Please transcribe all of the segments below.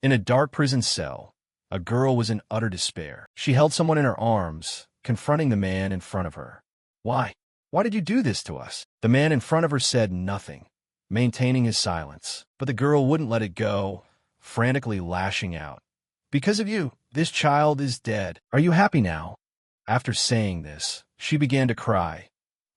In a dark prison cell, a girl was in utter despair. She held someone in her arms, confronting the man in front of her. Why? Why did you do this to us? The man in front of her said nothing, maintaining his silence. But the girl wouldn't let it go, frantically lashing out. Because of you, this child is dead. Are you happy now? After saying this, she began to cry,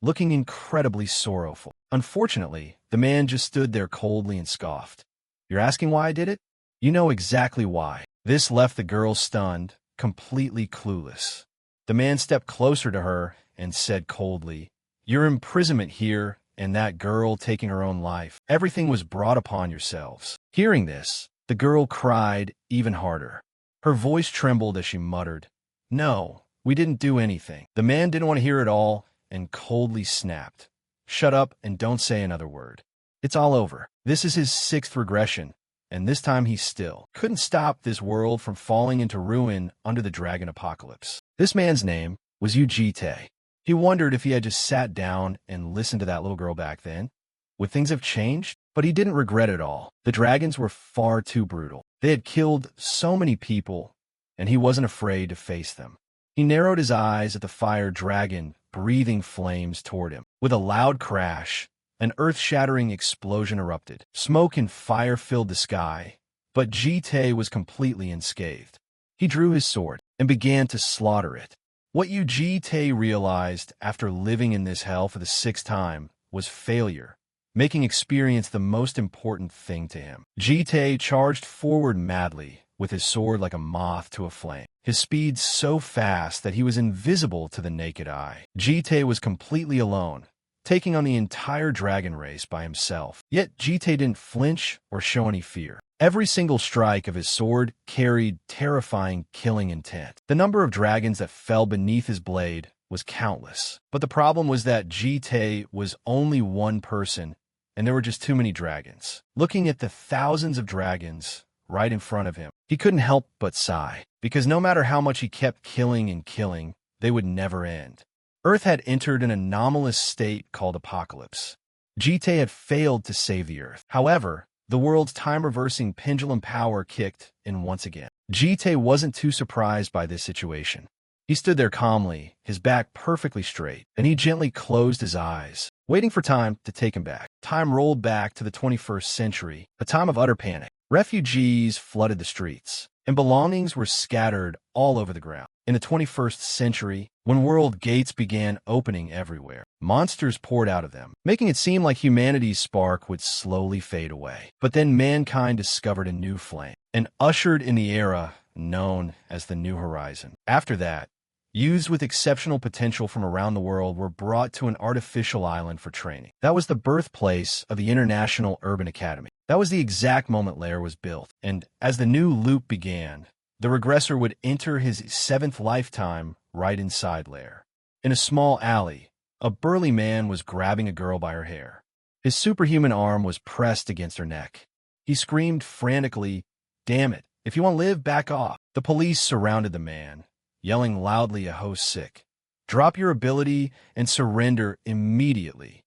looking incredibly sorrowful. Unfortunately, the man just stood there coldly and scoffed. You're asking why I did it? You know exactly why. This left the girl stunned, completely clueless. The man stepped closer to her and said coldly, Your imprisonment here and that girl taking her own life. Everything was brought upon yourselves. Hearing this, the girl cried even harder. Her voice trembled as she muttered, No, we didn't do anything. The man didn't want to hear it all and coldly snapped, Shut up and don't say another word. It's all over. This is his 6th regression, and this time he still couldn't stop this world from falling into ruin under the dragon apocalypse. This man's name was Ujite. He wondered if he had just sat down and listened to that little girl back then. Would things have changed? But he didn't regret it all. The dragons were far too brutal. They had killed so many people, and he wasn't afraid to face them. He narrowed his eyes at the fire dragon, breathing flames toward him. With a loud crash, an earth-shattering explosion erupted. Smoke and fire filled the sky, but Jite was completely unscathed. He drew his sword and began to slaughter it. What Jite realized after living in this hell for the 6th time was failure, making experience the most important thing to him. Jite charged forward madly, with his sword like a moth to a flame. His speed so fast that he was invisible to the naked eye. Jite was completely alone, taking on the entire dragon race by himself. Yet Jite didn't flinch or show any fear. Every single strike of his sword carried terrifying killing intent. The number of dragons that fell beneath his blade was countless. But the problem was that Jite was only one person, and there were just too many dragons. Looking at the thousands of dragons right in front of him, he couldn't help but sigh, because no matter how much he kept killing and killing, they would never end. Earth had entered an anomalous state called apocalypse. Jite had failed to save the Earth. However, the world's time-reversing pendulum power kicked in once again. Jite wasn't too surprised by this situation. He stood there calmly, his back perfectly straight, and he gently closed his eyes, waiting for time to take him back. Time rolled back to the 21st century, a time of utter panic. Refugees flooded the streets, and belongings were scattered all over the ground. In the 21st century, when world gates began opening everywhere, monsters poured out of them, making it seem like humanity's spark would slowly fade away. But then mankind discovered a new flame, and ushered in the era known as the New Horizon. After that, youths with exceptional potential from around the world were brought to an artificial island for training. That was the birthplace of the International Urban Academy. That was the exact moment Lair was built, and as the new loop began, the regressor would enter his 7th lifetime right inside Lair. In a small alley, a burly man was grabbing a girl by her hair. His superhuman arm was pressed against her neck. He screamed frantically, "Damn it, if you want to live, back off." The police surrounded the man, yelling loudly at Host Sick, "Drop your ability and surrender immediately."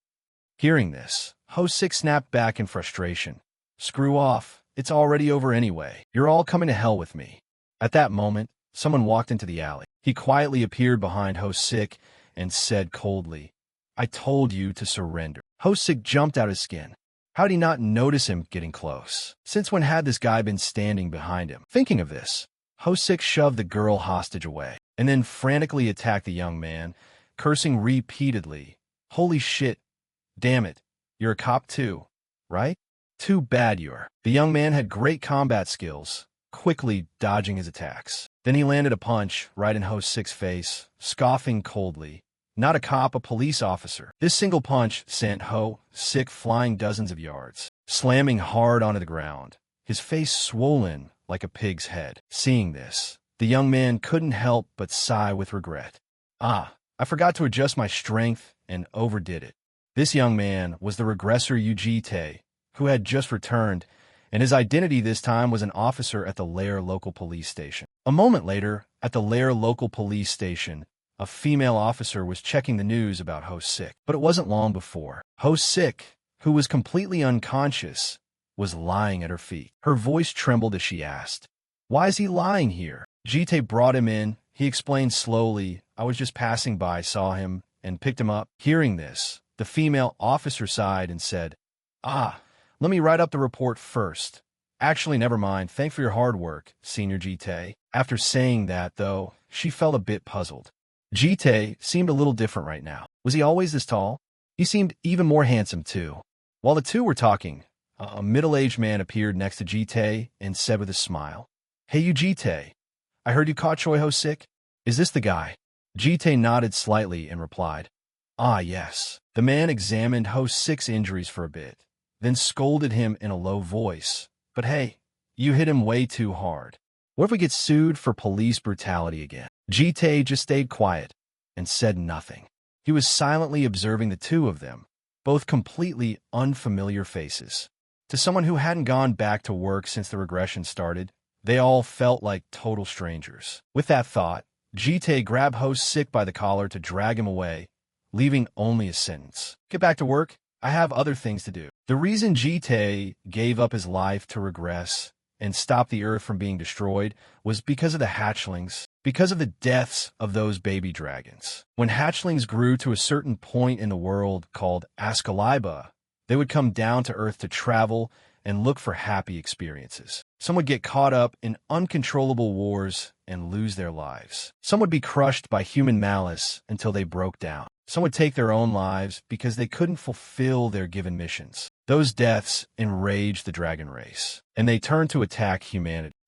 Hearing this, Host Sick snapped back in frustration. "Screw off. It's already over anyway. You're all coming to hell with me." At that moment, someone walked into the alley. He quietly appeared behind Host Sick and said coldly, "I told you to surrender." Host Sick jumped out his skin. How did he not notice him getting close? Since when had this guy been standing behind him? Thinking of this, Host Sick shoved the girl hostage away, and then frantically attacked the young man, cursing repeatedly. "Holy shit. Damn it. You're a cop too, right? Too bad you're." The young man had great combat skills, quickly dodging his attacks. Then he landed a punch right in Host Sick's face, scoffing coldly. Not a cop, a police officer. This single punch sent Ho Sick flying dozens of yards, slamming hard onto the ground, his face swollen like a pig's head. Seeing this, the young man couldn't help but sigh with regret. "I forgot to adjust my strength and overdid it." This young man was the regressor Ujite, who had just returned, and his identity this time was an officer at the Lair local police station. A moment later, at the Lair local police station, a female officer was checking the news about Host Sick. But it wasn't long before Host Sick, who was completely unconscious, was lying at her feet. Her voice trembled as she asked, "Why is he lying here?" Jite brought him in. He explained slowly, "I was just passing by, saw him, and picked him up." Hearing this, the female officer sighed and said, "Ah, let me write up the report first. Actually, never mind. Thanks for your hard work, Senior Jite." After saying that, though, she felt a bit puzzled. Jite seemed a little different right now. Was he always this tall? He seemed even more handsome, too. While the two were talking, a middle-aged man appeared next to Jite and said with a smile, "Hey, you Jite. I heard you caught Choi-ho sick. Is this the guy?" Jite nodded slightly and replied, "Ah, yes." The man examined Ho-Sik's injuries for a bit, then scolded him in a low voice. "But hey, you hit him way too hard. What if we get sued for police brutality again?" Jite just stayed quiet and said nothing. He was silently observing the two of them, both completely unfamiliar faces. To someone who hadn't gone back to work since the regression started, they all felt like total strangers. With that thought, Jite grabbed Ho-Sik by the collar to drag him away, leaving only a sentence. "Get back to work. I have other things to do." The reason Jite gave up his life to regress and stop the Earth from being destroyed was because of the hatchlings, because of the deaths of those baby dragons. When hatchlings grew to a certain point in the world called Askaliba, they would come down to Earth to travel and look for happy experiences. Some would get caught up in uncontrollable wars and lose their lives. Some would be crushed by human malice until they broke down. Some would take their own lives because they couldn't fulfill their given missions. Those deaths enraged the dragon race, and they turned to attack humanity.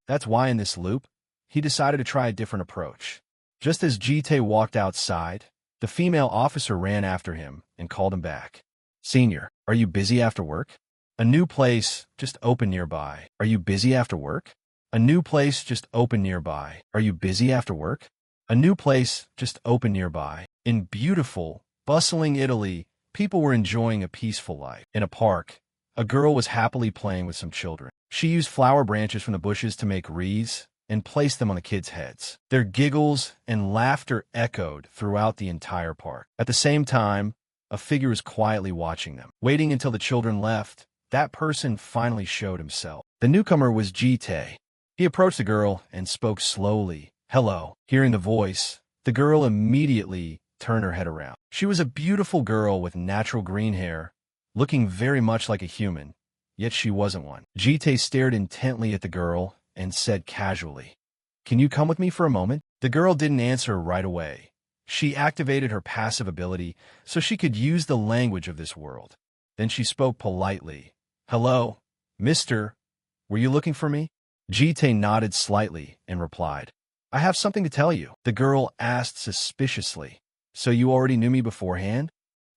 That's why in this loop, he decided to try a different approach. Just as Jite walked outside, the female officer ran after him and called him back. "Senior, are you busy after work? A new place just opened nearby. Are you busy after work? A new place just opened nearby. Are you busy after work? A new place just opened nearby." In beautiful, bustling Italy, people were enjoying a peaceful life. In a park, a girl was happily playing with some children. She used flower branches from the bushes to make wreaths and placed them on the kids' heads. Their giggles and laughter echoed throughout the entire park. At the same time, a figure was quietly watching them. Waiting until the children left, that person finally showed himself. The newcomer was Jite. He approached the girl and spoke slowly. "Hello." Hearing the voice, the girl immediately turned her head around. She was a beautiful girl with natural green hair, looking very much like a human, yet she wasn't one. Jite stared intently at the girl and said casually, "Can you come with me for a moment?" The girl didn't answer right away. She activated her passive ability so she could use the language of this world. Then she spoke politely. "Hello, mister. Were you looking for me?" Jite nodded slightly and replied, "I have something to tell you." The girl asked suspiciously, "So you already knew me beforehand?"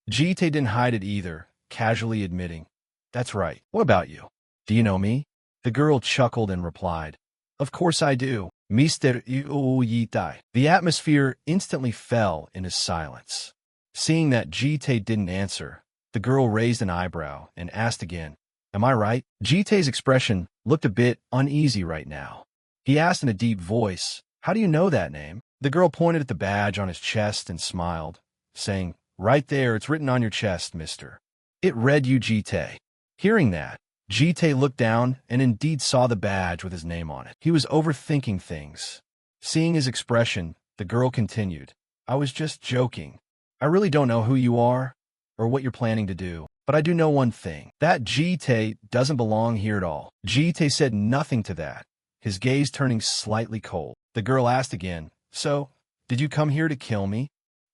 Jite didn't hide it either, casually admitting, "That's right. What about you? Do you know me?" The girl chuckled and replied, "Of course I do. Mr. Jite." The atmosphere instantly fell into silence. Seeing that Jite didn't answer, the girl raised an eyebrow and asked again, "Am I right?" Jite's expression looked a bit uneasy right now. He asked in a deep voice, "How do you know that name?" The girl pointed at the badge on his chest and smiled, saying, "Right there, it's written on your chest, mister." It read Jite. Hearing that, Jite looked down and indeed saw the badge with his name on it. He was overthinking things. Seeing his expression, the girl continued, "I was just joking. I really don't know who you are or what you're planning to do, but I do know one thing. That Jite doesn't belong here at all." Jite said nothing to that, his gaze turning slightly cold. The girl asked again, "So, did you come here to kill me?"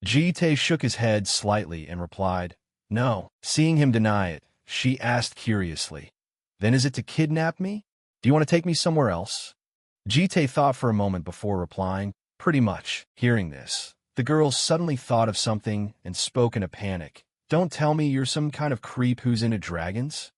Jite shook his head slightly and replied, "No." Seeing him deny it, she asked curiously, "Then is it to kidnap me? Do you want to take me somewhere else?" Jite thought for a moment before replying, "Pretty much." Hearing this, the girl suddenly thought of something and spoke in a panic. "Don't tell me you're some kind of creep who's into dragons?"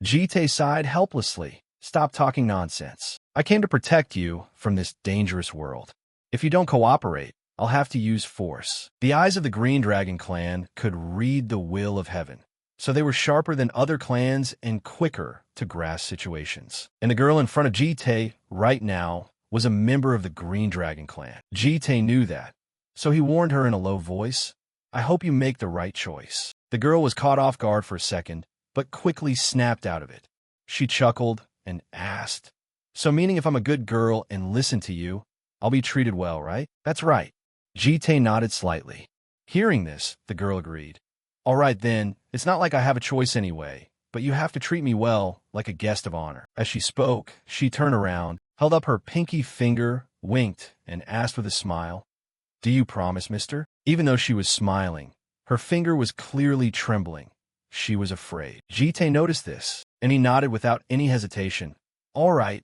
Jite sighed helplessly. "Stop talking nonsense. I came to protect you from this dangerous world. If you don't cooperate, I'll have to use force." The eyes of the Green Dragon clan could read the will of heaven, so they were sharper than other clans and quicker to grasp situations. And the girl in front of Jite right now was a member of the Green Dragon clan. Jite knew that, so he warned her in a low voice, "I hope you make the right choice." The girl was caught off guard for a second, but quickly snapped out of it. She chuckled and asked, "So meaning if I'm a good girl and listen to you, I'll be treated well, right?" "That's right." Jite nodded slightly. Hearing this, the girl agreed. "All right then, it's not like I have a choice anyway, but you have to treat me well, like a guest of honor." As she spoke, she turned around, held up her pinky finger, winked, and asked with a smile, "Do you promise, mister?" Even though she was smiling, her finger was clearly trembling. She was afraid. Jite noticed this, and he nodded without any hesitation. "All right,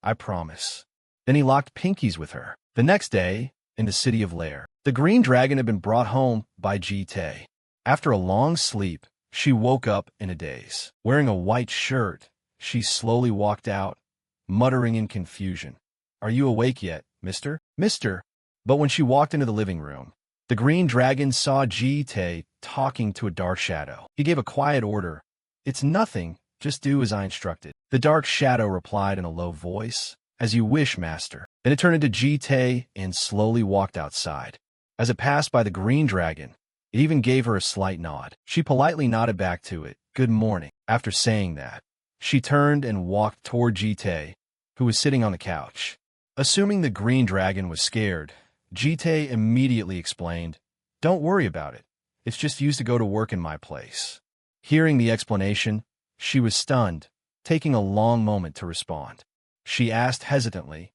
I promise." Then he locked pinkies with her. The next day, in the city of Lair, the green dragon had been brought home by Jite. After a long sleep, she woke up in a daze. Wearing a white shirt, she slowly walked out, muttering in confusion, "Are you awake yet, mister? Mister?" But when she walked into the living room, the green dragon saw Jite talking to a dark shadow. He gave a quiet order. "It's nothing, just do as I instructed." The dark shadow replied in a low voice, "As you wish, master." Then it turned into Jite and slowly walked outside. As it passed by the green dragon, it even gave her a slight nod. She politely nodded back to it, "Good morning." After saying that, she turned and walked toward Jite, who was sitting on the couch. Assuming the green dragon was scared, Jite immediately explained, "Don't worry about it. It's just used to go to work in my place." Hearing the explanation, she was stunned, taking a long moment to respond. She asked hesitantly,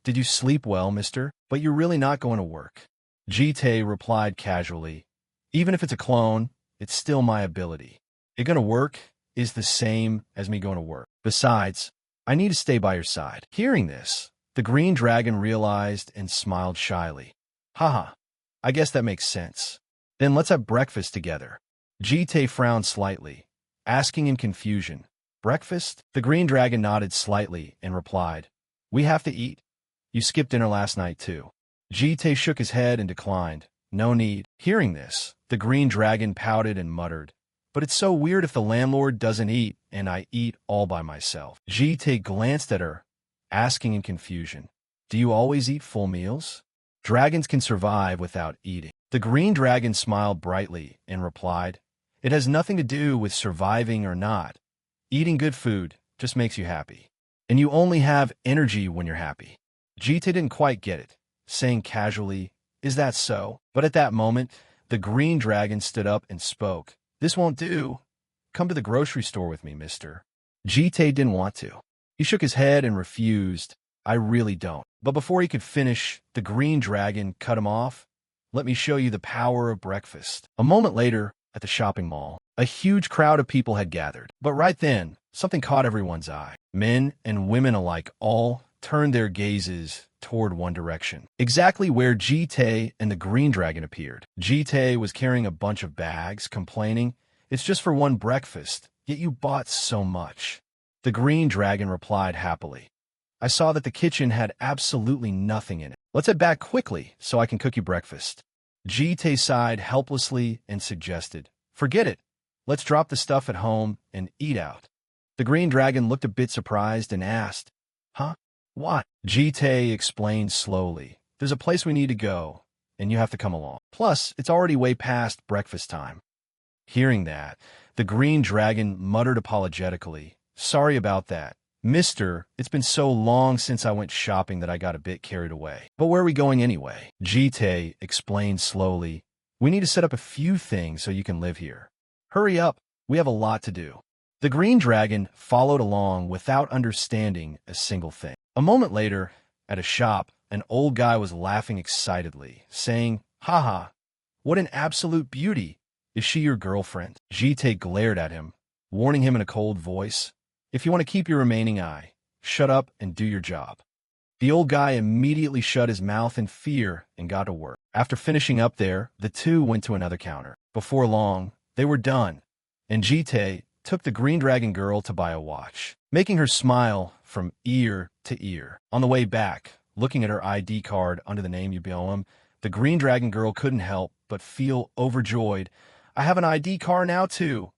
Did you sleep well, mister? But you're really not going to work." Jite replied casually, "Even if it's a clone, it's still my ability. It gonna work is the same as me going to work. Besides, I need to stay by your side." Hearing this, the green dragon realized and smiled shyly. "Haha, I guess that makes sense. Then let's have breakfast together." Jite frowned slightly, asking in confusion, "Breakfast?" The green dragon nodded slightly and replied, "We have to eat. You skipped dinner last night, too." Jite shook his head and declined, "No need." Hearing this, the green dragon pouted and muttered, "But it's so weird if the landlord doesn't eat and I eat all by myself." Jite glanced at her, asking in confusion, "Do you always eat full meals? Dragons can survive without eating." The green dragon smiled brightly and replied, "It has nothing to do with surviving or not. Eating good food just makes you happy. And you only have energy when you're happy." Jite didn't quite get it, saying casually, "Is that so?" But at that moment, the green dragon stood up and spoke. "This won't do. Come to the grocery store with me, mister." Jite didn't want to. He shook his head and refused. "I really don't." But before he could finish, the green dragon cut him off. "Let me show you the power of breakfast." A moment later, at the shopping mall, a huge crowd of people had gathered. But right then, something caught everyone's eye. Men and women alike all turned their gazes toward one direction, exactly where Jite and the green dragon appeared. Jite was carrying a bunch of bags, complaining, "It's just for one breakfast, yet you bought so much." The green dragon replied happily, "I saw that the kitchen had absolutely nothing in it. Let's head back quickly so I can cook you breakfast." Jite sighed helplessly and suggested, "Forget it. Let's drop the stuff at home and eat out." The green dragon looked a bit surprised and asked, "Huh? What?" Jite explained slowly, "There's a place we need to go, and you have to come along. Plus, it's already way past breakfast time." Hearing that, the green dragon muttered apologetically, "Sorry about that. Mister, it's been so long since I went shopping that I got a bit carried away. But where are we going anyway?" Jite explained slowly, "We need to set up a few things so you can live here. Hurry up, we have a lot to do." The green dragon followed along without understanding a single thing. A moment later, at a shop, an old guy was laughing excitedly, saying, "Haha, what an absolute beauty. Is she your girlfriend?" Jite glared at him, warning him in a cold voice, "If you want to keep your remaining eye, shut up and do your job." The old guy immediately shut his mouth in fear and got to work. After finishing up there, the two went to another counter. Before long, they were done, and Jite took the green dragon girl to buy a watch, making her smile from ear to ear. On the way back, looking at her ID card under the name Yubiom, the green dragon girl couldn't help but feel overjoyed. "I have an ID card now, too.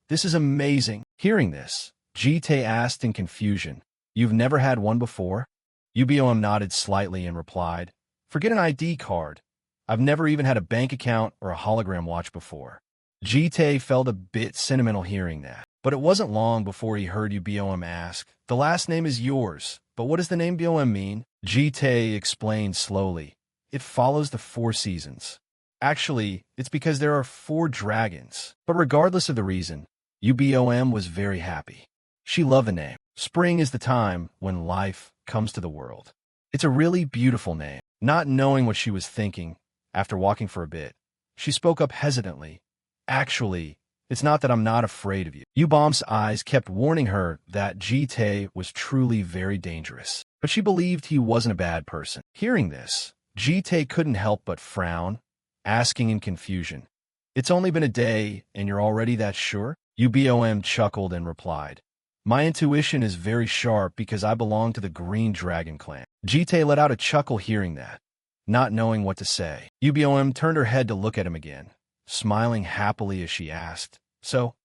This is amazing." Hearing this, Jite asked in confusion, "You've never had one before?" Yubiom nodded slightly and replied, "Forget an ID card. I've never even had a bank account or a hologram watch before. Jite felt a bit sentimental hearing that. But it wasn't long before he heard UBOM ask, "The last name is yours, but what does the name BOM mean?" Jite explained slowly. "It follows the 4 seasons. Actually, it's because there are 4 dragons." But regardless of the reason, UBOM was very happy. She loved the name. Spring is the time when life comes to the world. It's a really beautiful name. Not knowing what she was thinking, after walking for a bit, she spoke up hesitantly. "Actually, it's not that I'm not afraid of you." Ubom's eyes kept warning her that Jite was truly very dangerous. But she believed he wasn't a bad person. Hearing this, Jite couldn't help but frown, asking in confusion, "It's only been a day, and you're already that sure?" UBOM chuckled and replied, "My intuition is very sharp because I belong to the Green Dragon clan." Jite let out a chuckle hearing that, not knowing what to say. UBOM turned her head to look at him again, smiling happily as she asked, "So,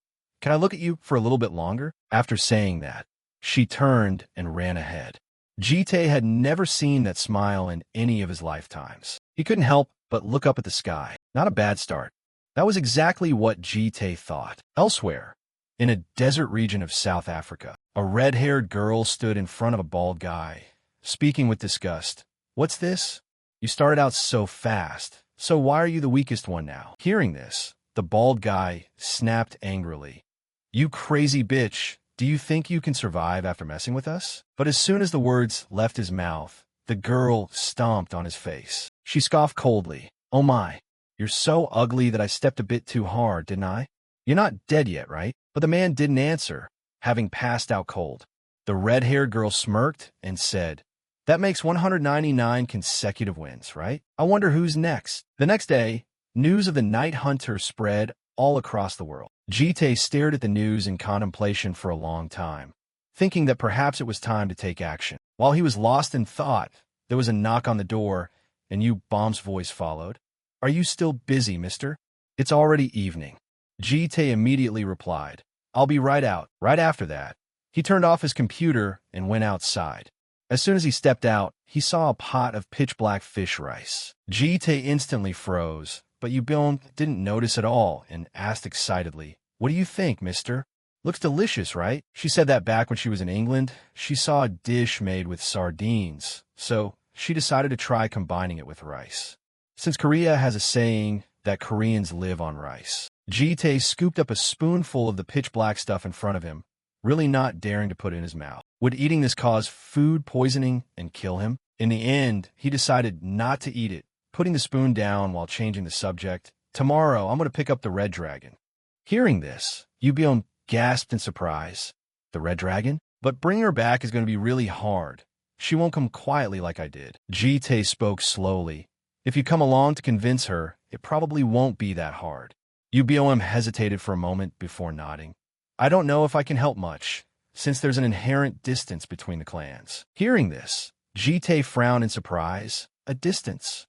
can I look at you for a little bit longer?" After saying that, she turned and ran ahead. Jite had never seen that smile in any of his lifetimes. He couldn't help but look up at the sky. Not a bad start. That was exactly what Jite thought. Elsewhere, in a desert region of South Africa, a red-haired girl stood in front of a bald guy, speaking with disgust. "What's this? You started out so fast, so why are you the weakest one now?" Hearing this, the bald guy snapped angrily. "You crazy bitch, do you think you can survive after messing with us?" But as soon as the words left his mouth, the girl stomped on his face. She scoffed coldly. "Oh my, you're so ugly that I stepped a bit too hard, didn't I? You're not dead yet, right?" But the man didn't answer, having passed out cold. The red-haired girl smirked and said, "That makes 199 consecutive wins, right? I wonder who's next." The next day, news of the Night Hunter spread all across the world. Jite stared at the news in contemplation for a long time, thinking that perhaps it was time to take action. While he was lost in thought, there was a knock on the door, and Bomb's voice followed. "Are you still busy, mister? It's already evening." Jite immediately replied, "I'll be right out." Right after that, he turned off his computer and went outside. As soon as he stepped out, he saw a pot of pitch-black fish rice. Jite instantly froze, but Yubon didn't notice at all and asked excitedly, "What do you think, mister? Looks delicious, right?" She said that back when she was in England, she saw a dish made with sardines, so she decided to try combining it with rice. Since Korea has a saying that Koreans live on rice. Jite scooped up a spoonful of the pitch-black stuff in front of him, really not daring to put it in his mouth. Would eating this cause food poisoning and kill him? In the end, he decided not to eat it, putting the spoon down while changing the subject. "Tomorrow, I'm going to pick up the red dragon." Hearing this, Yubion gasped in surprise. "The red dragon? But bringing her back is going to be really hard. She won't come quietly like I did." Jite spoke slowly. "If you come along to convince her, it probably won't be that hard." UBOM hesitated for a moment before nodding. "I don't know if I can help much, since there's an inherent distance between the clans." Hearing this, Jite frowned in surprise. "A distance?"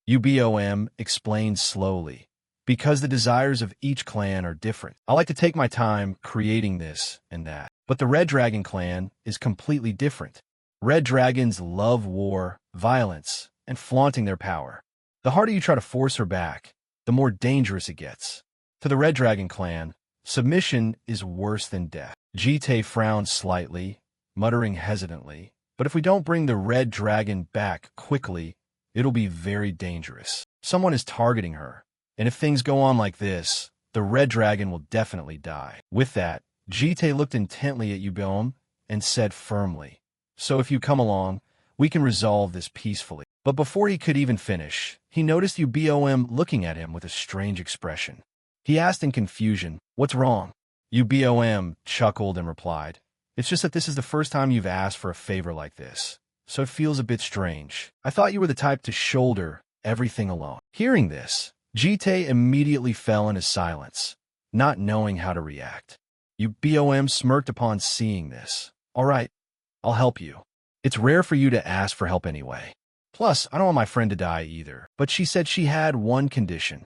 UBOM explained slowly. "Because the desires of each clan are different. I like to take my time creating this and that. But the Red Dragon clan is completely different. Red Dragons love war, violence, and flaunting their power. The harder you try to force her back, the more dangerous it gets. To the Red Dragon clan, submission is worse than death." Jite frowned slightly, muttering hesitantly, "But if we don't bring the Red Dragon back quickly, it'll be very dangerous. Someone is targeting her, and if things go on like this, the Red Dragon will definitely die." With that, Jite looked intently at Yubom and said firmly, "So if you come along, we can resolve this peacefully." But before he could even finish, he noticed UBOM looking at him with a strange expression. He asked in confusion, "What's wrong?" UBOM chuckled and replied, "It's just that this is the first time you've asked for a favor like this, so it feels a bit strange. I thought you were the type to shoulder everything alone." Hearing this, Jite immediately fell into silence, not knowing how to react. UBOM smirked upon seeing this. "All right, I'll help you. It's rare for you to ask for help anyway. Plus, I don't want my friend to die either." But she said she had one condition.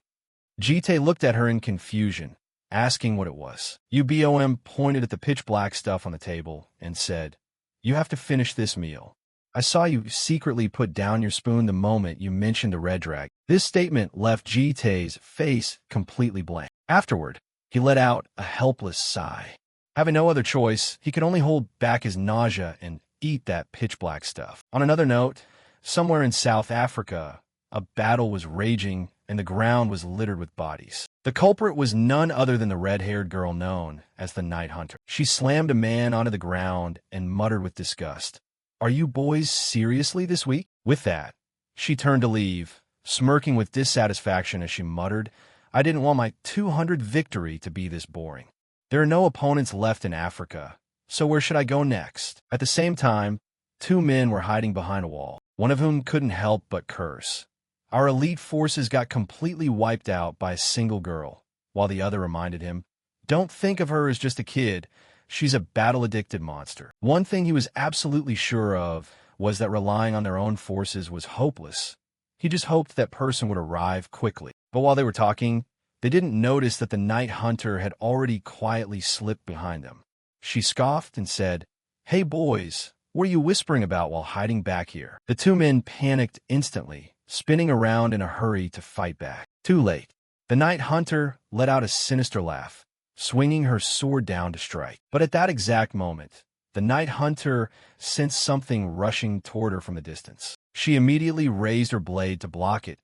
Jite looked at her in confusion, asking what it was. UBOM pointed at the pitch-black stuff on the table and said, "You have to finish this meal. I saw you secretly put down your spoon the moment you mentioned the Red Dragon." This statement left Jite's face completely blank. Afterward, he let out a helpless sigh. Having no other choice, he could only hold back his nausea and eat that pitch-black stuff. On another note, somewhere in South Africa, a battle was raging and the ground was littered with bodies. The culprit was none other than the red-haired girl known as the Night Hunter. She slammed a man onto the ground and muttered with disgust, "Are you boys seriously this weak?" With that, she turned to leave, smirking with dissatisfaction as she muttered, "I didn't want my 200 victory to be this boring. There are no opponents left in Africa, so where should I go next?" At the same time, two men were hiding behind a wall, one of whom couldn't help but curse. "Our elite forces got completely wiped out by a single girl," while the other reminded him, "Don't think of her as just a kid. She's a battle-addicted monster." One thing he was absolutely sure of was that relying on their own forces was hopeless. He just hoped that person would arrive quickly. But while they were talking, they didn't notice that the Night Hunter had already quietly slipped behind them. She scoffed and said, "Hey boys, what are you whispering about while hiding back here?" The two men panicked instantly, spinning around in a hurry to fight back. Too late. The Night Hunter let out a sinister laugh, swinging her sword down to strike. But at that exact moment, the Night Hunter sensed something rushing toward her from a distance. She immediately raised her blade to block it,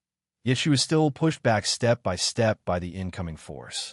yet she was still pushed back step by step by the incoming force.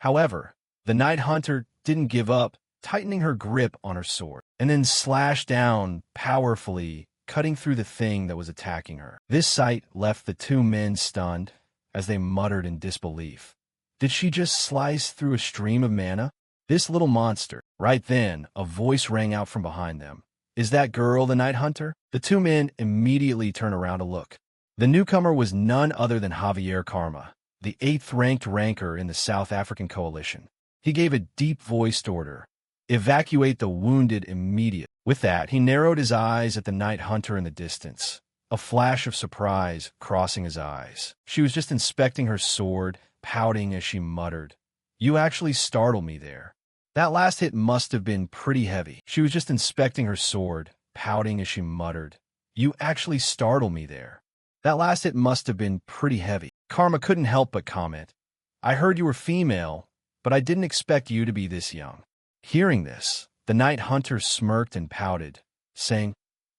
However, the Night Hunter didn't give up, tightening her grip on her sword, and then slashed down powerfully, cutting through the thing that was attacking her. This sight left the two men stunned as they muttered in disbelief. Did she just slice through a stream of mana? This little monster. Right then, a voice rang out from behind them. "Is that girl the Night Hunter?" The two men immediately turned around to look. The newcomer was none other than Javier Karma, the 8th-ranked ranker in the South African coalition. He gave a deep-voiced order, "Evacuate the wounded immediately." With that, he narrowed his eyes at the Night Hunter in the distance, a flash of surprise crossing his eyes. She was just inspecting her sword, pouting as she muttered, "You actually startled me there. That last hit must have been pretty heavy." She was just inspecting her sword, pouting as she muttered, "You actually startled me there. That last hit must have been pretty heavy." Karma couldn't help but comment, "I heard you were female, but I didn't expect you to be this young." Hearing this, the Night Hunter smirked and pouted, saying,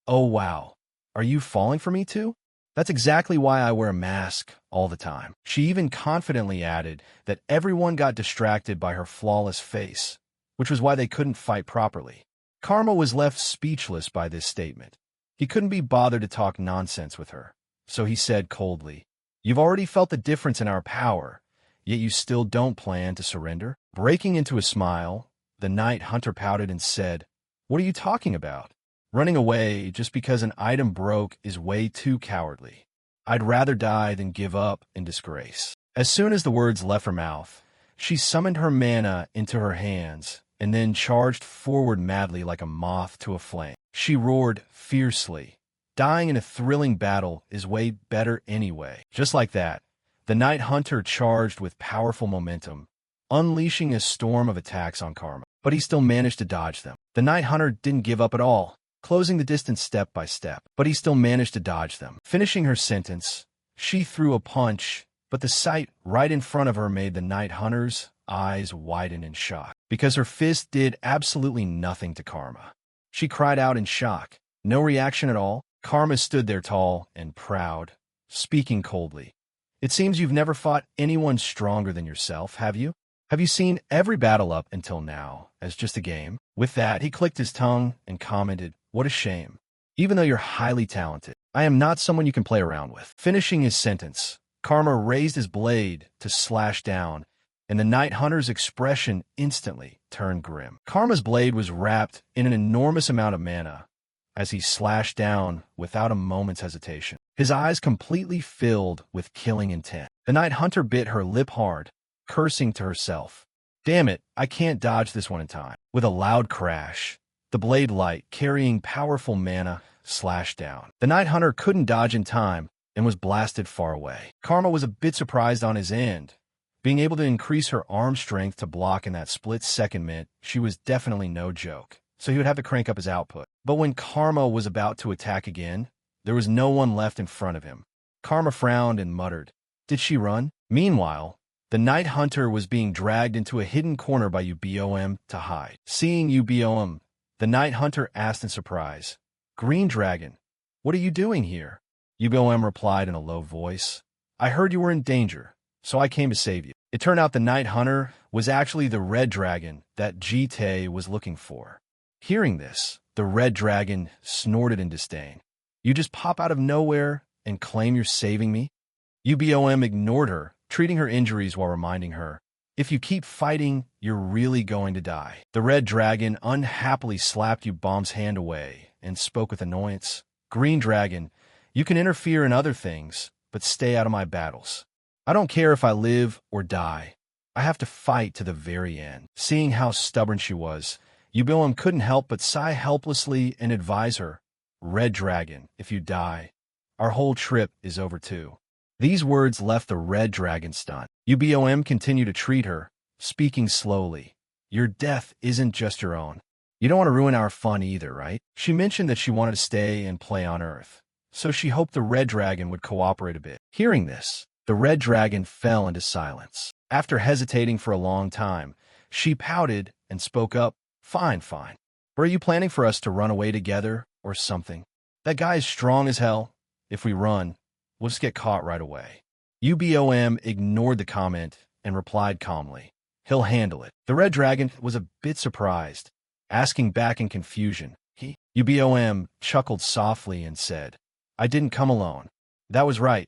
"Oh wow, are you falling for me too? That's exactly why I wear a mask all the time." She even confidently added that everyone got distracted by her flawless face, which was why they couldn't fight properly. Karma was left speechless by this statement. He couldn't be bothered to talk nonsense with her, so he said coldly, "You've already felt the difference in our power, yet you still don't plan to surrender?" Breaking into a smile, the Night Hunter pouted and said, "What are you talking about? Running away just because an item broke is way too cowardly. I'd rather die than give up in disgrace." As soon as the words left her mouth, she summoned her mana into her hands and then charged forward madly like a moth to a flame. She roared fiercely, "Dying in a thrilling battle is way better anyway." Just like that, the Night Hunter charged with powerful momentum, unleashing a storm of attacks on Karma. But he still managed to dodge them. The Night Hunter didn't give up at all, closing the distance step by step. Finishing her sentence, she threw a punch, but the sight right in front of her made the Night Hunter's eyes widen in shock, because her fist did absolutely nothing to Karma. She cried out in shock. No reaction at all. Karma stood there tall and proud, speaking coldly. "It seems you've never fought anyone stronger than yourself, have you? Have you seen every battle up until now as just a game?" With that, he clicked his tongue and commented, "What a shame. Even though you're highly talented, I am not someone you can play around with." Finishing his sentence, Karma raised his blade to slash down, and the Night Hunter's expression instantly turned grim. Karma's blade was wrapped in an enormous amount of mana as he slashed down without a moment's hesitation, his eyes completely filled with killing intent. The Night Hunter bit her lip hard, cursing to herself, "Damn it, I can't dodge this one in time." With a loud crash, the blade light, carrying powerful mana, slashed down. The Night Hunter couldn't dodge in time and was blasted far away. Karma was a bit surprised on his end. Being able to increase her arm strength to block in that split second meant she was definitely no joke, so he would have to crank up his output. But when Karma was about to attack again, There was no one left in front of him. Karma frowned and muttered, "Did she run?" Meanwhile, the night hunter was being dragged into a hidden corner by UBOM to hide. Seeing UBOM, the night hunter asked in surprise, "Green Dragon, what are you doing here?" UBOM replied in a low voice, "I heard you were in danger, so I came to save you." It turned out the night hunter was actually the red dragon that Jite was looking for. Hearing this, the red dragon snorted in disdain. "You just pop out of nowhere and claim you're saving me?" UBOM ignored her, treating her injuries while reminding her, "If you keep fighting, you're really going to die." The red dragon unhappily slapped UBOM's hand away and spoke with annoyance, "Green Dragon, you can interfere in other things, but stay out of my battles. I don't care if I live or die. I have to fight to the very end." Seeing how stubborn she was, UBOM couldn't help but sigh helplessly and advise her, "Red Dragon, if you die, our whole trip is over too." These words left the red dragon stunned. UBOM continued to treat her, speaking slowly, "Your death isn't just your own. You don't want to ruin our fun either, right?" She mentioned that she wanted to stay and play on Earth, so she hoped the red dragon would cooperate a bit. Hearing this, the red dragon fell into silence. After hesitating for a long time, she pouted and spoke up, Fine. Were you planning for us to run away together or something? That guy is strong as hell. If we run, we'll just get caught right away." UBOM ignored the comment and replied calmly, "He'll handle it." The red dragon was a bit surprised, asking back in confusion. UBOM chuckled softly and said, "I didn't come alone." That was right.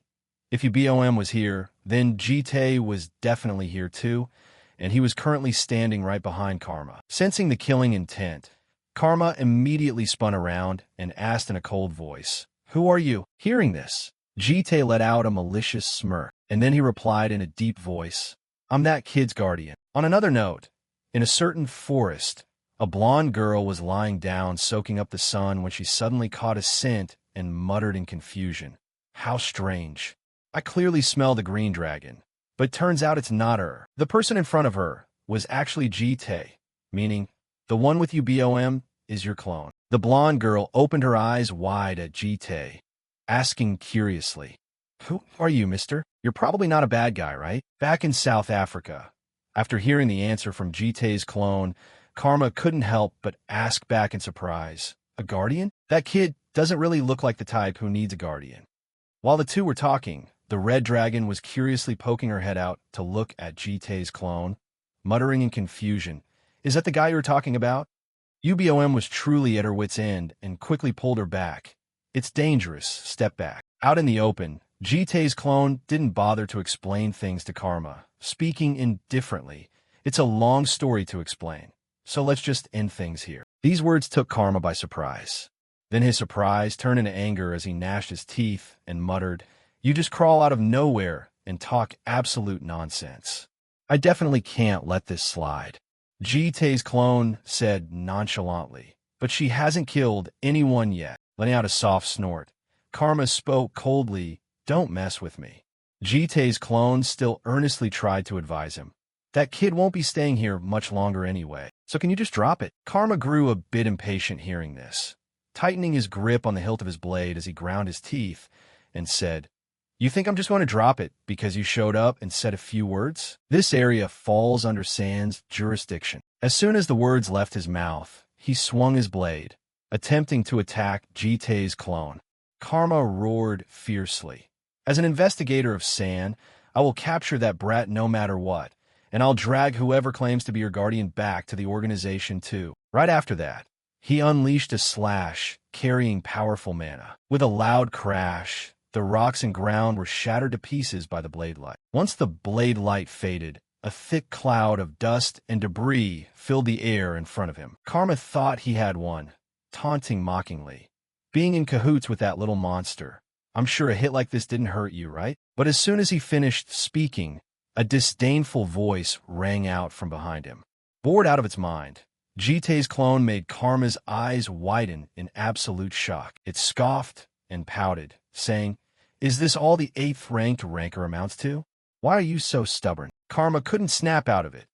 If UBOM was here, then Jite was definitely here too, and he was currently standing right behind Karma. Sensing the killing intent, Karma immediately spun around and asked in a cold voice, "Who are you?" Hearing this, Jite let out a malicious smirk, and then he replied in a deep voice, "I'm that kid's guardian." On another note, in a certain forest, a blonde girl was lying down soaking up the sun when she suddenly caught a scent and muttered in confusion, "How strange. I clearly smell the green dragon, but turns out it's not her." The person in front of her was actually Jite, meaning, "The one with UBOM is your clone." The blonde girl opened her eyes wide at Jite, asking curiously, "Who are you, mister? You're probably not a bad guy, right?" Back in South Africa, after hearing the answer from Jite's clone, Karma couldn't help but ask back in surprise, "A guardian? That kid doesn't really look like the type who needs a guardian." While the two were talking, the red dragon was curiously poking her head out to look at Jite's clone, muttering in confusion, "Is that the guy you were talking about?" UBOM was truly at her wit's end and quickly pulled her back. "It's dangerous. Step back." Out in the open, Jite's clone didn't bother to explain things to Karma, speaking indifferently, "It's a long story to explain, so let's just end things here." These words took Karma by surprise. Then his surprise turned into anger as he gnashed his teeth and muttered, "You just crawl out of nowhere and talk absolute nonsense. I definitely can't let this slide." Jite's clone said nonchalantly, "But she hasn't killed anyone yet." Letting out a soft snort, Karma spoke coldly, "Don't mess with me." Jite's clone still earnestly tried to advise him, "That kid won't be staying here much longer anyway, so can you just drop it?" Karma grew a bit impatient hearing this, tightening his grip on the hilt of his blade as he ground his teeth, and said, "You think I'm just going to drop it because you showed up and said a few words? This area falls under Sand's jurisdiction." As soon as the words left his mouth, he swung his blade, attempting to attack Jite's clone. Karma roared fiercely, "As an investigator of Sand, I will capture that brat no matter what, and I'll drag whoever claims to be your guardian back to the organization too." Right after that, he unleashed a slash, carrying powerful mana. With a loud crash, the rocks and ground were shattered to pieces by the blade light. Once the blade light faded, a thick cloud of dust and debris filled the air in front of him. Karma thought he had won, taunting mockingly, "Being in cahoots with that little monster. I'm sure a hit like this didn't hurt you, right?" But as soon as he finished speaking, a disdainful voice rang out from behind him. Bored out of its mind, Jite's clone made Karma's eyes widen in absolute shock. It scoffed and pouted, saying, "Is this all the 8th-ranked ranker amounts to? Why are you so stubborn?" Karma couldn't snap out of it.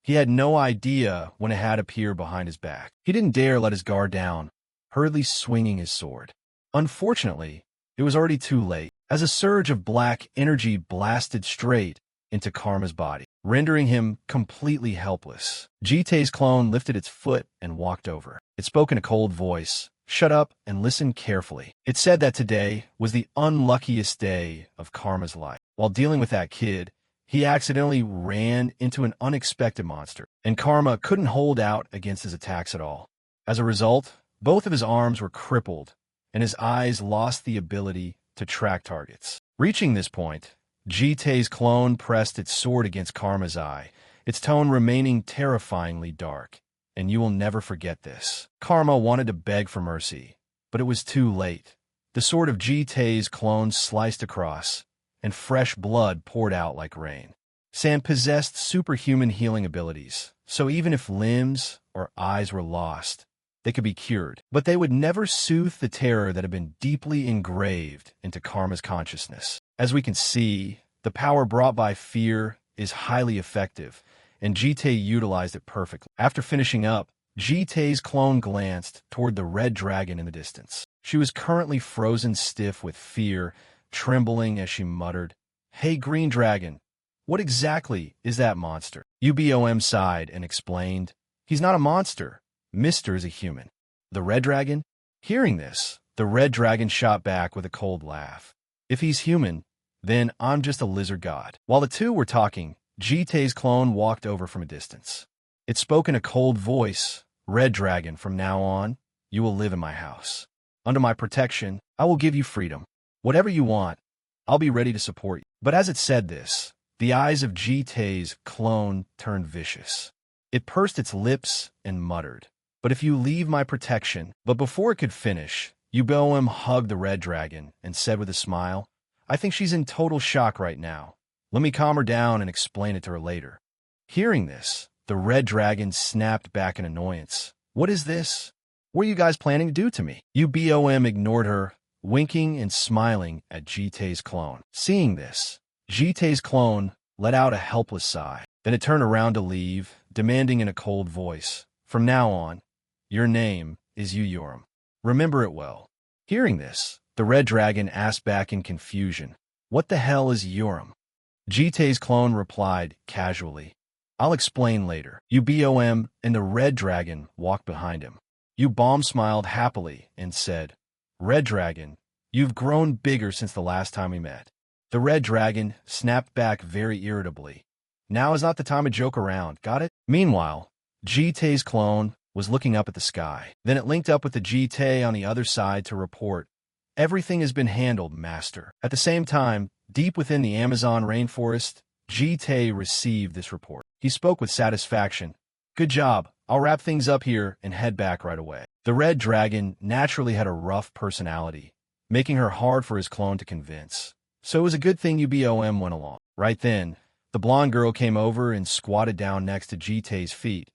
He had no idea when it had appeared behind his back. He didn't dare let his guard down, hurriedly swinging his sword. Unfortunately, it was already too late, as a surge of black energy blasted straight into Karma's body, rendering him completely helpless. Jitei's clone lifted its foot and walked over. It spoke in a cold voice. Shut up and listen carefully. It said that today was the unluckiest day of Karma's life. While dealing with that kid, he accidentally ran into an unexpected monster, and Karma couldn't hold out against his attacks at all. As a result, both of his arms were crippled, and his eyes lost the ability to track targets. Reaching this point, Jitei's clone pressed its sword against Karma's eye, its tone remaining terrifyingly dark. And you will never forget this. Karma wanted to beg for mercy, but it was too late. The sword of Jitei's clone sliced across, and fresh blood poured out like rain. Sam possessed superhuman healing abilities, so even if limbs or eyes were lost, they could be cured. But they would never soothe the terror that had been deeply engraved into Karma's consciousness. As we can see, the power brought by fear is highly effective, and Jitei utilized it perfectly. After finishing up, Jitei's clone glanced toward the red dragon in the distance. She was currently frozen stiff with fear, trembling as she muttered, "Hey, green dragon, what exactly is that monster?" UBOM sighed and explained, "He's not a monster. Mister is a human." The red dragon? Hearing this, the red dragon shot back with a cold laugh. "If he's human, then I'm just a lizard god." While the two were talking, Jitei's clone walked over from a distance. It spoke in a cold voice, "Red Dragon, from now on, you will live in my house. Under my protection, I will give you freedom. Whatever you want, I'll be ready to support you." But as it said this, the eyes of Jitei's clone turned vicious. It pursed its lips and muttered, "But if you leave my protection..." But before it could finish, Uboem hugged the red dragon and said with a smile, "I think she's in total shock right now. Let me calm her down and explain it to her later." Hearing this, the red dragon snapped back in annoyance. "What is this? What are you guys planning to do to me?" UBOM ignored her, winking and smiling at Jitei's clone. Seeing this, Jitei's clone let out a helpless sigh. Then it turned around to leave, demanding in a cold voice, "From now on, your name is Uyoram. Remember it well." Hearing this, the red dragon asked back in confusion, "What the hell is Uyoram?" Jitei's clone replied casually, "I'll explain later." UBOM and the red dragon walked behind him. Ubom smiled happily and said, "Red dragon, you've grown bigger since the last time we met." The red dragon snapped back very irritably. "Now is not the time to joke around, got it?" Meanwhile, Jitei's clone was looking up at the sky. Then it linked up with the Jitei on the other side to report, "Everything has been handled, master." At the same time, deep within the Amazon rainforest, Jitei received this report. He spoke with satisfaction. "Good job. I'll wrap things up here and head back right away." The red dragon naturally had a rough personality, making her hard for his clone to convince. So it was a good thing UBOM went along. Right then, the blonde girl came over and squatted down next to Jitei's feet,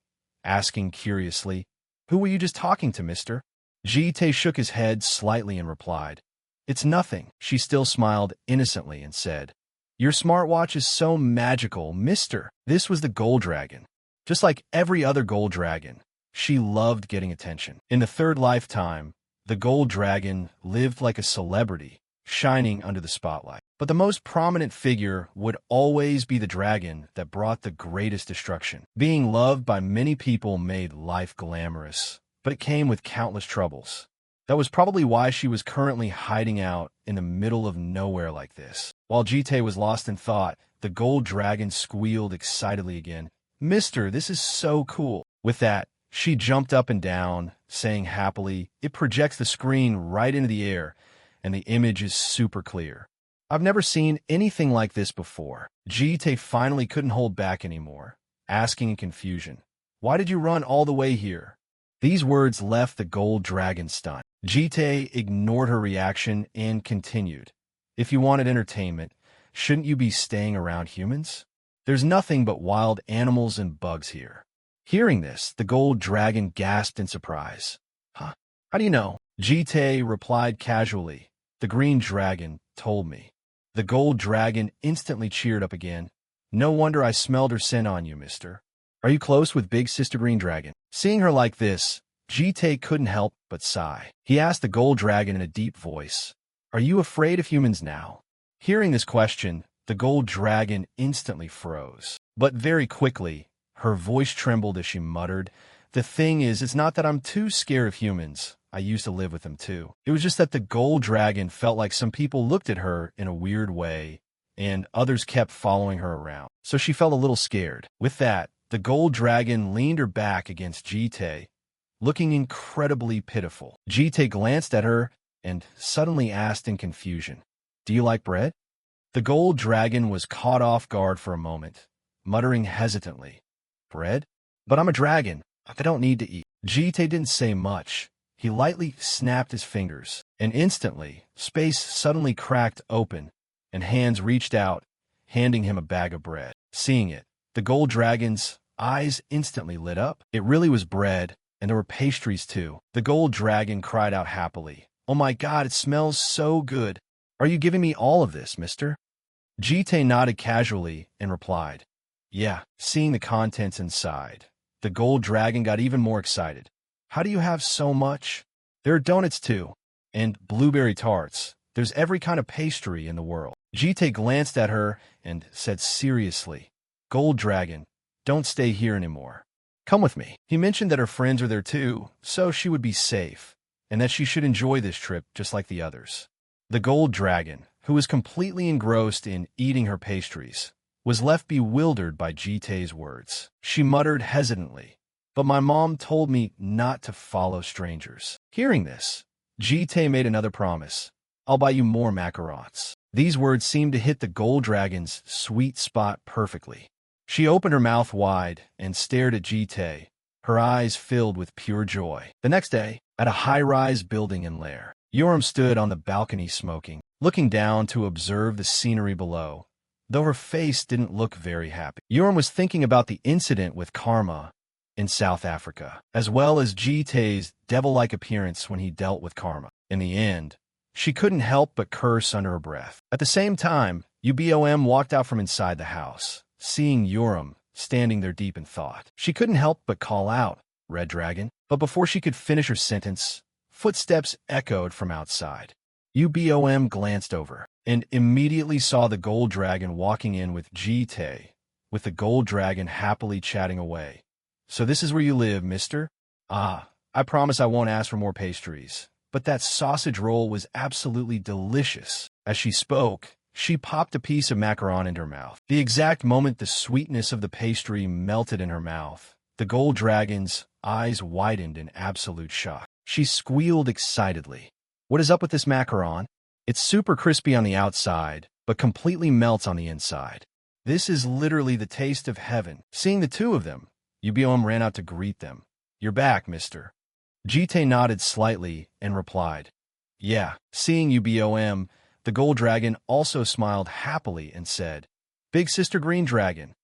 asking curiously, "Who were you just talking to, mister?" Jitei shook his head slightly and replied, "It's nothing." She still smiled innocently and said, "Your smartwatch is so magical, mister." This was the gold dragon. Just like every other gold dragon, she loved getting attention. In the third lifetime, the gold dragon lived like a celebrity, shining under the spotlight. But the most prominent figure would always be the dragon that brought the greatest destruction. Being loved by many people made life glamorous, but it came with countless troubles. That was probably why she was currently hiding out in the middle of nowhere like this. While Jitei was lost in thought, the gold dragon squealed excitedly again, "Mister, this is so cool." With that, she jumped up and down, saying happily, "It projects the screen right into the air, and the image is super clear. I've never seen anything like this before." Jitei finally couldn't hold back anymore, asking in confusion, "Why did you run all the way here?" These words left the gold dragon stunned. Jitei ignored her reaction and continued, "If you wanted entertainment, shouldn't you be staying around humans? There's nothing but wild animals and bugs here." Hearing this, the gold dragon gasped in surprise. "Huh? How do you know?" Jitei replied casually, "The green dragon told me." The gold dragon instantly cheered up again. "No wonder I smelled her scent on you, mister. Are you close with big sister green dragon?" Seeing her like this, Jitei couldn't help but sigh. He asked the gold dragon in a deep voice, Are you afraid of humans now? Hearing this question, the gold dragon instantly froze. But very quickly, her voice trembled as she muttered, "The thing is, it's not that I'm too scared of humans. I used to live with them too. It was just that the gold dragon felt like some people looked at her in a weird way, and others kept following her around. So she felt a little scared." With that, the gold dragon leaned her back against Jite, looking incredibly pitiful. Jite glanced at her and suddenly asked in confusion, "Do you like bread?" The gold dragon was caught off guard for a moment, muttering hesitantly, "Bread? But I'm a dragon. I don't need to eat." Jite didn't say much. He lightly snapped his fingers, and instantly, space suddenly cracked open, and hands reached out, handing him a bag of bread. Seeing it, the gold dragon's eyes instantly lit up. It really was bread, and there were pastries too. The gold dragon cried out happily, "Oh my God, it smells so good. Are you giving me all of this, mister?" Jite nodded casually and replied, "Yeah." Seeing the contents inside, the gold dragon got even more excited. "How do you have so much?" "There are donuts too, and blueberry tarts. There's every kind of pastry in the world." Jite glanced at her and said seriously, "Gold dragon, don't stay here anymore. Come with me." He mentioned that her friends are there too, so she would be safe, and that she should enjoy this trip just like the others. The gold dragon, who was completely engrossed in eating her pastries, was left bewildered by Jite's words. She muttered hesitantly, "But my mom told me not to follow strangers." Hearing this, Jite made another promise. "I'll buy you more macarons." These words seemed to hit the gold dragon's sweet spot perfectly. She opened her mouth wide and stared at Jite, her eyes filled with pure joy. The next day, at a high-rise building in Lair, Yoram stood on the balcony smoking, looking down to observe the scenery below, though her face didn't look very happy. Yoram was thinking about the incident with Karma in South Africa, as well as Jite's devil-like appearance when he dealt with Karma. In the end, she couldn't help but curse under her breath. At the same time, Ubom walked out from inside the house, seeing Yoram standing there deep in thought. She couldn't help but call out, "Red Dragon." But before she could finish her sentence, footsteps echoed from outside. Ubom glanced over and immediately saw the gold dragon walking in with Jite, with the gold dragon happily chatting away. "So this is where you live, mister? Ah, I promise I won't ask for more pastries. But that sausage roll was absolutely delicious." As she spoke, she popped a piece of macaron into her mouth. The exact moment the sweetness of the pastry melted in her mouth, the gold dragon's eyes widened in absolute shock. She squealed excitedly, "What is up with this macaron? It's super crispy on the outside, but completely melts on the inside. This is literally the taste of heaven." Seeing the two of them, Ubom ran out to greet them. "You're back, mister." Jite nodded slightly and replied, "Yeah." Seeing Ubom, the gold dragon also smiled happily and said, "Big sister green dragon."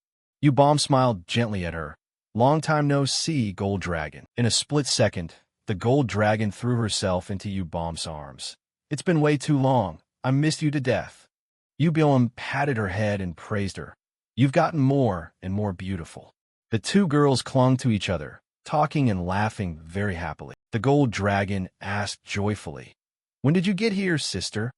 Ubom smiled gently at her. "Long time no see, gold dragon." In a split second, the gold dragon threw herself into Ubom's arms. "It's been way too long. I missed you to death." Ubom patted her head and praised her. "You've gotten more and more beautiful." The two girls clung to each other, talking and laughing very happily. The gold dragon asked joyfully, "When did you get here, sister?"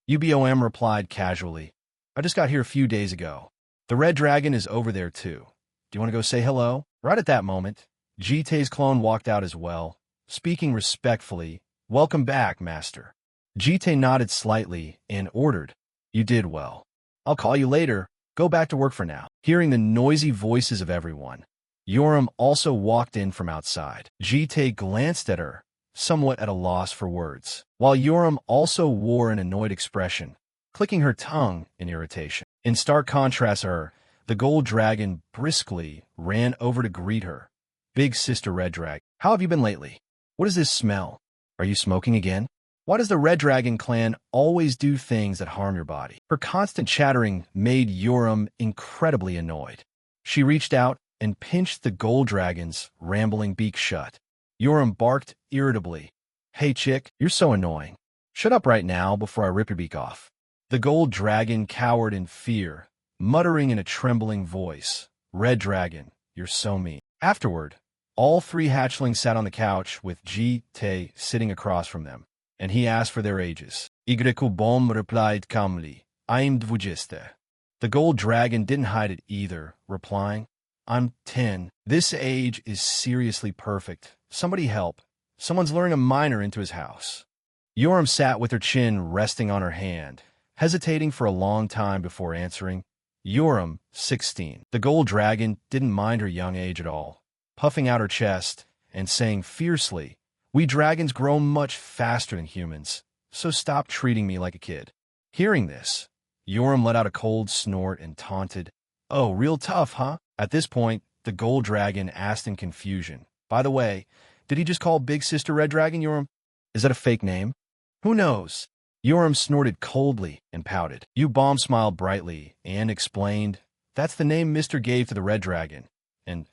Ubom replied casually, "I just got here a few days ago." "The red dragon is over there too. Do you want to go say hello?" Right at that moment, Jite's clone walked out as well, speaking respectfully, "Welcome back, master." Jite nodded slightly and ordered, "You did well. I'll call you later. Go back to work for now." Hearing the noisy voices of everyone, Yoram also walked in from outside. Jite glanced at her, somewhat at a loss for words, while Yoram also wore an annoyed expression, clicking her tongue in irritation. In stark contrast to her, the gold dragon briskly ran over to greet her. "Big sister Red Dragon, how have you been lately? What is this smell? Are you smoking again? Why does the Red Dragon clan always do things that harm your body?" Her constant chattering made Yoram incredibly annoyed. She reached out and pinched the gold dragon's rambling beak shut. Yoram barked irritably, "Hey chick, you're so annoying. Shut up right now before I rip your beak off." The gold dragon cowered in fear, muttering in a trembling voice, "Red Dragon, you're so mean." Afterward, all three hatchlings sat on the couch with Jite sitting across from them, and he asked for their ages. Bom replied calmly. I'm 20. The gold dragon didn't hide it either, replying, I'm 10. This age is seriously perfect. Somebody help. Someone's luring a minor into his house. Yoram sat with her chin resting on her hand, hesitating for a long time before answering. Yoram, 16. The gold dragon didn't mind her young age at all, puffing out her chest and saying fiercely, We dragons grow much faster than humans, so stop treating me like a kid. Hearing this, Yoram let out a cold snort and taunted, Oh, real tough, huh? At this point, the gold dragon asked in confusion, By the way, did he just call Big Sister Red Dragon Yoram? Is that a fake name? Who knows? Yoram snorted coldly and pouted. Bomb smiled brightly and explained, That's the name Mr. gave to the red dragon. And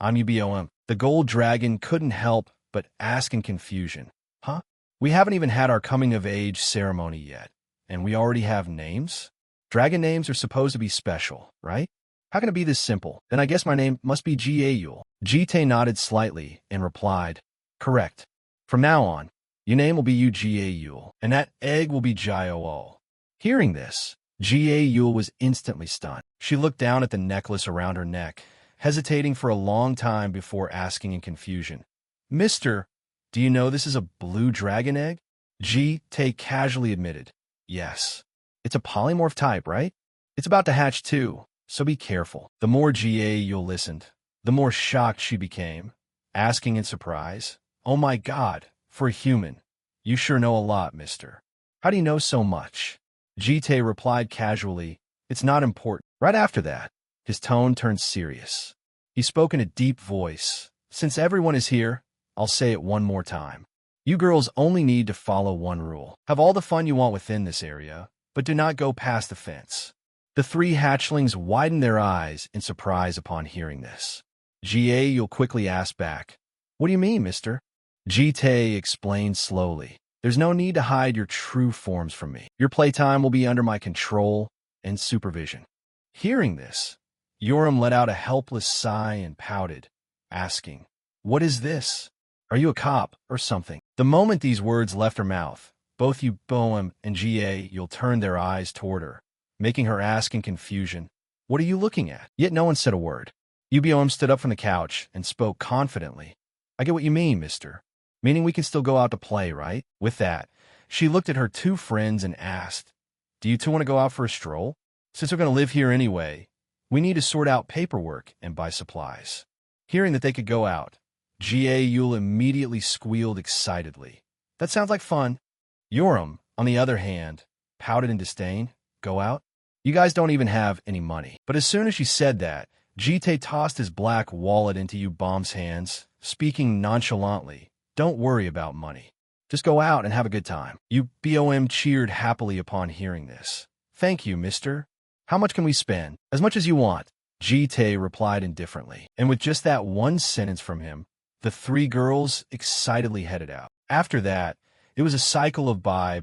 I'm Ubom. The gold dragon couldn't help but ask in confusion, Huh? We haven't even had our coming-of-age ceremony yet, and we already have names? Dragon names are supposed to be special, right? How can it be this simple? Then I guess my name must be Gaul. Jite nodded slightly and replied, Correct. From now on, your name will be Gaul, and that egg will be Jioo. Hearing this, Gaul was instantly stunned. She looked down at the necklace around her neck, hesitating for a long time before asking in confusion, Mister, do you know this is a blue dragon egg? Jite casually admitted, Yes. It's a polymorph type, right? It's about to hatch too, so be careful. The more Gaul listened, the more shocked she became, asking in surprise, Oh my God, for a human, you sure know a lot, mister. How do you know so much? Jite replied casually, It's not important. Right after that, his tone turned serious. He spoke in a deep voice. Since everyone is here, I'll say it one more time. You girls only need to follow one rule. Have all the fun you want within this area, but do not go past the fence. The three hatchlings widened their eyes in surprise upon hearing this. Gaul quickly asked back, What do you mean, mister? Jite explained slowly, There's no need to hide your true forms from me. Your playtime will be under my control and supervision. Hearing this, Yoram let out a helpless sigh and pouted, asking, What is this? Are you a cop or something? The moment these words left her mouth, both Ubom and Gaul turned their eyes toward her, making her ask in confusion, What are you looking at? Yet no one said a word. Ubom stood up from the couch and spoke confidently, I get what you mean, mister. Meaning we can still go out to play, right? With that, she looked at her two friends and asked, Do you two want to go out for a stroll? Since we're going to live here anyway, we need to sort out paperwork and buy supplies. Hearing that they could go out, Gaul immediately squealed excitedly. That sounds like fun. Yoram, on the other hand, pouted in disdain. Go out? You guys don't even have any money. But as soon as she said that, Jite tossed his black wallet into Ubom's hands, speaking nonchalantly, Don't worry about money. Just go out and have a good time. Ubom cheered happily upon hearing this. Thank you, mister. How much can we spend? As much as you want. Jite replied indifferently. And with just that one sentence from him, the three girls excitedly headed out. After that, it was a cycle of buy,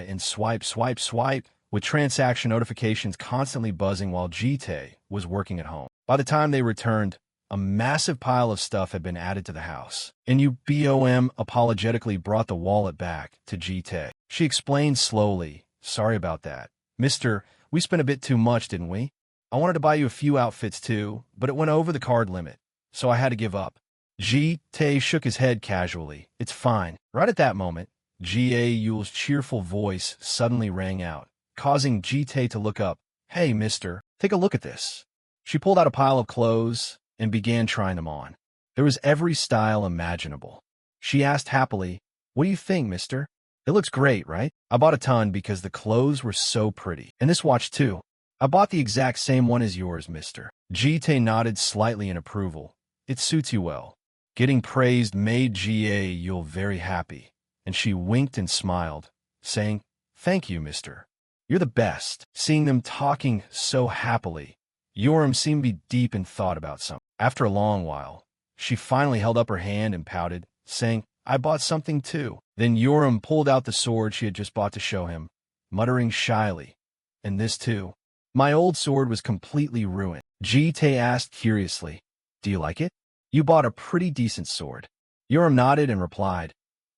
and swipe, with transaction notifications constantly buzzing while Jite was working at home. By the time they returned, a massive pile of stuff had been added to the house, and Ubom apologetically brought the wallet back to Jite. She explained slowly, Sorry about that. Mister, we spent a bit too much, didn't we? I wanted to buy you a few outfits too, but it went over the card limit, so I had to give up. Jite shook his head casually. It's fine. Right at that moment, Gaul's cheerful voice suddenly rang out, causing Jite to look up. Hey, mister, take a look at this. She pulled out a pile of clothes and began trying them on. There was every style imaginable. She asked happily, What do you think, mister? It looks great, right? I bought a ton because the clothes were so pretty. And this watch too. I bought the exact same one as yours, mister. Jite nodded slightly in approval. It suits you well. Getting praised made Gaul very happy, and she winked and smiled, saying, Thank you, mister. You're the best. Seeing them talking so happily, Yoram seemed to be deep in thought about something. After a long while, she finally held up her hand and pouted, saying, I bought something too. Then Yoram pulled out the sword she had just bought to show him, muttering shyly, And this too. My old sword was completely ruined. Jite asked curiously, Do you like it? You bought a pretty decent sword. Yoram nodded and replied,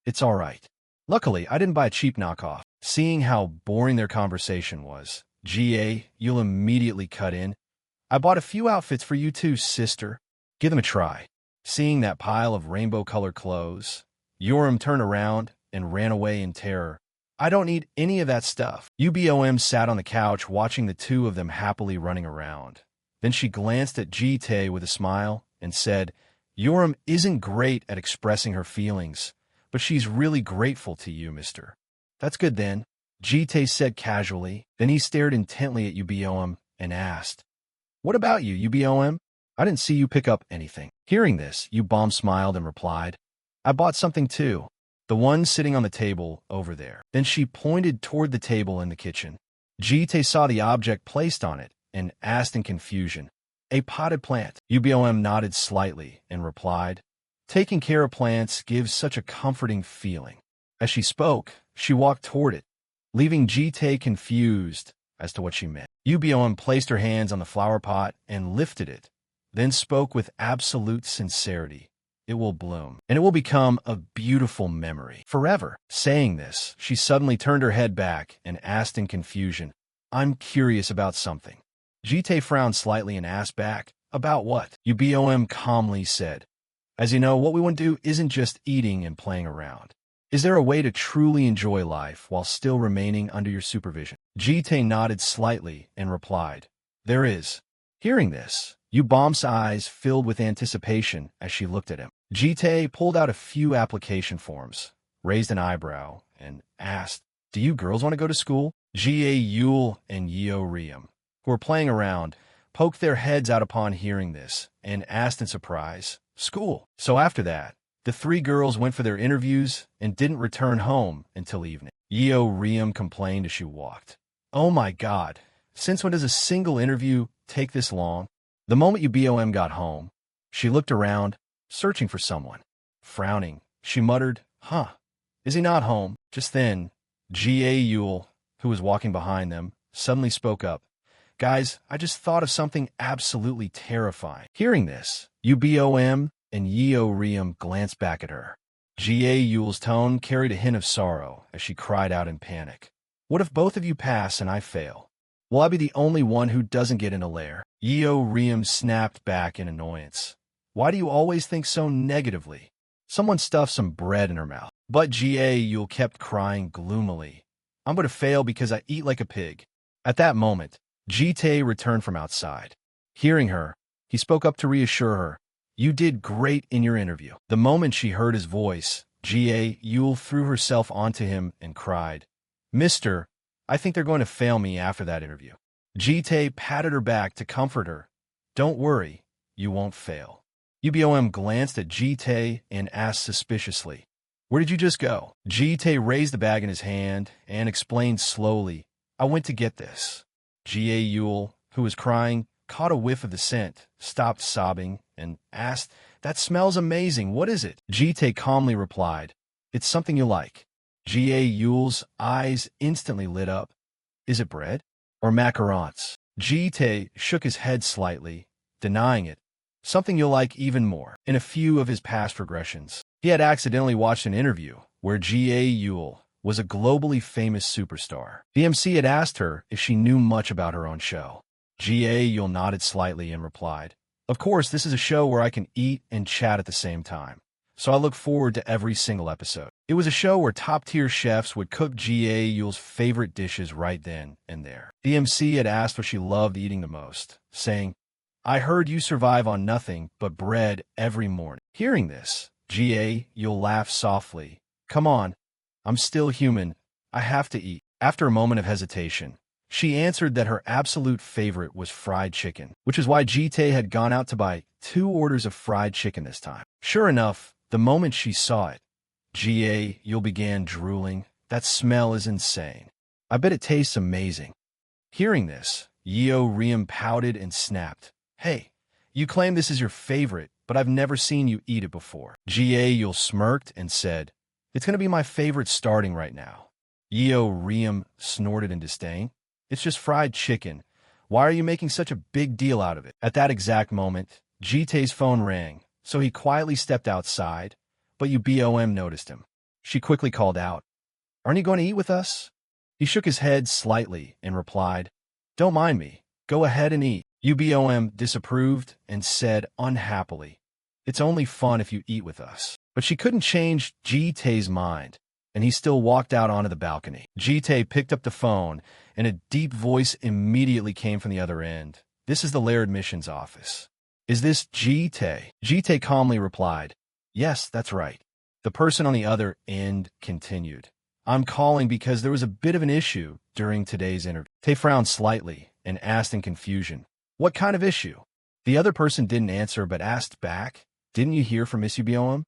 It's all right. Luckily, I didn't buy a cheap knockoff. Seeing how boring their conversation was, Ga, you'll immediately cut in. I bought a few outfits for you too, sister. Give them a try. Seeing that pile of rainbow-colored clothes, Yoram turned around and ran away in terror. I don't need any of that stuff. Ubom sat on the couch watching the two of them happily running around. Then she glanced at Jite with a smile and said, Yoram isn't great at expressing her feelings, but she's really grateful to you, mister. That's good then, Jite said casually. Then he stared intently at Ubom and asked, What about you, Ubom? I didn't see you pick up anything. Hearing this, Ubom smiled and replied, I bought something too. The one sitting on the table over there. Then she pointed toward the table in the kitchen. Jite saw the object placed on it and asked in confusion, A potted plant. Ubom nodded slightly and replied, Taking care of plants gives such a comforting feeling. As she spoke, she walked toward it, leaving Jite confused as to what she meant. Ubom placed her hands on the flower pot and lifted it, then spoke with absolute sincerity. It will bloom, and it will become a beautiful memory forever. Saying this, she suddenly turned her head back and asked in confusion, I'm curious about something. Jite frowned slightly and asked back, About what? Ubom calmly said, As you know, what we want to do isn't just eating and playing around. Is there a way to truly enjoy life while still remaining under your supervision? Jite nodded slightly and replied, There is. Hearing this, Ubom's eyes filled with anticipation as she looked at him. Jite pulled out a few application forms, raised an eyebrow, and asked, Do you girls want to go to school? Ga Yul and Yeo Riem, who were playing around, poked their heads out upon hearing this and asked in surprise, School. So after that, the three girls went for their interviews and didn't return home until evening. Yeo Riem complained as she walked. Oh my God, since when does a single interview take this long? The moment Ubom got home, she looked around, searching for someone. Frowning, she muttered, Is he not home? Just then, Ga Yul, who was walking behind them, suddenly spoke up. Guys, I just thought of something absolutely terrifying. Hearing this, Ubom and Yeo Riem glanced back at her. Ga Yul's tone carried a hint of sorrow as she cried out in panic. What if both of you pass and I fail? Will I be the only one who doesn't get in a lair? Yeo Riem snapped back in annoyance. Why do you always think so negatively? Someone stuffed some bread in her mouth. But Ga Yul kept crying gloomily. I'm going to fail because I eat like a pig. At that moment, Jite returned from outside. Hearing her, he spoke up to reassure her. You did great in your interview. The moment she heard his voice, Ga Yul threw herself onto him and cried, Mister, I think they're going to fail me after that interview. Jite patted her back to comfort her. Don't worry, you won't fail. Ubom glanced at Jite and asked suspiciously, Where did you just go? Jite raised the bag in his hand and explained slowly, I went to get this. Ga Yul, who was crying, caught a whiff of the scent, stopped sobbing, and asked, That smells amazing, what is it? Jite calmly replied, It's something you like. Ga Yul's eyes instantly lit up. Is it bread? Or macarons? Jite shook his head slightly, denying it. Something you'll like even more. In a few of his past regressions, he had accidentally watched an interview where Ga Yul was a globally famous superstar. The MC had asked her if she knew much about her own show. Ga Yul nodded slightly and replied, Of course, this is a show where I can eat and chat at the same time, so I look forward to every single episode. It was a show where top-tier chefs would cook Ga Yul's favorite dishes right then and there. The MC had asked what she loved eating the most, saying, I heard you survive on nothing but bread every morning. Hearing this, Ga Yul laughed softly. Come on, I'm still human. I have to eat. After a moment of hesitation, she answered that her absolute favorite was fried chicken, which is why Jite had gone out to buy 2 orders of fried chicken this time. Sure enough, the moment she saw it, Ga Yul began drooling. That smell is insane. I bet it tastes amazing. Hearing this, Yeo Riem pouted and snapped. Hey, you claim this is your favorite, but I've never seen you eat it before. Ga Yul smirked and said, It's going to be my favorite starting right now. Yeo Riem snorted in disdain. It's just fried chicken. Why are you making such a big deal out of it? At that exact moment, Jite's phone rang, so he quietly stepped outside, but Ubom noticed him. She quickly called out, Aren't you going to eat with us? He shook his head slightly and replied, Don't mind me. Go ahead and eat. UBOM disapproved and said unhappily, It's only fun if you eat with us. But she couldn't change Ji-tae's mind, and he still walked out onto the balcony. Ji-tae picked up the phone, and a deep voice immediately came from the other end. This is the Lair admissions office. Is this Ji-tae? Ji-tae calmly replied, Yes, that's right. The person on the other end continued, I'm calling because there was a bit of an issue during today's interview. Tae frowned slightly and asked in confusion, What kind of issue? The other person didn't answer but asked back, Didn't you hear from Miss UBOM?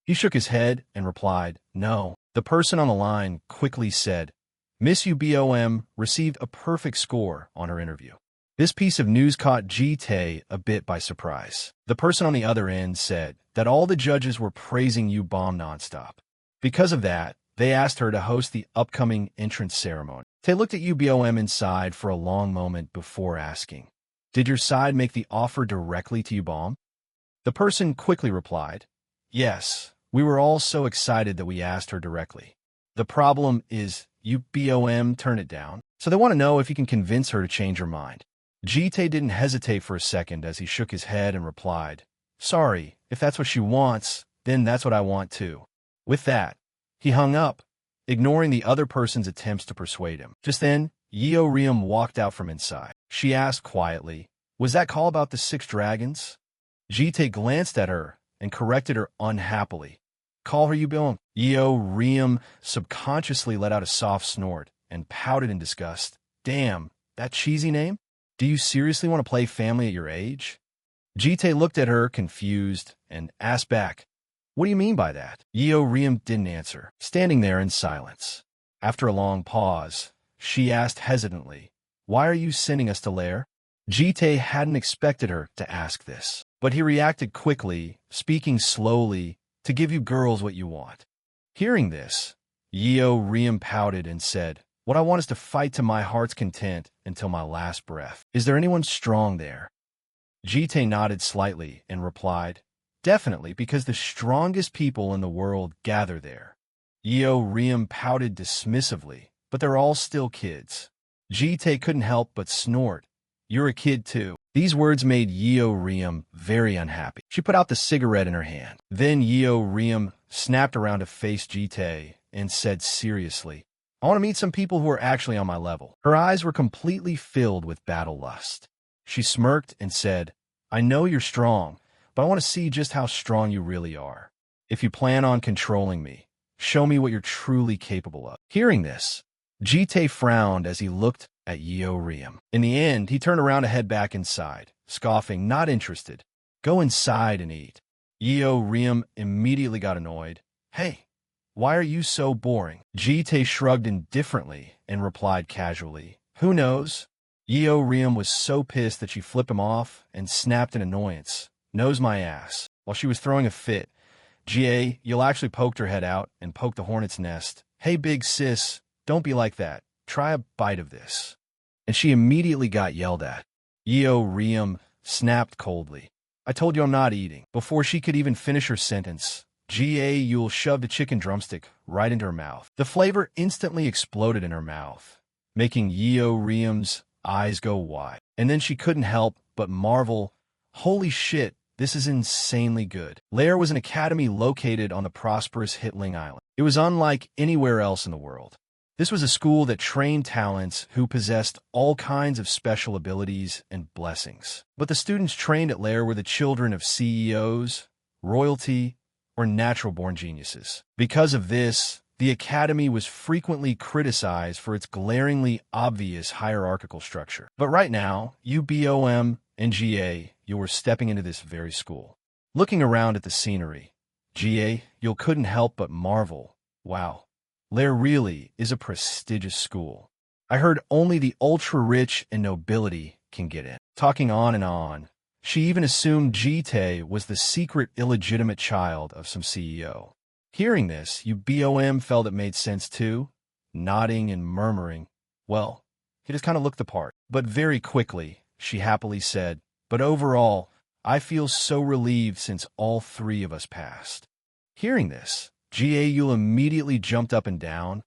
He shook his head and replied, No. The person on the line quickly said, Miss UBOM received a perfect score on her interview. This piece of news caught Ji-tae a bit by surprise. The person on the other end said that all the judges were praising UBOM nonstop. Because of that, they asked her to host the upcoming entrance ceremony. Tae looked at UBOM inside for a long moment before asking, Did your side make the offer directly to UBOM? The person quickly replied, Yes, we were all so excited that we asked her directly. The problem is UBOM turned it down, so they want to know if you can convince her to change her mind. Ji-tae didn't hesitate for a second as he shook his head and replied, Sorry, if that's what she wants, then that's what I want too. With that, he hung up, ignoring the other person's attempts to persuade him. Just then, Yeo Riem walked out from inside. She asked quietly, Was that call about the 6 dragons? Ji-tae glanced at her and corrected her unhappily. Call her UBOM. Yeo Riem subconsciously let out a soft snort and pouted in disgust. Damn, that cheesy name? Do you seriously want to play family at your age? Ji-tae looked at her confused and asked back, What do you mean by that? Yeo Riem didn't answer, standing there in silence. After a long pause, she asked hesitantly, Why are you sending us to Lair? Ji-tae hadn't expected her to ask this, but he reacted quickly, speaking slowly, to give you girls what you want. Hearing this, Yeo Riem pouted and said, What I want is to fight to my heart's content until my last breath. Is there anyone strong there? Ji-tae nodded slightly and replied, Definitely, because the strongest people in the world gather there. Yeo Riem pouted dismissively, but they're all still kids. Ji-tae couldn't help but snort. You're a kid too. These words made Yeo Riem very unhappy. She put out the cigarette in her hand. Then Yeo Riem snapped around to face Ji-tae and said seriously, I want to meet some people who are actually on my level. Her eyes were completely filled with battle lust. She smirked and said, I know you're strong, but I want to see just how strong you really are. If you plan on controlling me, show me what you're truly capable of. Hearing this, Ji-tae frowned as he looked at Yeo Riem. In the end, he turned around to head back inside, scoffing, not interested. Go inside and eat. Yeo Riem immediately got annoyed. Hey, why are you so boring? Ji-tae shrugged indifferently and replied casually, Who knows? Yeo Riem was so pissed that she flipped him off and snapped in annoyance. Knows my ass. While she was throwing a fit, Ga, you'll actually poked her head out and poked the hornet's nest. Hey, big sis, don't be like that. Try a bite of this. And she immediately got yelled at. Yeo Riem snapped coldly. I told you I'm not eating. Before she could even finish her sentence, Ga Yul shoved a chicken drumstick right into her mouth. The flavor instantly exploded in her mouth, making Yeo Riem's eyes go wide. And then she couldn't help but marvel, Holy shit, this is insanely good. Lair was an academy located on the prosperous Hitling Island. It was unlike anywhere else in the world. This was a school that trained talents who possessed all kinds of special abilities and blessings. But the students trained at Lair were the children of CEOs, royalty, or natural-born geniuses. Because of this, the academy was frequently criticized for its glaringly obvious hierarchical structure. But right now, UBOM and GA, you were stepping into this very school. Looking around at the scenery, GA, you couldn't help but marvel. Wow, Lair really is a prestigious school. I heard only the ultra-rich and nobility can get in. Talking on and on, she even assumed Ji-tae was the secret illegitimate child of some CEO. Hearing this, UBOM felt it made sense too, nodding and murmuring, well, he just kind of looked the part. But very quickly, she happily said, but overall, I feel so relieved since all 3 of us passed. Hearing this, Ga Yul immediately jumped up and down,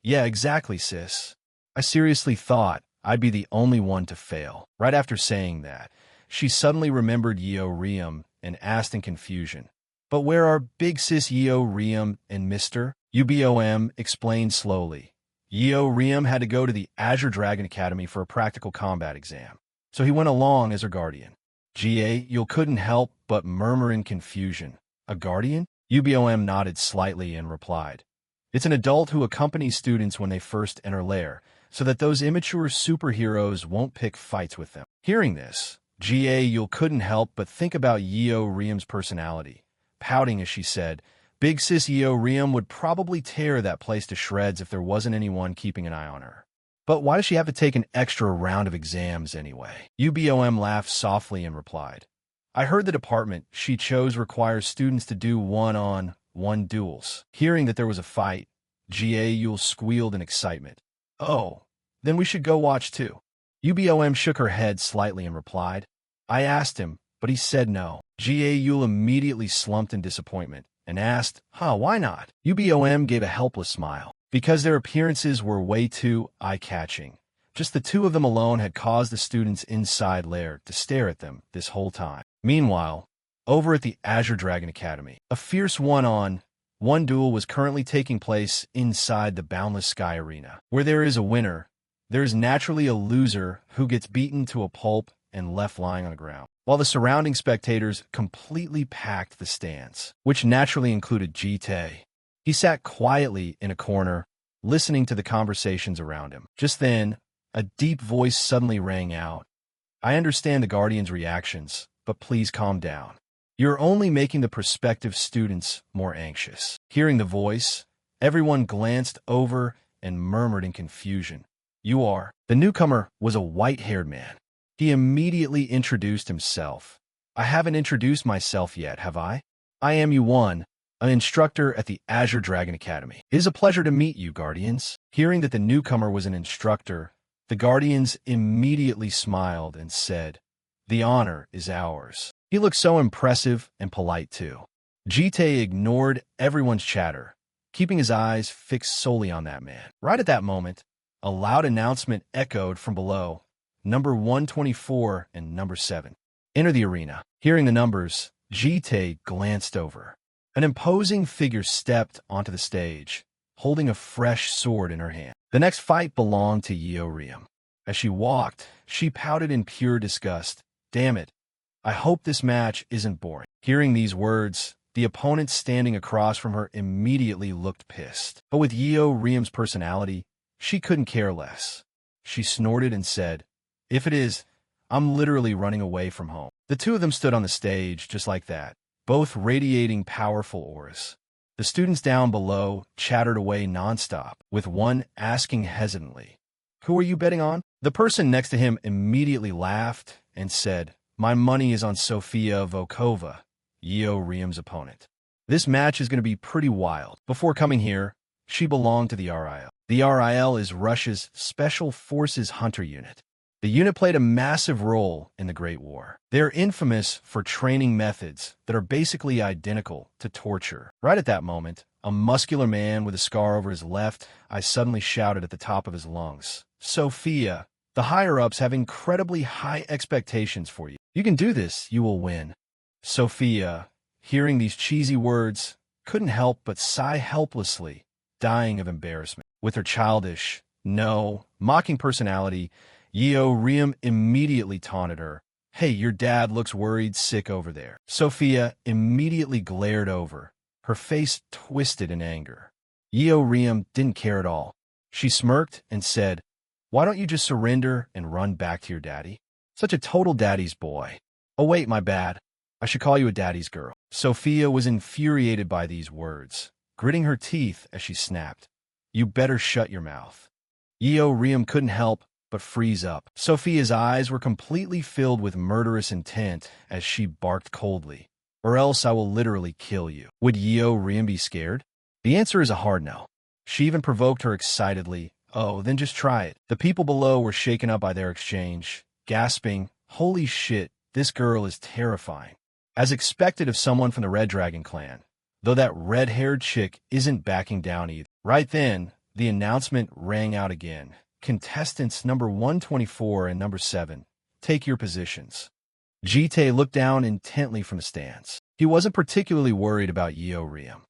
Yeah, exactly, sis. I seriously thought I'd be the only one to fail. Right after saying that, she suddenly remembered Yeo Riem and asked in confusion, "But where are Big Sis Yeo Riem and Mr.?" UBOM explained slowly. Yeo Riem had to go to the Azure Dragon Academy for a practical combat exam, so he went along as her guardian. Yul couldn't help but murmur in confusion. A guardian? UBOM nodded slightly and replied, "It's an adult who accompanies students when they first enter lair, so that those immature superheroes won't pick fights with them." Hearing this, Yul couldn't help but think about Yeo Riem's personality. Pouting as she said, "Big Sis Yeo Riem would probably tear that place to shreds if there wasn't anyone keeping an eye on her. But why does she have to take an extra round of exams anyway?" UBOM laughed softly and replied, "I heard the department she chose requires students to do one-on-one duels." Hearing that there was a fight, Yul squealed in excitement. "Oh, then we should go watch too." UBOM shook her head slightly and replied, "I asked him, but he said no." Yul immediately slumped in disappointment and asked, why not?" UBOM gave a helpless smile. Because their appearances were way too eye-catching. Just the two of them alone had caused the students inside lair to stare at them this whole time. Meanwhile, over at the Azure Dragon Academy, a fierce one-on-one duel was currently taking place inside the Boundless Sky Arena. Where there is a winner, there is naturally a loser who gets beaten to a pulp and left lying on the ground, while the surrounding spectators completely packed the stands, which naturally included Jite. He sat quietly in a corner, listening to the conversations around him. Just then, a deep voice suddenly rang out. "I understand the Guardian's reactions, but please calm down. You're only making the prospective students more anxious." Hearing the voice, everyone glanced over and murmured in confusion, "You are." The newcomer was a white-haired man. He immediately introduced himself. "I haven't introduced myself yet, have I? I am Yuan, an instructor at the Azure Dragon Academy. It is a pleasure to meet you, Guardians." Hearing that the newcomer was an instructor, the Guardians immediately smiled and said, "The honor is ours." He looked so impressive and polite, too. Jite ignored everyone's chatter, keeping his eyes fixed solely on that man. Right at that moment, a loud announcement echoed from below. Number 124 and number 7. Enter the arena. Hearing the numbers, Jite glanced over. An imposing figure stepped onto the stage, holding a fresh sword in her hand. The next fight belonged to Yeo Riem. As she walked, she pouted in pure disgust. "Damn it. I hope this match isn't boring." Hearing these words, the opponent standing across from her immediately looked pissed. But with Yeo Riem's personality, she couldn't care less. She snorted and said, "If it is, I'm literally running away from home." The two of them stood on the stage just like that, both radiating powerful auras. The students down below chattered away nonstop, with one asking hesitantly, "Who are you betting on?" The person next to him immediately laughed and said, "My money is on Sofia Volkova, Yeo Riem's opponent. This match is going to be pretty wild." Before coming here, she belonged to the RIL. The RIL is Russia's Special Forces Hunter Unit. The unit played a massive role in the Great War. They're infamous for training methods that are basically identical to torture. Right at that moment, a muscular man with a scar over his left eye suddenly shouted at the top of his lungs, "Sophia, the higher-ups have incredibly high expectations for you. You can do this, you will win." Sophia, hearing these cheesy words, couldn't help but sigh helplessly, dying of embarrassment. With her childish, mocking personality, Yeo Riem immediately taunted her. "Hey, your dad looks worried sick over there." Sophia immediately glared over, her face twisted in anger. Yeo Riem didn't care at all. She smirked and said, "Why don't you just surrender and run back to your daddy? Such a total daddy's boy. Oh wait, my bad. I should call you a daddy's girl." Sophia was infuriated by these words, gritting her teeth as she snapped, "You better shut your mouth." Yeo Riem couldn't help but freeze up. Sophia's eyes were completely filled with murderous intent as she barked coldly, "Or else I will literally kill you." Would Yeo Riem be scared? The answer is a hard no. She even provoked her excitedly, "Oh, then just try it." The people below were shaken up by their exchange, gasping, "Holy shit, this girl is terrifying." As expected of someone from the Red Dragon clan, though that red-haired chick isn't backing down either. Right then, the announcement rang out again. Contestants number 124 and number 7, take your positions. Jite looked down intently from the stands. He wasn't particularly worried about Yeo Riem.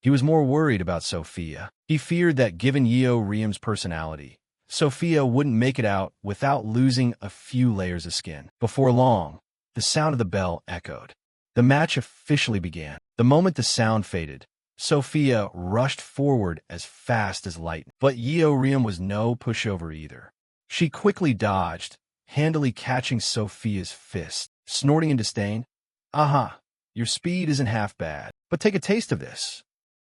He was more worried about Sophia. He feared that given Yeo Riem's personality, Sophia wouldn't make it out without losing a few layers of skin. Before long, the sound of the bell echoed. The match officially began. The moment the sound faded, Sophia rushed forward as fast as lightning. But Yeo Riem was no pushover either. She quickly dodged, handily catching Sophia's fist. Snorting in disdain, "Aha, your speed isn't half bad, but take a taste of this."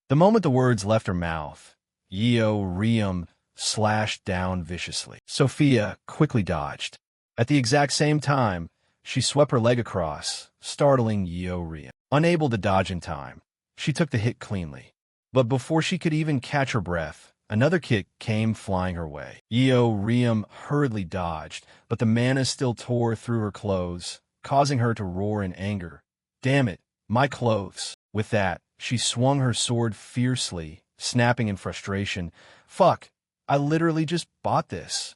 The moment the words left her mouth, Yeo Riem slashed down viciously. Sophia quickly dodged. At the exact same time, she swept her leg across, startling Yeo Riem. Unable to dodge in time, she took the hit cleanly. But before she could even catch her breath, another kick came flying her way. Yeo Riem hurriedly dodged, but the mana still tore through her clothes, causing her to roar in anger. "Damn it, my clothes." With that, she swung her sword fiercely, snapping in frustration. "Fuck, I literally just bought this."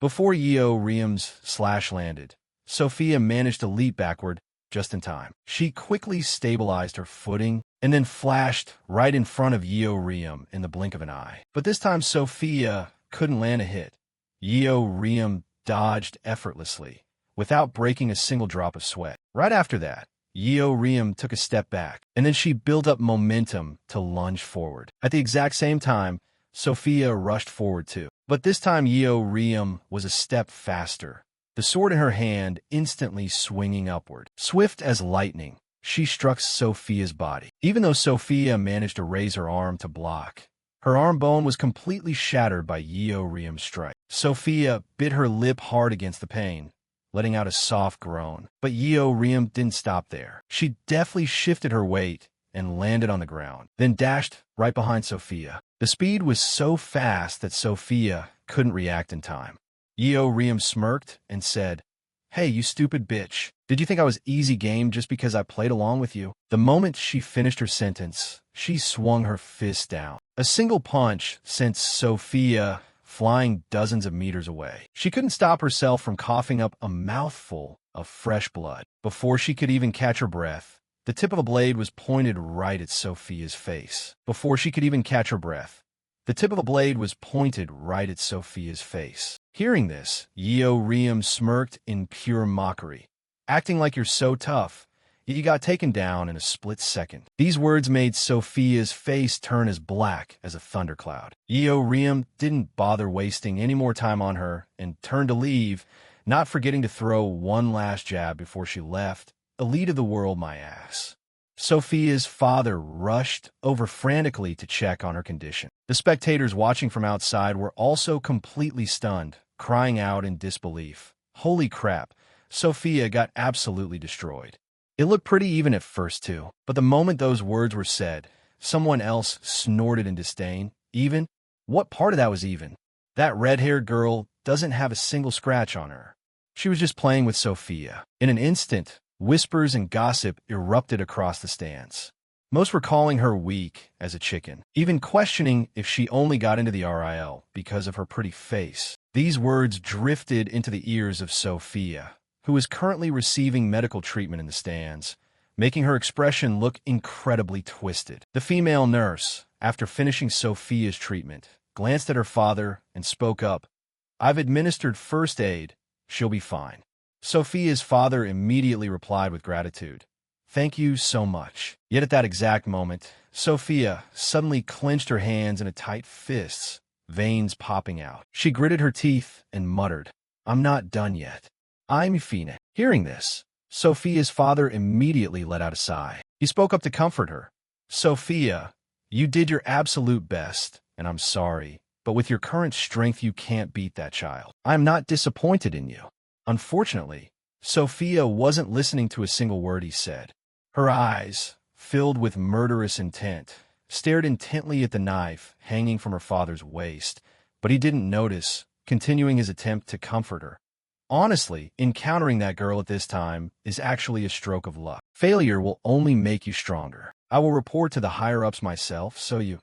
Before Yeo Riem's slash landed, Sophia managed to leap backward just in time. She quickly stabilized her footing and then flashed right in front of Yeo Riem in the blink of an eye. But this time Sophia couldn't land a hit. Yeo Riem dodged effortlessly, without breaking a single drop of sweat. Right after that, Yeo Riem took a step back, and then she built up momentum to lunge forward. At the exact same time, Sophia rushed forward too. But this time Yeo Riem was a step faster, the sword in her hand instantly swinging upward. Swift as lightning, she struck Sophia's body. Even though Sophia managed to raise her arm to block, her arm bone was completely shattered by Yeo Riem's strike. Sophia bit her lip hard against the pain, letting out a soft groan. But Yeo Riem didn't stop there. She deftly shifted her weight and landed on the ground, then dashed right behind Sophia. The speed was so fast that Sophia couldn't react in time. Yeo Riem smirked and said, "Hey, you stupid bitch. Did you think I was easy game just because I played along with you?" The moment she finished her sentence, she swung her fist down. A single punch sent Sophia flying dozens of meters away. She couldn't stop herself from coughing up a mouthful of fresh blood. Before she could even catch her breath, the tip of a blade was pointed right at Sophia's face. Before she could even catch her breath, the tip of a blade was pointed right at Sophia's face. Hearing this, Yeo Riem smirked in pure mockery. "Acting like you're so tough, yet you got taken down in a split second." These words made Sophia's face turn as black as a thundercloud. Yeo Riem didn't bother wasting any more time on her and turned to leave, not forgetting to throw one last jab before she left. "Elite of the world, my ass." Sophia's father rushed over frantically to check on her condition. The spectators watching from outside were also completely stunned, crying out in disbelief. Holy crap, Sophia got absolutely destroyed. It looked pretty even at first too, but the moment those words were said, someone else snorted in disdain. "Even? What part of that was even? That red-haired girl doesn't have a single scratch on her. She was just playing with Sophia." In an instant, whispers and gossip erupted across the stands. Most were calling her weak as a chicken, even questioning if she only got into the RIL because of her pretty face. These words drifted into the ears of Sophia, who is currently receiving medical treatment in the stands, making her expression look incredibly twisted. The female nurse, after finishing Sophia's treatment, glanced at her father and spoke up, "I've administered first aid. She'll be fine." Sophia's father immediately replied with gratitude, "Thank you so much." Yet at that exact moment, Sophia suddenly clenched her hands into tight fists, veins popping out. She gritted her teeth and muttered, "I'm not done yet. I'm Fina." Hearing this, Sophia's father immediately let out a sigh. He spoke up to comfort her. "Sophia, you did your absolute best, and I'm sorry, but with your current strength you can't beat that child. I'm not disappointed in you." Unfortunately, Sophia wasn't listening to a single word he said. Her eyes, filled with murderous intent, stared intently at the knife hanging from her father's waist, but he didn't notice, continuing his attempt to comfort her. Honestly, encountering that girl at this time is actually a stroke of luck. Failure will only make you stronger. I will report to the higher-ups myself, so you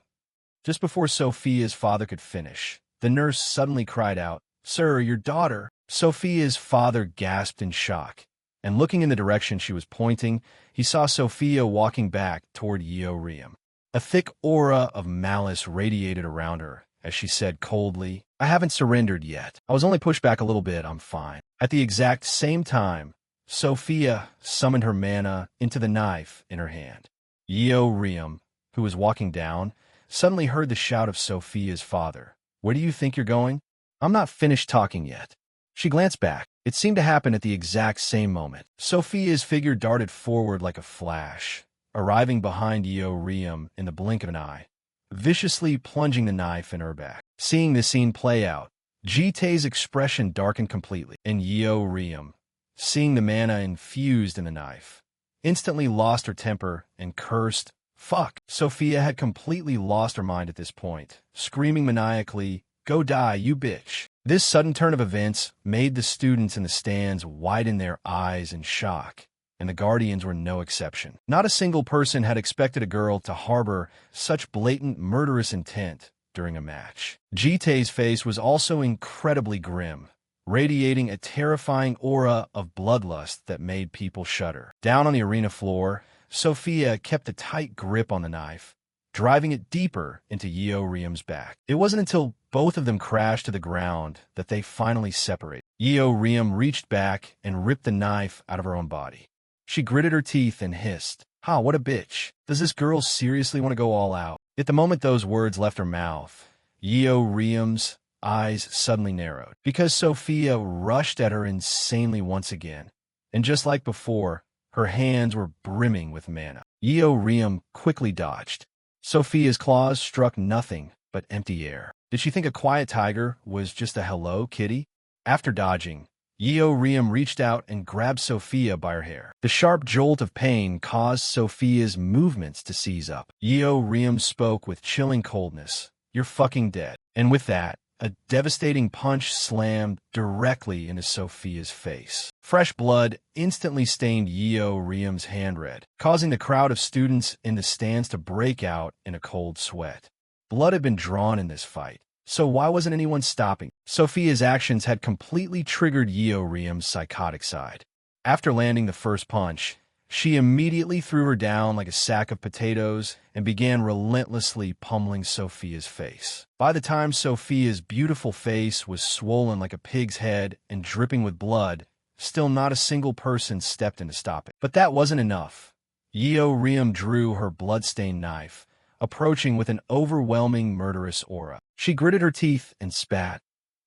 Just before Sophia's father could finish, the nurse suddenly cried out, "Sir, your daughter!" Sophia's father gasped in shock, and looking in the direction she was pointing, he saw Sophia walking back toward Yeoriam. A thick aura of malice radiated around her as she said coldly, "I haven't surrendered yet. I was only pushed back a little bit, I'm fine." At the exact same time, Sophia summoned her mana into the knife in her hand. Yeoriam, who was walking down, suddenly heard the shout of Sophia's father. "Where do you think you're going?" "I'm not finished talking yet." She glanced back. It seemed to happen at the exact same moment. Sophia's figure darted forward like a flash, arriving behind Yeoriam in the blink of an eye, viciously plunging the knife in her back. Seeing this scene play out, Jite's expression darkened completely, and Yeoriam, seeing the mana infused in the knife, instantly lost her temper and cursed, "Fuck!" Sophia had completely lost her mind at this point, screaming maniacally, "Go die, you bitch!" This sudden turn of events made the students in the stands widen their eyes in shock, and the Guardians were no exception. Not a single person had expected a girl to harbor such blatant murderous intent during a match. Jite's face was also incredibly grim, radiating a terrifying aura of bloodlust that made people shudder. Down on the arena floor, Sophia kept a tight grip on the knife, driving it deeper into Yeoriam's back. It wasn't until both of them crashed to the ground that they finally separated. Yeoriam reached back and ripped the knife out of her own body. She gritted her teeth and hissed, "Ha, what a bitch. Does this girl seriously want to go all out?" At the moment those words left her mouth, Yeoriam's eyes suddenly narrowed, because Sophia rushed at her insanely once again, and just like before, her hands were brimming with mana. Yeoriam quickly dodged. Sophia's claws struck nothing but empty air. Did she think a quiet tiger was just a hello, kitty? After dodging, Yeoriam reached out and grabbed Sophia by her hair. The sharp jolt of pain caused Sophia's movements to seize up. Yeoriam spoke with chilling coldness, "You're fucking dead." And with that, a devastating punch slammed directly into Sophia's face. Fresh blood instantly stained Yeoriam's hand red, causing the crowd of students in the stands to break out in a cold sweat. Blood had been drawn in this fight, so why wasn't anyone stopping? Sophia's actions had completely triggered Yeoriam's psychotic side. After landing the first punch, she immediately threw her down like a sack of potatoes and began relentlessly pummeling Sophia's face. By the time Sophia's beautiful face was swollen like a pig's head and dripping with blood, still not a single person stepped in to stop it. But that wasn't enough. Yeoriam drew her blood-stained knife, approaching with an overwhelming murderous aura. She gritted her teeth and spat,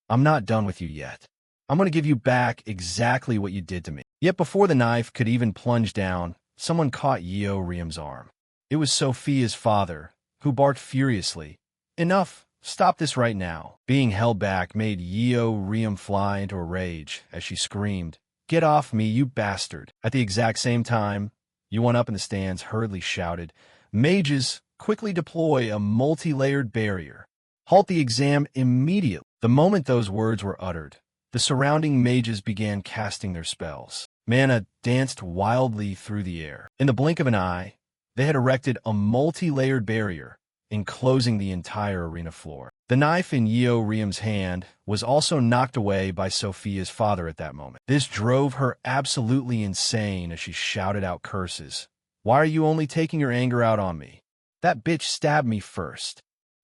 "I'm not done with you yet. I'm going to give you back exactly what you did to me." Yet before the knife could even plunge down, someone caught Yeoriam's arm. It was Sophia's father, who barked furiously, "Enough! Stop this right now." Being held back made Yeoriam fly into a rage as she screamed, "Get off me, you bastard!" At the exact same time, Yuan up in the stands hurriedly shouted, "Mages, quickly deploy a multi-layered barrier. Halt the exam immediately." The moment those words were uttered, the surrounding mages began casting their spells. Mana danced wildly through the air. In the blink of an eye, they had erected a multi-layered barrier, enclosing the entire arena floor. The knife in Yeoriam's hand was also knocked away by Sophia's father at that moment. This drove her absolutely insane as she shouted out curses. "Why are you only taking your anger out on me? That bitch stabbed me first."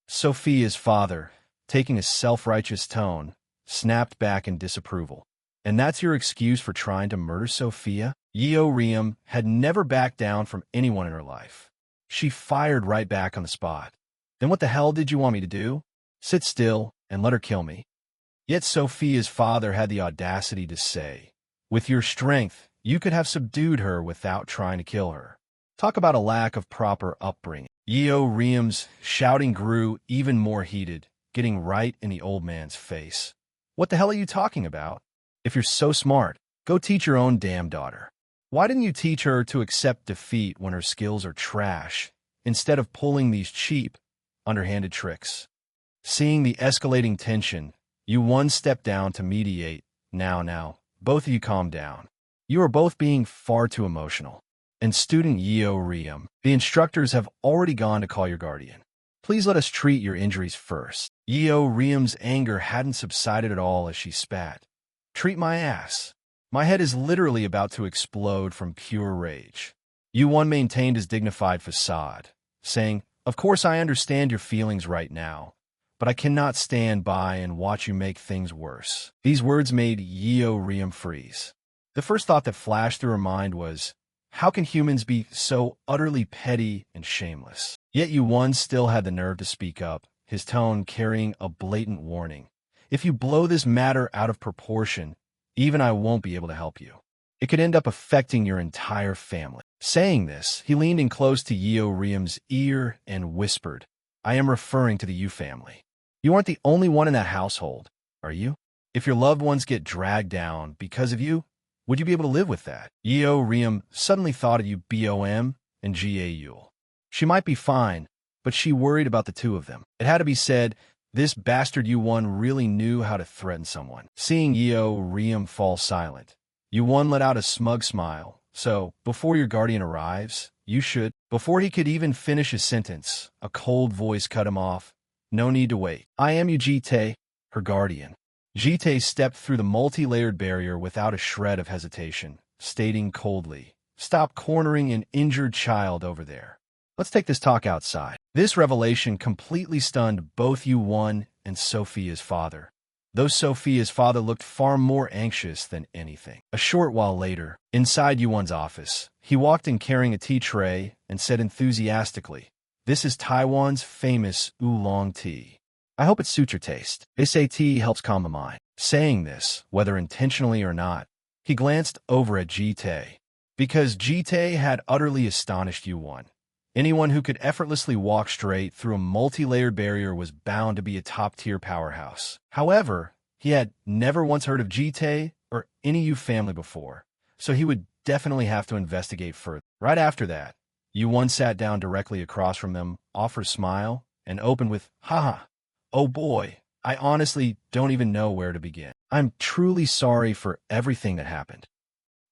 Sophia's father, taking a self-righteous tone, snapped back in disapproval. "And that's your excuse for trying to murder Sophia?" Yeoriam had never backed down from anyone in her life. She fired right back on the spot. "Then what the hell did you want me to do? Sit still and let her kill me?" Yet Sophia's father had the audacity to say, "With your strength, you could have subdued her without trying to kill her." Talk about a lack of proper upbringing. Yeoriam's shouting grew even more heated, getting right in the old man's face. "What the hell are you talking about? If you're so smart, go teach your own damn daughter. Why didn't you teach her to accept defeat when her skills are trash, instead of pulling these cheap, underhanded tricks?" Seeing the escalating tension, Yuan stepped down to mediate. Now, both of you calm down. You are both being far too emotional." And student Yeoriam, the instructors have already gone to call your guardian. Please let us treat your injuries first. Yeo Riam's anger hadn't subsided at all as she spat. Treat my ass. My head is literally about to explode from pure rage. Yu-Won maintained his dignified facade, saying, "Of course I understand your feelings right now, but I cannot stand by and watch you make things worse." These words made Yeo Riam freeze. The first thought that flashed through her mind was, how can humans be so utterly petty and shameless? Yet Yu-Won still had the nerve to speak up, his tone carrying a blatant warning. If you blow this matter out of proportion, even I won't be able to help you. It could end up affecting your entire family. Saying this, he leaned in close to Yeo Riam's ear and whispered, "I am referring to the Yu family. You aren't the only one in that household, are you? If your loved ones get dragged down because of you, would you be able to live with that?" Yeo Riam suddenly thought of Bom and Ga. She might be fine, but she worried about the two of them. It had to be said, this bastard Yu-Won really knew how to threaten someone. Seeing Yeo Riam fall silent, Yu-Won let out a smug smile. "So, before your guardian arrives, you should—" Before he could even finish his sentence, a cold voice cut him off. "No need to wait. I am Jite, her guardian." Jite stepped through the multi-layered barrier without a shred of hesitation, stating coldly, "Stop cornering an injured child over there. Let's take this talk outside." This revelation completely stunned both Yu-Won and Sophia's father, though Sophia's father looked far more anxious than anything. A short while later, inside Yu-Won's office, he walked in carrying a tea tray and said enthusiastically, "This is Taiwan's famous oolong tea. I hope it suits your taste. They say tea helps calm the mind." Saying this, whether intentionally or not, he glanced over at Jite, because Jite had utterly astonished Yu-Won. Anyone who could effortlessly walk straight through a multi-layered barrier was bound to be a top-tier powerhouse. However, he had never once heard of Jite or any Yu family before, so he would definitely have to investigate further. Right after that, Yu-Won sat down directly across from them, offered a smile, and opened with, "Haha, oh boy, I honestly don't even know where to begin. I'm truly sorry for everything that happened."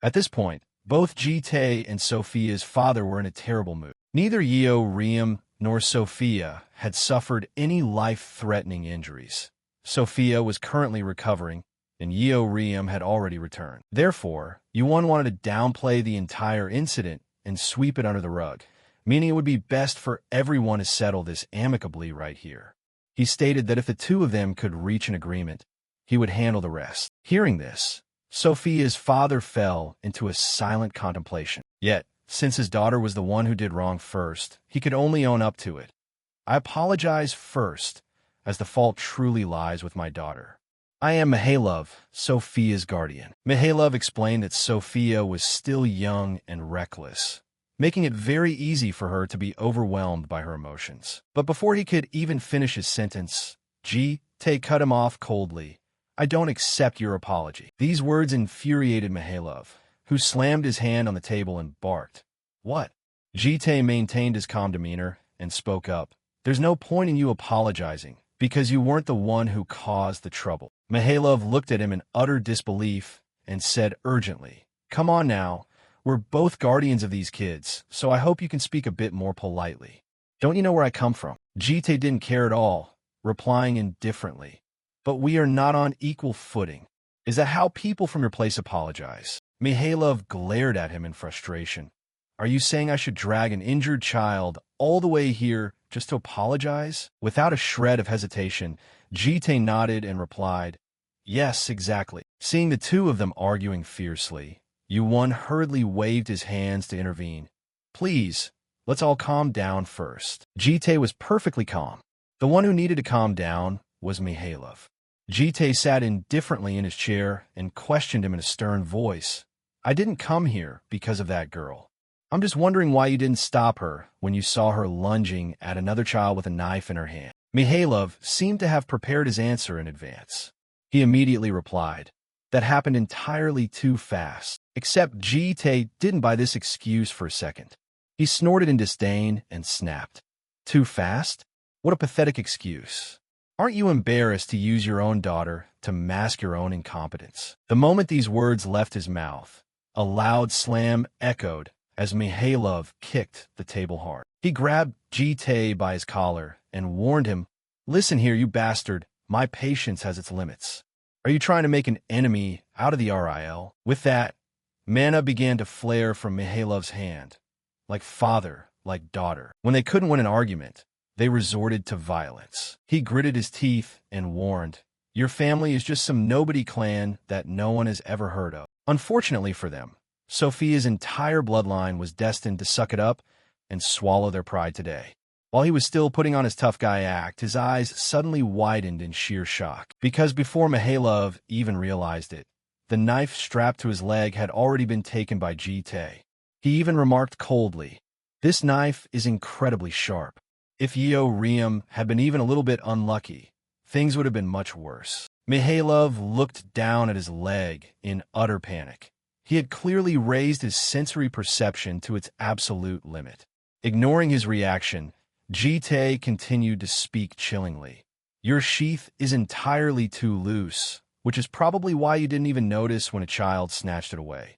At this point, both Jite and Sophia's father were in a terrible mood. Neither Yeo Riam nor Sophia had suffered any life-threatening injuries. Sophia was currently recovering, and Yeo Riam had already returned. Therefore, Yu-Won wanted to downplay the entire incident and sweep it under the rug, meaning it would be best for everyone to settle this amicably right here. He stated that if the two of them could reach an agreement, he would handle the rest. Hearing this, Sophia's father fell into a silent contemplation. Yet, since his daughter was the one who did wrong first, he could only own up to it. "I apologize first, as the fault truly lies with my daughter. I am Mihailov, Sophia's guardian." Mihailov explained that Sophia was still young and reckless, making it very easy for her to be overwhelmed by her emotions. But before he could even finish his sentence, Jite cut him off coldly. "I don't accept your apology." These words infuriated Mihailov, who slammed his hand on the table and barked. "What?" Jite maintained his calm demeanor and spoke up. "There's no point in you apologizing, because you weren't the one who caused the trouble." Mihailov looked at him in utter disbelief and said urgently, "Come on now, we're both guardians of these kids, so I hope you can speak a bit more politely. Don't you know where I come from?" Jite didn't care at all, replying indifferently, "But we are not on equal footing. Is that how people from your place apologize?" Mihailov glared at him in frustration. "Are you saying I should drag an injured child all the way here just to apologize?" Without a shred of hesitation, Jite nodded and replied, "Yes, exactly." Seeing the two of them arguing fiercely, Yu-Won hurriedly waved his hands to intervene. "Please, let's all calm down first." Jite was perfectly calm. The one who needed to calm down was Mihailov. Jite sat indifferently in his chair and questioned him in a stern voice. "I didn't come here because of that girl. I'm just wondering why you didn't stop her when you saw her lunging at another child with a knife in her hand." Mihailov seemed to have prepared his answer in advance. He immediately replied, "That happened entirely too fast." Except Jite didn't buy this excuse for a second. He snorted in disdain and snapped. "Too fast? What a pathetic excuse. Aren't you embarrassed to use your own daughter to mask your own incompetence?" The moment these words left his mouth, a loud slam echoed as Mihailov kicked the table hard. He grabbed Jite by his collar and warned him, "Listen here, you bastard, my patience has its limits. Are you trying to make an enemy out of the RIL?" With that, mana began to flare from Mihailov's hand, like father, like daughter. When they couldn't win an argument, they resorted to violence. He gritted his teeth and warned, "Your family is just some nobody clan that no one has ever heard of." Unfortunately for them, Sophia's entire bloodline was destined to suck it up and swallow their pride today. While he was still putting on his tough guy act, his eyes suddenly widened in sheer shock. Because before Mihailov even realized it, the knife strapped to his leg had already been taken by Jite. He even remarked coldly, "This knife is incredibly sharp. If Yeo Riem had been even a little bit unlucky, things would have been much worse." Mihailov looked down at his leg in utter panic. He had clearly raised his sensory perception to its absolute limit. Ignoring his reaction, Jite continued to speak chillingly. "Your sheath is entirely too loose, which is probably why you didn't even notice when a child snatched it away.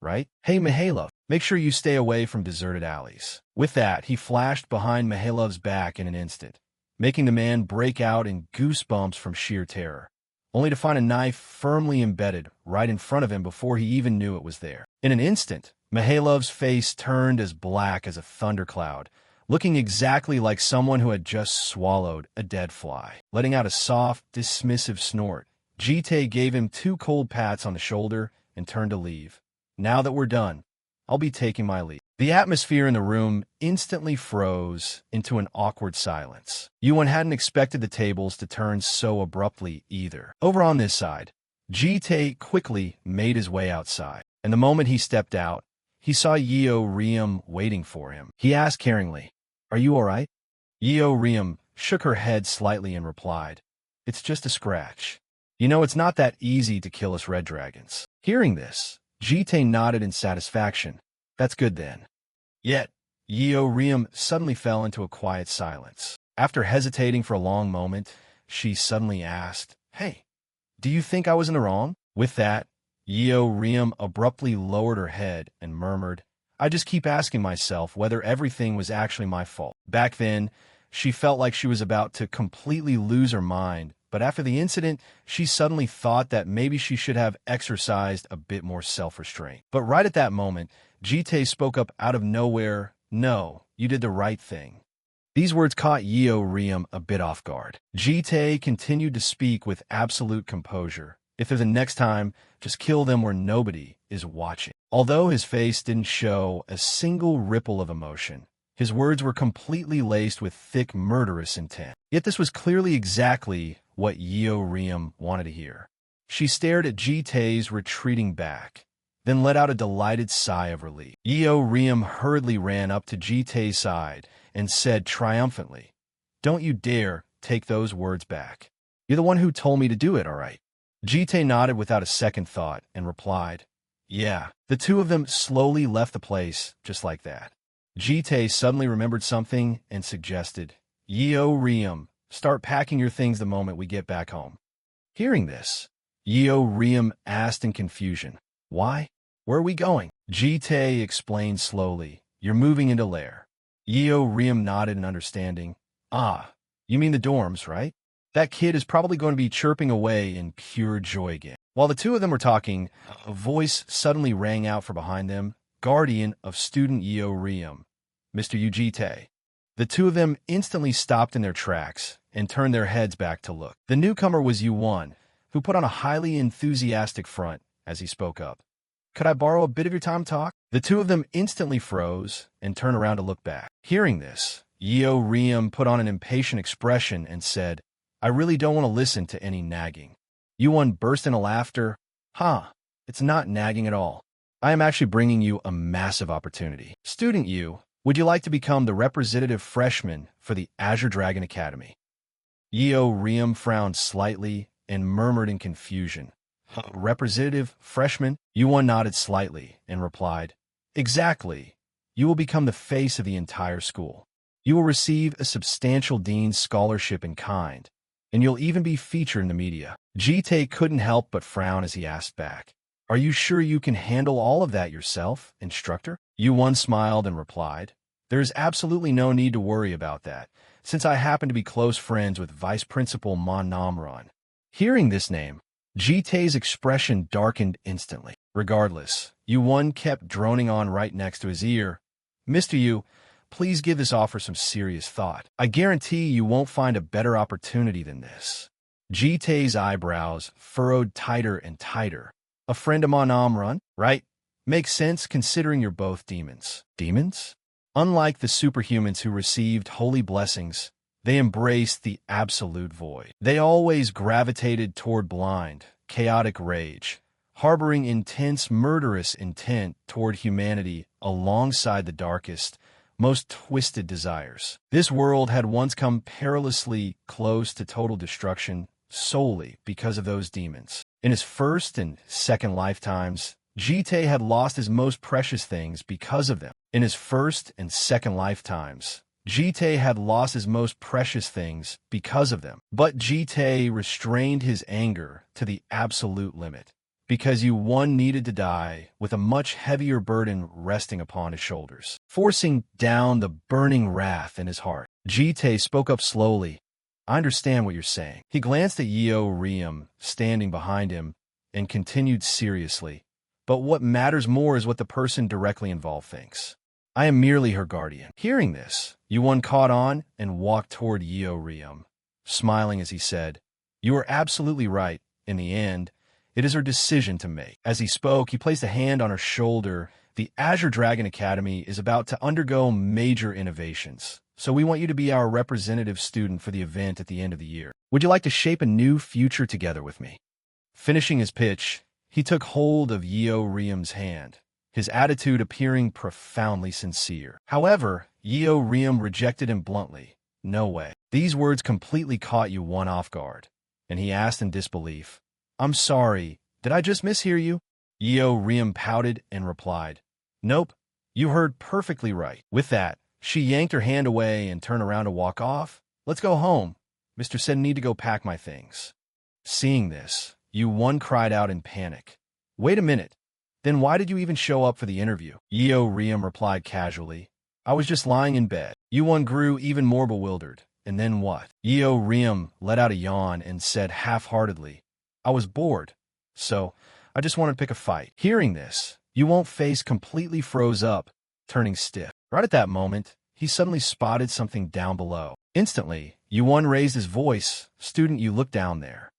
Right? Hey, Mihailov, make sure you stay away from deserted alleys." With that, he flashed behind Mihailov's back in an instant, making the man break out in goosebumps from sheer terror, only to find a knife firmly embedded right in front of him before he even knew it was there. In an instant, Mihailov's face turned as black as a thundercloud, looking exactly like someone who had just swallowed a dead fly. Letting out a soft, dismissive snort, Jite gave him 2 cold pats on the shoulder and turned to leave. "Now that we're done, I'll be taking my leave." The atmosphere in the room instantly froze into an awkward silence. Yuan hadn't expected the tables to turn so abruptly either. Over on this side, Jite quickly made his way outside, and the moment he stepped out, he saw Yeo Riem waiting for him. He asked caringly, "Are you all right?" Yeo Riem shook her head slightly and replied, "It's just a scratch. You know, it's not that easy to kill us red dragons." Hearing this, Jite nodded in satisfaction. "That's good then." Yet, Yeo Riem suddenly fell into a quiet silence. After hesitating for a long moment, she suddenly asked, "Hey, do you think I was in the wrong?" With that, Yeo Riem abruptly lowered her head and murmured, "I just keep asking myself whether everything was actually my fault." Back then, she felt like she was about to completely lose her mind, but after the incident, she suddenly thought that maybe she should have exercised a bit more self-restraint. But right at that moment, Jite spoke up out of nowhere, "No, you did the right thing." These words caught Yeo Riem a bit off guard. Jite continued to speak with absolute composure. "If there's a next time, just kill them where nobody is watching." Although his face didn't show a single ripple of emotion, his words were completely laced with thick murderous intent. Yet this was clearly exactly what Yeo Riem wanted to hear. She stared at Jite's retreating back, then let out a delighted sigh of relief. Yeo Riem hurriedly ran up to Jite's side and said triumphantly, "Don't you dare take those words back. You're the one who told me to do it, all right?" Jite nodded without a second thought and replied, "Yeah." The two of them slowly left the place just like that. Jite suddenly remembered something and suggested, "Yeo Riem, start packing your things the moment we get back home." Hearing this, Yeo Riem asked in confusion, "Why? Where are we going?" Jite explained slowly, "You're moving into Lair." Yeo Riem nodded in understanding. "Ah, you mean the dorms, right? That kid is probably going to be chirping away in pure joy again." While the two of them were talking, a voice suddenly rang out from behind them, "Guardian of student Yeo Riem, Mr. Ujite." The two of them instantly stopped in their tracks and turned their heads back to look. The newcomer was Yuan, who put on a highly enthusiastic front as he spoke up. "Could I borrow a bit of your time to talk?" The two of them instantly froze and turned around to look back. Hearing this, Yeo Riem put on an impatient expression and said, "I really don't want to listen to any nagging." Yuan burst into laughter. It's not nagging at all. I am actually bringing you a massive opportunity. Student Yu, would you like to become the representative freshman for the Azure Dragon Academy?" Yeo Riem frowned slightly and murmured in confusion, "Representative freshman?" Yuan nodded slightly and replied, "Exactly. You will become the face of the entire school. You will receive a substantial dean's scholarship in kind, and you'll even be featured in the media." Jite couldn't help but frown as he asked back, "Are you sure you can handle all of that yourself, instructor?" Yu-Won smiled and replied, "There is absolutely no need to worry about that, since I happen to be close friends with Vice Principal Manhwa." Hearing this name, Ji-tae's expression darkened instantly. Regardless, Yu-Won kept droning on right next to his ear. "Mr. Yu, please give this offer some serious thought. I guarantee you won't find a better opportunity than this." Ji-tae's eyebrows furrowed tighter and tighter. "A friend of Manhwa, right? Makes sense considering you're both demons." Demons? Unlike the superhumans who received holy blessings, they embraced the absolute void. They always gravitated toward blind, chaotic rage, harboring intense murderous intent toward humanity alongside the darkest, most twisted desires. This world had once come perilously close to total destruction solely because of those demons. In his first and second lifetimes, Ji-tae had lost his most precious things because of them. In his first and second lifetimes, Ji-tae had lost his most precious things because of them. But Ji-tae restrained his anger to the absolute limit, because Yu-Won needed to die with a much heavier burden resting upon his shoulders, forcing down the burning wrath in his heart. Ji-tae spoke up slowly. "I understand what you're saying." He glanced at Yeo-Riem standing behind him and continued seriously, "But what matters more is what the person directly involved thinks. I am merely her guardian." Hearing this, Yu-Won caught on and walked toward Yeo-Riem, smiling as he said, "You are absolutely right. In the end, it is her decision to make." As he spoke, he placed a hand on her shoulder. "The Azure Dragon Academy is about to undergo major innovations, so we want you to be our representative student for the event at the end of the year. Would you like to shape a new future together with me?" Finishing his pitch, he took hold of Yeo-Riem's hand, his attitude appearing profoundly sincere. However, Yeo-Riem rejected him bluntly. "No way." These words completely caught Yu-Won off guard, and he asked in disbelief, "I'm sorry, did I just mishear you?" Yeo-Riem pouted and replied, "Nope, you heard perfectly right." With that, she yanked her hand away and turned around to walk off. "Let's go home. Mr. said I need to go pack my things." Seeing this, Yu-Won cried out in panic, "Wait a minute. Then why did you even show up for the interview?" Yeo-Riem replied casually, "I was just lying in bed." Yu-Won grew even more bewildered. "And then what?" Yeo-Riem let out a yawn and said half-heartedly, "I was bored, so I just wanted to pick a fight." Hearing this, Yu-Won's face completely froze up, turning stiff. Right at that moment, he suddenly spotted something down below. Instantly, Yu-Won raised his voice, "Student, you look down there."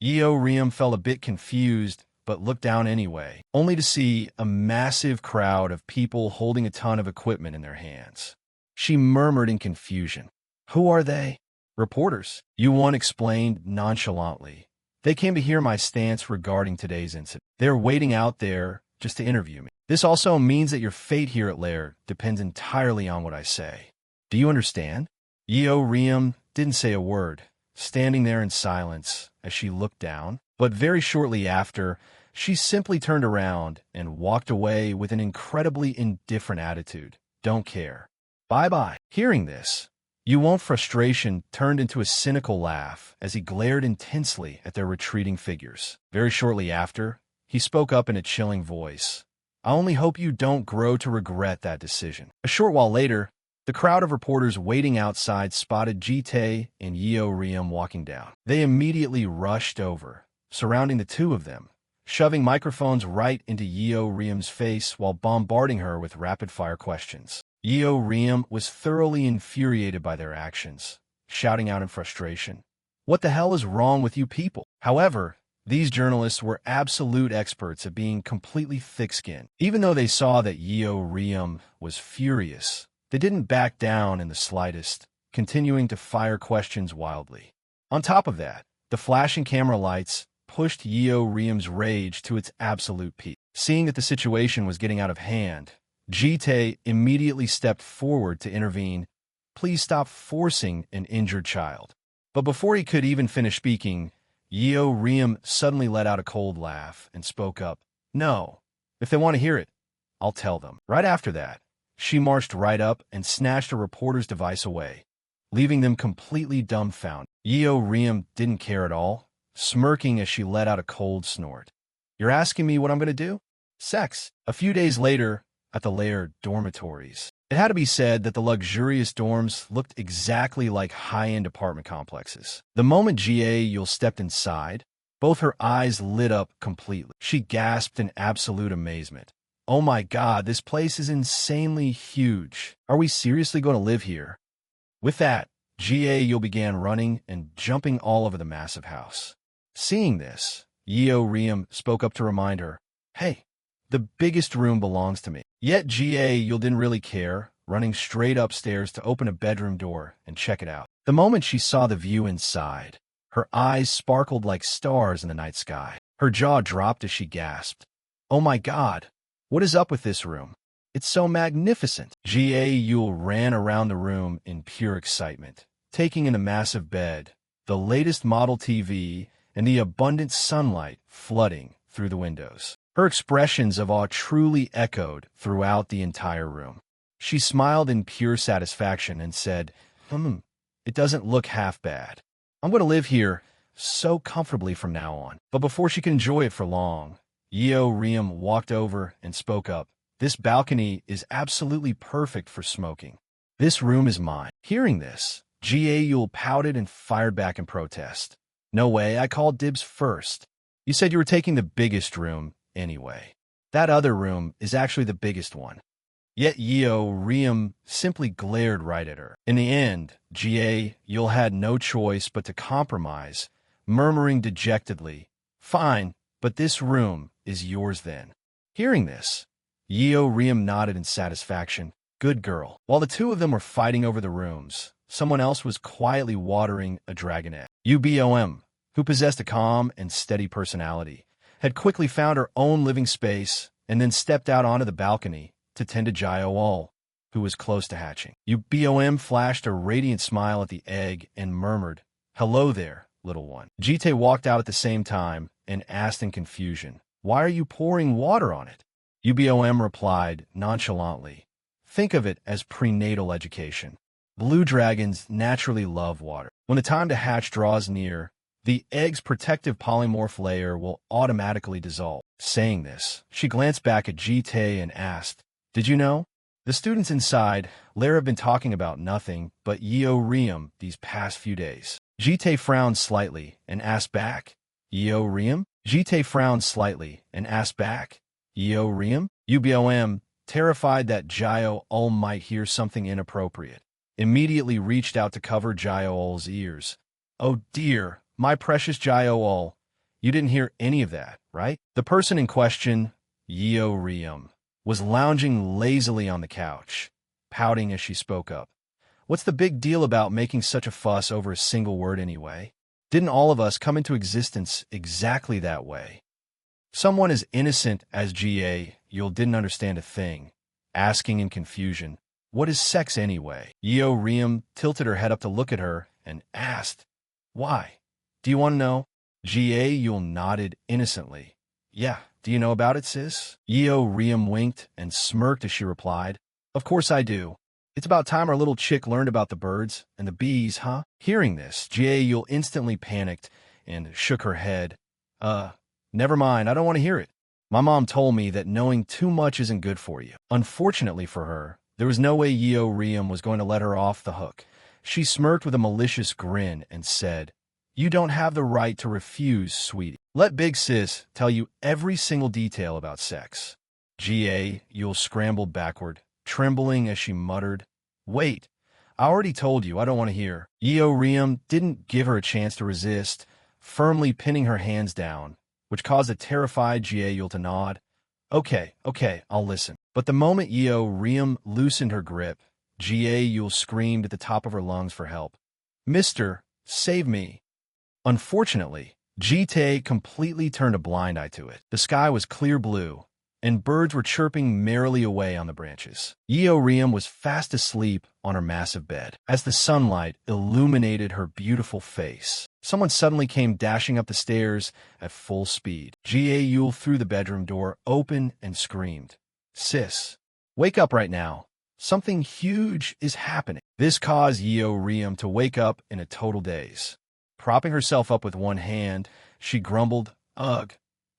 Yeo-Riem felt a bit confused, but looked down anyway, only to see a massive crowd of people holding a ton of equipment in their hands. She murmured in confusion, "Who are they?" "Reporters," Yu-Won explained nonchalantly. "They came to hear my stance regarding today's incident. They're waiting out there just to interview me. This also means that your fate here at Lair depends entirely on what I say. Do you understand?" Yeo-Riem didn't say a word, standing there in silence as she looked down. But very shortly after, she simply turned around and walked away with an incredibly indifferent attitude. "Don't care. Bye-bye." Hearing this, Yu-Won's frustration turned into a cynical laugh as he glared intensely at their retreating figures. Very shortly after, he spoke up in a chilling voice. "I only hope you don't grow to regret that decision." A short while later, the crowd of reporters waiting outside spotted Ji-tae and Yeo-Riem walking down. They immediately rushed over, surrounding the two of them, shoving microphones right into Yeo-Riem's face while bombarding her with rapid-fire questions. Yeo-Riem was thoroughly infuriated by their actions, shouting out in frustration, "What the hell is wrong with you people?" However, these journalists were absolute experts at being completely thick-skinned. Even though they saw that Yeo-Riem was furious, they didn't back down in the slightest, continuing to fire questions wildly. On top of that, the flashing camera lights pushed Yeo-Riem's rage to its absolute peak. Seeing that the situation was getting out of hand, Ji-tae immediately stepped forward to intervene. "Please stop forcing an injured child." But before he could even finish speaking, Yeo-Riem suddenly let out a cold laugh and spoke up, "No, if they want to hear it, I'll tell them." Right after that, she marched right up and snatched a reporter's device away, leaving them completely dumbfounded. Yeo-Riem didn't care at all, smirking as she let out a cold snort. "You're asking me what I'm going to do? Sex." A few days later, at the layered dormitories. It had to be said that the luxurious dorms looked exactly like high-end apartment complexes. The moment Ga stepped inside, both her eyes lit up completely. She gasped in absolute amazement. Oh my God, this place is insanely huge. Are we seriously going to live here? With that, Ga began running and jumping all over the massive house. Seeing this, Yeo Riem spoke up to remind her, "Hey, the biggest room belongs to me." Yet Ga didn't really care, running straight upstairs to open a bedroom door and check it out. The moment she saw the view inside, her eyes sparkled like stars in the night sky. Her jaw dropped as she gasped, "Oh my God, what is up with this room? It's so magnificent." Ga ran around the room in pure excitement, taking in the massive bed, the latest model TV, and the abundant sunlight flooding through the windows. Her expressions of awe truly echoed throughout the entire room. She smiled in pure satisfaction and said, "It doesn't look half bad. I'm going to live here so comfortably from now on." But before she could enjoy it for long, Yeo Riem walked over and spoke up. "This balcony is absolutely perfect for smoking. This room is mine." Hearing this, Ga pouted and fired back in protest. "No way, I called dibs first. You said you were taking the biggest room anyway. That other room is actually the biggest one." Yet Yeo Riem simply glared right at her. In the end, Ga had no choice but to compromise, murmuring dejectedly, "Fine, but this room is yours then." Hearing this, Yeo Riem nodded in satisfaction. Good girl. While the two of them were fighting over the rooms, someone else was quietly watering a dragon egg. Ubom, who possessed a calm and steady personality, had quickly found her own living space and then stepped out onto the balcony to tend to Jaeol, who was close to hatching. Ubom flashed a radiant smile at the egg and murmured, "Hello there, little one." Jite walked out at the same time and asked in confusion, "Why are you pouring water on it?" Ubom replied nonchalantly, "Think of it as prenatal education. Blue dragons naturally love water. When the time to hatch draws near, the egg's protective polymorph layer will automatically dissolve." Saying this, she glanced back at Jite and asked, "Did you know? The students inside Lair have been talking about nothing but Yeo Riem these past few days." Jite frowned slightly and asked back, "Yeo Riem?" Jite frowned slightly and asked back, "Yeo Riem?" Ubom, terrified that Jaeol might hear something inappropriate, immediately reached out to cover Jaeol's ears. "Oh dear, my precious Jaeol, you didn't hear any of that, right?" The person in question, Yeo Riem, was lounging lazily on the couch, pouting as she spoke up. "What's the big deal about making such a fuss over a single word anyway? Didn't all of us come into existence exactly that way?" Someone as innocent as Ga didn't understand a thing, asking in confusion, "What is sex anyway?" Yeo Riem tilted her head up to look at her and asked, "Why? Do you want to know?" Ga nodded innocently. "Yeah, do you know about it, sis?" Yeo Riem winked and smirked as she replied, "Of course I do. It's about time our little chick learned about the birds and the bees, huh?" Hearing this, Ga instantly panicked and shook her head. Never mind, I don't want to hear it. My mom told me that knowing too much isn't good for you." Unfortunately for her, there was no way Yeo Riem was going to let her off the hook. She smirked with a malicious grin and said, "You don't have the right to refuse, sweetie. Let Big Sis tell you every single detail about sex." Ga scrambled backward, trembling as she muttered, "Wait, I already told you I don't want to hear." Yeo Riem didn't give her a chance to resist, firmly pinning her hands down, which caused a terrified Ga to nod. Okay, I'll listen." But the moment Yeo Riem loosened her grip, Ga screamed at the top of her lungs for help. "Mister, save me." Unfortunately, Jite completely turned a blind eye to it. The sky was clear blue, and birds were chirping merrily away on the branches. Yeo Riem was fast asleep on her massive bed. As the sunlight illuminated her beautiful face, someone suddenly came dashing up the stairs at full speed. Ga threw the bedroom door open and screamed, "Sis, wake up right now. Something huge is happening." This caused Yeo Riem to wake up in a total daze. Propping herself up with one hand, she grumbled, "Ugh,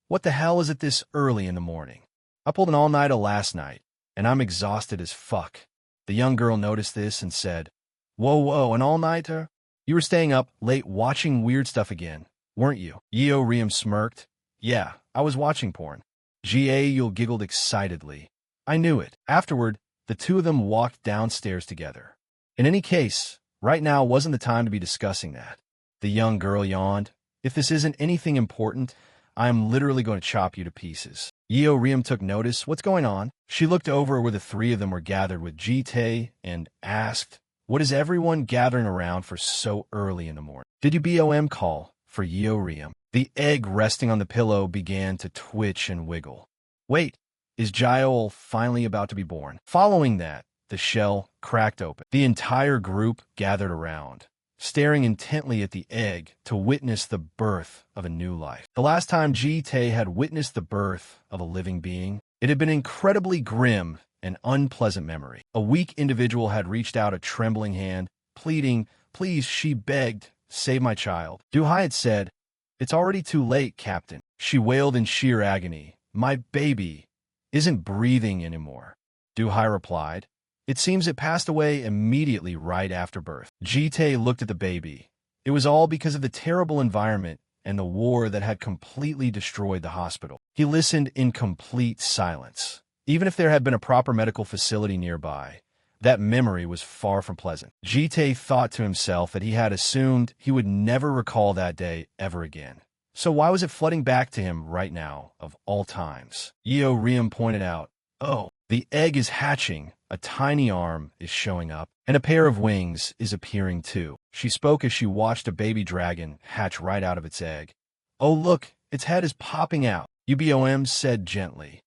what the hell is it this early in the morning? I pulled an all-nighter last night. and I'm exhausted as fuck. The young girl noticed this and said, Whoa, an all-nighter? You were staying up late watching weird stuff again, weren't you? Yeo Riem smirked. Yeah, I was watching porn. Yul giggled excitedly. I knew it. Afterward, the two of them walked downstairs together. In any case, right now wasn't the time to be discussing that. The young girl yawned. If this isn't anything important, I am literally going to chop you to pieces. Yeo Riem took notice. What's going on? She looked over where the three of them were gathered with Jitae and asked, What is everyone gathering around for so early in the morning? Did you BOM call for Yeo Riem? The egg resting on the pillow began to twitch and wiggle. Wait, is Jaeol finally about to be born? Following that, the shell cracked open. The entire group gathered around, staring intently at the egg to witness the birth of a new life. The last time Jitae had witnessed the birth of a living being, it had been an incredibly grim and unpleasant memory. A weak individual had reached out a trembling hand, pleading, Please, she begged, save my child. Duhai had said, It's already too late, Captain. She wailed in sheer agony. My baby isn't breathing anymore. Duhai replied, It seems it passed away immediately right after birth. Jitae looked at the baby. It was all because of the terrible environment and the war that had completely destroyed the hospital. He listened in complete silence. Even if there had been a proper medical facility nearby, that memory was far from pleasant. Jitae thought to himself that he had assumed he would never recall that day ever again. So why was it flooding back to him right now, of all times? Yeo Riem pointed out, Oh, the egg is hatching, a tiny arm is showing up, and a pair of wings is appearing too. She spoke as she watched a baby dragon hatch right out of its egg. Oh look, its head is popping out, Ubom said gently.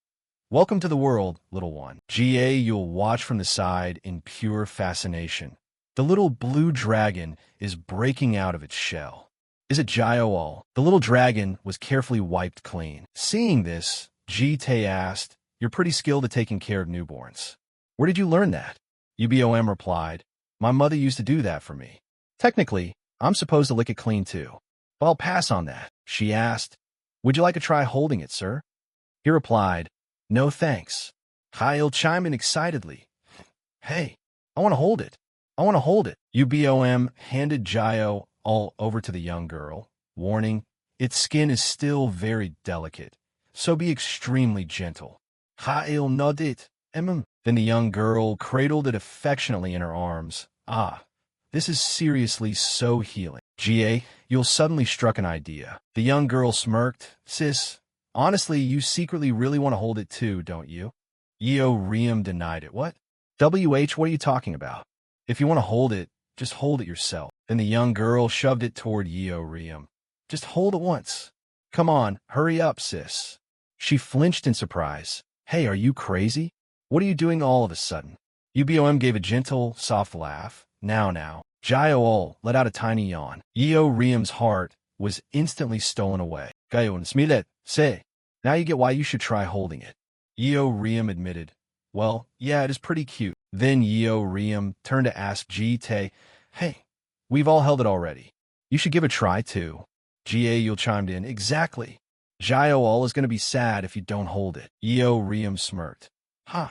Welcome to the world, little one. You'll watch from the side in pure fascination. The little blue dragon is breaking out of its shell. Is it Jaeol? The little dragon was carefully wiped clean. Seeing this, Jitae asked, You're pretty skilled at taking care of newborns. Where did you learn that? Ubom replied, My mother used to do that for me. Technically, I'm supposed to lick it clean too. But I'll pass on that. She asked, Would you like to try holding it, sir? He replied, No thanks. Kyle chimed in excitedly. Hey, I want to hold it. I want to hold it. Ubom handed Jaeol all over to the young girl, warning, Its skin is still very delicate, so be extremely gentle. Kyle nodded. Then the young girl cradled it affectionately in her arms. Ah, this is seriously so healing. You'll suddenly struck an idea. The young girl smirked. Sis, honestly, you secretly really want to hold it too, don't you? Yeo Riem denied it. What? What are you talking about? If you want to hold it, just hold it yourself. Then the young girl shoved it toward Yeo Riem. Just hold it once. Come on, hurry up, sis. She flinched in surprise. Hey, are you crazy? What are you doing all of a sudden? Ubom gave a gentle, soft laugh. Now. Jaeol let out a tiny yawn. Yeo Riem's heart was instantly stolen away. Gayon smilet, say. Now you get why you should try holding it. Yeo Riem admitted. Well, yeah, it is pretty cute. Then Yeo Riem turned to ask Jitae, Hey, we've all held it already. You should give it a try too. Jaeol chimed in. Exactly. Jaeol is going to be sad if you don't hold it. Yeo Riem smirked. Huh.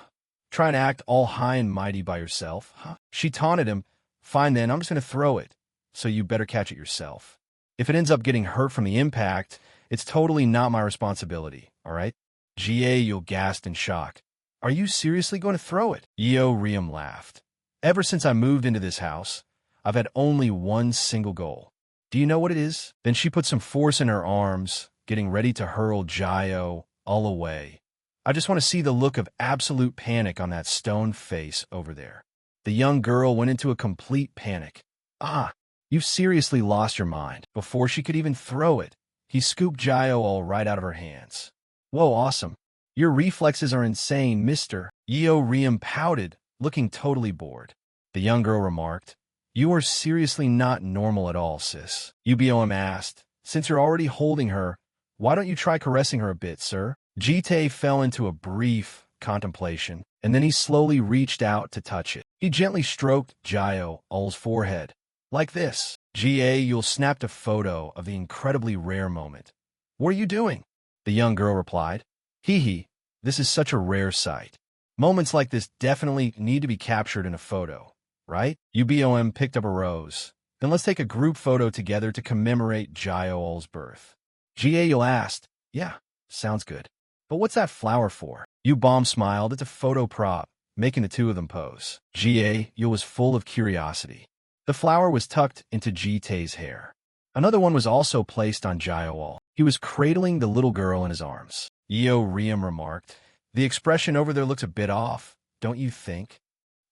Trying to act all high and mighty by yourself, huh? She taunted him. Fine then, I'm just going to throw it. So you better catch it yourself. If it ends up getting hurt from the impact, it's totally not my responsibility, all right? Jaeol gasped in shock. Are you seriously going to throw it? Yeo Riem laughed. Ever since I moved into this house, I've had only one single goal. Do you know what it is? Then she put some force in her arms, getting ready to hurl Jaeol all away. I just want to see the look of absolute panic on that stone face over there. The young girl went into a complete panic. Ah, you've seriously lost your mind. Before she could even throw it, he scooped Jaeol right out of her hands. Whoa, awesome. Your reflexes are insane, mister. Yeo Riem pouted, looking totally bored. The young girl remarked, You are seriously not normal at all, sis. Ubom asked, Since you're already holding her, why don't you try caressing her a bit, sir? Jitae fell into a brief contemplation, and then he slowly reached out to touch it. He gently stroked Jaeol's forehead. Like this. Jaeol snapped a photo of the incredibly rare moment. What are you doing? The young girl replied. Hee, this is such a rare sight. Moments like this definitely need to be captured in a photo, right? UBOM picked up a rose. Then let's take a group photo together to commemorate Jaeol's birth. Jaeol asked, yeah, sounds good. But what's that flower for? UBOM smiled. It's a photo prop, making the two of them pose. Jaeol was full of curiosity. The flower was tucked into Jitae's hair. Another one was also placed on Jaeol. He was cradling the little girl in his arms. Yeo Riem remarked, the expression over there looks a bit off, don't you think?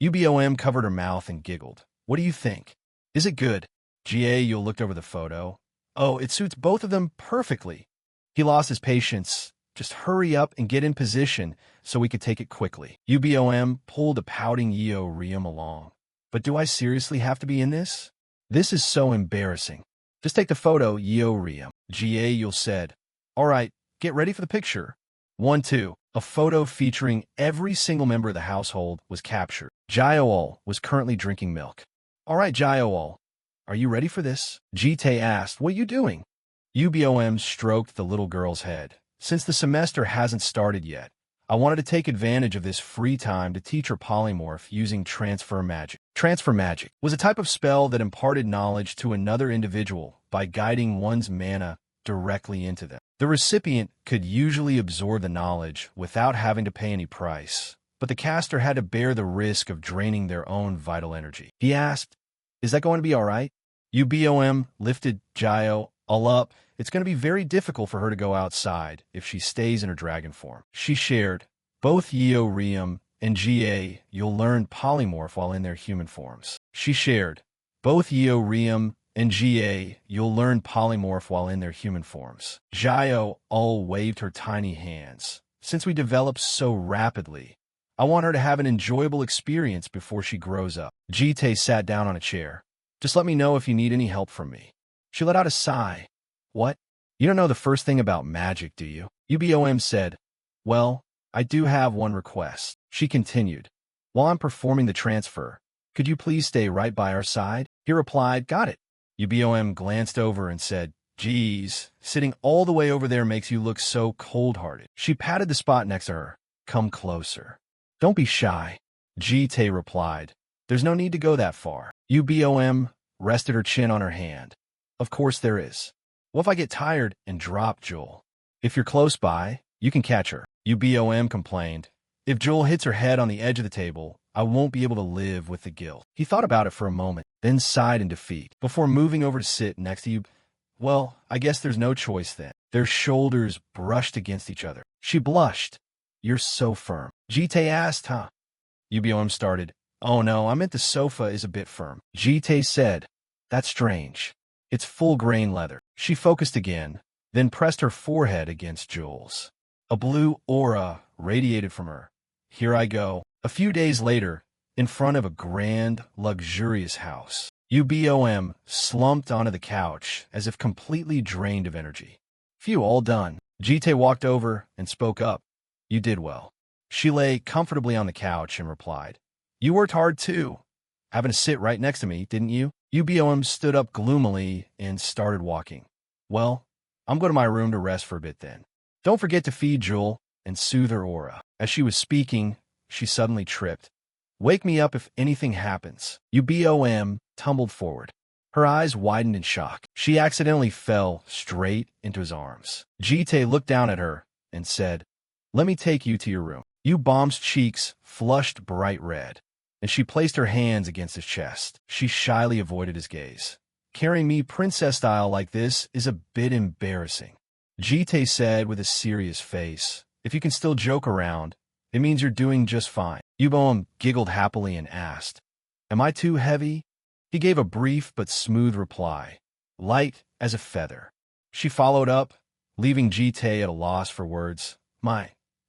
UBOM covered her mouth and giggled. What do you think? Is it good? Jaeol looked over the photo. Oh, it suits both of them perfectly. He lost his patience. Just hurry up and get in position so we could take it quickly. UBOM pulled a pouting Yeo Riem along. But do I seriously have to be in this? This is so embarrassing. Just take the photo, Yeo Riem. Jaeol said. All right, get ready for the picture. 1, 2. A photo featuring every single member of the household was captured. Jaeol was currently drinking milk. All right, Jaeol, are you ready for this? Jitae asked, what are you doing? UBOM stroked the little girl's head. Since the semester hasn't started yet, I wanted to take advantage of this free time to teach her polymorph using transfer magic. Transfer magic was a type of spell that imparted knowledge to another individual by guiding one's mana directly into them. The recipient could usually absorb the knowledge without having to pay any price, but the caster had to bear the risk of draining their own vital energy. He asked, is that going to be all right? UBOM lifted Jaeol up. It's going to be very difficult for her to go outside if she stays in her dragon form. She shared, both Yeo Riem and Ga, you'll learn polymorph while in their human forms. She shared, both Yeo Riem and Ga, you'll learn polymorph while in their human forms. Jaeol waved her tiny hands. Since we develop so rapidly, I want her to have an enjoyable experience before she grows up. Jitae sat down on a chair. Just let me know if you need any help from me. She let out a sigh. What? You don't know the first thing about magic, do you? UBOM said. Well, I do have one request. She continued. While I'm performing the transfer, could you please stay right by our side? He replied, got it. UBOM glanced over and said, geez, sitting all the way over there makes you look so cold-hearted. She patted the spot next to her. Come closer. Don't be shy. Jitae replied. There's no need to go that far. UBOM rested her chin on her hand. Of course there is. What if I get tired and drop Joel? If you're close by, you can catch her. UBOM complained. If Joel hits her head on the edge of the table, I won't be able to live with the guilt. He thought about it for a moment, then sighed in defeat. Before moving over to sit next to you, well, I guess there's no choice then. Their shoulders brushed against each other. She blushed. You're so firm. Jitae asked, huh? UBOM started. Oh no, I meant the sofa is a bit firm. Jitae said. That's strange. It's full-grain leather. She focused again, then pressed her forehead against Joel's. A blue aura radiated from her. Here I go. A few days later, in front of a grand, luxurious house, UBOM slumped onto the couch as if completely drained of energy. Phew, all done. Jitae walked over and spoke up. You did well. She lay comfortably on the couch and replied, you worked hard too. Having to sit right next to me, didn't you? UBOM stood up gloomily and started walking. Well, I'm going to my room to rest for a bit then. Don't forget to feed Joel and soothe her aura. As she was speaking, she suddenly tripped. Wake me up if anything happens. UBOM tumbled forward. Her eyes widened in shock. She accidentally fell straight into his arms. Jitae looked down at her and said, let me take you to your room. UBOM's cheeks flushed bright red, and she placed her hands against his chest. She shyly avoided his gaze. Carrying me princess style like this is a bit embarrassing. Jitae said with a serious face, if you can still joke around, it means you're doing just fine. UBOM giggled happily and asked, am I too heavy? He gave a brief but smooth reply, light as a feather. She followed up, leaving Jitae at a loss for words.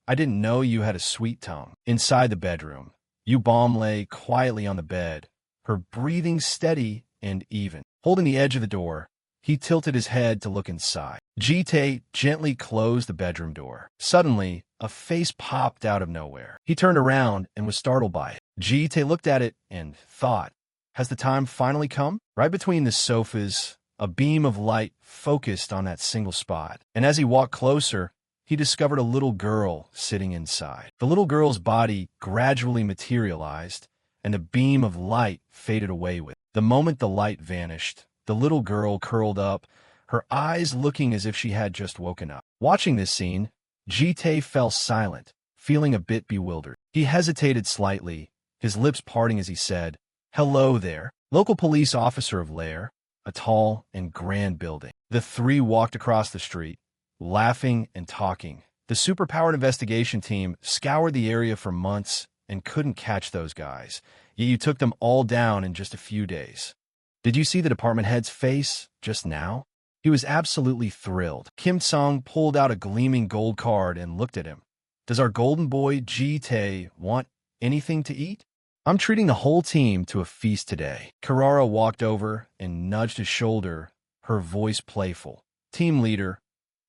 I didn't know you had a sweet tongue. Inside the bedroom, UBOM lay quietly on the bed, her breathing steady and even. Holding the edge of the door, he tilted his head to look inside. Jitae gently closed the bedroom door. Suddenly, a face popped out of nowhere. He turned around and was startled by it. Jitae looked at it and thought, has the time finally come? Right between the sofas, a beam of light focused on that single spot. And as he walked closer, he he discovered a little girl sitting inside. The little girl's body gradually materialized, and a beam of light faded away with it. The moment the light vanished, the little girl curled up, her eyes looking as if she had just woken up. Watching this scene, Jite fell silent, feeling a bit bewildered. He hesitated slightly, his lips parting as he said, "Hello there." Local police officer of Lair, a tall and grand building. The three walked across the street, laughing and talking. The superpowered investigation team scoured the area for months and couldn't catch those guys, yet you took them all down in just a few days. Did you see the department head's face just now? He was absolutely thrilled. Kim Sung pulled out a gleaming gold card and looked at him. Does our golden boy Ji-tae want anything to eat? I'm treating the whole team to a feast today. Karara walked over and nudged his shoulder, her voice playful. Team leader,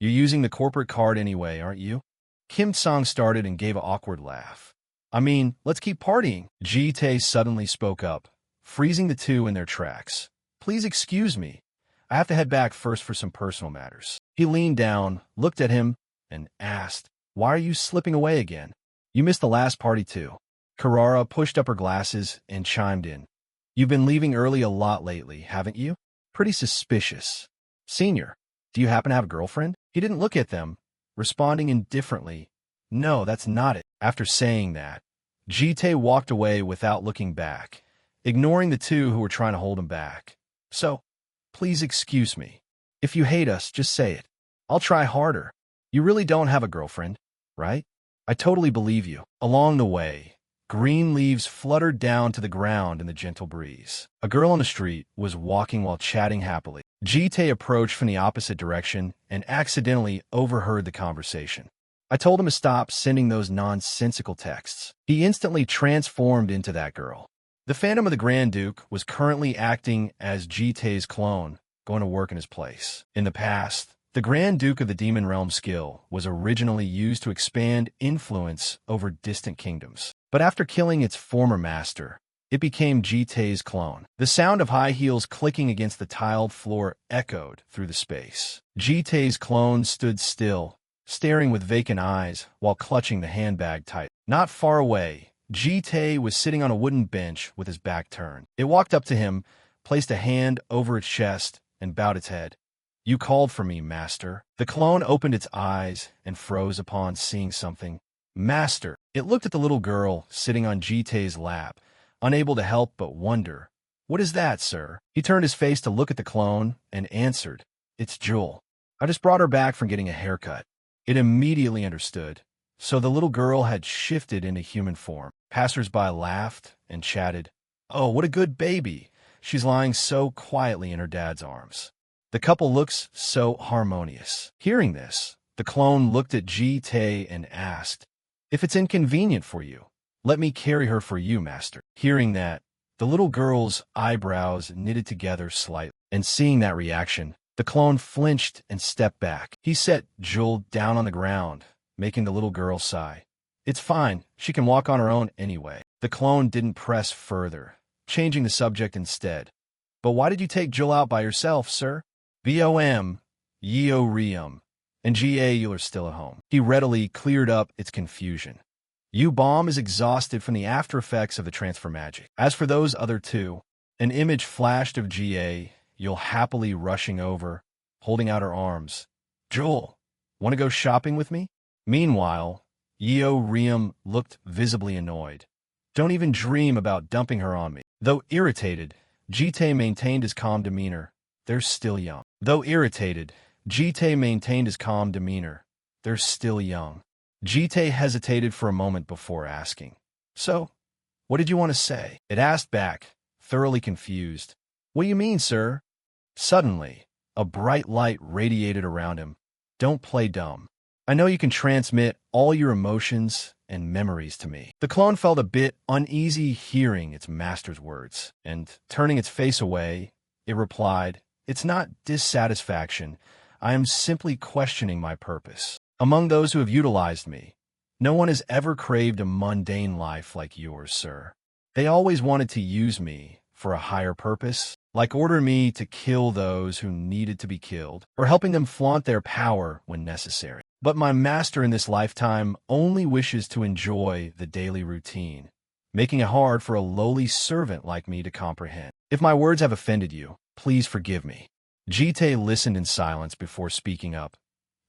you're using the corporate card anyway, aren't you? Kim Sung started and gave an awkward laugh. I mean, let's keep partying. Ji-tae suddenly spoke up, freezing the two in their tracks. Please excuse me. I have to head back first for some personal matters. He leaned down, looked at him, and asked, why are you slipping away again? You missed the last party too. Karara pushed up her glasses and chimed in. You've been leaving early a lot lately, haven't you? Pretty suspicious. Senior, do you happen to have a girlfriend? He didn't look at them, responding indifferently. No, that's not it. After saying that, Jite walked away without looking back, ignoring the two who were trying to hold him back. So, please excuse me. If you hate us, just say it. I'll try harder. You really don't have a girlfriend, right? I totally believe you. Along the way, green leaves fluttered down to the ground in the gentle breeze. A girl on the street was walking while chatting happily. Jite approached from the opposite direction and accidentally overheard the conversation. I told him to stop sending those nonsensical texts. He instantly transformed into that girl. The Phantom of the Grand Duke was currently acting as Jite's clone, going to work in his place. In the past, the Grand Duke of the Demon Realm skill was originally used to expand influence over distant kingdoms. But after killing its former master, it became Jite's clone. The sound of high heels clicking against the tiled floor echoed through the space. Jite's clone stood still, staring with vacant eyes while clutching the handbag tight. Not far away, Jite was sitting on a wooden bench with his back turned. It walked up to him, placed a hand over its chest, and bowed its head. You called for me, Master. The clone opened its eyes and froze upon seeing something. Master. It looked at the little girl sitting on Jite's lap, unable to help but wonder. What is that, sir? He turned his face to look at the clone and answered. It's Jewel. I just brought her back from getting a haircut. It immediately understood. So the little girl had shifted into human form. Passers-by laughed and chatted. Oh, what a good baby. She's lying so quietly in her dad's arms. The couple looks so harmonious. Hearing this, the clone looked at Jite and asked, if it's inconvenient for you, let me carry her for you, Master. Hearing that, the little girl's eyebrows knitted together slightly, and seeing that reaction, the clone flinched and stepped back. He set Jewel down on the ground, making the little girl sigh. It's fine, she can walk on her own anyway. The clone didn't press further, changing the subject instead. But why did you take Jewel out by yourself, sir? BOM, Yeo Rium, and GA you are still at home. He readily cleared up its confusion. U-Bomb is exhausted from the after effects of the transfer magic. As for those other two, an image flashed of GA, You'll happily rushing over, holding out her arms. Jewel, want to go shopping with me? Meanwhile, Yeo Rium looked visibly annoyed. Don't even dream about dumping her on me. Though irritated, Jite maintained his calm demeanor. They're still young. Though irritated, Jite maintained his calm demeanor. They're still young. Jite hesitated for a moment before asking. So, what did you want to say? It asked back, thoroughly confused. What do you mean, sir? Suddenly, a bright light radiated around him. Don't play dumb. I know you can transmit all your emotions and memories to me. The clone felt a bit uneasy hearing its master's words, and turning its face away, it replied, It's not dissatisfaction. I am simply questioning my purpose. Among those who have utilized me, no one has ever craved a mundane life like yours, sir. They always wanted to use me for a higher purpose. like ordering me to kill those who needed to be killed, or helping them flaunt their power when necessary. But my master in this lifetime only wishes to enjoy the daily routine, making it hard for a lowly servant like me to comprehend. If my words have offended you, please forgive me. Jite listened in silence before speaking up.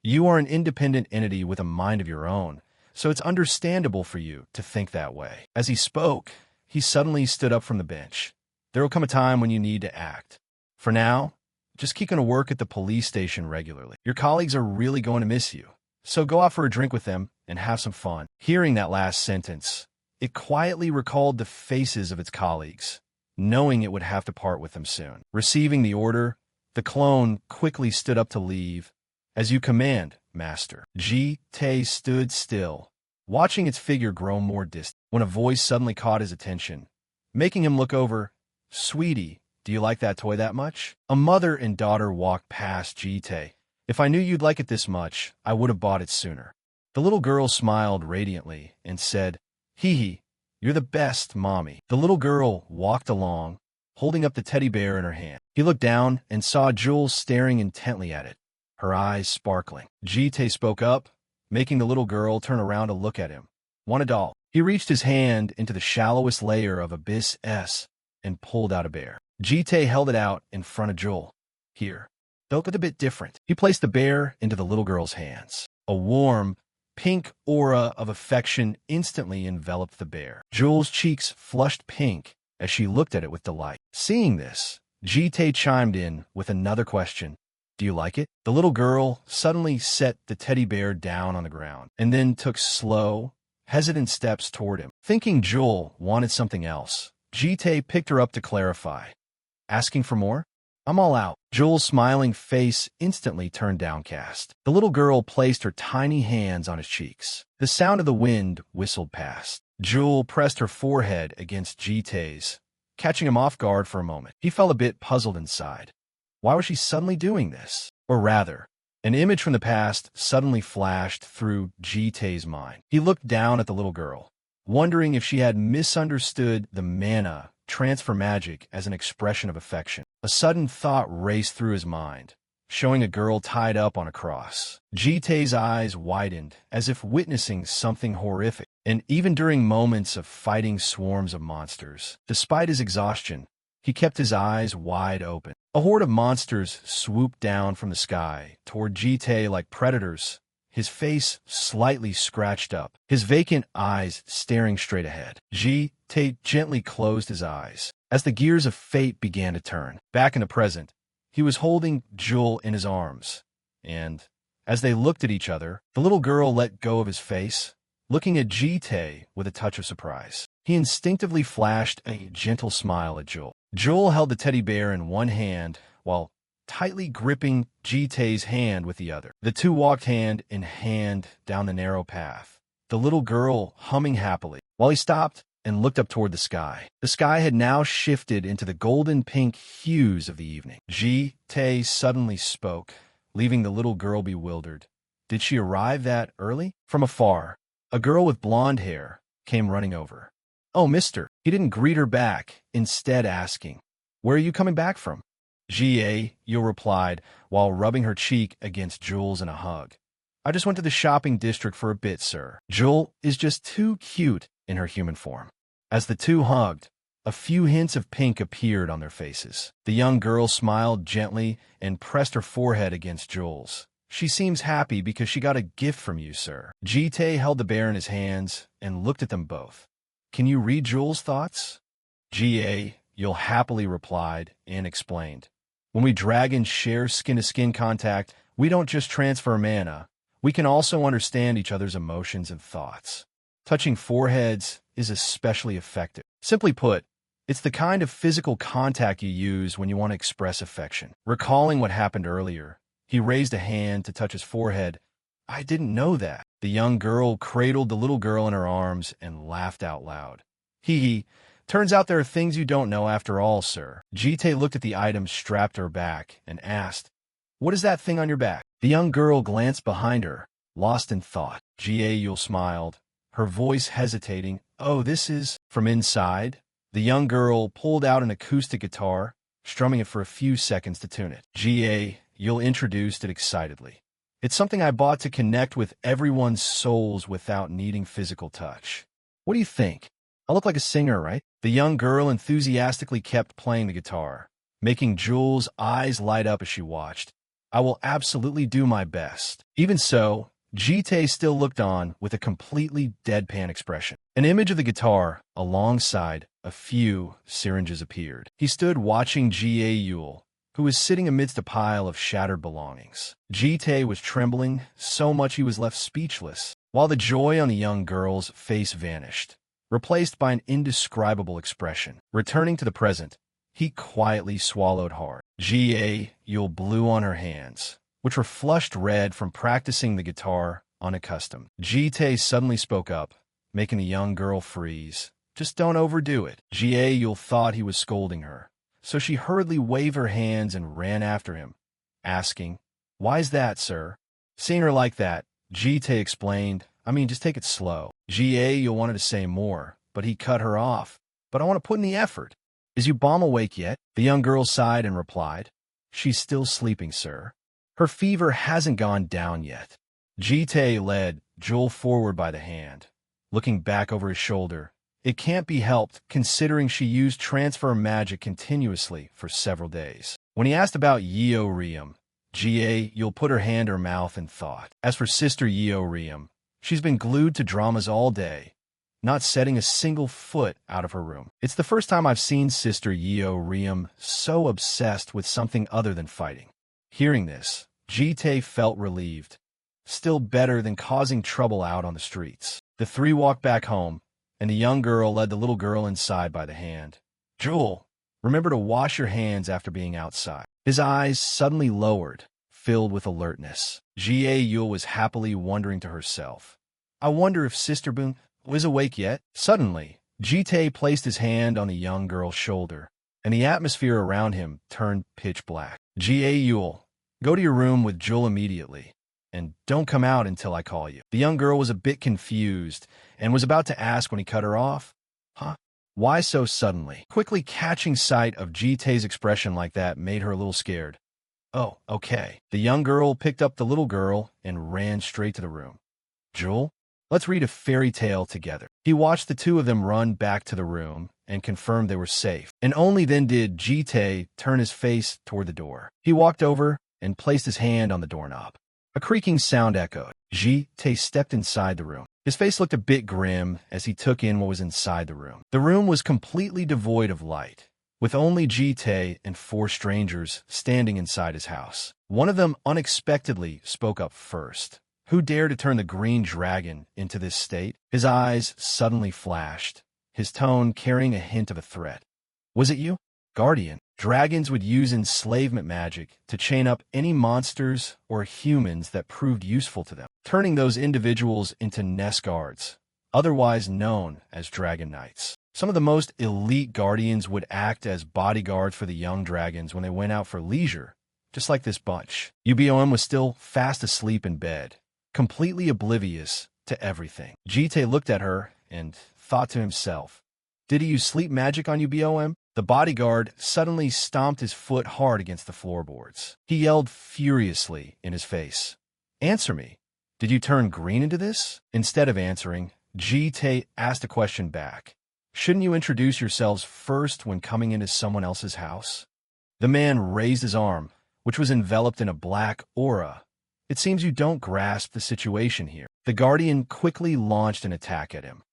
You are an independent entity with a mind of your own, so it's understandable for you to think that way. As he spoke, he suddenly stood up from the bench. There will come a time when you need to act. For now, just keep going to work at the police station regularly. Your colleagues are really going to miss you, so go out for a drink with them and have some fun. Hearing that last sentence, it quietly recalled the faces of its colleagues, knowing it would have to part with them soon. Receiving the order, the clone quickly stood up to leave. As you command, master. Jite stood still, watching its figure grow more distant, when a voice suddenly caught his attention, making him look over. Sweetie, do you like that toy that much? A mother and daughter walked past Jite. If I knew you'd like it this much, I would have bought it sooner. The little girl smiled radiantly and said, Hee hee, you're the best, Mommy. The little girl walked along, holding up the teddy bear in her hand. He looked down and saw Jules staring intently at it, her eyes sparkling. Jite spoke up, making the little girl turn around to look at him. Want a doll? He reached his hand into the shallowest layer of Abyss S and pulled out a bear. Jite held it out in front of Joel. Here. Though a bit different. He placed the bear into the little girl's hands. A warm, pink aura of affection instantly enveloped the bear. Joel's cheeks flushed pink as she looked at it with delight. Seeing this, Jite chimed in with another question. Do you like it? The little girl suddenly set the teddy bear down on the ground and then took slow, hesitant steps toward him. Thinking Joel wanted something else, Jite picked her up to clarify. Asking for more? I'm all out. Joel's smiling face instantly turned downcast. The little girl placed her tiny hands on his cheeks. The sound of the wind whistled past. Joel pressed her forehead against Jite's, catching him off guard for a moment. He felt a bit puzzled inside. Why was she suddenly doing this? Or rather, an image from the past suddenly flashed through Jite's mind. He looked down at the little girl, wondering if she had misunderstood the mana transfer magic as an expression of affection. A sudden thought raced through his mind, showing a girl tied up on a cross. Jite's eyes widened as if witnessing something horrific, and even during moments of fighting swarms of monsters, despite his exhaustion, he kept his eyes wide open. A horde of monsters swooped down from the sky toward Jite like predators, his face slightly scratched up, his vacant eyes staring straight ahead. Jite gently closed his eyes. As the gears of fate began to turn, back in the present, he was holding Jewel in his arms, and, as they looked at each other, the little girl let go of his face, looking at Jite with a touch of surprise. He instinctively flashed a gentle smile at Joel. Joel held the teddy bear in one hand while tightly gripping Jite's hand with the other. The two walked hand in hand down the narrow path, the little girl humming happily, while he stopped and looked up toward the sky. The sky had now shifted into the golden-pink hues of the evening. Jite suddenly spoke, leaving the little girl bewildered. Did she arrive that early? From afar, a girl with blonde hair came running over. Oh, mister. He didn't greet her back, instead asking, Where are you coming back from? Yule replied, while rubbing her cheek against Jules in a hug. I just went to the shopping district for a bit, sir. Jewel is just too cute in her human form. As the two hugged, a few hints of pink appeared on their faces. The young girl smiled gently and pressed her forehead against Jules. She seems happy because she got a gift from you, sir. Jite held the bear in his hands and looked at them both. Can you read Jules' thoughts? Yule happily replied and explained. When we dragons share skin-to-skin contact, we don't just transfer mana. We can also understand each other's emotions and thoughts. Touching foreheads is especially effective. Simply put, it's the kind of physical contact you use when you want to express affection. Recalling what happened earlier, he raised a hand to touch his forehead. I didn't know that. The young girl cradled the little girl in her arms and laughed out loud. Hee hee. Turns out there are things you don't know after all, sir. Jite looked at the items strapped to her back and asked, What is that thing on your back? The young girl glanced behind her, lost in thought. Yule smiled, her voice hesitating. Oh, this is... From inside, the young girl pulled out an acoustic guitar, strumming it for a few seconds to tune it. You'll introduced it excitedly. It's something I bought to connect with everyone's souls without needing physical touch. What do you think? I look like a singer, right? The young girl enthusiastically kept playing the guitar, making Jules' eyes light up as she watched. I will absolutely do my best. Even so, Jite still looked on with a completely deadpan expression. An image of the guitar, alongside a few syringes, appeared. He stood watching Yule, who was sitting amidst a pile of shattered belongings. Jite was trembling so much he was left speechless, while the joy on the young girl's face vanished, replaced by an indescribable expression. Returning to the present, he quietly swallowed hard. Yule blew on her hands, which were flushed red from practicing the guitar unaccustomed. Jite suddenly spoke up, making the young girl freeze. Just don't overdo it. Yule thought he was scolding her, so she hurriedly waved her hands and ran after him, asking, "Why's that, sir?" Seeing her like that, Jite explained, just take it slow. Yule wanted to say more, but he cut her off. But I want to put in the effort. Is you bomb awake yet? The young girl sighed and replied, "She's still sleeping, sir. Her fever hasn't gone down yet." Jite led Joel forward by the hand, looking back over his shoulder. It can't be helped, considering she used transfer magic continuously for several days. When he asked about Yeo Riem, You'll put her hand to her mouth and thought. As for Sister Yeo Riem, she's been glued to dramas all day, not setting a single foot out of her room. It's the first time I've seen Sister Yeo Riem so obsessed with something other than fighting. Hearing this, Jite felt relieved. Still better than causing trouble out on the streets. The three walked back home, and the young girl led the little girl inside by the hand. "Joel, remember to wash your hands after being outside." His eyes suddenly lowered, filled with alertness. Yule was happily wondering to herself, "I wonder if Sister Boone was awake yet?" Suddenly, Jite placed his hand on the young girl's shoulder, and the atmosphere around him turned pitch black. Yule, go to your room with Joel immediately, and don't come out until I call you." The young girl was a bit confused and was about to ask when he cut her off. Huh? Why so suddenly? Quickly catching sight of Jite's expression like that made her a little scared. "Oh, okay." The young girl picked up the little girl and ran straight to the room. "Joel, let's read a fairy tale together." He watched the two of them run back to the room and confirmed they were safe. And only then did Jite turn his face toward the door. He walked over and placed his hand on the doorknob. A creaking sound echoed. Jite stepped inside the room. His face looked a bit grim as he took in what was inside the room. The room was completely devoid of light, with only Jite and 4 strangers standing inside his house. One of them unexpectedly spoke up first. "Who dared to turn the green dragon into this state?" His eyes suddenly flashed, his tone carrying a hint of a threat. "Was it you, Guardian?" Dragons would use enslavement magic to chain up any monsters or humans that proved useful to them, turning those individuals into nest guards, otherwise known as dragon knights. Some of the most elite guardians would act as bodyguards for the young dragons when they went out for leisure, just like this bunch. UBOM was still fast asleep in bed, completely oblivious to everything. Jite looked at her and thought to himself, did he use sleep magic on UBOM? The bodyguard suddenly stomped his foot hard against the floorboards. He yelled furiously in his face, "Answer me. Did you turn green into this?" Instead of answering, Jite asked a question back. "Shouldn't you introduce yourselves first when coming into someone else's house?" The man raised his arm, which was enveloped in a black aura. "It seems you don't grasp the situation here." The Guardian quickly launched an attack at him.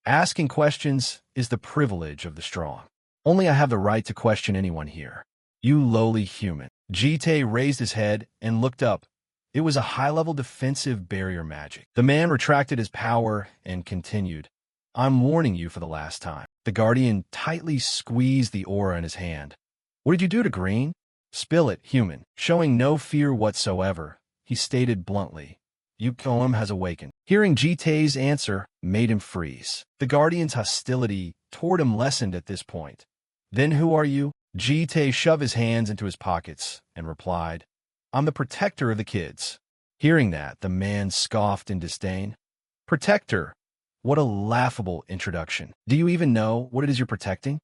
"Asking questions is the privilege of the strong. Only I have the right to question anyone here. You lowly human." Jite raised his head and looked up. It was a high-level defensive barrier magic. The man retracted his power and continued, "I'm warning you for the last time." The Guardian tightly squeezed the aura in his hand. "What did you do to Green?" "Spill it, human." Showing no fear whatsoever, he stated bluntly, "UBOM has awakened." Hearing Jite's answer made him freeze. The Guardian's hostility toward him lessened at this point. "Then who are you?" Jite shoved his hands into his pockets and replied, "I'm the protector of the kids." Hearing that, the man scoffed in disdain. "Protector? What a laughable introduction. Do you even know what it is you're protecting?"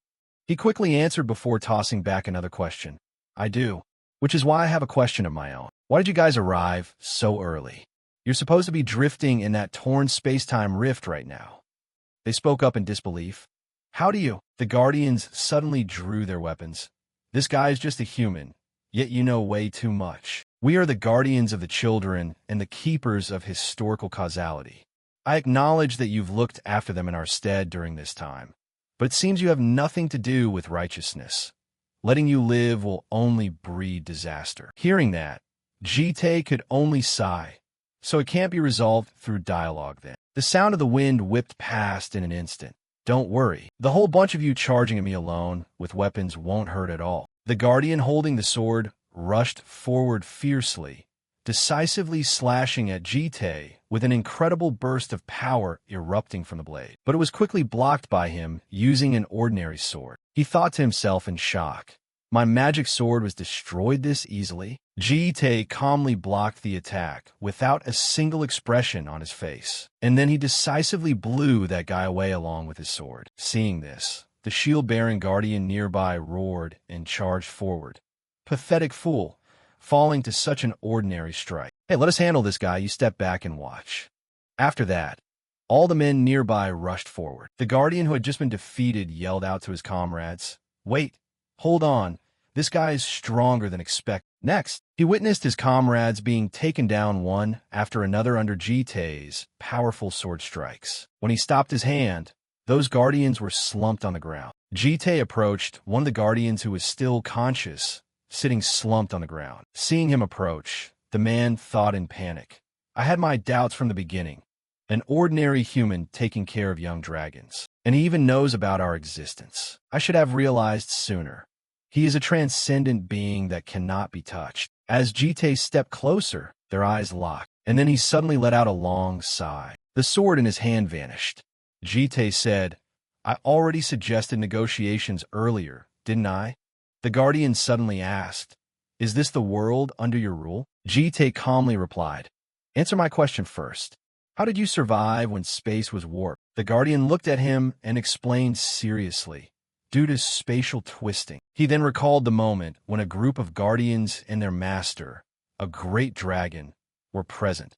He quickly answered before tossing back another question. I do. Which is why I have a question of my own. Why did you guys arrive so early? You're supposed to be drifting in that torn space-time rift right now. They spoke up in disbelief. How do you? The Guardians suddenly drew their weapons. This guy is just a human, yet you know way too much. We are the guardians of the children and the keepers of historical causality. I acknowledge that you've looked after them in our stead during this time, but it seems you have nothing to do with righteousness. Letting you live will only breed disaster. Hearing that, Jite could only sigh. So it can't be resolved through dialogue then. The sound of the wind whipped past in an instant. Don't worry. The whole bunch of you charging at me alone with weapons won't hurt at all. The guardian holding the sword rushed forward fiercely, decisively slashing at Jite with an incredible burst of power erupting from the blade. But it was quickly blocked by him using an ordinary sword. He thought to himself in shock, my magic sword was destroyed this easily? Jite calmly blocked the attack without a single expression on his face, and then he decisively blew that guy away along with his sword. Seeing this, the shield-bearing guardian nearby roared and charged forward. Pathetic fool, falling to such an ordinary strike. Hey, let us handle this guy. You step back and watch. After that, all the men nearby rushed forward. The guardian who had just been defeated yelled out to his comrades, wait, hold on, this guy is stronger than expected. Next, he witnessed his comrades being taken down one after another under Jite's powerful sword strikes. When he stopped his hand, those guardians were slumped on the ground. Jite approached one of the guardians who was still conscious, sitting slumped on the ground. Seeing him approach, the man thought in panic. I had my doubts from the beginning. An ordinary human taking care of young dragons. And he even knows about our existence. I should have realized sooner. He is a transcendent being that cannot be touched. As Jite stepped closer, their eyes locked, and then he suddenly let out a long sigh. The sword in his hand vanished. Jite said, I already suggested negotiations earlier, didn't I? The guardian suddenly asked, is this the world under your rule? Jite calmly replied, answer my question first. How did you survive when space was warped? The guardian looked at him and explained seriously, due to spatial twisting. He then recalled the moment when a group of guardians and their master, a great dragon, were present.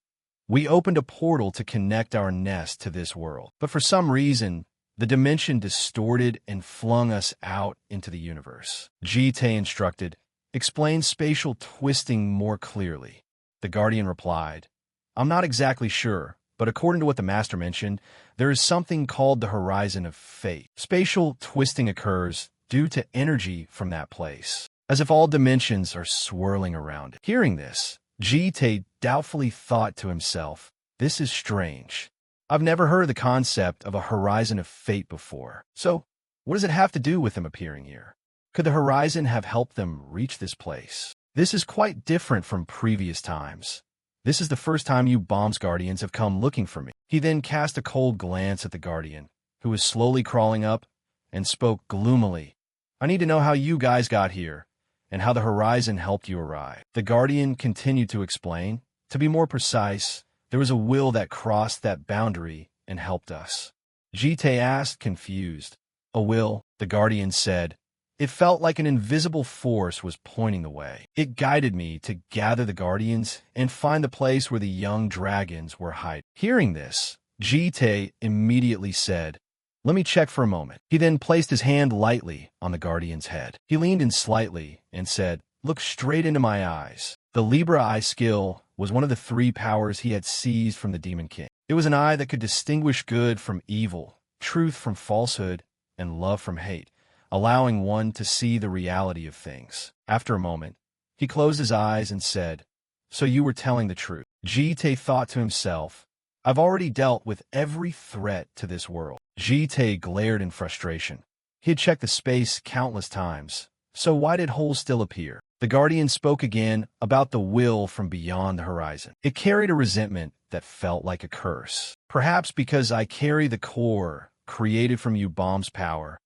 We opened a portal to connect our nest to this world, but for some reason, the dimension distorted and flung us out into the universe. Jite instructed, explain spatial twisting more clearly. The guardian replied, I'm not exactly sure, but according to what the master mentioned, there is something called the horizon of fate. Spatial twisting occurs due to energy from that place, as if all dimensions are swirling around it. Hearing this, Jite doubtfully thought to himself, this is strange. I've never heard the concept of a horizon of fate before. So, what does it have to do with them appearing here? Could the horizon have helped them reach this place? This is quite different from previous times. This is the first time you Bomb's guardians have come looking for me. He then cast a cold glance at the guardian, who was slowly crawling up, and spoke gloomily. I need to know how you guys got here, and how the horizon helped you arrive. The guardian continued to explain. To be more precise, there was a will that crossed that boundary and helped us. Jite asked, confused. A will, the guardian said. It felt like an invisible force was pointing the way. It guided me to gather the guardians and find the place where the young dragons were hiding. Hearing this, Jite immediately said, let me check for a moment. He then placed his hand lightly on the guardian's head. He leaned in slightly and said, look straight into my eyes. The Libra Eye skill was one of the 3 powers he had seized from the Demon King. It was an eye that could distinguish good from evil, truth from falsehood, and love from hate, allowing one to see the reality of things. After a moment, he closed his eyes and said, so you were telling the truth. Jite thought to himself, I've already dealt with every threat to this world. Jite glared in frustration. He had checked the space countless times, so why did holes still appear? The guardian spoke again about the will from beyond the horizon. It carried a resentment that felt like a curse. Perhaps because I carry the core created from you Bomb's power,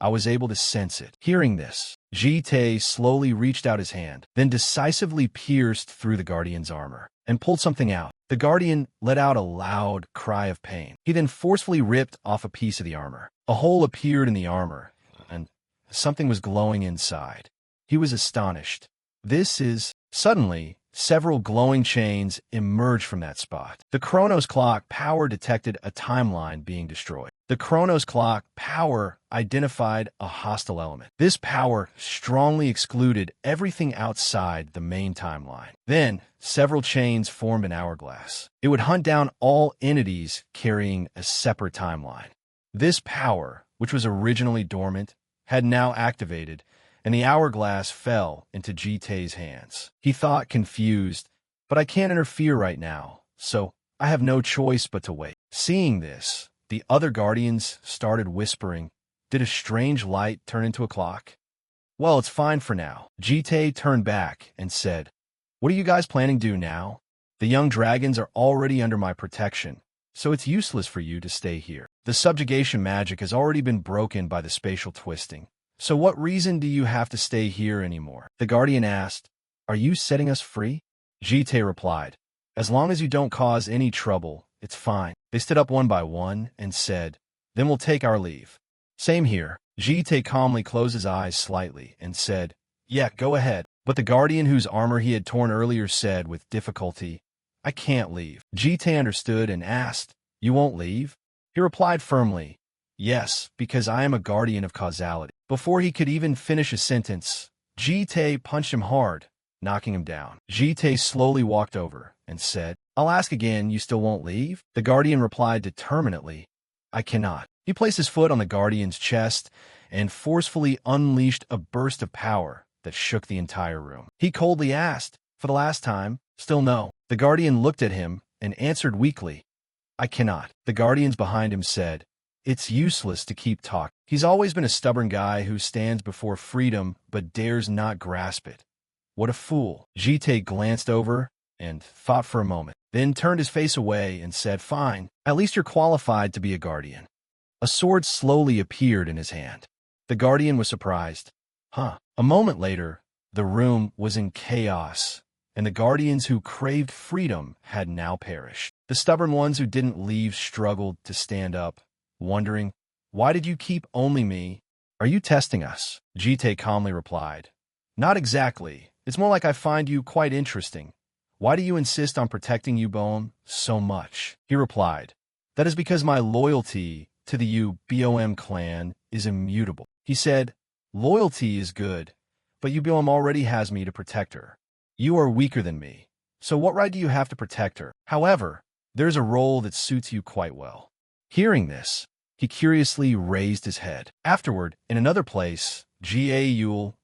I was able to sense it. Hearing this, Jite slowly reached out his hand, then decisively pierced through the guardian's armor and pulled something out. The guardian let out a loud cry of pain. He then forcefully ripped off a piece of the armor. A hole appeared in the armor, and something was glowing inside. He was astonished. Suddenly, several glowing chains emerged from that spot. The Chronos clock power detected a timeline being destroyed. The Chronos clock power identified a hostile element. This power strongly excluded everything outside the main timeline. Then, several chains formed an hourglass. It would hunt down all entities carrying a separate timeline. This power, which was originally dormant, had now activated, and the hourglass fell into Jitei's hands. He thought, confused, but I can't interfere right now, so I have no choice but to wait. Seeing this, the other guardians started whispering, did a strange light turn into a clock? Well, it's fine for now. Jitei turned back and said, what are you guys planning to do now? The young dragons are already under my protection, so it's useless for you to stay here. The subjugation magic has already been broken by the spatial twisting. So what reason do you have to stay here anymore? The guardian asked, are you setting us free? Jitei replied, as long as you don't cause any trouble, it's fine. They stood up one by one and said, then we'll take our leave. Same here. Jitei calmly closed his eyes slightly and said, yeah, go ahead. But the guardian whose armor he had torn earlier said with difficulty, I can't leave. Jitei understood and asked, you won't leave? He replied firmly, yes, because I am a guardian of causality. Before he could even finish a sentence, Jitei punched him hard, knocking him down. Jitei slowly walked over and said, I'll ask again, you still won't leave? The guardian replied determinedly, I cannot. He placed his foot on the guardian's chest and forcefully unleashed a burst of power that shook the entire room. He coldly asked, for the last time, still no. The guardian looked at him and answered weakly, I cannot. The guardians behind him said, it's useless to keep talking. He's always been a stubborn guy who stands before freedom but dares not grasp it. What a fool. Jitei glanced over and thought for a moment, then turned his face away and said, fine, at least you're qualified to be a guardian. A sword slowly appeared in his hand. The guardian was surprised. A moment later, the room was in chaos, and the guardians who craved freedom had now perished. The stubborn ones who didn't leave struggled to stand up, wondering, why did you keep only me? Are you testing us? Jitei calmly replied, not exactly. It's more like I find you quite interesting. Why do you insist on protecting Ubon so much? He replied, that is because my loyalty to the Ubon clan is immutable. He said, loyalty is good, but Ubon already has me to protect her. You are weaker than me, so what right do you have to protect her? However, there's a role that suits you quite well. Hearing this, he curiously raised his head. Afterward, in another place, Jewel,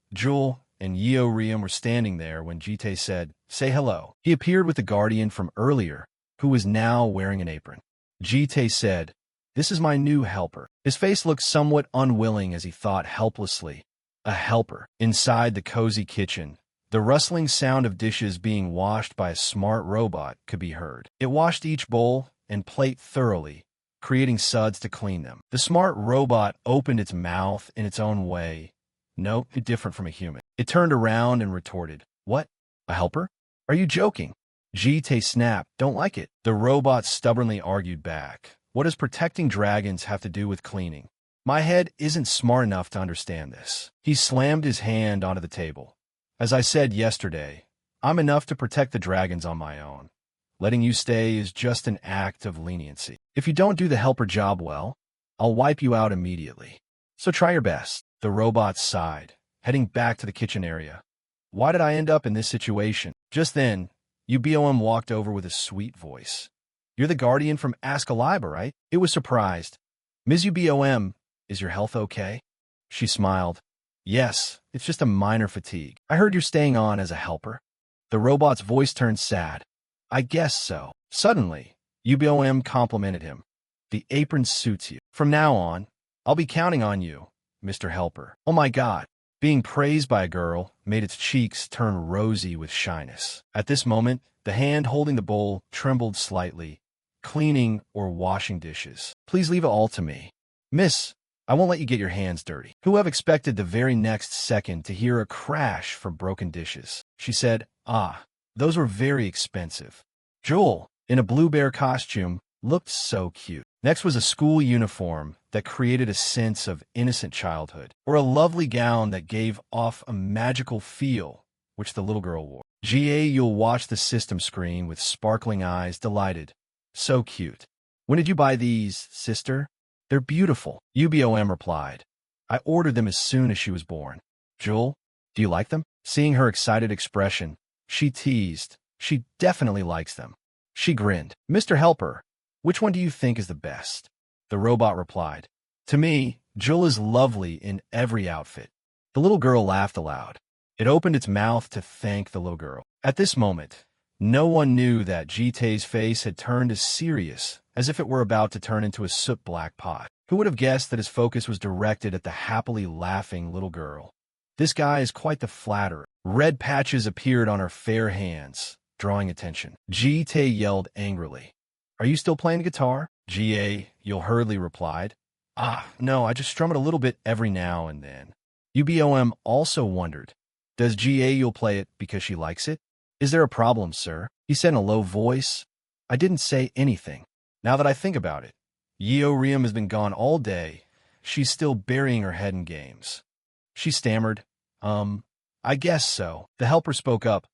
and Yeoriam were standing there when Jitei said, say hello. He appeared with the guardian from earlier, who was now wearing an apron. Jitei said, this is my new helper. His face looked somewhat unwilling as he thought helplessly. A helper. Inside the cozy kitchen, the rustling sound of dishes being washed by a smart robot could be heard. It washed each bowl and plate thoroughly, creating suds to clean them. The smart robot opened its mouth in its own way. No, different from a human. It turned around and retorted, what? A helper? Are you joking? Jitei snapped, don't like it. The robot stubbornly argued back. What does protecting dragons have to do with cleaning? My head isn't smart enough to understand this. He slammed his hand onto the table. As I said yesterday, I'm enough to protect the dragons on my own. Letting you stay is just an act of leniency. If you don't do the helper job well, I'll wipe you out immediately. So try your best. The robot sighed, heading back to the kitchen area. Why did I end up in this situation? Just then, Ubon walked over with a sweet voice. You're the guardian from Ascalibur, right? It was surprised. Ms. Ubon, is your health okay? She smiled. Yes, it's just a minor fatigue. I heard you're staying on as a helper. The robot's voice turned sad. I guess so. Suddenly, Ubon complimented him. The apron suits you. From now on, I'll be counting on you, Mr. Helper. Oh my God. Being praised by a girl made its cheeks turn rosy with shyness. At this moment, the hand holding the bowl trembled slightly, cleaning or washing dishes. Please leave it all to me. Miss, I won't let you get your hands dirty. Who have expected the very next second to hear a crash from broken dishes? She said, those were very expensive. Joel, in a blue bear costume, looked so cute. Next was a school uniform that created a sense of innocent childhood, or a lovely gown that gave off a magical feel, which the little girl wore. You'll watch the system screen with sparkling eyes, delighted. So cute. When did you buy these, sister? They're beautiful, UBOM replied. I ordered them as soon as she was born. Jewel, do you like them? Seeing her excited expression, she teased. She definitely likes them. She grinned. Mr. Helper, which one do you think is the best? The robot replied. To me, Jewel is lovely in every outfit. The little girl laughed aloud. It opened its mouth to thank the little girl. At this moment, no one knew that Jitae's face had turned as serious as if it were about to turn into a soot-black pot. Who would have guessed that his focus was directed at the happily laughing little girl? This guy is quite the flatterer. Red patches appeared on her fair hands, drawing attention. Jitae yelled angrily. Are you still playing the guitar? You'll hurriedly replied. No, I just strum it a little bit every now and then. UBOM also wondered. Does you'll play it because she likes it? Is there a problem, sir? He said in a low voice. I didn't say anything. Now that I think about it, Riem has been gone all day. She's still burying her head in games. She stammered. I guess so. The helper spoke up.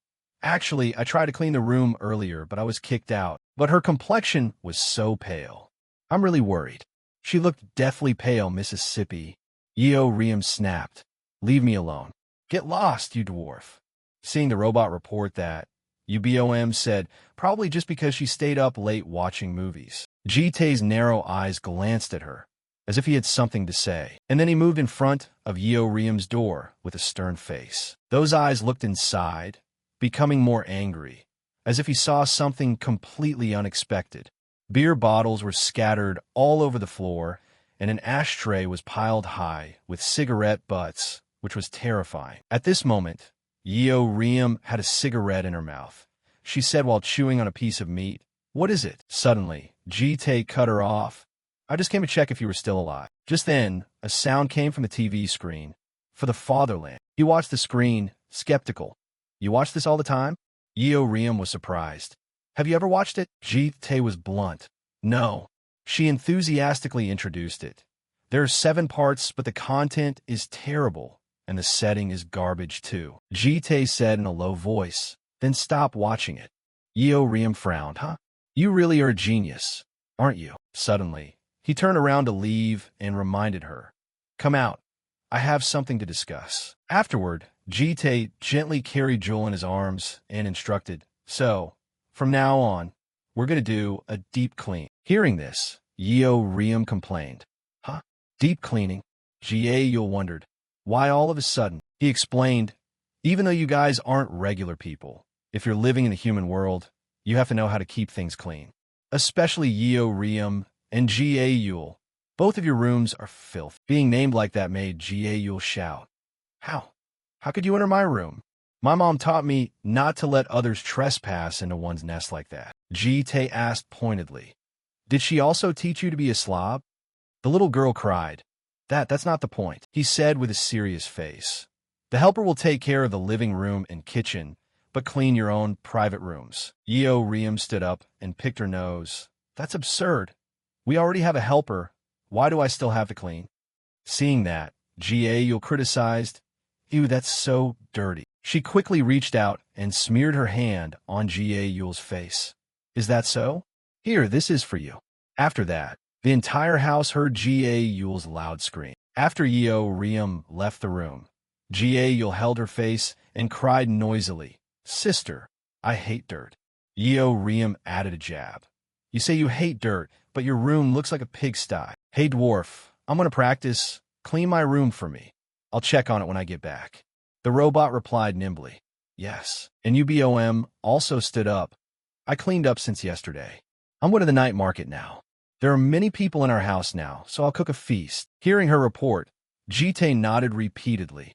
Actually, I tried to clean the room earlier, but I was kicked out. But her complexion was so pale. I'm really worried. She looked deathly pale, Mississippi. Riem snapped. Leave me alone. Get lost, you dwarf. Seeing the robot report that, UBOM said, probably just because she stayed up late watching movies. Jitae's narrow eyes glanced at her, as if he had something to say, and then he moved in front of Riem's door with a stern face. Those eyes looked inside, becoming more angry, as if he saw something completely unexpected. Beer bottles were scattered all over the floor, and an ashtray was piled high with cigarette butts, which was terrifying. At this moment, Riem had a cigarette in her mouth. She said while chewing on a piece of meat, What is it? Suddenly, Jitae cut her off. I just came to check if you were still alive. Just then, a sound came from the TV screen. For the fatherland. He watched the screen, skeptical. You watch this all the time? Riem was surprised. Have you ever watched it? Jitae was blunt. No. She enthusiastically introduced it. There are 7 parts, but the content is terrible, and the setting is garbage too. Jitae said in a low voice. Then stop watching it. Riem frowned. Huh? You really are a genius, aren't you? Suddenly, he turned around to leave and reminded her. Come out. I have something to discuss. Afterward, Jitae gently carried Jewel in his arms and instructed, So, from now on, we're going to do a deep clean. Hearing this, Riem complained. Huh? Deep cleaning? Yul wondered. Why all of a sudden? He explained, even though you guys aren't regular people, if you're living in the human world, you have to know how to keep things clean. Especially Riem and Yul. Both of your rooms are filth. Being named like that made Yul shout. How? How could you enter my room? My mom taught me not to let others trespass into one's nest like that. Jitae asked pointedly. Did she also teach you to be a slob? The little girl cried. That's not the point, he said with a serious face. The helper will take care of the living room and kitchen, but clean your own private rooms. Riem stood up and picked her nose. That's absurd. We already have a helper. Why do I still have to clean? Seeing that, Yul criticized. Ew, that's so dirty. She quickly reached out and smeared her hand on Yul's face. Is that so? Here, this is for you. After that, the entire house heard Yul's loud scream. After Riem left the room, Yul held her face and cried noisily. Sister, I hate dirt. Riem added a jab. You say you hate dirt, but your room looks like a pigsty. Hey, dwarf, I'm going to practice. Clean my room for me. I'll check on it when I get back. The robot replied nimbly. Yes. And UBOM also stood up. I cleaned up since yesterday. I'm going to the night market now. There are many people in our house now, so I'll cook a feast. Hearing her report, Jitae nodded repeatedly.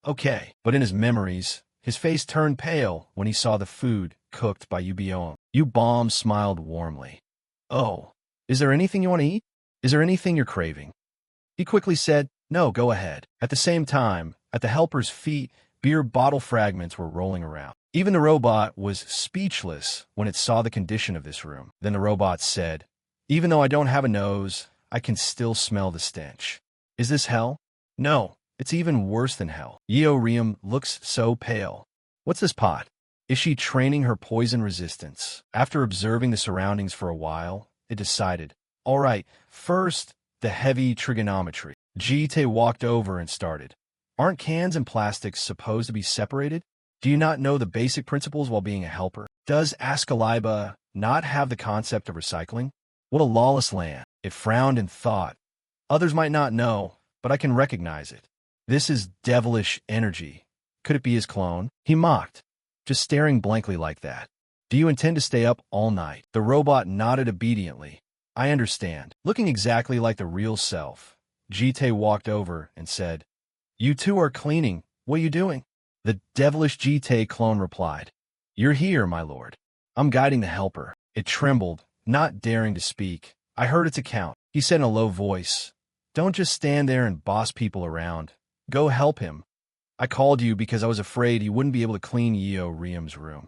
Okay. But in his memories, his face turned pale when he saw the food cooked by UBOM. UBOM smiled warmly. Oh, is there anything you want to eat? Is there anything you're craving? He quickly said, No, go ahead. At the same time, at the helper's feet, beer bottle fragments were rolling around. Even the robot was speechless when it saw the condition of this room. Then the robot said, Even though I don't have a nose, I can still smell the stench. Is this hell? No, it's even worse than hell. Yeoriam looks so pale. What's this pot? Is she training her poison resistance? After observing the surroundings for a while, it decided, all right, first, the heavy trigonometry. Jite walked over and started. Aren't cans and plastics supposed to be separated? Do you not know the basic principles while being a helper? Does Askaliba not have the concept of recycling? What a lawless land. It frowned and thought. Others might not know, but I can recognize it. This is devilish energy. Could it be his clone? He mocked, just staring blankly like that. Do you intend to stay up all night? The robot nodded obediently. I understand. Looking exactly like the real self, Jite walked over and said, You two are cleaning. What are you doing? The devilish Jite clone replied, You're here, my lord. I'm guiding the helper. It trembled, not daring to speak. I heard its account. He said in a low voice, Don't just stand there and boss people around. Go help him. I called you because I was afraid you wouldn't be able to clean Yeoriam's room.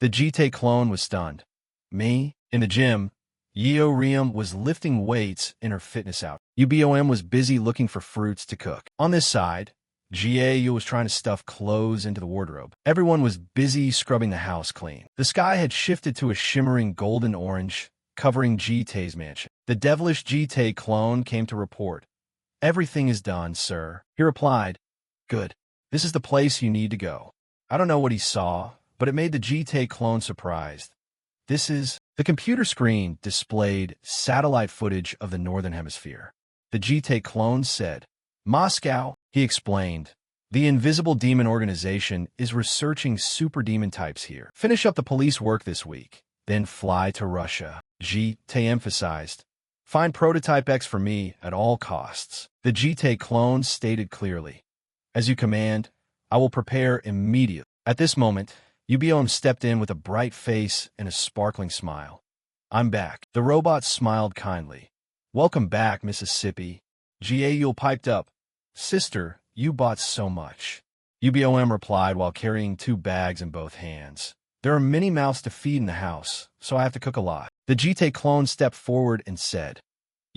The Jite clone was stunned. Me? In the gym, Yeoriam was lifting weights in her fitness out. UBOM was busy looking for fruits to cook. On this side, Jiayu was trying to stuff clothes into the wardrobe. Everyone was busy scrubbing the house clean. The sky had shifted to a shimmering golden orange, covering Jite's mansion. The devilish Jite clone came to report. Everything is done, sir. He replied, Good. This is the place you need to go. I don't know what he saw, but it made the Jite clone surprised. The computer screen displayed satellite footage of the Northern Hemisphere. The Jite clone said, Moscow, he explained. The Invisible Demon Organization is researching super demon types here. Finish up the police work this week, then fly to Russia. Jite emphasized. Find Prototype X for me at all costs. The Jite clone stated clearly. As you command, I will prepare immediately. At this moment, UBOM stepped in with a bright face and a sparkling smile. I'm back. The robot smiled kindly. Welcome back, Mississippi. Jiayul piped up. Sister, you bought so much. UBOM replied while carrying 2 bags in both hands. There are many mouths to feed in the house, so I have to cook a lot. The Jite clone stepped forward and said,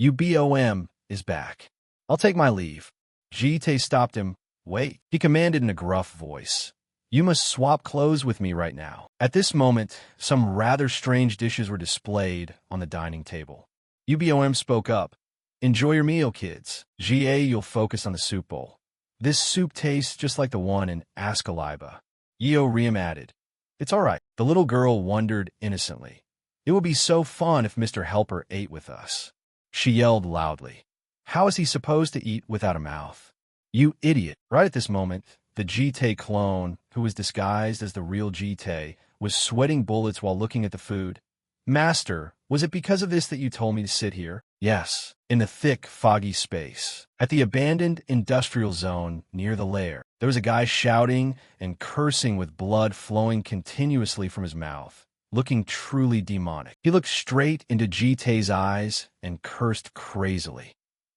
UBOM is back. I'll take my leave. Jite stopped him. Wait, he commanded in a gruff voice. You must swap clothes with me right now. At this moment, some rather strange dishes were displayed on the dining table. UBOM spoke up. Enjoy your meal, kids. You'll focus on the soup bowl. This soup tastes just like the one in Askaliba. Yeoriam added. It's all right. The little girl wondered innocently. It would be so fun if Mr. Helper ate with us. She yelled loudly. How is he supposed to eat without a mouth? You idiot. Right at this moment, the Jite clone, who was disguised as the real Jite, was sweating bullets while looking at the food. Master, was it because of this that you told me to sit here? Yes, in the thick, foggy space. At the abandoned industrial zone near the lair, there was a guy shouting and cursing with blood flowing continuously from his mouth, looking truly demonic. He looked straight into Jite's eyes and cursed crazily.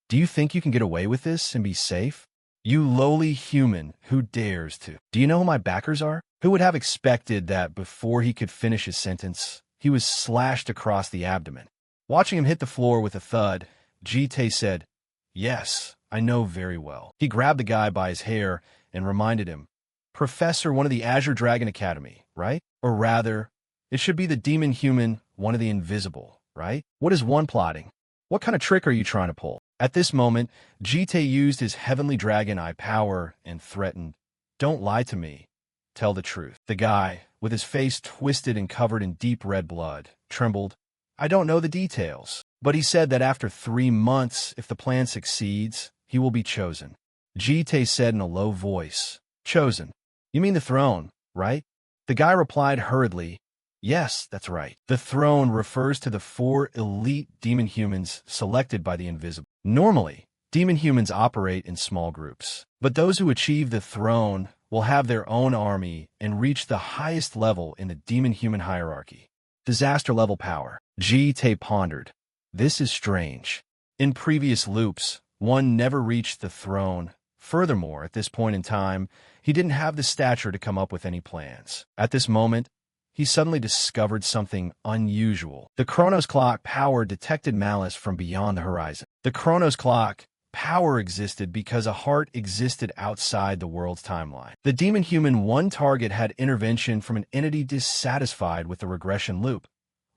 Do you think you can get away with this and be safe? You lowly human, who dares to? Do you know who my backers are? Who would have expected that before he could finish his sentence, he was slashed across the abdomen? Watching him hit the floor with a thud, Jite said, Yes, I know very well. He grabbed the guy by his hair and reminded him, Professor, one of the Azure Dragon Academy, right? Or rather, it should be the demon human, one of the invisible, right? What is one plotting? What kind of trick are you trying to pull? At this moment, Jite used his heavenly dragon eye power and threatened, Don't lie to me. Tell the truth. The guy, with his face twisted and covered in deep red blood, trembled. I don't know the details, but he said that after 3 months, if the plan succeeds, he will be chosen. Jite said in a low voice, Chosen? You mean the throne, right? The guy replied hurriedly, Yes, that's right. The throne refers to the 4 elite demon humans selected by the Invisible. Normally, demon humans operate in small groups, but those who achieve the throne will have their own army and reach the highest level in the demon-human hierarchy. Disaster-level power. Jite pondered. This is strange. In previous loops, one never reached the throne. Furthermore, at this point in time, he didn't have the stature to come up with any plans. At this moment, he suddenly discovered something unusual. The Chronos Clock power detected malice from beyond the horizon. The Chronos Clock power existed because a heart existed outside the world's timeline. The Demon Human 1 target had intervention from an entity dissatisfied with the regression loop,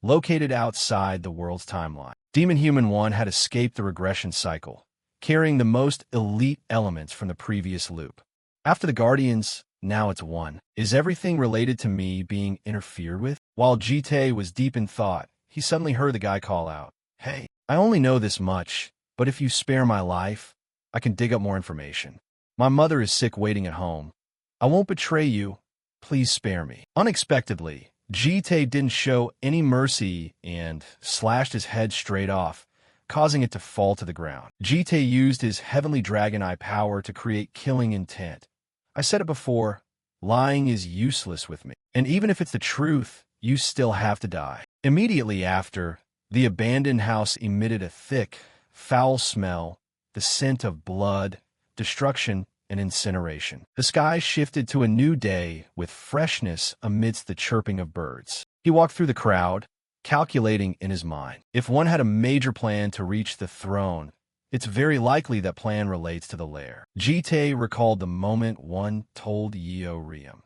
located outside the world's timeline. Demon Human 1 had escaped the regression cycle, carrying the most elite elements from the previous loop. After the Guardians, now it's 1. Is everything related to me being interfered with? While Jite was deep in thought, he suddenly heard the guy call out, "Hey, I only know this much, but if you spare my life, I can dig up more information. My mother is sick waiting at home. I won't betray you. Please spare me." Unexpectedly, Jite didn't show any mercy and slashed his head straight off, causing it to fall to the ground. Jite used his heavenly dragon eye power to create killing intent. I said it before, lying is useless with me. And even if it's the truth, you still have to die. Immediately after, the abandoned house emitted a thick, foul smell, the scent of blood, destruction, and incineration. The sky shifted to a new day with freshness amidst the chirping of birds. He walked through the crowd, calculating in his mind. If one had a major plan to reach the throne, it's very likely that plan relates to the lair. Jite recalled the moment one told Yeo Riem,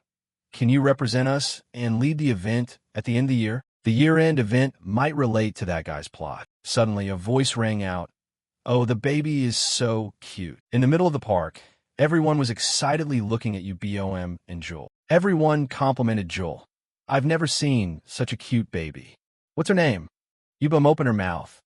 "Can you represent us and lead the event at the end of the year?" The year-end event might relate to that guy's plot. Suddenly, a voice rang out, "Oh, the baby is so cute." In the middle of the park, everyone was excitedly looking at Ubom and Joel. Everyone complimented Joel. "I've never seen such a cute baby. What's her name?" Ubom opened her mouth.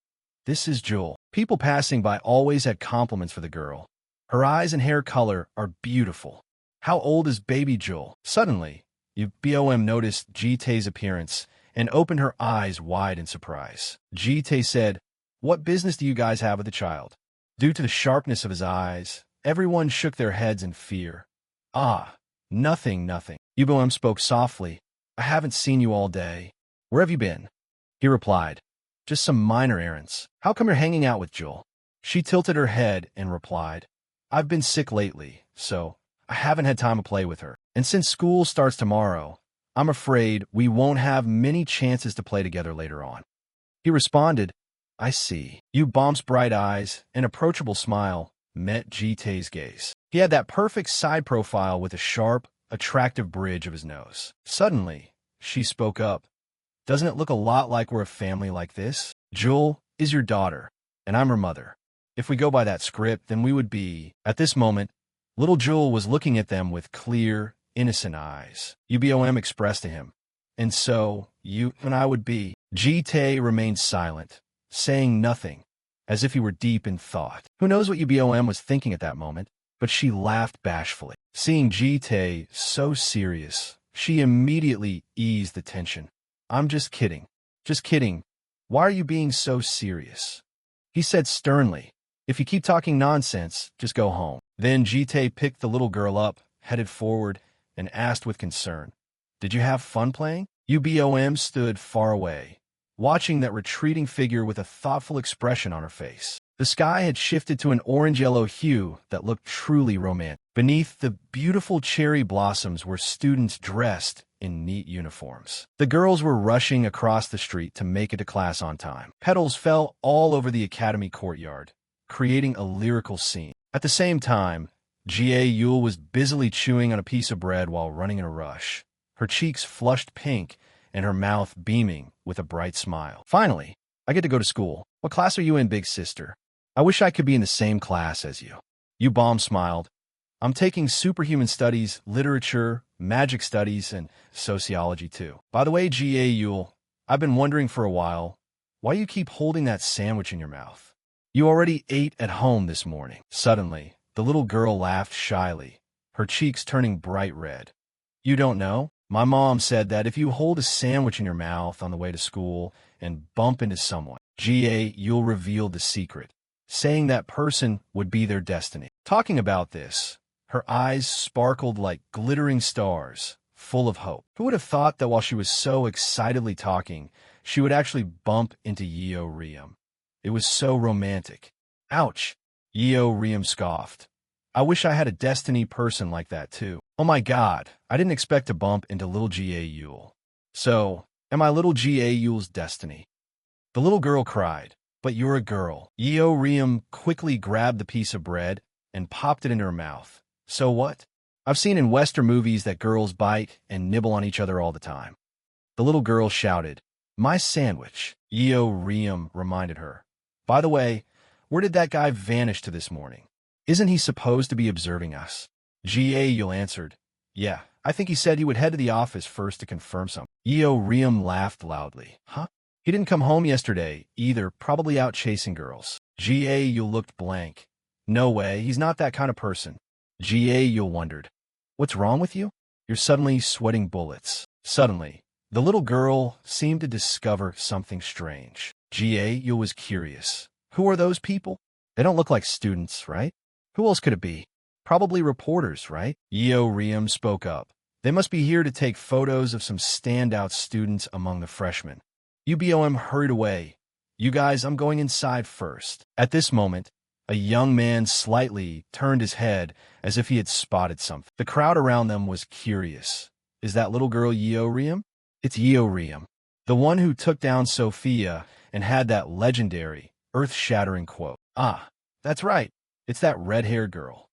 "This is Joel." People passing by always had compliments for the girl. "Her eyes and hair color are beautiful. How old is baby Joel?" Suddenly, Ubom noticed Jite's appearance and opened her eyes wide in surprise. Jite said, "What business do you guys have with the child?" Due to the sharpness of his eyes, everyone shook their heads in fear. "Ah, nothing. Ubom spoke softly. "I haven't seen you all day. Where have you been?" He replied, "Just some minor errands." "How come you're hanging out with Joel?" She tilted her head and replied, "I've been sick lately, so I haven't had time to play with her. And since school starts tomorrow, I'm afraid we won't have many chances to play together later on." He responded, "I see." Ubom's bright eyes and approachable smile met Jite's gaze. He had that perfect side profile with a sharp, attractive bridge of his nose. Suddenly, she spoke up. "Doesn't it look a lot like we're a family like this? Joel is your daughter, and I'm her mother. If we go by that script, then we would be..." At this moment, little Joel was looking at them with clear, innocent eyes. Ubom expressed to him, "And so, you and I would be..." Jite remained silent, saying nothing, as if he were deep in thought. Who knows what Ubom was thinking at that moment, but she laughed bashfully. Seeing Jite so serious, she immediately eased the tension. "I'm just kidding. Just kidding. Why are you being so serious?" He said sternly, "If you keep talking nonsense, just go home." Then Jite picked the little girl up, headed forward, and asked with concern, "Did you have fun playing?" Ubom stood far away, watching that retreating figure with a thoughtful expression on her face. The sky had shifted to an orange-yellow hue that looked truly romantic. Beneath the beautiful cherry blossoms were students dressed in neat uniforms. The girls were rushing across the street to make it to class on time. Petals fell all over the academy courtyard, creating a lyrical scene. At the same time, Jie Yule was busily chewing on a piece of bread while running in a rush, her cheeks flushed pink and her mouth beaming with a bright smile. "Finally, I get to go to school. What class are you in, big sister?" "I wish I could be in the same class as you." Ubom smiled. "I'm taking superhuman studies, literature, magic studies, and sociology too. By the way, G.A. Yule, I've been wondering for a while why you keep holding that sandwich in your mouth. You already ate at home this morning." Suddenly, the little girl laughed shyly, her cheeks turning bright red. "You don't know? My mom said that if you hold a sandwich in your mouth on the way to school and bump into someone, G.A. Yule revealed the secret, saying that person would be their destiny." Talking about this, her eyes sparkled like glittering stars, full of hope. Who would have thought that while she was so excitedly talking, she would actually bump into Yeo Riem? It was so romantic. "Ouch," Yeo Riem scoffed. "I wish I had a destiny person like that too." "Oh my god, I didn't expect to bump into little G.A. Yule." So, am I little Ga Yule's destiny? The little girl cried. But you're a girl. Yeo Riem quickly grabbed the piece of bread and popped it into her mouth. So what? I've seen in Western movies that girls bite and nibble on each other all the time. The little girl shouted, My sandwich, Yeo Riem reminded her. By the way, where did that guy vanish to this morning? Isn't he supposed to be observing us? Ga Yule answered, Yeah, I think he said he would head to the office first to confirm something. Yeo Riem laughed loudly. Huh? He didn't come home yesterday either, probably out chasing girls. Ga Yule looked blank. No way, he's not that kind of person. Ga Yule wondered. What's wrong with you? You're suddenly sweating bullets. Suddenly, the little girl seemed to discover something strange. Ga Yule was curious. Who are those people? They don't look like students, right? Who else could it be? Probably reporters, right? Yeo Riem spoke up. They must be here to take photos of some standout students among the freshmen. UBOM hurried away. You guys, I'm going inside first. At this moment, a young man slightly turned his head as if he had spotted something. The crowd around them was curious. Is that little girl Yeo Riem? It's Yeo Riem, the one who took down Sophia and had that legendary, earth-shattering quote. Ah, that's right. It's that red-haired girl.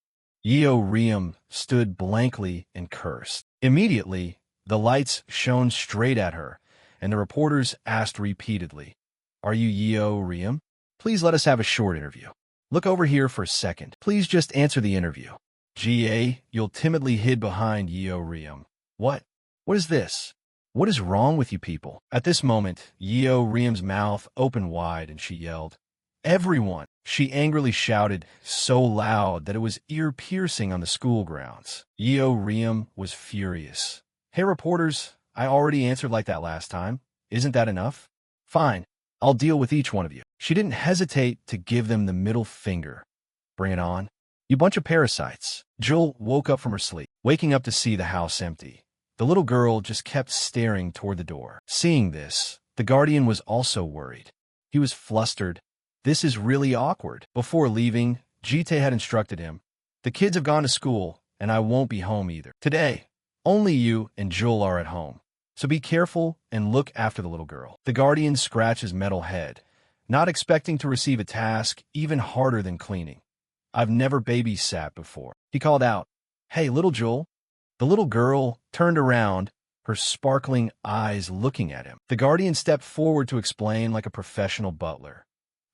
Yeo Riem stood blankly and cursed. Immediately, the lights shone straight at her, and the reporters asked repeatedly, Are you Yeo Riem? Please let us have a short interview. Look over here for a second. Please just answer the interview. Ga Yule timidly hid behind Yeo Riem. What? What is this? What is wrong with you people? At this moment, Yeo Riem's mouth opened wide and she yelled, Everyone! She angrily shouted so loud that it was ear-piercing on the school grounds. Yeo Riem was furious. Hey reporters, I already answered like that last time. Isn't that enough? Fine, I'll deal with each one of you. She didn't hesitate to give them the middle finger. Bring it on. You bunch of parasites. Jill woke up from her sleep, waking up to see the house empty. The little girl just kept staring toward the door. Seeing this, the guardian was also worried. He was flustered. This is really awkward. Before leaving, Jite had instructed him, The kids have gone to school, and I won't be home either. Today, only you and Jill are at home. So be careful and look after the little girl. The guardian scratched his metal head, not expecting to receive a task even harder than cleaning. I've never babysat before. He called out, Hey, little Jill. The little girl turned around, her sparkling eyes looking at him. The guardian stepped forward to explain like a professional butler.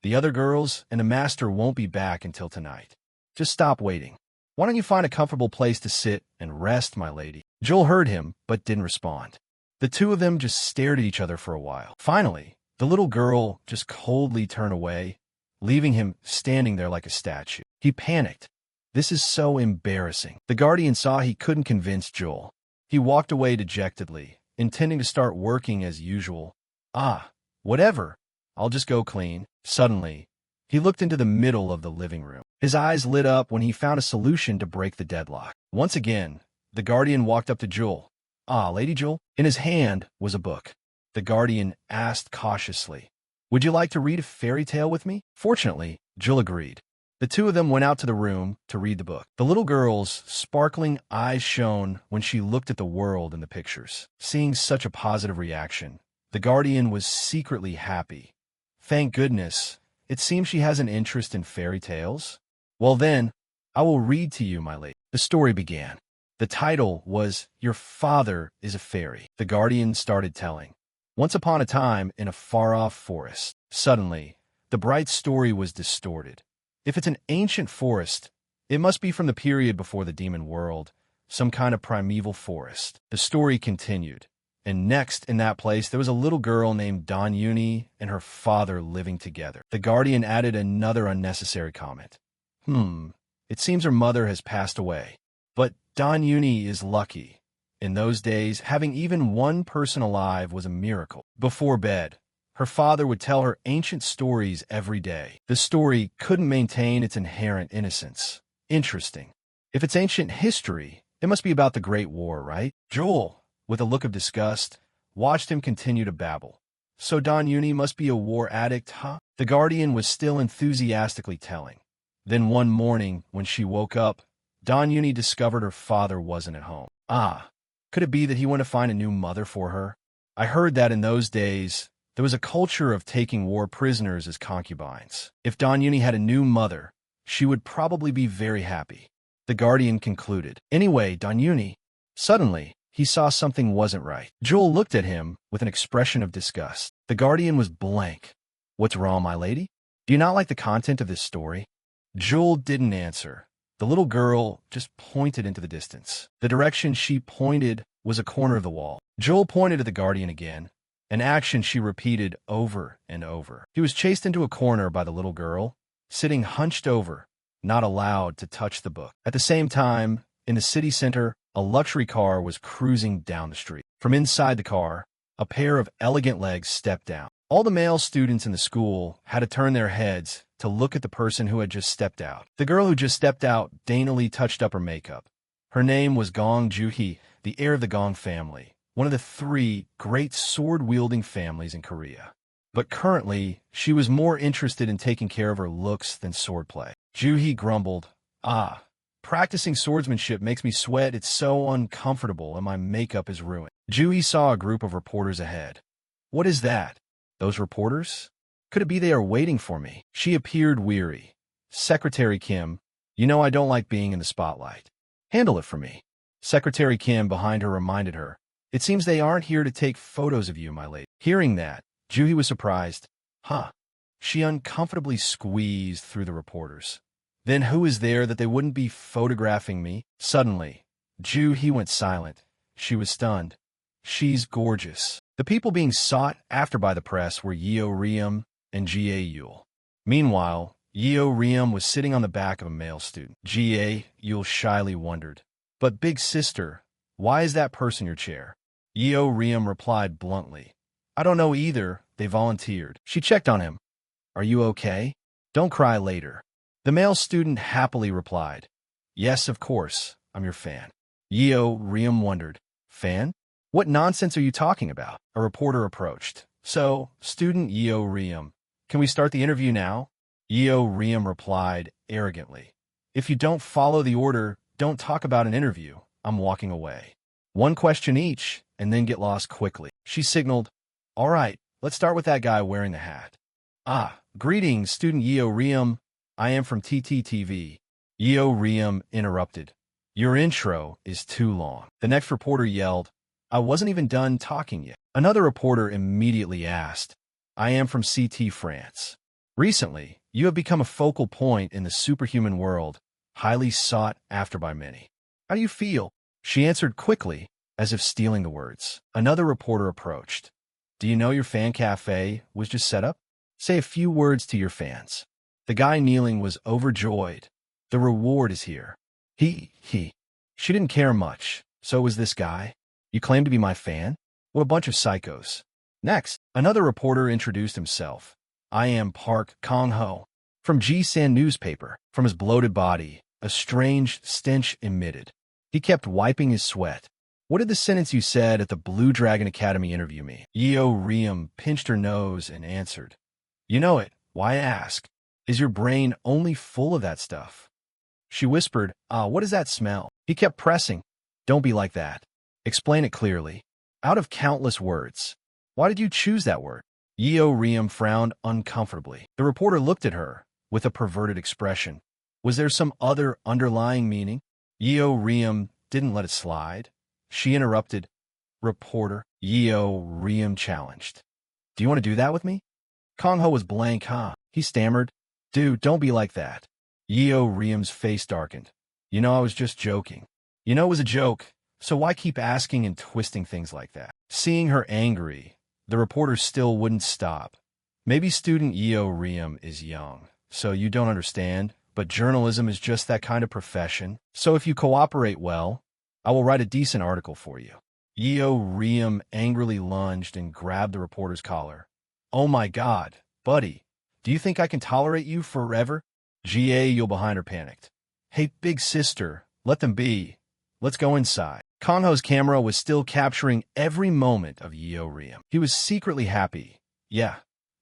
The other girls and the master won't be back until tonight. Just stop waiting. Why don't you find a comfortable place to sit and rest, my lady? Jill heard him, but didn't respond. The two of them just stared at each other for a while. Finally, the little girl just coldly turned away, leaving him standing there like a statue. He panicked. This is so embarrassing. The guardian saw he couldn't convince Joel. He walked away dejectedly, intending to start working as usual. Ah, whatever. I'll just go clean. Suddenly, he looked into the middle of the living room. His eyes lit up when he found a solution to break the deadlock. Once again, the guardian walked up to Joel. Ah, Lady Joel? In his hand was a book. The guardian asked cautiously, Would you like to read a fairy tale with me? Fortunately, Jill agreed. The two of them went out to the room to read the book. The little girl's sparkling eyes shone when she looked at the world in the pictures. Seeing such a positive reaction, the guardian was secretly happy. Thank goodness, it seems she has an interest in fairy tales. Well then, I will read to you, my lady. The story began. The title was Your Father is a Fairy. The guardian started telling. Once upon a time, in a far-off forest, suddenly, the bright story was distorted. If it's an ancient forest, it must be from the period before the demon world, some kind of primeval forest. The story continued. And next, in that place, there was a little girl named Don Uni and her father living together. The guardian added another unnecessary comment. It seems her mother has passed away. But Don Uni is lucky. In those days, having even one person alive was a miracle. Before bed, her father would tell her ancient stories every day. The story couldn't maintain its inherent innocence. Interesting. If it's ancient history, it must be about the Great War, right? Joel, with a look of disgust, watched him continue to babble. So Don Uni must be a war addict, huh? The guardian was still enthusiastically telling. Then one morning, when she woke up, Don Uni discovered her father wasn't at home. Ah, could it be that he went to find a new mother for her? I heard that in those days, there was a culture of taking war prisoners as concubines. If Donyuni had a new mother, she would probably be very happy. The Guardian concluded. Anyway, Donyuni. Suddenly, he saw something wasn't right. Jewel looked at him with an expression of disgust. The Guardian was blank. What's wrong, my lady? Do you not like the content of this story? Jewel didn't answer. The little girl just pointed into the distance. The direction she pointed was a corner of the wall. Jewel pointed at the Guardian again, an action she repeated over and over. He was chased into a corner by the little girl, sitting hunched over, not allowed to touch the book. At the same time, in the city center, a luxury car was cruising down the street. From inside the car, a pair of elegant legs stepped down. All the male students in the school had to turn their heads to look at the person who had just stepped out. The girl who just stepped out daintily touched up her makeup. Her name was Gong Joo-hee, the heir of the Gong family, one of the 3 great sword-wielding families in Korea. But currently, she was more interested in taking care of her looks than swordplay. Joo-hee grumbled, practicing swordsmanship makes me sweat. It's so uncomfortable and my makeup is ruined. Joo-hee saw a group of reporters ahead. What is that? Those reporters? Could it be they are waiting for me? She appeared weary. Secretary Kim, you know I don't like being in the spotlight. Handle it for me. Secretary Kim behind her reminded her. It seems they aren't here to take photos of you, my lady. Hearing that, Joo-hee was surprised. She uncomfortably squeezed through the reporters. Then who is there that they wouldn't be photographing me? Suddenly, Joo-hee went silent. She was stunned. She's gorgeous. The people being sought after by the press were Yeo Riem and Ga Yul. Meanwhile, Yeo Riem was sitting on the back of a male student. Ga Yul shyly wondered, "But big sister, why is that purse in your chair?" Yeo Riem replied bluntly, "I don't know either, they volunteered." She checked on him. "Are you okay? Don't cry later." The male student happily replied, "Yes, of course, I'm your fan." Yeo Riem wondered, "Fan? What nonsense are you talking about?" A reporter approached. "So, student Yeo Riem, can we start the interview now?" Yeo Riem replied arrogantly, "If you don't follow the order, don't talk about an interview. I'm walking away. 1 question each, and then get lost quickly." She signaled, "All right, let's start with that guy wearing the hat." Greetings, student Yeo Riem. I am from TTTV. Yeo Riem interrupted. "Your intro is too long." The next reporter yelled, "I wasn't even done talking yet." Another reporter immediately asked, "I am from CT France. Recently, you have become a focal point in the superhuman world, highly sought after by many. How do you feel?" She answered quickly, as if stealing the words. Another reporter approached. "Do you know your fan cafe was just set up? Say a few words to your fans." The guy kneeling was overjoyed. "The reward is here." She didn't care much. So was this guy. "You claim to be my fan? What a bunch of psychos." Next, another reporter introduced himself. "I am Park Kong-ho, from Ji-san newspaper." From his bloated body, a strange stench emitted. He kept wiping his sweat. "What did the sentence you said at the Blue Dragon Academy interview mean?" Yeo Riem pinched her nose and answered, "You know it. Why ask? Is your brain only full of that stuff?" She whispered, "What does that smell?" He kept pressing. "Don't be like that. Explain it clearly." Out of countless words. "Why did you choose that word?" Yeo Riem frowned uncomfortably. The reporter looked at her with a perverted expression. Was there some other underlying meaning? Yeo Riem didn't let it slide. She interrupted. "Reporter," Yeo Riem challenged. "Do you want to do that with me?" Kong-ho was blank, He stammered. "Dude, don't be like that." Yeo Riem's face darkened. "You know I was just joking." "You know it was a joke, so why keep asking and twisting things like that?" Seeing her angry, the reporter still wouldn't stop. "Maybe student Yeo Riem is young, so you don't understand, but journalism is just that kind of profession. So if you cooperate well, I will write a decent article for you." Yeo Riem angrily lunged and grabbed the reporter's collar. "Oh my God, buddy, do you think I can tolerate you forever?" Ga Yul behind her panicked. "Hey, big sister, let them be. Let's go inside." Kong-ho's camera was still capturing every moment of Yeo Riem. He was secretly happy. Yeah,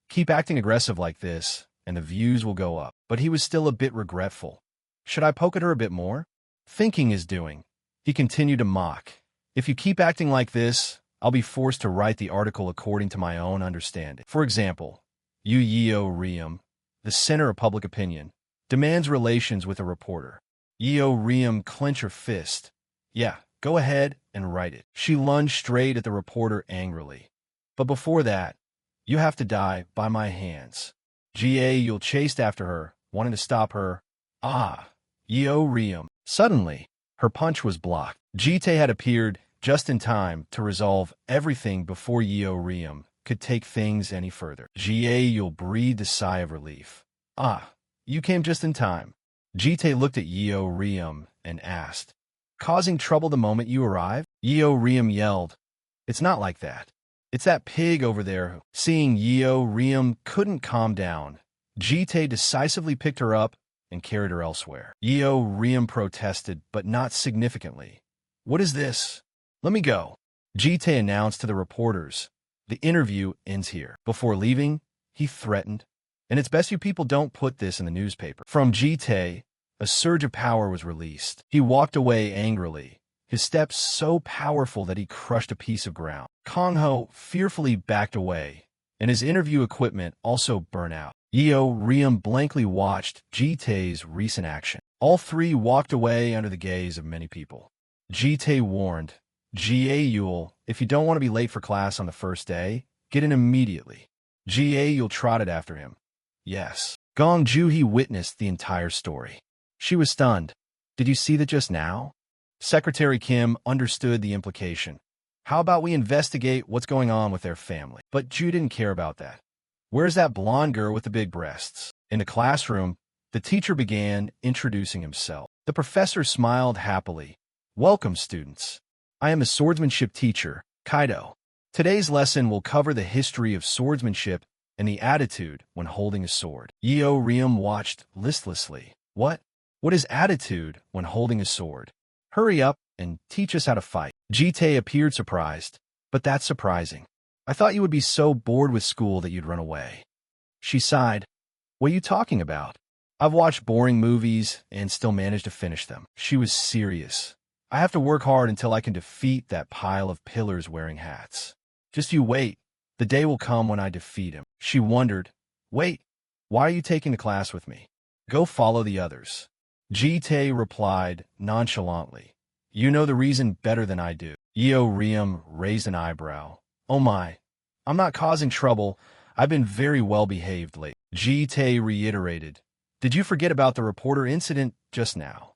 keep acting aggressive like this, and the views will go up. But he was still a bit regretful. Should I poke at her a bit more? Thinking is doing. He continued to mock. "If you keep acting like this, I'll be forced to write the article according to my own understanding. For example, Yeo Riem, the center of public opinion, demands relations with a reporter. Yeo Riem clenched her fist. Yeah, go ahead and write it. She lunged straight at the reporter angrily. But before that, you have to die by my hands. Yul chased after her, wanting to stop her. Yeo Riem. Suddenly, her punch was blocked. Jite had appeared just in time to resolve everything before Yeo Riem could take things any further. Yul breathed a sigh of relief. You came just in time. Jite looked at Yeo Riem and asked, causing trouble the moment you arrived? Yeo Riem yelled, it's not like that. It's that pig over there. Seeing Yeo Riem couldn't calm down, Jite decisively picked her up and carried her elsewhere. Yeo Riem protested, but not significantly. What is this? Let me go. Jite announced to the reporters. The interview ends here. Before leaving, he threatened, and it's best you people don't put this in the newspaper. From Jite, a surge of power was released. He walked away angrily, his steps so powerful that he crushed a piece of ground. Kong Ho fearfully backed away, and his interview equipment also burnt out. Yeo Riem blankly watched Jite's recent action. All three walked away under the gaze of many people. Jite warned, Yul, if you don't want to be late for class on the first day, get in immediately. Yul trotted after him. Yes. Gong Juhi witnessed the entire story. She was stunned. Did you see that just now? Secretary Kim understood the implication. How about we investigate what's going on with their family? But Ju didn't care about that. Where's that blonde girl with the big breasts? In the classroom, the teacher began introducing himself. The professor smiled happily. Welcome, students. I am a swordsmanship teacher, Kaido. Today's lesson will cover the history of swordsmanship and the attitude when holding a sword. Yeo Riem watched listlessly. What? What is attitude when holding a sword? Hurry up and teach us how to fight. Jite appeared surprised. But that's surprising. I thought you would be so bored with school that you'd run away. She sighed. What are you talking about? I've watched boring movies and still managed to finish them. She was serious. I have to work hard until I can defeat that pile of pillars wearing hats. Just you wait. The day will come when I defeat him. She wondered. Wait, why are you taking the class with me? Go follow the others. Jite replied nonchalantly. You know the reason better than I do. Yeo Riem raised an eyebrow. Oh my, I'm not causing trouble. I've been very well behaved lately. Jite reiterated. Did you forget about the reporter incident just now?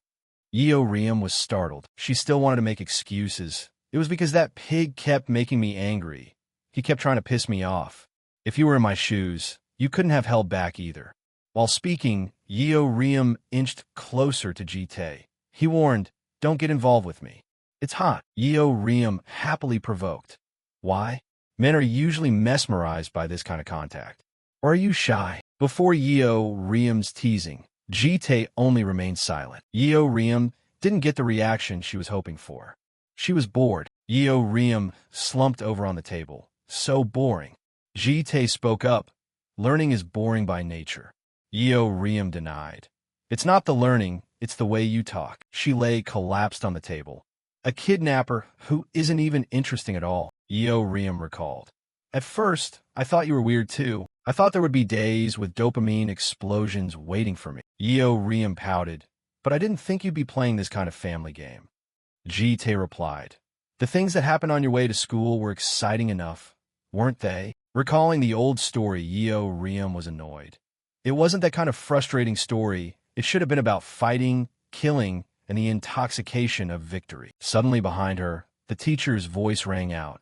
Yeo Riem was startled. She still wanted to make excuses. It was because that pig kept making me angry. He kept trying to piss me off. If you were in my shoes, you couldn't have held back either. While speaking, Yeo Riem inched closer to Jite. He warned, don't get involved with me. It's hot. Yeo Riem happily provoked. Why? Men are usually mesmerized by this kind of contact. Or are you shy? Before Yeo Riem's teasing, Jite only remained silent. Yeo Riem didn't get the reaction she was hoping for. She was bored. Yeo Riem slumped over on the table. So boring. Jite spoke up. Learning is boring by nature. Yeo Riem denied. It's not the learning, it's the way you talk. She lay collapsed on the table. A kidnapper who isn't even interesting at all, Yeo Riem recalled. At first, I thought you were weird too. I thought there would be days with dopamine explosions waiting for me. Yeo Riem pouted. But I didn't think you'd be playing this kind of family game. Jite replied. The things that happened on your way to school were exciting enough, weren't they? Recalling the old story, Yeo Riem was annoyed. It wasn't that kind of frustrating story. It should have been about fighting, killing, and the intoxication of victory. Suddenly behind her, the teacher's voice rang out.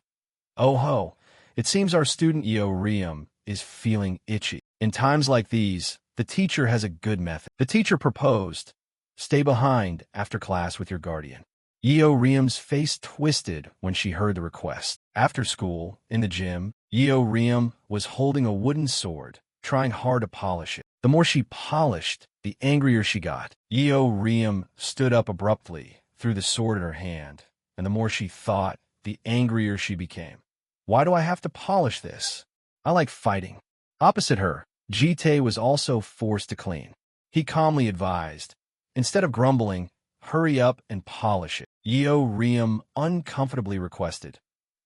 Oh ho, it seems our student Yeo Riem is feeling itchy. In times like these, the teacher has a good method. The teacher proposed, stay behind after class with your guardian. Yeo Riem's face twisted when she heard the request. After school, in the gym, Yeo Riem was holding a wooden sword, trying hard to polish it. The more she polished, the angrier she got. Yeo Riem stood up abruptly, threw the sword in her hand, and the more she thought, the angrier she became. Why do I have to polish this? I like fighting. Opposite her, Jite was also forced to clean. He calmly advised, instead of grumbling, hurry up and polish it. Yeo Riem uncomfortably requested,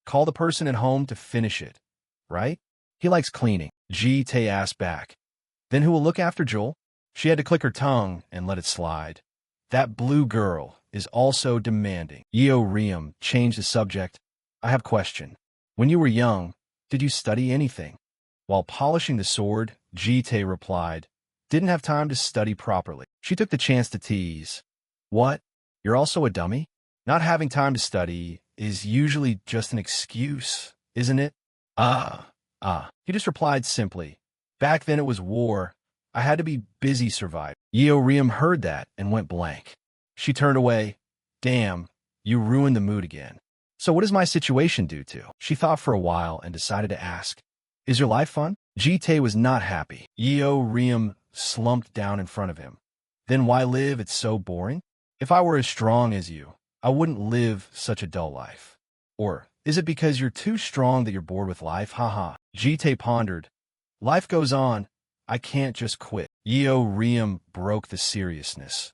Call the person at home to finish it, right? He likes cleaning. Ji-tae asked back. Then who will look after Joel? She had to click her tongue and let it slide. That blue girl is also demanding. Riem changed the subject. I have a question. When you were young, did you study anything? While polishing the sword, Ji-tae replied, didn't have time to study properly. She took the chance to tease. What? You're also a dummy? Not having time to study is usually just an excuse, isn't it? He just replied simply. Back then it was war. I had to be busy surviving. Riem heard that and went blank. She turned away. Damn, you ruined the mood again. So what is my situation due to? She thought for a while and decided to ask. Is your life fun? Ji-tae was not happy. Riem slumped down in front of him. Then why live? It's so boring. If I were as strong as you, I wouldn't live such a dull life. Or is it because you're too strong that you're bored with life? Haha. Ji-tae pondered. Life goes on. I can't just quit. Riem broke the seriousness.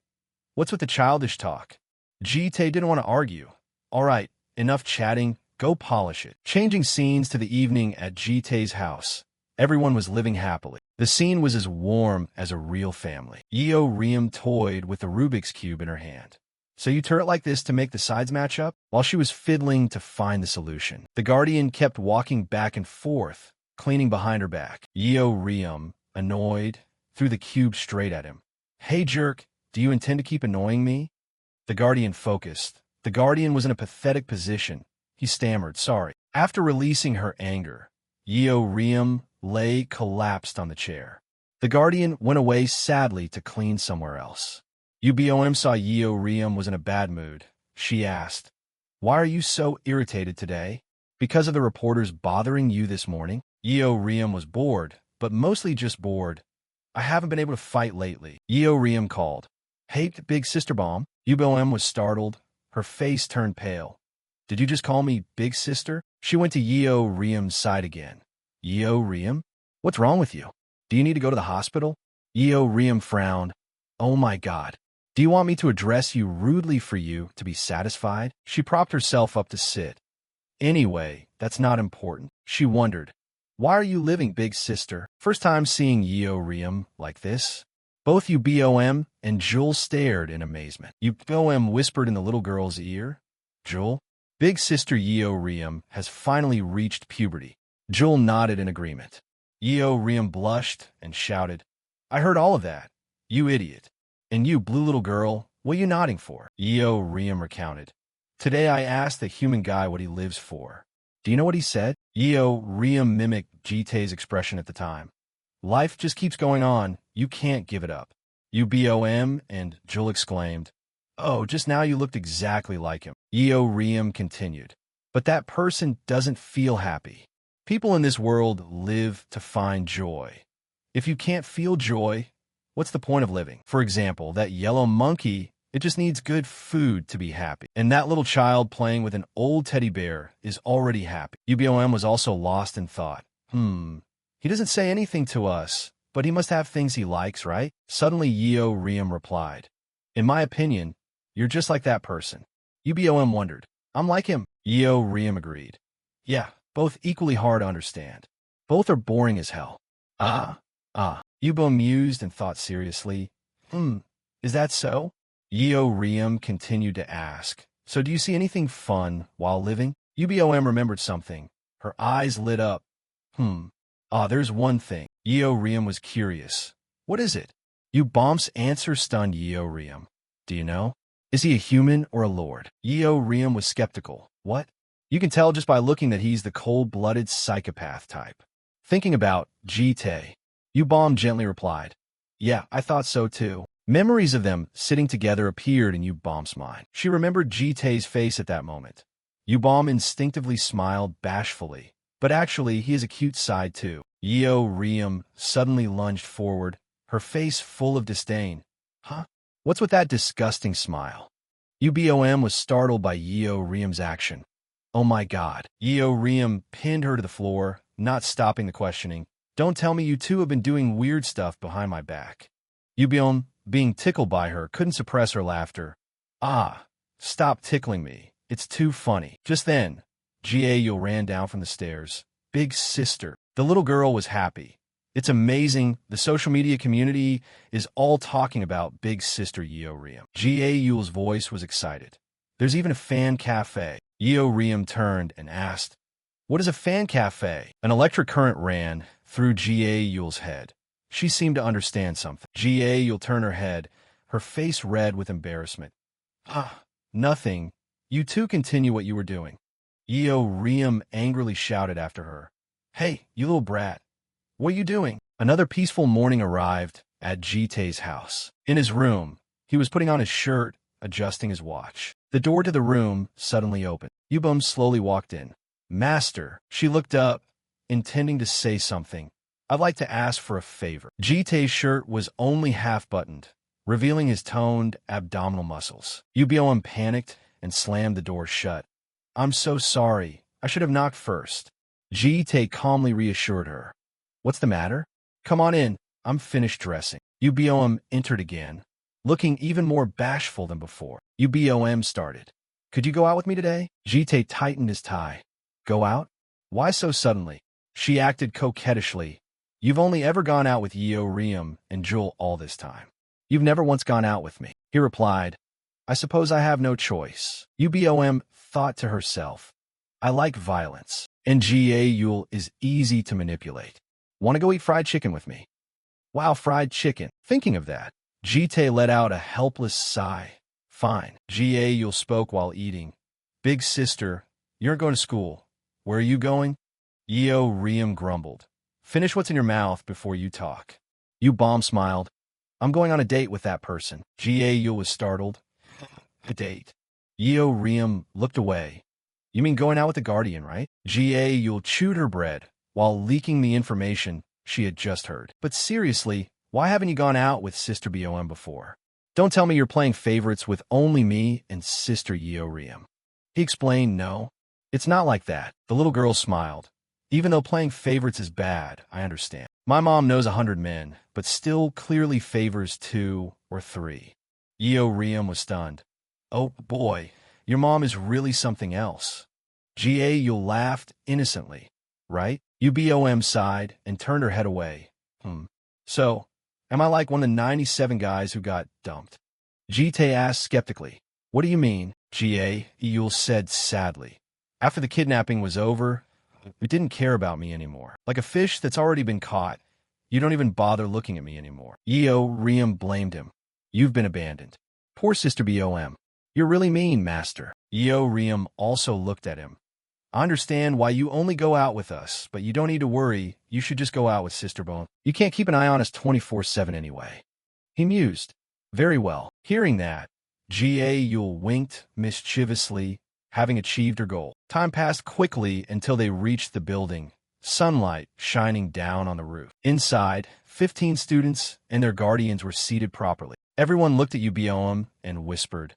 What's with the childish talk? Ji-tae didn't want to argue. All right, enough chatting. Go polish it. Changing scenes to the evening at Ji-tae's house. Everyone was living happily. The scene was as warm as a real family. Riem toyed with the Rubik's Cube in her hand. So you turn it like this to make the sides match up? While she was fiddling to find the solution, the Guardian kept walking back and forth, cleaning behind her back. Riem, annoyed, threw the cube straight at him. Hey jerk, do you intend to keep annoying me? The Guardian focused. The Guardian was in a pathetic position. He stammered, sorry. After releasing her anger, Riem lay collapsed on the chair. The Guardian went away sadly to clean somewhere else. Ubom saw Riem was in a bad mood. She asked, why are you so irritated today? Because of the reporters bothering you this morning? Riem was bored, but mostly just bored. I haven't been able to fight lately. Riem called. Hey, Big Sister Bomb. Ubom was startled. Her face turned pale. Did you just call me Big Sister? She went to Riem's side again. Riem? What's wrong with you? Do you need to go to the hospital? Riem frowned. Oh my God. Do you want me to address you rudely for you to be satisfied? She propped herself up to sit. Anyway, that's not important. She wondered. Why are you living, Big Sister? First time seeing Riem like this. Both Ubom and Joel stared in amazement. Ubom whispered in the little girl's ear. Joel? Big Sister Riem has finally reached puberty. Joel nodded in agreement. Riem blushed and shouted, I heard all of that. You idiot. And you, blue little girl, what are you nodding for? Riem recounted. Today I asked the human guy what he lives for. Do you know what he said? Riem mimicked Ji-tae's expression at the time. Life just keeps going on. You can't give it up. Ubom and Joel exclaimed. Oh, just now you looked exactly like him. Riem continued. But that person doesn't feel happy. People in this world live to find joy. If you can't feel joy, what's the point of living? For example, that yellow monkey, it just needs good food to be happy. And that little child playing with an old teddy bear is already happy. Ubom was also lost in thought. He doesn't say anything to us, but he must have things he likes, right? Suddenly Riem replied. In my opinion, you're just like that person. Ubom wondered. I'm like him. Riem agreed. Yeah, both equally hard to understand. Both are boring as hell. Ubom mused and thought seriously. Is that so? Riem continued to ask. So do you see anything fun while living? Ubom remembered something. Her eyes lit up. There's one thing. Riem was curious. What is it? Ubom's answer stunned Riem. Do you know? Is he a human or a lord? Riem was skeptical. What? You can tell just by looking that he's the cold-blooded psychopath type. Thinking about Ji-tae, Ubom gently replied. Yeah, I thought so too. Memories of them sitting together appeared in Ubom's mind. She remembered Ji-tae's face at that moment. Ubom instinctively smiled bashfully. But actually, he has a cute side too. Riem suddenly lunged forward, her face full of disdain. Huh? What's with that disgusting smile? Ubom was startled by Riem's action. Oh my God. Riem pinned her to the floor, not stopping the questioning. Don't tell me you two have been doing weird stuff behind my back. Ubom, being tickled by her, couldn't suppress her laughter. Stop tickling me. It's too funny. Just then, Ga ran down from the stairs. Big sister. The little girl was happy. It's amazing. The social media community is all talking about Big Sister Yeo Riem. Ga voice was excited. There's even a fan cafe. Yeo Riem turned and asked, "What is a fan cafe?" An electric current ran through Ga head. She seemed to understand something. Ga turned her head, her face red with embarrassment. "Ah, nothing. You two continue what you were doing." Yeo Riem angrily shouted after her, "Hey, you little brat. What are you doing?" Another peaceful morning arrived at Jitae's house. In his room, he was putting on his shirt, adjusting his watch. The door to the room suddenly opened. Yubum slowly walked in. "Master," she looked up, intending to say something. "I'd like to ask for a favor." Jitae's shirt was only half-buttoned, revealing his toned abdominal muscles. Yubum panicked and slammed the door shut. "I'm so sorry. I should have knocked first." Jitae calmly reassured her. "What's the matter? Come on in. I'm finished dressing." Ubom entered again, looking even more bashful than before. Ubom started. "Could you go out with me today?" Jitae tightened his tie. "Go out? Why so suddenly?" She acted coquettishly. "You've only ever gone out with Yeo Riem and Jewel all this time. You've never once gone out with me." He replied, "I suppose I have no choice." Ubom thought to herself, "I like violence, and Ga is easy to manipulate. Want to go eat fried chicken with me?" "Wow, fried chicken. Thinking of that." Jitae let out a helpless sigh. "Fine." Ga spoke while eating. "Big sister, you're going to school. Where are you going?" Yeo Riem grumbled. "Finish what's in your mouth before you talk." Ubom smiled. "I'm going on a date with that person." Ga was startled. "A date?" Yeo Riem looked away. "You mean going out with the guardian, right?" Ga chewed her bread while leaking the information she had just heard. "But seriously, why haven't you gone out with Sister Bom before? Don't tell me you're playing favorites with only me and Sister Yeo Riem." He explained, "No, it's not like that." The little girl smiled. "Even though playing favorites is bad, I understand. My mom knows 100 men, but still clearly favors 2 or 3. Yeo Riem was stunned. "Oh boy, your mom is really something else." Ga laughed innocently. "Right?" Ubom sighed and turned her head away. So, am I like one of the 97 guys who got dumped?" Jitae asked skeptically. "What do you mean?" Ga said sadly. "After the kidnapping was over, you didn't care about me anymore. Like a fish that's already been caught, you don't even bother looking at me anymore." Yeo Riem blamed him. "You've been abandoned." "Poor Sister Bom. You're really mean, Master." Yeo Riem also looked at him. "I understand why you only go out with us, but you don't need to worry. You should just go out with Sister Bom. You can't keep an eye on us 24/7 anyway." He mused. "Very well." Hearing that, Ga winked mischievously, having achieved her goal. Time passed quickly until they reached the building, sunlight shining down on the roof. Inside, 15 students and their guardians were seated properly. Everyone looked at Ubom and whispered,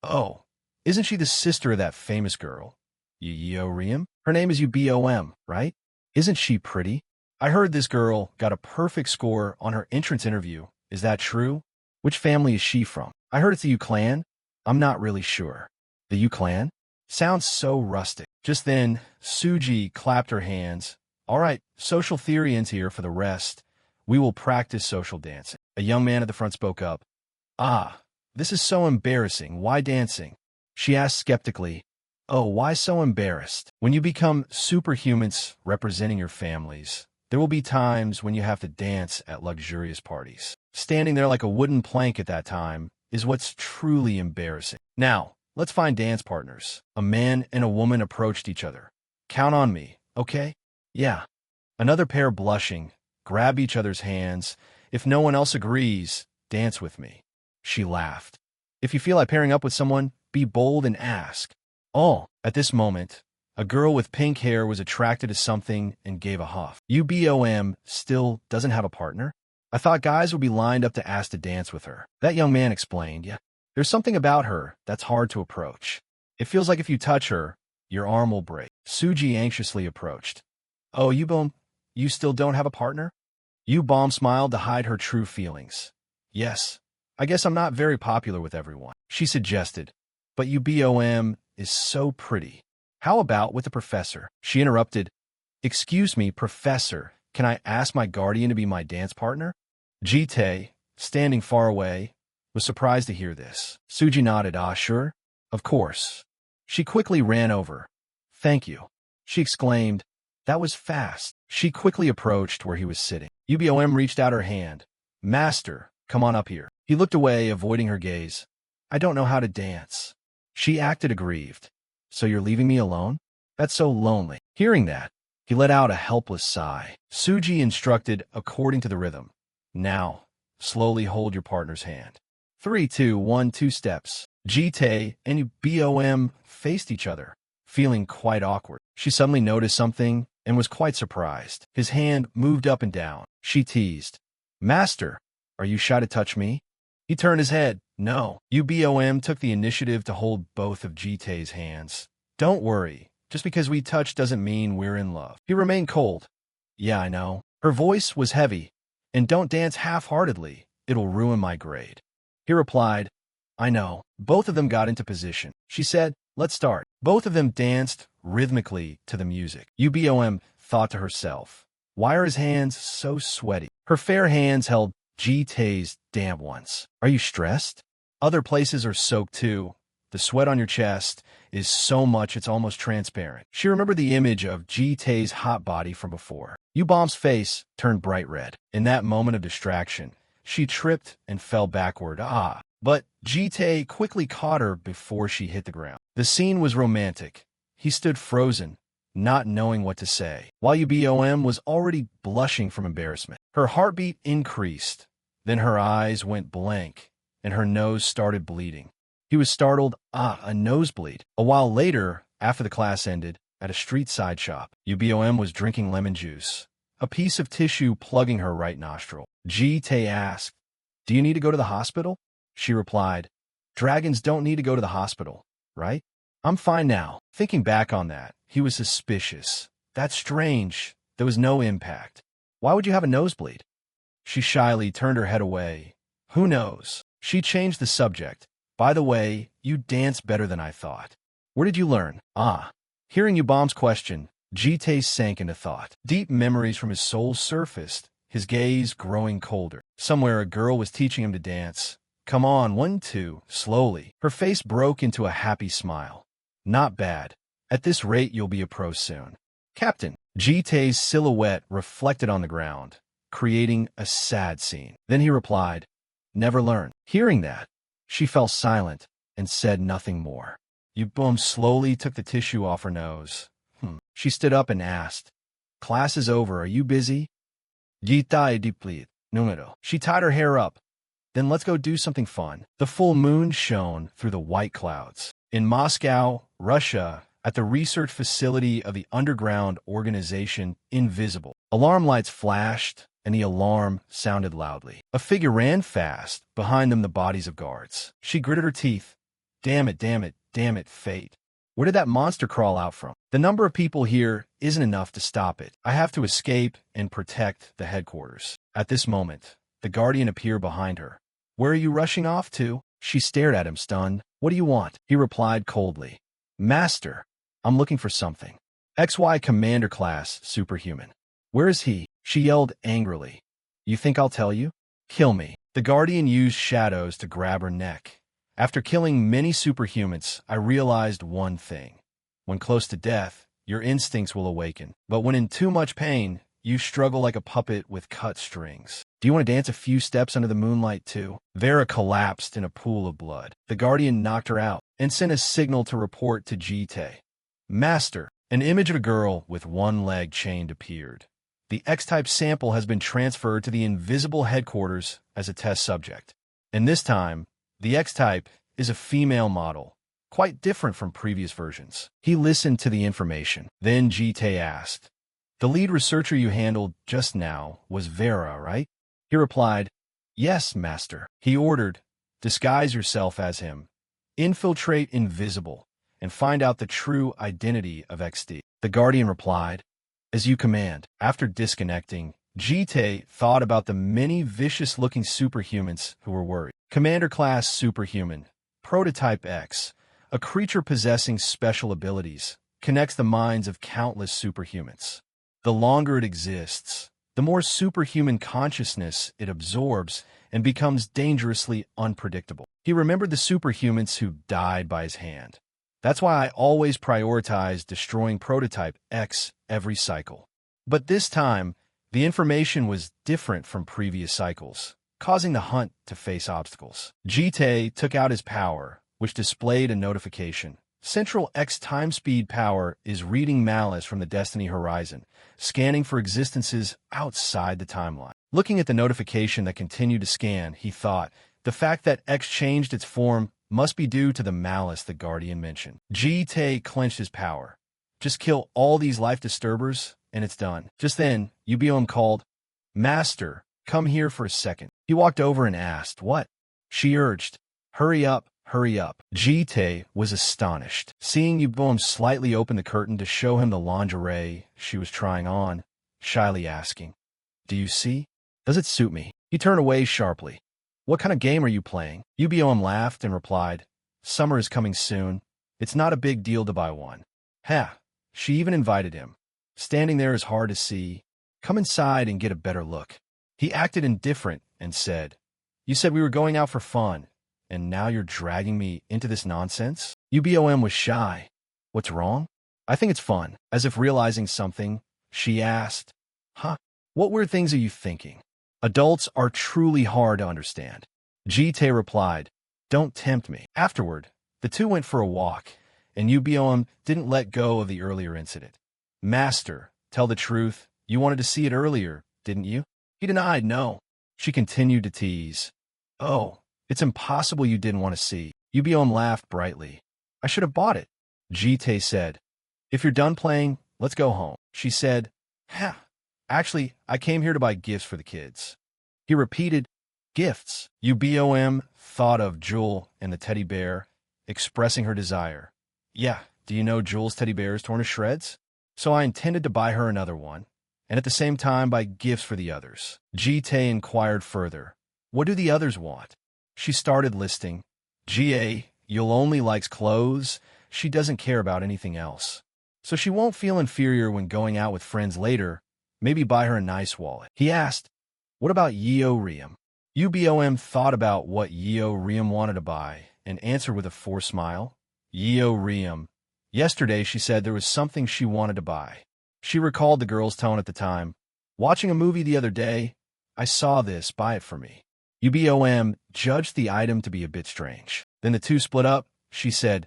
"Oh, isn't she the sister of that famous girl, Yeo Riem? Her name is Ubom, right? Isn't she pretty? I heard this girl got a perfect score on her entrance interview. Is that true? Which family is she from? I heard it's the Yu clan. I'm not really sure." "The Yu clan? Sounds so rustic." Just then, Suji clapped her hands. "All right, social theorians here for the rest. We will practice social dancing." A young man at the front spoke up. "Ah, this is so embarrassing. Why dancing?" She asked skeptically. "Oh, why so embarrassed? When you become superhumans representing your families, there will be times when you have to dance at luxurious parties. Standing there like a wooden plank at that time is what's truly embarrassing. Now, let's find dance partners." A man and a woman approached each other. "Count on me, okay?" "Yeah." Another pair, blushing, grabbed each other's hands. "If no one else agrees, dance with me." She laughed. "If you feel like pairing up with someone, be bold and ask." Oh, at this moment, a girl with pink hair was attracted to something and gave a huff. Ubom still doesn't have a partner? I thought guys would be lined up to ask to dance with her. That young man explained, "Yeah, there's something about her that's hard to approach. It feels like if you touch her, your arm will break." Suji anxiously approached. "Oh, Ubom, you still don't have a partner?" Ubom smiled to hide her true feelings. "Yes, I guess I'm not very popular with everyone," she suggested. "But Ubom is so pretty." How about with the professor? She interrupted. Excuse me, professor, can I ask my guardian to be my dance partner? Jite, standing far away, was surprised to hear this. Suji nodded. Ah, sure? Of course. She quickly ran over. Thank you, she exclaimed. That was fast. She quickly approached where he was sitting. Ubom reached out her hand. Master, come on up here. He looked away, avoiding her gaze. I don't know how to dance. She acted aggrieved. So you're leaving me alone? That's so lonely. Hearing that, he let out a helpless sigh. Suji instructed according to the rhythm. Now, slowly hold your partner's hand. 3, 2, 1, 2 steps. Jite and Ubom faced each other, feeling quite awkward. She suddenly noticed something and was quite surprised. His hand moved up and down. She teased. Master, are you shy to touch me? He turned his head. No. Ubom took the initiative to hold both of Jite's hands. Don't worry. Just because we touch doesn't mean we're in love. He remained cold. Yeah, I know. Her voice was heavy. And don't dance half-heartedly. It'll ruin my grade. He replied, I know. Both of them got into position. She said, let's start. Both of them danced rhythmically to the music. Ubom thought to herself, why are his hands so sweaty? Her fair hands held Jite's damp ones. Are you stressed? Other places are soaked too. The sweat on your chest is so much it's almost transparent. She remembered the image of Jite's hot body from before. Ubom's face turned bright red. In that moment of distraction, she tripped and fell backward. But Jite quickly caught her before she hit the ground. The scene was romantic. He stood frozen, not knowing what to say, while Ubom was already blushing from embarrassment. Her heartbeat increased. Then her eyes went blank, and her nose started bleeding. He was startled. A nosebleed. A while later, after the class ended, at a street side shop, Ubom was drinking lemon juice, a piece of tissue plugging her right nostril. Jite asked, do you need to go to the hospital? She replied, dragons don't need to go to the hospital, right? I'm fine now. Thinking back on that, he was suspicious. That's strange. There was no impact. Why would you have a nosebleed? She shyly turned her head away. Who knows? She changed the subject. By the way, you dance better than I thought. Where did you learn? Hearing Ubom's question, Jite sank into thought. Deep memories from his soul surfaced, his gaze growing colder. Somewhere a girl was teaching him to dance. Come on, 1, 2, slowly. Her face broke into a happy smile. Not bad. At this rate, you'll be a pro soon. Captain. Jite's silhouette reflected on the ground, creating a sad scene. Then he replied, never learn. Hearing that, she fell silent and said nothing more. Ubom slowly took the tissue off her nose. She stood up and asked, class is over, are you busy? Jite depleted. Numero. She tied her hair up. Then let's go do something fun. The full moon shone through the white clouds. In Moscow, Russia, at the research facility of the underground organization Invisible, alarm lights flashed, and the alarm sounded loudly. A figure ran fast, behind them the bodies of guards. She gritted her teeth. Damn it, damn it, damn it, fate. Where did that monster crawl out from? The number of people here isn't enough to stop it. I have to escape and protect the headquarters. At this moment, the guardian appeared behind her. Where are you rushing off to? She stared at him, stunned. What do you want? He replied coldly. Master, I'm looking for something. XY Commander Class Superhuman. Where is he? She yelled angrily. You think I'll tell you? Kill me. The guardian used shadows to grab her neck. After killing many superhumans, I realized one thing. When close to death, your instincts will awaken. But when in too much pain, you struggle like a puppet with cut strings. Do you want to dance a few steps under the moonlight too? Vera collapsed in a pool of blood. The guardian knocked her out and sent a signal to report to Jite. Master, an image of a girl with one leg chained appeared. The X-type sample has been transferred to the Invisible headquarters as a test subject. And this time, the X-type is a female model, quite different from previous versions. He listened to the information. Then Jite asked, the lead researcher you handled just now was Vera, right? He replied, yes, master. He ordered, disguise yourself as him, infiltrate Invisible, and find out the true identity of XD. The guardian replied, as you command. After disconnecting, Jite thought about the many vicious-looking superhumans who were worried. Commander Class Superhuman, Prototype X, a creature possessing special abilities, connects the minds of countless superhumans. The longer it exists, the more superhuman consciousness it absorbs and becomes dangerously unpredictable. He remembered the superhumans who died by his hand. That's why I always prioritize destroying Prototype X every cycle. But this time, the information was different from previous cycles, causing the hunt to face obstacles. Jite took out his power, which displayed a notification. Central X time speed power is reading malice from the Destiny horizon, scanning for existences outside the timeline. Looking at the notification that continued to scan, he thought, the fact that X changed its form must be due to the malice the Guardian mentioned. Jite clenched his power. Just kill all these life disturbers, and it's done. Just then, Ubiom called, Master, come here for a second. He walked over and asked, what? She urged, hurry up. Hurry up. Jite was astonished, seeing Ubiom slightly open the curtain to show him the lingerie she was trying on, shyly asking, do you see? Does it suit me? He turned away sharply. What kind of game are you playing? Ubiom laughed and replied, summer is coming soon. It's not a big deal to buy one. Ha! She even invited him. Standing there is hard to see. Come inside and get a better look. He acted indifferent and said, you said we were going out for fun, and now you're dragging me into this nonsense? Ubom was shy. What's wrong? I think it's fun. As if realizing something, she asked, huh? What weird things are you thinking? Adults are truly hard to understand. Jite replied, don't tempt me. Afterward, the two went for a walk, and Ubom didn't let go of the earlier incident. Master, tell the truth, you wanted to see it earlier, didn't you? He denied no. She continued to tease. Oh. It's impossible you didn't want to see. Ubiom laughed brightly. I should have bought it. Jite said. If you're done playing, let's go home. She said, ha. Actually, I came here to buy gifts for the kids. He repeated, gifts. Ubom thought of Jewel and the teddy bear, expressing her desire. Yeah, do you know Jewel's teddy bear is torn to shreds? So I intended to buy her another one, and at the same time buy gifts for the others. Jite inquired further. What do the others want? She started listing. Yul only likes clothes. She doesn't care about anything else. So she won't feel inferior when going out with friends later. Maybe buy her a nice wallet. He asked, what about Yeo Riem? Ubom thought about what Yeo Riem wanted to buy and answered with a forced smile. Yeo Riem. Yesterday she said there was something she wanted to buy. She recalled the girl's tone at the time. Watching a movie the other day, I saw this, buy it for me. Ubom judged the item to be a bit strange. Then the two split up. She said,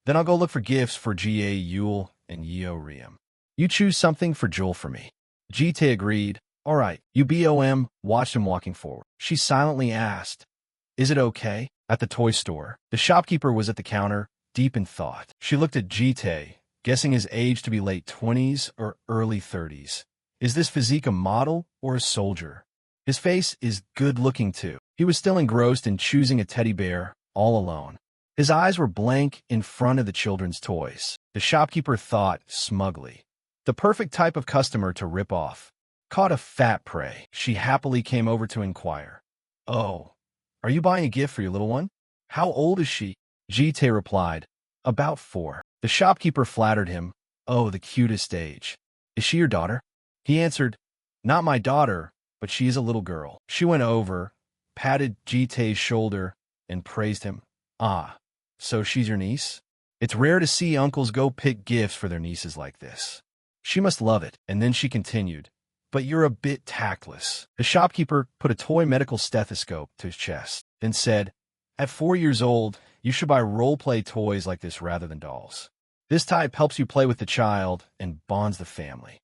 then I'll go look for gifts for Yul and Yeo Riem. You choose something for Jewel for me. Jite agreed. All right. Ubom watched him walking forward. She silently asked, is it okay? At the toy store, the shopkeeper was at the counter, deep in thought. She looked at Jite, guessing his age to be late 20s or early 30s. Is this physique a model or a soldier? His face is good-looking, too. He was still engrossed in choosing a teddy bear, all alone. His eyes were blank in front of the children's toys. The shopkeeper thought smugly. The perfect type of customer to rip off. Caught a fat prey. She happily came over to inquire. Oh, are you buying a gift for your little one? How old is she? Jite replied. About 4. The shopkeeper flattered him. Oh, the cutest age. Is she your daughter? He answered, not my daughter, but she is a little girl. She went over, patted Jite's shoulder, and praised him. Ah, so she's your niece? It's rare to see uncles go pick gifts for their nieces like this. She must love it. And then she continued, but you're a bit tactless. The shopkeeper put a toy medical stethoscope to his chest, then said, at 4 years old, you should buy role-play toys like this rather than dolls. This type helps you play with the child and bonds the family.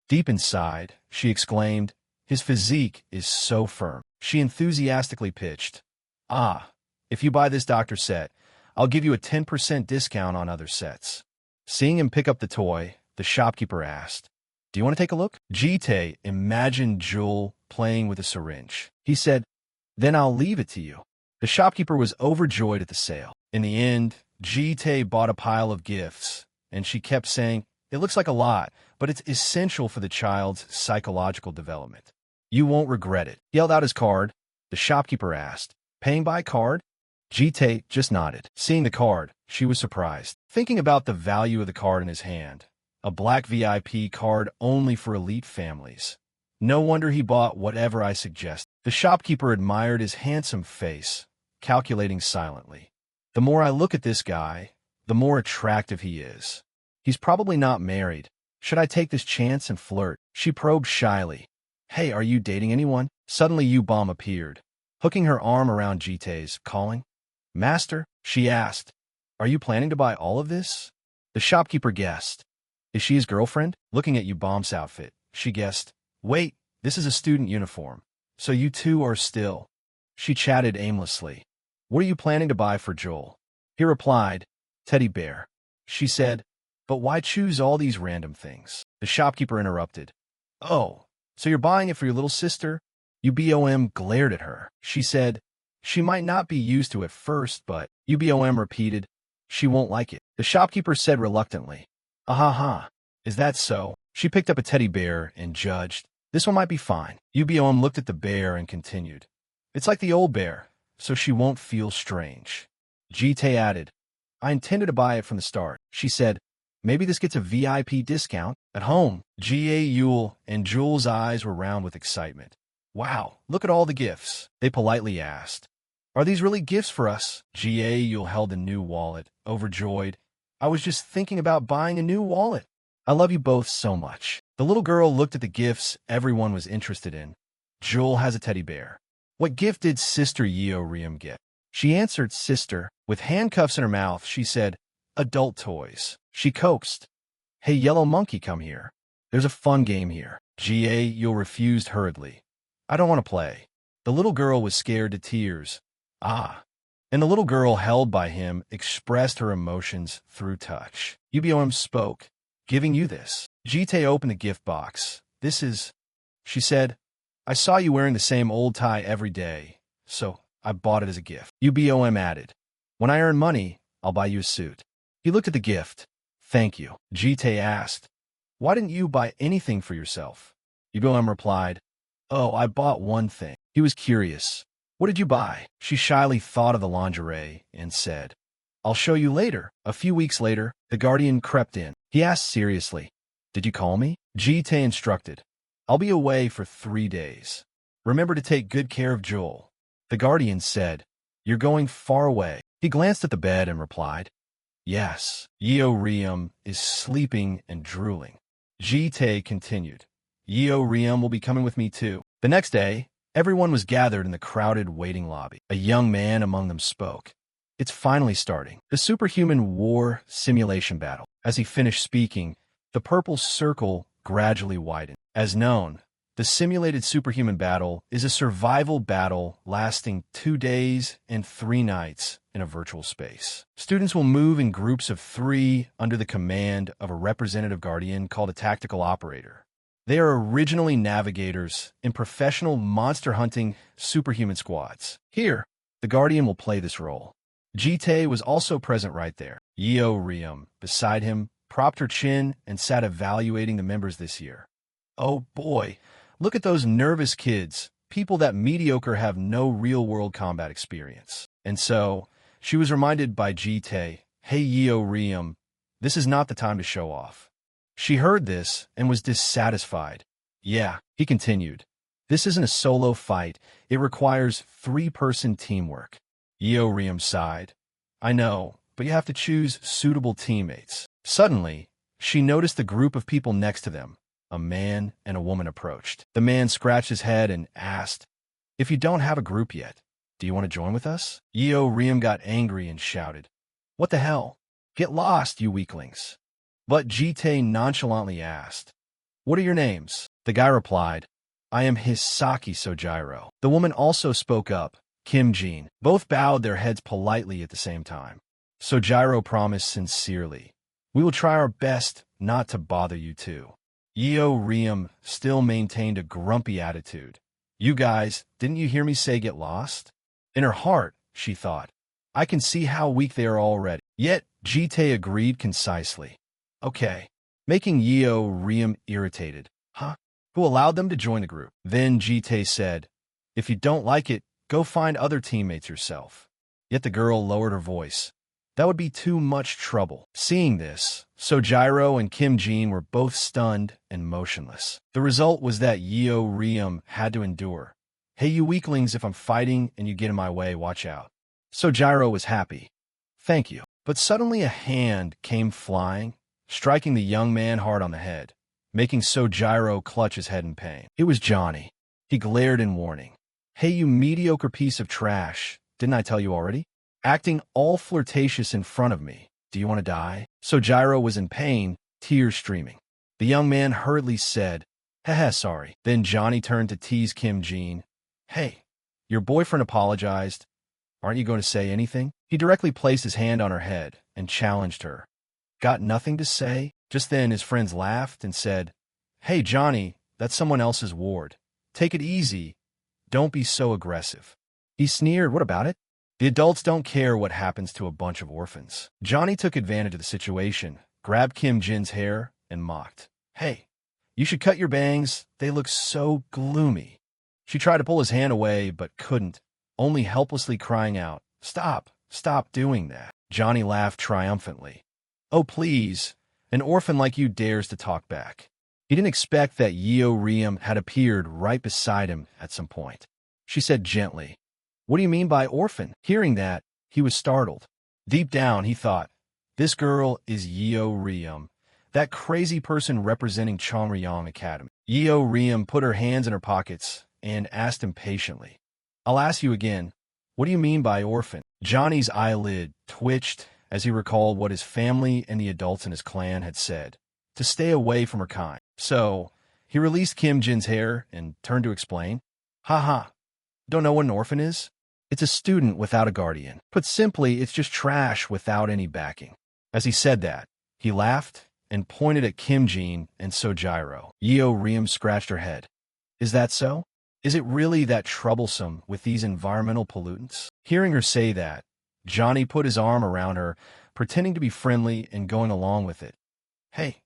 Deep inside, she exclaimed, his physique is so firm. She enthusiastically pitched, ah, if you buy this doctor set, I'll give you a 10% discount on other sets. Seeing him pick up the toy, the shopkeeper asked, do you want to take a look? Jite imagined Jewel playing with a syringe. He said, then I'll leave it to you. The shopkeeper was overjoyed at the sale. In the end, Jite bought a pile of gifts, and she kept saying, it looks like a lot, but it's essential for the child's psychological development. You won't regret it. He held out his card. The shopkeeper asked, paying by card? Jite just nodded. Seeing the card, she was surprised. thinking about the value of the card in his hand. A black VIP card only for elite families. No wonder he bought whatever I suggest. The shopkeeper admired his handsome face, calculating silently. The more I look at this guy, the more attractive he is. He's probably not married. Should I take this chance and flirt? She probed shyly. Hey, are you dating anyone? Suddenly U-Bomb appeared, hooking her arm around Jitae's, calling. Master, she asked, are you planning to buy all of this? The shopkeeper guessed. Is she his girlfriend? Looking at U-Bomb's outfit, she guessed. Wait, this is a student uniform. So you two are still. She chatted aimlessly. What are you planning to buy for Joel? He replied, teddy bear. She said, but why choose all these random things? The shopkeeper interrupted. Oh, so you're buying it for your little sister? UBOM glared at her. She said, she might not be used to it first, but UBOM repeated, she won't like it. The shopkeeper said reluctantly, ah, is that so? She picked up a teddy bear and judged. This one might be fine. UBOM looked at the bear and continued. It's like the old bear, so she won't feel strange. Jitae added, I intended to buy it from the start. She said, maybe this gets a VIP discount. At home, G.A. Yule and Jules' eyes were round with excitement. Wow, look at all the gifts, they politely asked. Are these really gifts for us? G.A. Yule held the new wallet, overjoyed. I was just thinking about buying a new wallet. I love you both so much. The little girl looked at the gifts everyone was interested in. Jewel has a teddy bear. What gift did Sister Yeo Riem get? She answered sister. With handcuffs in her mouth, she said, adult toys. She coaxed. Hey, yellow monkey, come here. There's a fun game here. G.A. Yule refused hurriedly. I don't want to play. The little girl was scared to tears. Ah. And the little girl held by him expressed her emotions through touch. UBOM spoke, giving you this. Jitae opened the gift box. This is, she said, I saw you wearing the same old tie every day, so I bought it as a gift. UBOM added, when I earn money, I'll buy you a suit. He looked at the gift. Thank you. Jitae asked, why didn't you buy anything for yourself? UBOM replied, oh, I bought one thing. He was curious. What did you buy? She shyly thought of the lingerie and said, I'll show you later. A few weeks later, the guardian crept in. He asked seriously, did you call me? Jitae instructed, I'll be away for 3 days. Remember to take good care of Joel. The guardian said, you're going far away. He glanced at the bed and replied, yes, Yeo Riem is sleeping and drooling. Jitae continued, Yeo Riem will be coming with me too. The next day, everyone was gathered in the crowded waiting lobby. A young man among them spoke. It's finally starting. The superhuman war simulation battle. As he finished speaking, the purple circle gradually widened. As known, the simulated superhuman battle is a survival battle lasting 2 days and 3 nights in a virtual space. Students will move in groups of 3 under the command of a representative guardian called a tactical operator. They are originally navigators in professional monster hunting superhuman squads. Here, the guardian will play this role. Jitae was also present right there. Yeo Riem, beside him, propped her chin and sat evaluating the members this year. Oh boy, look at those nervous kids, people that mediocre have no real-world combat experience. And so, she was reminded by Jitae, hey Yeo Riem, this is not the time to show off. She heard this and was dissatisfied. Yeah, he continued. This isn't a solo fight. It requires 3-person teamwork. Yeo Riem sighed. I know, but you have to choose suitable teammates. Suddenly, she noticed the group of people next to them. A man and a woman approached. The man scratched his head and asked, if you don't have a group yet, do you want to join with us? Yeo Riem got angry and shouted, what the hell? Get lost, you weaklings. But Jitae nonchalantly asked, what are your names? The guy replied, I am Hisaki Sojiro. The woman also spoke up, Kim Jin. Both bowed their heads politely at the same time. Sojiro promised sincerely, we will try our best not to bother you two. Yeo Riem still maintained a grumpy attitude. You guys, didn't you hear me say get lost? In her heart, she thought, I can see how weak they are already. Yet, Jitae agreed concisely. Okay, making Yeo Riem irritated. Huh? Who allowed them to join the group? Then Jitae said, if you don't like it, go find other teammates yourself. Yet the girl lowered her voice. That would be too much trouble. Seeing this, Sojiro and Kim Jin were both stunned and motionless. The result was that Yeo Riem had to endure. Hey, you weaklings, if I'm fighting and you get in my way, watch out. Sojiro was happy. Thank you. But suddenly a hand came flying, striking the young man hard on the head, making Sojiro clutch his head in pain. It was Johnny. He glared in warning. Hey, you mediocre piece of trash. Didn't I tell you already? Acting all flirtatious in front of me. Do you want to die? Sojiro was in pain, tears streaming. The young man hurriedly said, Haha, sorry. Then Johnny turned to tease Kim Jin. Hey, your boyfriend apologized. Aren't you going to say anything? He directly placed his hand on her head and challenged her. Got nothing to say? Just then his friends laughed and said, Hey, Johnny, that's someone else's ward. Take it easy. Don't be so aggressive. He sneered. What about it? The adults don't care what happens to a bunch of orphans. Johnny took advantage of the situation, grabbed Kim Jin's hair, and mocked. Hey, you should cut your bangs. They look so gloomy. She tried to pull his hand away, but couldn't, only helplessly crying out, Stop, stop doing that. Johnny laughed triumphantly. Oh, please, an orphan like you dares to talk back. He didn't expect that Yeo Riem had appeared right beside him at some point. She said gently, What do you mean by orphan? Hearing that, he was startled. Deep down, he thought, This girl is Yeo Riem, that crazy person representing Chonryong Academy. Yeo Riem put her hands in her pockets and asked impatiently, I'll ask you again, what do you mean by orphan? Johnny's eyelid twitched as he recalled what his family and the adults in his clan had said, to stay away from her kind. So, he released Kim Jin's hair and turned to explain, Haha, don't know what an orphan is? It's a student without a guardian. Put simply, it's just trash without any backing. As he said that, he laughed and pointed at Kim Jin and Sojiro. Yeo Riem scratched her head. Is that so? Is it really that troublesome with these environmental pollutants? Hearing her say that, Johnny put his arm around her, pretending to be friendly and going along with it. Hey,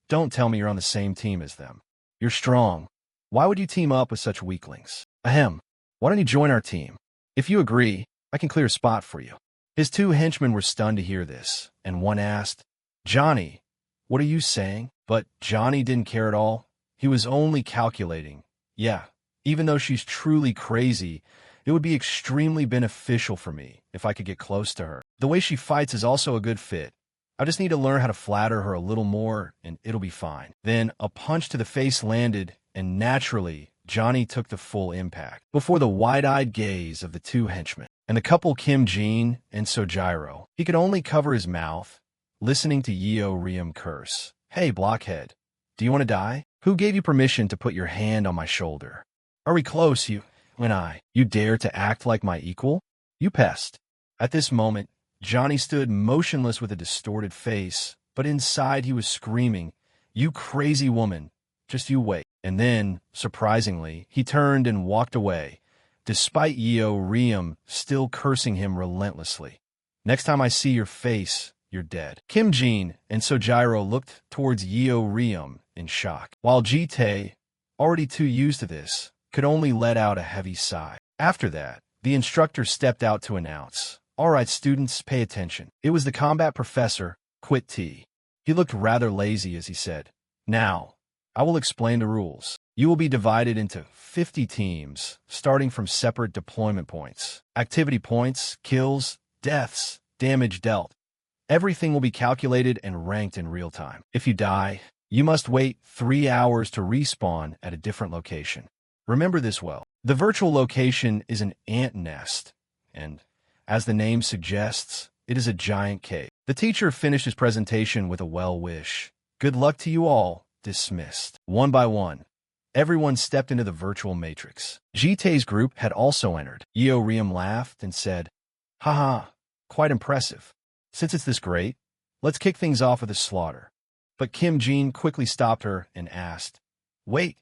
don't tell me you're on the same team as them. You're strong. Why would you team up with such weaklings? Ahem. Why don't you join our team? If you agree, I can clear a spot for you. His two henchmen were stunned to hear this, and one asked, Johnny, what are you saying? But Johnny didn't care at all. He was only calculating. Yeah, even though she's truly crazy, it would be extremely beneficial for me if I could get close to her. The way she fights is also a good fit. I just need to learn how to flatter her a little more, and it'll be fine. Then a punch to the face landed, and naturally, Johnny took the full impact before the wide-eyed gaze of the two henchmen and the couple Kim Jin and Sojiro. He could only cover his mouth, listening to Yeo Riem curse. Hey, blockhead, do you want to die? Who gave you permission to put your hand on my shoulder? Are we close, you dare to act like my equal? You pest. At this moment, Johnny stood motionless with a distorted face, but inside he was screaming, You crazy woman, just you wait. And then, surprisingly, he turned and walked away, despite Yeo Riem still cursing him relentlessly. Next time I see your face, you're dead. Kim Jin and Sojiro looked towards Yeo Riem in shock, while Jitae, already too used to this, could only let out a heavy sigh. After that, the instructor stepped out to announce, All right, students, pay attention. It was the combat professor, Quit T. He looked rather lazy as he said, Now, I will explain the rules. You will be divided into 50 teams, starting from separate deployment points. Activity points, kills, deaths, damage dealt. Everything will be calculated and ranked in real time. If you die, you must wait 3 hours to respawn at a different location. Remember this well. The virtual location is an ant nest, and, as the name suggests, it is a giant cave. The teacher finished his presentation with a well wish. Good luck to you all. Dismissed. One by one, everyone stepped into the virtual matrix. Jitae's group had also entered. Yeo Riem laughed and said, Haha, quite impressive. Since it's this great, let's kick things off with a slaughter. But Kim Jin quickly stopped her and asked, Wait,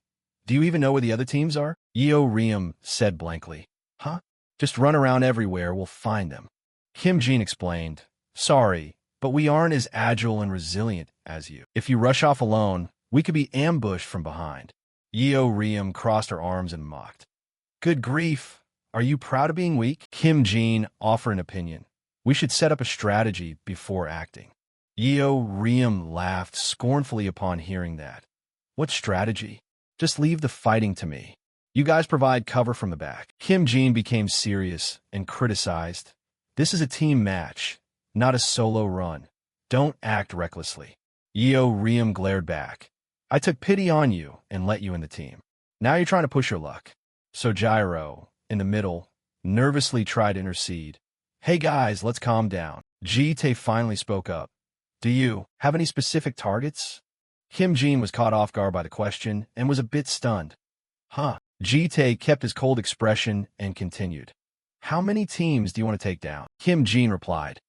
do you even know where the other teams are? Yeo Riem said blankly, Huh? Just run around everywhere, we'll find them. Kim Jin explained, Sorry, but we aren't as agile and resilient as you. If you rush off alone, we could be ambushed from behind. Yeo Riem crossed her arms and mocked. Good grief, are you proud of being weak? Kim Jin offered an opinion. We should set up a strategy before acting. Yeo Riem laughed scornfully upon hearing that. What strategy? Just leave the fighting to me. You guys provide cover from the back. Kim Jin became serious and criticized. This is a team match, not a solo run. Don't act recklessly. Yeo Riem glared back. I took pity on you and let you in the team. Now you're trying to push your luck. So Gyro, in the middle, nervously tried to intercede. Hey guys, let's calm down. Ji-tae finally spoke up. Do you have any specific targets? Kim Jin was caught off guard by the question and was a bit stunned. Huh. Ji-tae kept his cold expression and continued. How many teams do you want to take down? Kim Jin replied.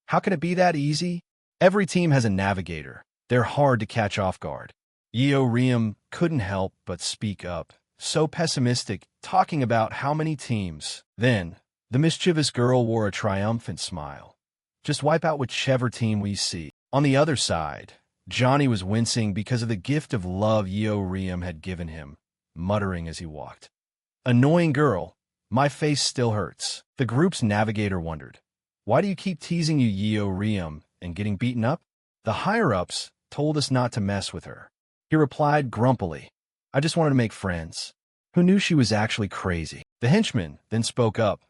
How can it be that easy? Every team has a navigator. They're hard to catch off guard. Yeo Riem couldn't help but speak up, so pessimistic, talking about how many teams. Then, the mischievous girl wore a triumphant smile. Just wipe out whichever team we see. On the other side, Johnny was wincing because of the gift of love Yeo Riem had given him, muttering as he walked. Annoying girl, my face still hurts. The group's navigator wondered. Why do you keep teasing you Yeo Riem and getting beaten up? The higher-ups told us not to mess with her. He replied grumpily. I just wanted to make friends. Who knew she was actually crazy? The henchman then spoke up.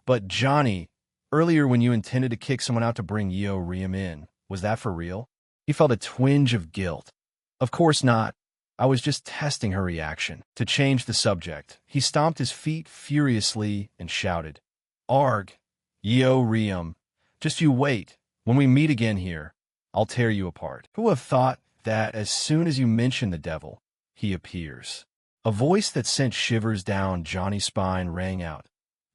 But Johnny, earlier when you intended to kick someone out to bring Yeo Riem in, was that for real? He felt a twinge of guilt. Of course not. I was just testing her reaction. To change the subject, he stomped his feet furiously and shouted. Arg, Yeo Riem, just you wait. When we meet again here, I'll tear you apart. Who would have thought that as soon as you mention the devil, he appears? A voice that sent shivers down Johnny's spine rang out.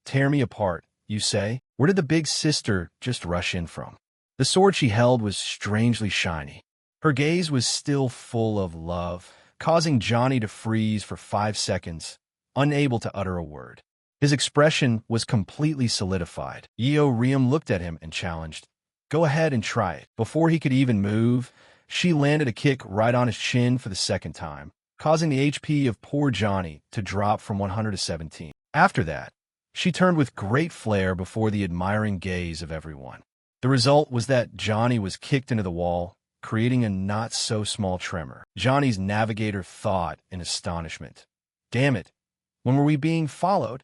Tear me apart, you say? Where did the big sister just rush in from? The sword she held was strangely shiny. Her gaze was still full of love, causing Johnny to freeze for 5 seconds, unable to utter a word. His expression was completely solidified. Yeo Riem looked at him and challenged. Go ahead and try it. Before he could even move, she landed a kick right on his chin for the second time, causing the HP of poor Johnny to drop from 100 to 17. After that, she turned with great flair before the admiring gaze of everyone. The result was that Johnny was kicked into the wall, creating a not-so-small tremor. Johnny's navigator thought in astonishment. Damn it, when were we being followed?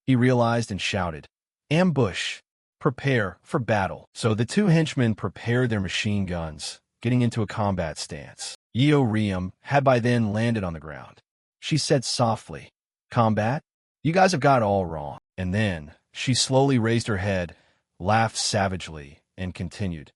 He realized and shouted, Ambush! Prepare for battle. So the two henchmen prepared their machine guns, getting into a combat stance. Yeo Riem had by then landed on the ground. She said softly, Combat? You guys have got it all wrong. And then she slowly raised her head, laughed savagely, and continued.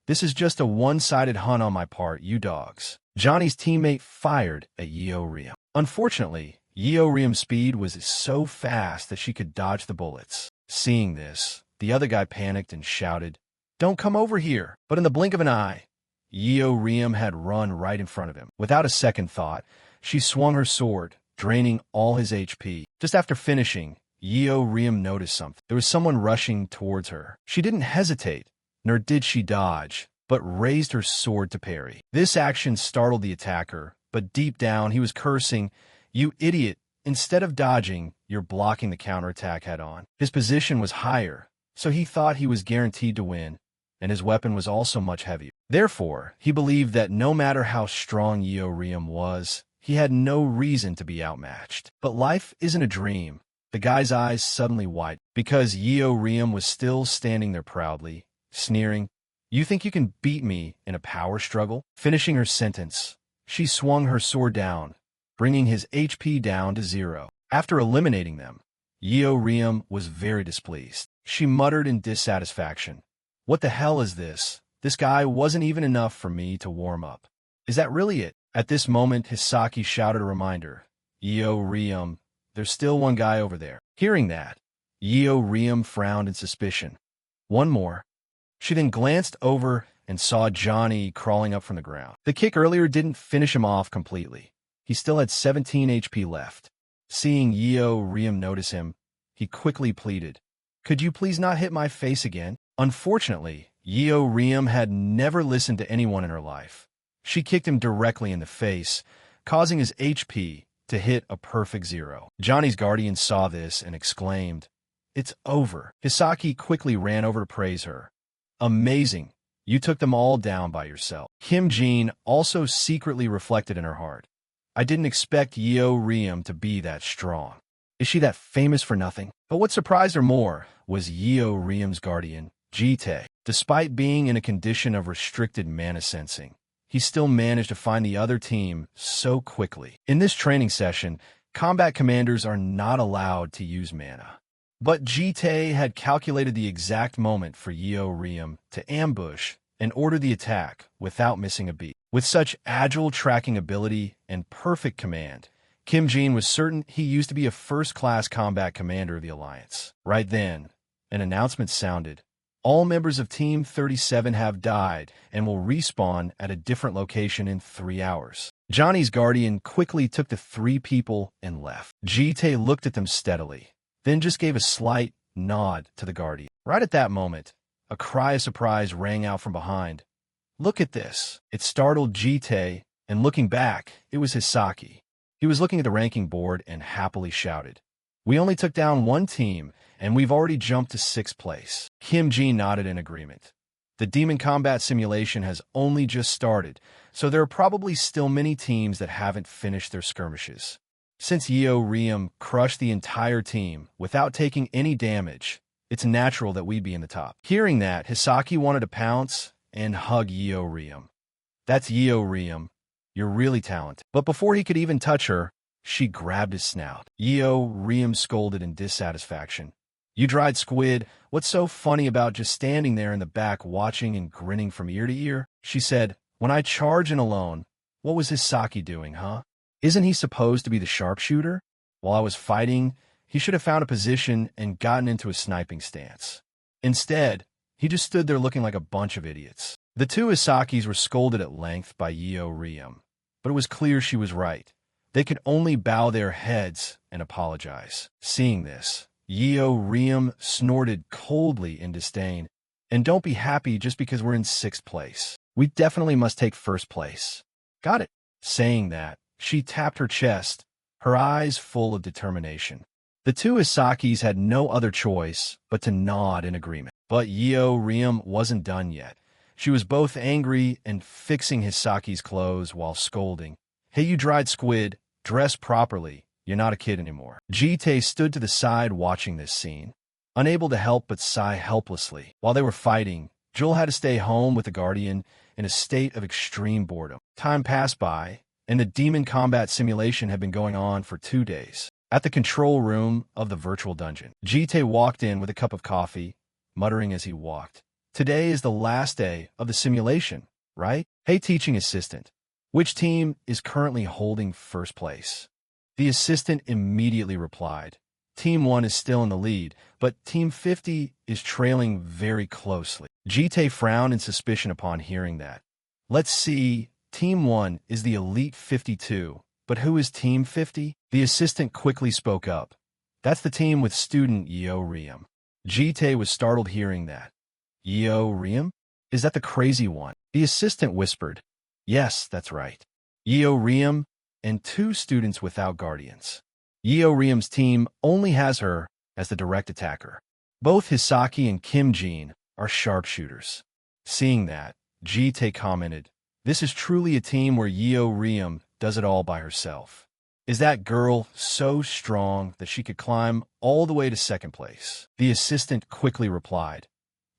This is just a one-sided hunt on my part, you dogs. Johnny's teammate fired at Yeo Riem. Unfortunately, Yeo Riem's speed was so fast that she could dodge the bullets. Seeing this, the other guy panicked and shouted, Don't come over here! But in the blink of an eye, Yeo Riem had run right in front of him. Without a second thought, she swung her sword, draining all his HP. Just after finishing, Yeo Riem noticed something. There was someone rushing towards her. She didn't hesitate, nor did she dodge, but raised her sword to parry. This action startled the attacker, but deep down he was cursing, You idiot! Instead of dodging, you're blocking the counterattack head-on. His position was higher, so he thought he was guaranteed to win, and his weapon was also much heavier. Therefore, he believed that no matter how strong Yeo Riem was, he had no reason to be outmatched. But life isn't a dream. The guy's eyes suddenly widened, because Yeo Riem was still standing there proudly, sneering, You think you can beat me in a power struggle? Finishing her sentence, she swung her sword down, bringing his HP down to 0. After eliminating them, Yeo Riem was very displeased. She muttered in dissatisfaction, What the hell is this? This guy wasn't even enough for me to warm up. Is that really it? At this moment, Hisaki shouted a reminder. Yeo Riem, there's still one guy over there. Hearing that, Yeo Riem frowned in suspicion. One more. She then glanced over and saw Johnny crawling up from the ground. The kick earlier didn't finish him off completely. He still had 17 HP left. Seeing Yeo Riem notice him, he quickly pleaded, Could you please not hit my face again? Unfortunately, Yeo Riem had never listened to anyone in her life. She kicked him directly in the face, causing his HP to hit a perfect 0. Johnny's guardian saw this and exclaimed, It's over. Hisaki quickly ran over to praise her. Amazing. You took them all down by yourself. Kim Jin also secretly reflected in her heart. I didn't expect Yeo Riem to be that strong. Is she that famous for nothing? But what surprised her more was Yeo Riem's guardian, Jitae. Despite being in a condition of restricted mana sensing, he still managed to find the other team so quickly. In this training session, combat commanders are not allowed to use mana. But Jitae had calculated the exact moment for Yeo Riem to ambush and order the attack without missing a beat. With such agile tracking ability and perfect command, Kim Jin was certain he used to be a first-class combat commander of the Alliance. Right then, an announcement sounded. All members of Team 37 have died and will respawn at a different location in 3 hours. Johnny's guardian quickly took the 3 people and left. Jitae looked at them steadily, then just gave a slight nod to the guardian. Right at that moment, a cry of surprise rang out from behind. Look at this. It startled Jitae, and looking back, it was Hisaki. He was looking at the ranking board and happily shouted, "We only took down 1 team, and we've already jumped to 6th place." Kim Jin nodded in agreement. The Demon Combat Simulation has only just started, so there are probably still many teams that haven't finished their skirmishes. Since Yeo Riem crushed the entire team without taking any damage, it's natural that we'd be in the top. Hearing that, Hisaki wanted to pounce and hug Yeo Riem. That's Yeo Riem. You're really talented. But before he could even touch her, she grabbed his snout. Yeo Riem scolded in dissatisfaction. You dried squid, what's so funny about just standing there in the back watching and grinning from ear to ear? She said, when I charge in alone, what was Hisaki doing, huh? Isn't he supposed to be the sharpshooter? While I was fighting, he should have found a position and gotten into a sniping stance. Instead, he just stood there looking like a bunch of idiots. The 2 Hisakis were scolded at length by Yeo Riem, but it was clear she was right. They could only bow their heads and apologize. Seeing this, Yeo Riem snorted coldly in disdain. And don't be happy just because we're in 6th place. We definitely must take 1st place. Got it. Saying that, she tapped her chest, her eyes full of determination. The 2 Hisakis had no other choice but to nod in agreement. But Yeo Riem wasn't done yet. She was both angry and fixing Hisaki's clothes while scolding. Hey, you dried squid, dress properly. You're not a kid anymore. Jitae stood to the side watching this scene, unable to help but sigh helplessly. While they were fighting, Joel had to stay home with the Guardian in a state of extreme boredom. Time passed by, and the Demon Combat Simulation had been going on for 2 days. At the control room of the virtual dungeon, Jitae walked in with a cup of coffee, muttering as he walked. Today is the last day of the simulation, right? Hey, teaching assistant, which team is currently holding 1st place? The assistant immediately replied, Team 1 is still in the lead, but Team 50 is trailing very closely. Jitae frowned in suspicion upon hearing that. Let's see, Team 1 is the Elite 52, but who is Team 50? The assistant quickly spoke up. That's the team with student Yeo Riem. Jitae was startled hearing that. Yeo Riem? Is that the crazy one? The assistant whispered. Yes, that's right. Yeo Riem and 2 students without guardians. Yeo Riem's team only has her as the direct attacker. Both Hisaki and Kim Jin are sharpshooters. Seeing that, Jitae commented, this is truly a team where Yeo Riem does it all by herself. Is that girl so strong that she could climb all the way to 2nd place? The assistant quickly replied,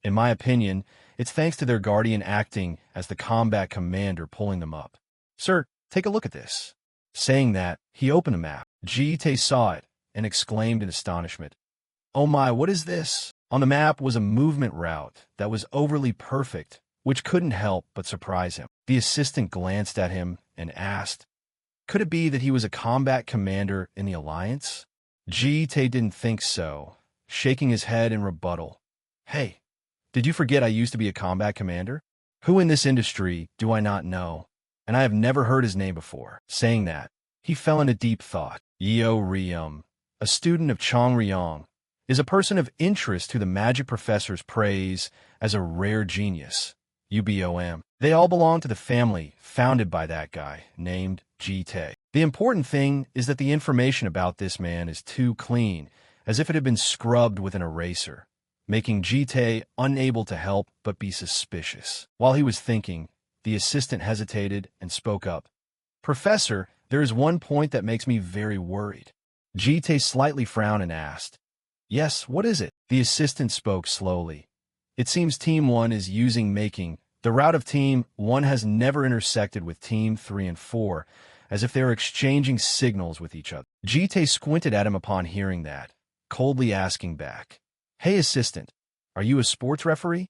in my opinion, it's thanks to their guardian acting as the combat commander pulling them up. Sir, take a look at this. Saying that, he opened a map. Jitae saw it and exclaimed in astonishment. Oh my, what is this? On the map was a movement route that was overly perfect, which couldn't help but surprise him. The assistant glanced at him and asked, could it be that he was a combat commander in the Alliance? Jitae didn't think so, shaking his head in rebuttal. Hey, did you forget I used to be a combat commander? Who in this industry do I not know? And I have never heard his name before. Saying that, he fell into deep thought. Yeo Riem, a student of Chong Ryong, is a person of interest who the magic professors praise as a rare genius. UBOM. They all belong to the family founded by that guy named Jitae. The important thing is that the information about this man is too clean, as if it had been scrubbed with an eraser. making Jite unable to help but be suspicious. While he was thinking, the assistant hesitated and spoke up. Professor, there is one point that makes me very worried. Jite slightly frowned and asked. Yes, what is it? The assistant spoke slowly. It seems Team 1 is using making. The route of Team 1 has never intersected with Team 3 and 4, as if they were exchanging signals with each other. Jite squinted at him upon hearing that, coldly asking back, Hey assistant, are you a sports referee?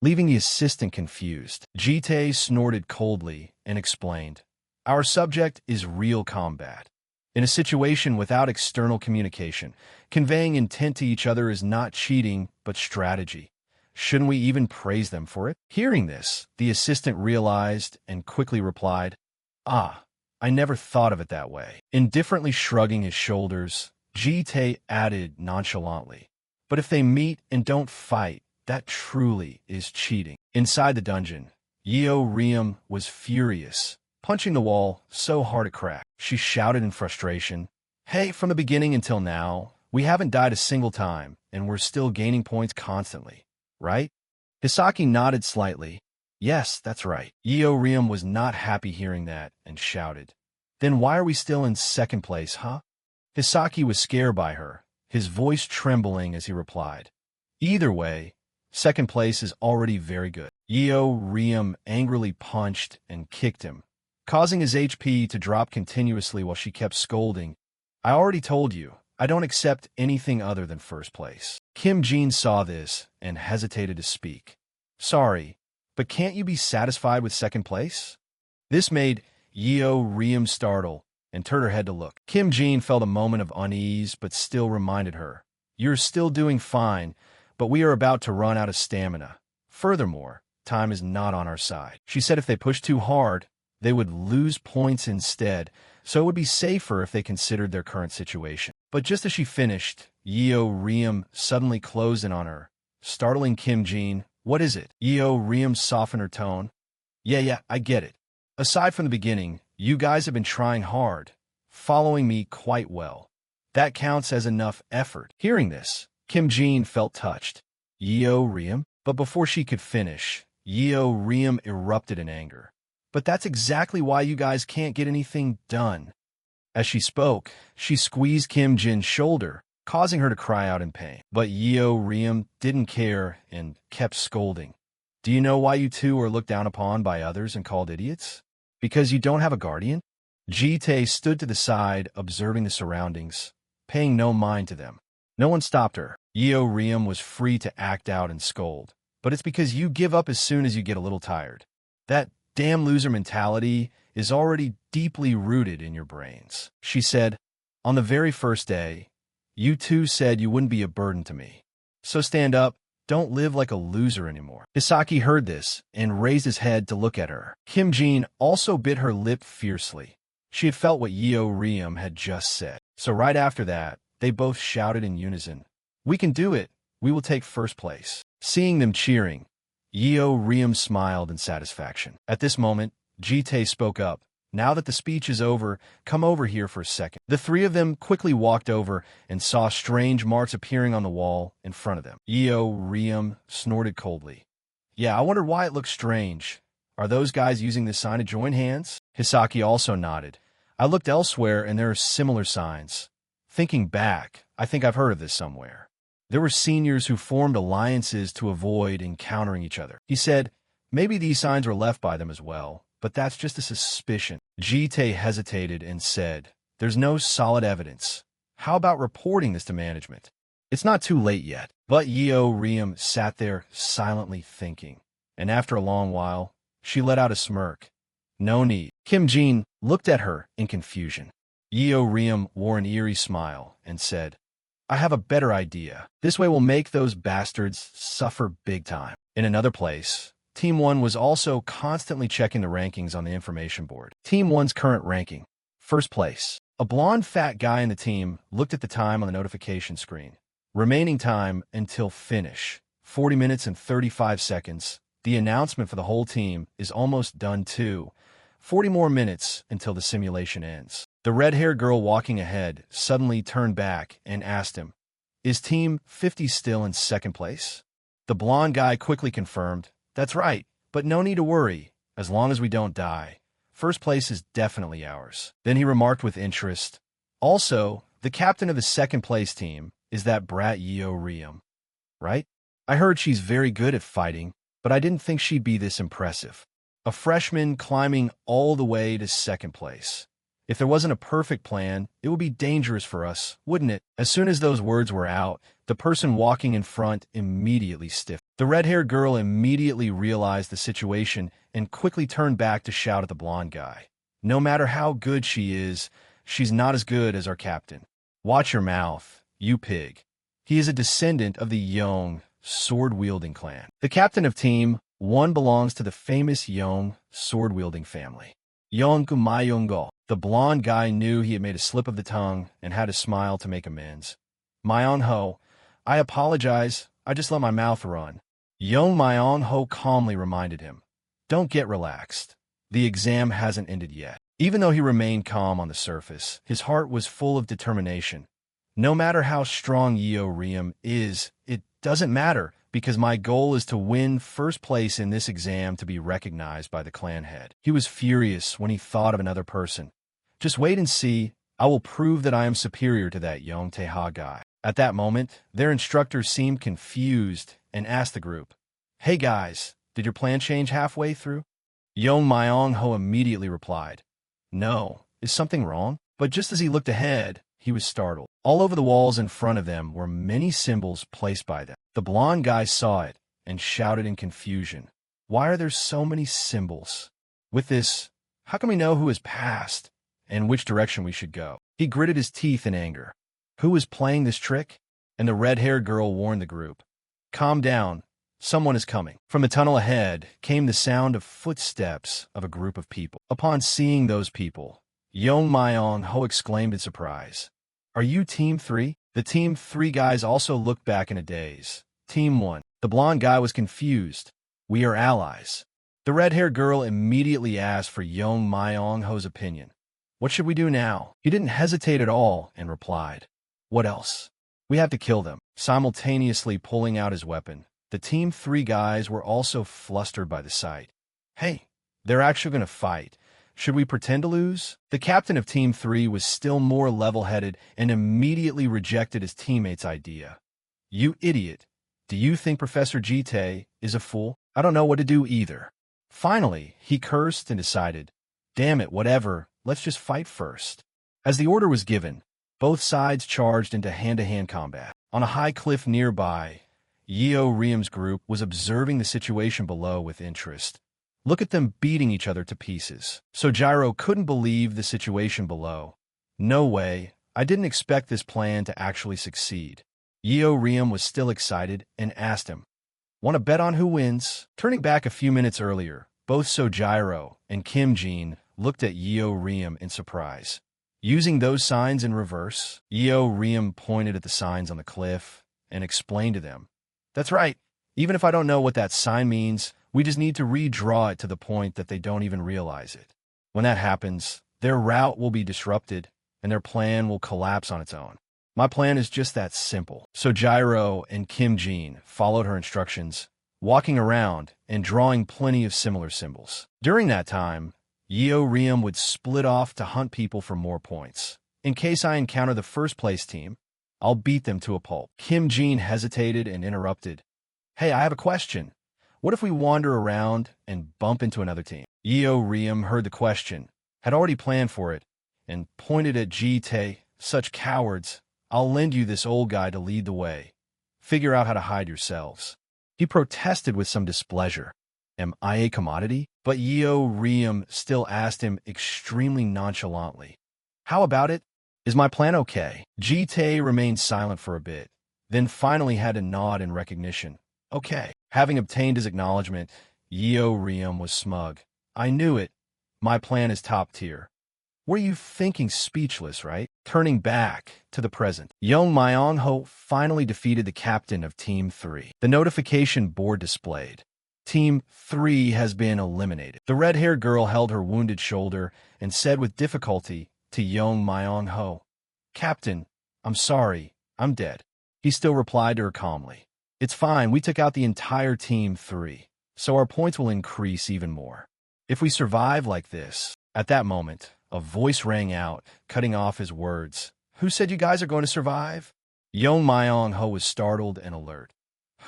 Leaving the assistant confused, Jite snorted coldly and explained, Our subject is real combat. In a situation without external communication, conveying intent to each other is not cheating, but strategy. Shouldn't we even praise them for it? Hearing this, the assistant realized and quickly replied, Ah, I never thought of it that way. Indifferently shrugging his shoulders, Jite added nonchalantly, But if they meet and don't fight, that truly is cheating. Inside the dungeon, Yeo Riem was furious, punching the wall so hard it cracked. She shouted in frustration, Hey, from the beginning until now, we haven't died a single time, and we're still gaining points constantly. Right? Hisaki nodded slightly. Yes, that's right. Yeo Riem was not happy hearing that and shouted. Then why are we still in second place, huh? Hisaki was scared by her, his voice trembling as he replied. Either way, second place is already very good. Yeo Riem angrily punched and kicked him, causing his HP to drop continuously while she kept scolding. I already told you, I don't accept anything other than first place. Kim Jin saw this and hesitated to speak. Sorry, but can't you be satisfied with second place? This made Yeo Riem startle and turned her head to look. Kim Jin felt a moment of unease but still reminded her, You're still doing fine, but we are about to run out of stamina. Furthermore, time is not on our side. She said if they pushed too hard, they would lose points instead, so it would be safer if they considered their current situation. But just as she finished, Yeo Riem suddenly closed in on her, startling Kim Jin. What is it? Yeo Riem softened her tone. Yeah, I get it. Aside from the beginning, you guys have been trying hard, following me quite well. That counts as enough effort. Hearing this, Kim Jin felt touched. Yeo Riem? But before she could finish, Yeo Riem erupted in anger. But that's exactly why you guys can't get anything done. As she spoke, she squeezed Kim Jin's shoulder, causing her to cry out in pain. But Yeo Riem didn't care and kept scolding. Do you know why you two are looked down upon by others and called idiots? Because you don't have a guardian? Jite stood to the side, observing the surroundings, paying no mind to them. No one stopped her. Yeo Riem was free to act out and scold. But it's because you give up as soon as you get a little tired. That damn loser mentality is already deeply rooted in your brains. She said, On the very first day, you two said you wouldn't be a burden to me. So stand up, don't live like a loser anymore. Hisaki heard this and raised his head to look at her. Kim Jin also bit her lip fiercely. She had felt what Yeo Riem had just said. So right after that, they both shouted in unison, We can do it. We will take first place. Seeing them cheering, Yeo Riem smiled in satisfaction. At this moment, Jite spoke up. Now that the speech is over, come over here for a second. The three of them quickly walked over and saw strange marks appearing on the wall in front of them. Yeo Riem snorted coldly. Yeah, I wondered why it looked strange. Are those guys using this sign to join hands? Hisaki also nodded. I looked elsewhere and there are similar signs. Thinking back, I think I've heard of this somewhere. There were seniors who formed alliances to avoid encountering each other. He said, maybe these signs were left by them as well, but that's just a suspicion. Jite hesitated and said, There's no solid evidence. How about reporting this to management? It's not too late yet. But Yeo Riem sat there silently thinking, and after a long while, she let out a smirk. No need. Kim Jin looked at her in confusion. Yeo Riem wore an eerie smile and said, I have a better idea. This way we'll make those bastards suffer big time. In another place, Team 1 was also constantly checking the rankings on the information board. Team 1's current ranking. First place. A blonde fat guy in the team looked at the time on the notification screen. Remaining time until finish. 40 minutes and 35 seconds. The announcement for the whole team is almost done too. 40 more minutes until the simulation ends. The red-haired girl walking ahead suddenly turned back and asked him, Is Team 50 still in second place? The blonde guy quickly confirmed, that's right, but no need to worry, as long as we don't die. First place is definitely ours. Then he remarked with interest, also, the captain of the second place team is that brat Yeo Riem, right? I heard she's very good at fighting, but I didn't think she'd be this impressive. A freshman climbing all the way to second place. If there wasn't a perfect plan, it would be dangerous for us, wouldn't it? As soon as those words were out, the person walking in front immediately stiffened. The red-haired girl immediately realized the situation and quickly turned back to shout at the blonde guy. No matter how good she is, she's not as good as our captain. Watch your mouth, you pig. He is a descendant of the Yong sword-wielding clan. The captain of Team 1 belongs to the famous Yong sword-wielding family. Yong Mayongo. The blonde guy knew he had made a slip of the tongue and had to smile to make amends. Myon-ho, I apologize, I just let my mouth run. Young Myon-ho calmly reminded him, don't get relaxed. The exam hasn't ended yet. Even though he remained calm on the surface, his heart was full of determination. No matter how strong Yeo Riem is, it doesn't matter, because my goal is to win first place in this exam to be recognized by the clan head. He was furious when he thought of another person. Just wait and see, I will prove that I am superior to that Yong Tae-ha guy. At that moment, their instructor seemed confused and asked the group, hey guys, did your plan change halfway through? Yong Myong-ho immediately replied, no, is something wrong? But just as he looked ahead, he was startled. All over the walls in front of them were many symbols placed by them. The blonde guy saw it and shouted in confusion, why are there so many symbols? With this, how can we know who has passed and which direction we should go? He gritted his teeth in anger. Who is playing this trick? And the red-haired girl warned the group, calm down, someone is coming. From the tunnel ahead came the sound of footsteps of a group of people. Upon seeing those people, Yong Myong-ho exclaimed in surprise, are you Team 3? The Team 3 guys also looked back in a daze. Team 1. The blonde guy was confused. We are allies. The red-haired girl immediately asked for Yong Myong-ho's opinion. What should we do now? He didn't hesitate at all and replied, what else? We have to kill them. Simultaneously pulling out his weapon, the Team 3 guys were also flustered by the sight. Hey, they're actually going to fight. Should we pretend to lose? The captain of Team 3 was still more level-headed and immediately rejected his teammate's idea. You idiot. Do you think Professor Jite is a fool? I don't know what to do either. Finally, he cursed and decided, damn it, whatever, let's just fight first. As the order was given, both sides charged into hand-to-hand combat. On a high cliff nearby, Yeo Riem's group was observing the situation below with interest. Look at them beating each other to pieces. Sojiro couldn't believe the situation below. No way, I didn't expect this plan to actually succeed. Yeo Riem was still excited and asked him, want to bet on who wins? Turning back a few minutes earlier, both Sojiro and Kim Jin looked at Yeo Riem in surprise. Using those signs in reverse, Yeo Riem pointed at the signs on the cliff and explained to them, that's right, even if I don't know what that sign means, we just need to redraw it to the point that they don't even realize it. When that happens, their route will be disrupted, and their plan will collapse on its own. My plan is just that simple. Sojiro and Kim Jin followed her instructions, walking around and drawing plenty of similar symbols. During that time, Yeo Riem would split off to hunt people for more points. In case I encounter the first-place team, I'll beat them to a pulp. Kim Jin hesitated and interrupted. Hey, I have a question. What if we wander around and bump into another team? Yeo Riem heard the question, had already planned for it, and pointed at Jite. Such cowards, I'll lend you this old guy to lead the way. Figure out how to hide yourselves. He protested with some displeasure. Am I a commodity? But Yeo Riem still asked him extremely nonchalantly. How about it? Is my plan okay? Jite remained silent for a bit, then finally had a nod in recognition. Okay. Having obtained his acknowledgement, Yeo Riem was smug. I knew it. My plan is top tier. Were you thinking speechless, right? Turning back to the present, Yong Myong-ho finally defeated the captain of Team 3. The notification board displayed. Team 3 has been eliminated. The red-haired girl held her wounded shoulder and said with difficulty to Yong Myong-ho, Captain, I'm sorry, I'm dead. He still replied to her calmly. It's fine, we took out the entire team 3, so our points will increase even more. If we survive like this. At that moment, a voice rang out, cutting off his words. Who said you guys are going to survive? Young Myong-ho was startled and alert.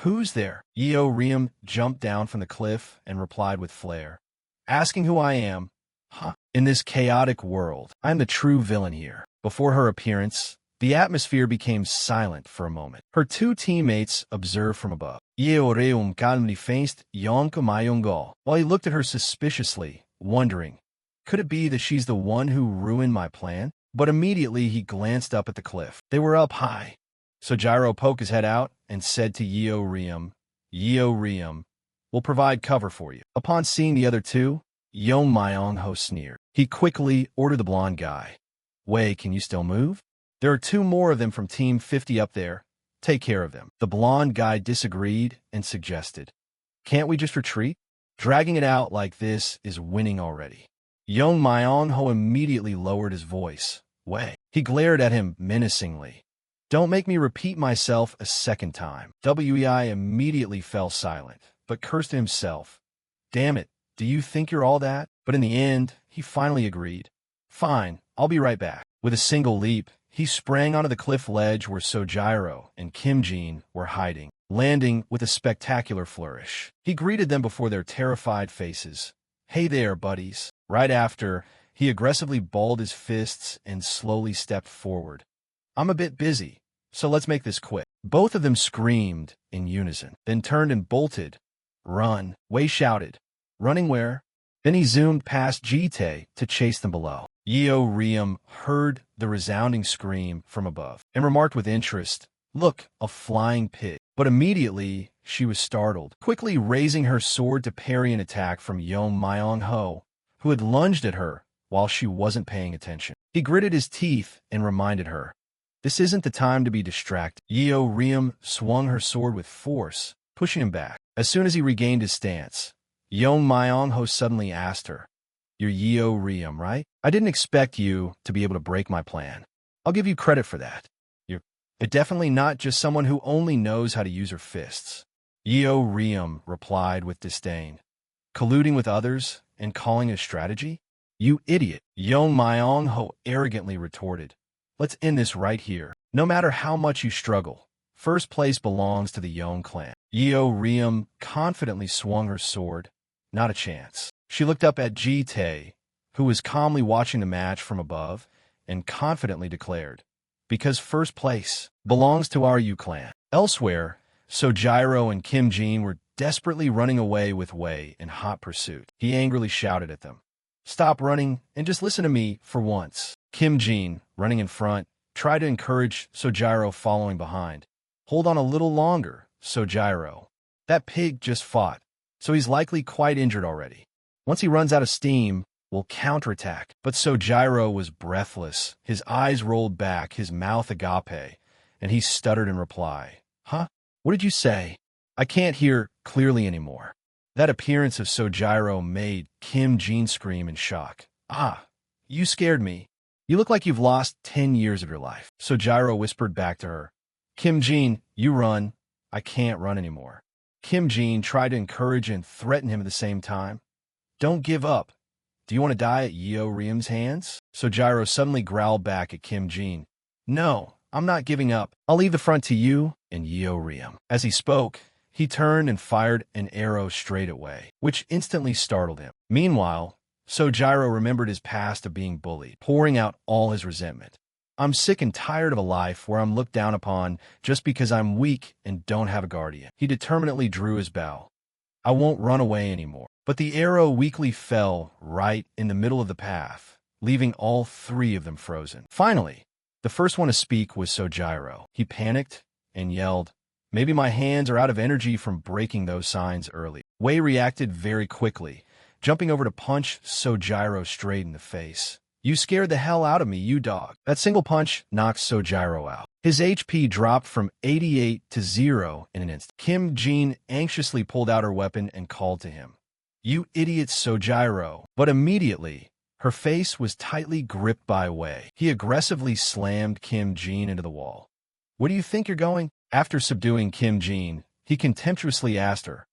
Who's there? Yeo Riem jumped down from the cliff and replied with flair. Asking who I am? Huh? In this chaotic world, I'm the true villain here. Before her appearance, the atmosphere became silent for a moment. Her 2 teammates observed from above. Yeo Riem calmly faced Yonka Myong-go while he looked at her suspiciously, wondering, could it be that she's the one who ruined my plan? But immediately he glanced up at the cliff. They were up high. So Gyro poked his head out and said to Yeo Riem, we'll provide cover for you. Upon seeing the other 2, Yong Myong-ho sneered. He quickly ordered the blonde guy. Wei, can you still move? There are 2 more of them from Team 50 up there. Take care of them. The blonde guy disagreed and suggested. Can't we just retreat? Dragging it out like this is winning already. Young Myong-ho immediately lowered his voice. Wei. He glared at him menacingly. Don't make me repeat myself a second time. Wei immediately fell silent, but cursed himself. Damn it, do you think you're all that? But in the end, he finally agreed. Fine, I'll be right back. With a single leap, he sprang onto the cliff ledge where Sojiro and Kim Jin were hiding, landing with a spectacular flourish. He greeted them before their terrified faces. Hey there, buddies. Right after, he aggressively balled his fists and slowly stepped forward. I'm a bit busy, so let's make this quick. Both of them screamed in unison, then turned and bolted. Run, Wei shouted. Running where? Then he zoomed past Jite to chase them below. Yeo Riem heard the resounding scream from above and remarked with interest, Look, a flying pig. But immediately, she was startled, quickly raising her sword to parry an attack from Yong Myong-ho, who had lunged at her while she wasn't paying attention. He gritted his teeth and reminded her, this isn't the time to be distracted. Yeo Riem swung her sword with force, pushing him back. As soon as he regained his stance, Yong Myong-ho suddenly asked her, You're Yeo Riem, right? I didn't expect you to be able to break my plan. I'll give you credit for that. You're definitely not just someone who only knows how to use her fists. Yeo Riem replied with disdain. Colluding with others and calling it a strategy? You idiot. Yong Myong-ho arrogantly retorted. Let's end this right here. No matter how much you struggle, first place belongs to the Yong clan. Yeo Riem confidently swung her sword. Not a chance. She looked up at Jite, who was calmly watching the match from above, and confidently declared, Because first place belongs to our Yu clan. Elsewhere, Sojiro and Kim Jin were desperately running away with Wei in hot pursuit. He angrily shouted at them, Stop running and just listen to me for once. Kim Jin, running in front, tried to encourage Sojiro following behind. Hold on a little longer, Sojiro. That pig just fought, so he's likely quite injured already. Once he runs out of steam, we'll counterattack. But Sojiro was breathless. His eyes rolled back, his mouth agape, and he stuttered in reply. Huh? What did you say? I can't hear clearly anymore. That appearance of Sojiro made Kim Jin scream in shock. Ah, you scared me. You look like you've lost 10 years of your life. Sojiro whispered back to her. Kim Jin, you run. I can't run anymore. Kim Jin tried to encourage and threaten him at the same time. Don't give up. Do you want to die at Yeo Riem's hands? Sojiro suddenly growled back at Kim Jin. No, I'm not giving up. I'll leave the front to you and Yeo Riem. As he spoke, he turned and fired an arrow straight at Wei, which instantly startled him. Meanwhile, Sojiro remembered his past of being bullied, pouring out all his resentment. I'm sick and tired of a life where I'm looked down upon just because I'm weak and don't have a guardian. He determinedly drew his bow. I won't run away anymore. But the arrow weakly fell right in the middle of the path, leaving all 3 of them frozen. Finally, the first one to speak was Sojiro. He panicked and yelled, Maybe my hands are out of energy from breaking those signs early. Wei reacted very quickly, jumping over to punch Sojiro straight in the face. You scared the hell out of me, you dog. That single punch knocked Sojiro out. His HP dropped from 88 to 0 in an instant. Kim Jin anxiously pulled out her weapon and called to him. You idiot, Sojiro. But immediately, her face was tightly gripped by Wei. He aggressively slammed Kim Jin into the wall. Where do you think you're going? After subduing Kim Jin, he contemptuously asked her,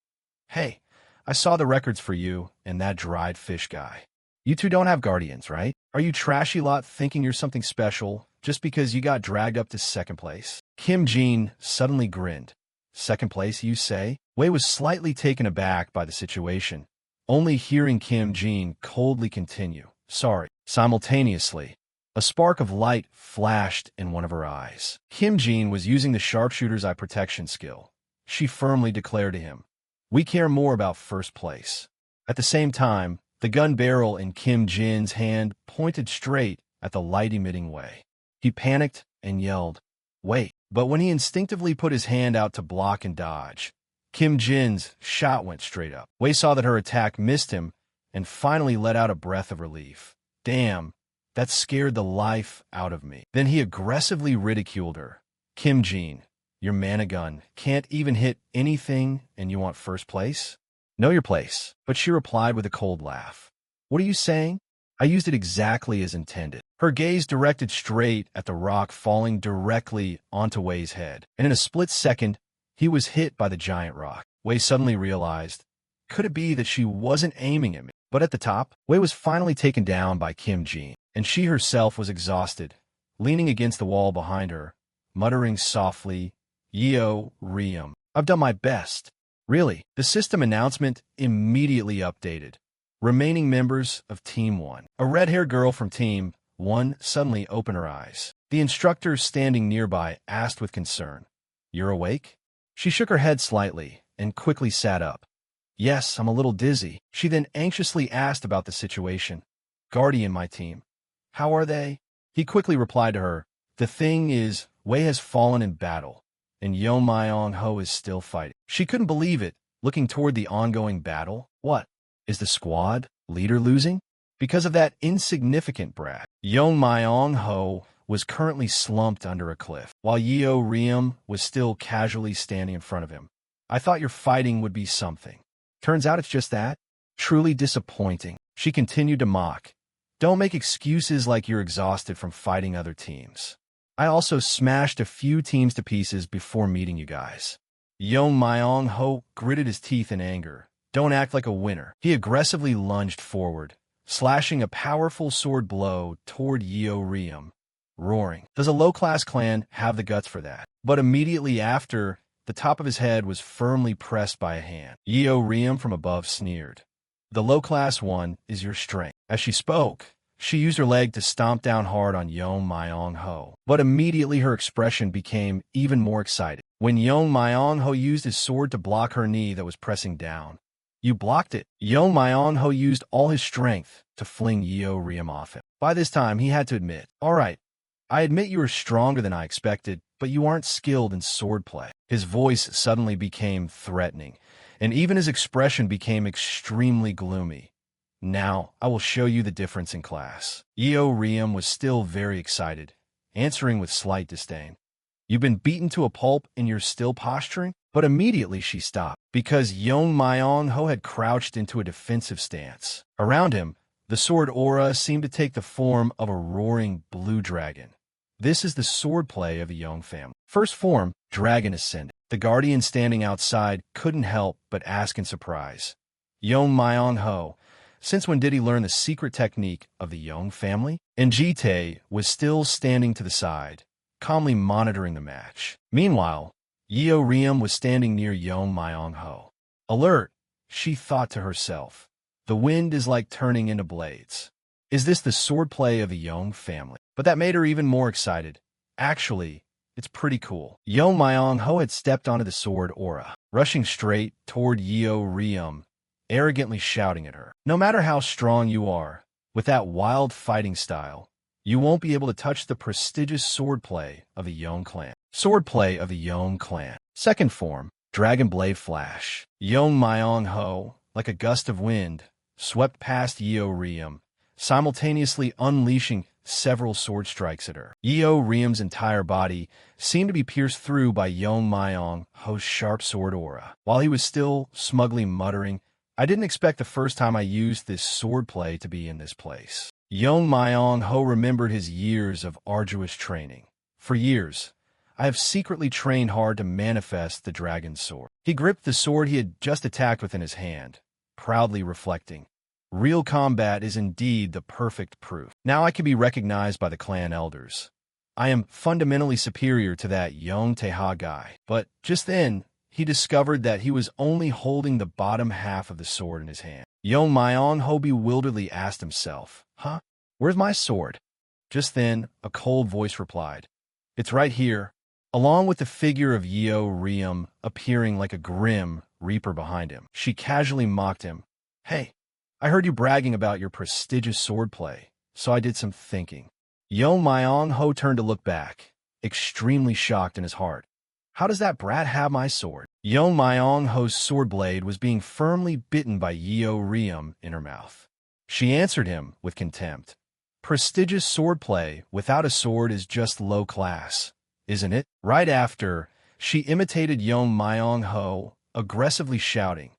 "Hey, I saw the records for you and that dried fish guy. You two don't have guardians, right? Are you trashy lot thinking you're something special just because you got dragged up to second place?" Kim Jin suddenly grinned. "Second place, you say?" Wei was slightly taken aback by the situation, only hearing Kim Jin coldly continue, "Sorry." Simultaneously, a spark of light flashed in one of her eyes. Kim Jin was using the sharpshooter's eye protection skill. She firmly declared to him, "We care more about first place." At the same time, the gun barrel in Kim Jin's hand pointed straight at the light-emitting Wei. He panicked and yelled, "Wait!" But when he instinctively put his hand out to block and dodge, Kim Jin's shot went straight up. Wei saw that her attack missed him and finally let out a breath of relief. "Damn, that scared the life out of me." Then he aggressively ridiculed her. "Kim Jin, your mana gun can't even hit anything and you want first place? Know your place." But she replied with a cold laugh. "What are you saying? I used it exactly as intended." Her gaze directed straight at the rock falling directly onto Wei's head, and in a split second, he was hit by the giant rock. Wei suddenly realized, could it be that she wasn't aiming at me? But at the top, Wei was finally taken down by Kim Jin, and she herself was exhausted, leaning against the wall behind her, muttering softly, "Yo, Riem, I've done my best." Really, the system announcement immediately updated. Remaining members of Team 1. A red-haired girl from Team 1 suddenly opened her eyes. The instructor standing nearby asked with concern, "You're awake?" She shook her head slightly and quickly sat up. "Yes, I'm a little dizzy." She then anxiously asked about the situation. "Guardian, my team. How are they?" He quickly replied to her, "The thing is, Wei has fallen in battle, and Yo Myong Ho is still fighting." She couldn't believe it, looking toward the ongoing battle. What? Is the squad leader losing? Because of that insignificant brat. Yo Myong Ho was currently slumped under a cliff, while Yeo Riem was still casually standing in front of him. "I thought your fighting would be something. Turns out it's just that? Truly disappointing." She continued to mock. "Don't make excuses like you're exhausted from fighting other teams. I also smashed a few teams to pieces before meeting you guys." Yo Myong Ho gritted his teeth in anger. "Don't act like a winner." He aggressively lunged forward, slashing a powerful sword blow toward Yeo Riem, roaring, "Does a low-class clan have the guts for that?" But immediately after, the top of his head was firmly pressed by a hand. Yeo Riem from above sneered, "The low-class one is your strength." As she spoke, she used her leg to stomp down hard on Yong Myong Ho. But immediately her expression became even more excited. When Yong Myong Ho used his sword to block her knee that was pressing down. "You blocked it." Yong Myong Ho used all his strength to fling Yeo Riem off him. By this time, he had to admit, "All right, I admit you are stronger than I expected, but you aren't skilled in swordplay." His voice suddenly became threatening, and even his expression became extremely gloomy. "Now, I will show you the difference in class." Yeo Riem was still very excited, answering with slight disdain, "You've been beaten to a pulp and you're still posturing?" But immediately she stopped, because Yong Myong Ho had crouched into a defensive stance. Around him, the sword aura seemed to take the form of a roaring blue dragon. This is the swordplay of the Yong family. First form, Dragon Ascendant. The guardian standing outside couldn't help but ask in surprise, "Yong Myong Ho, since when did he learn the secret technique of the Yong family?" And Jite was still standing to the side, calmly monitoring the match. Meanwhile, Yeo Riem was standing near Yong Myong Ho. Alert, she thought to herself. The wind is like turning into blades. Is this the swordplay of the Yong family? But that made her even more excited. Actually, it's pretty cool. Yong Myong Ho had stepped onto the sword aura, rushing straight toward Yeo Riem, arrogantly shouting at her. "No matter how strong you are, with that wild fighting style, you won't be able to touch the prestigious swordplay of the Yong clan." Swordplay of the Yong clan. Second form, Dragon Blade Flash. Yong Myong Ho, like a gust of wind, swept past Yeo Riem, simultaneously unleashing several sword strikes at her. Yeo Riem's entire body seemed to be pierced through by Yong Myong Ho's sharp sword aura. While he was still smugly muttering, "I didn't expect the first time I used this swordplay to be in this place." Yong Myong Ho remembered his years of arduous training. For years, I have secretly trained hard to manifest the dragon's sword. He gripped the sword he had just attacked with in his hand, proudly reflecting. Real combat is indeed the perfect proof. Now I can be recognized by the clan elders. I am fundamentally superior to that young Teha guy. But just then, he discovered that he was only holding the bottom half of the sword in his hand. Young Myong-ho bewilderedly asked himself, "Huh? Where's my sword?" Just then, a cold voice replied, "It's right here," along with the figure of Yeo Riem appearing like a grim reaper behind him. She casually mocked him. "Hey, I heard you bragging about your prestigious swordplay, so I did some thinking." Yeo Myong-ho turned to look back, extremely shocked in his heart. "How does that brat have my sword?" Yeo Myong-ho's sword blade was being firmly bitten by Yeo Riem in her mouth. She answered him with contempt. "Prestigious swordplay without a sword is just low class, isn't it?" Right after, she imitated Yeo Myong-ho, aggressively shouting,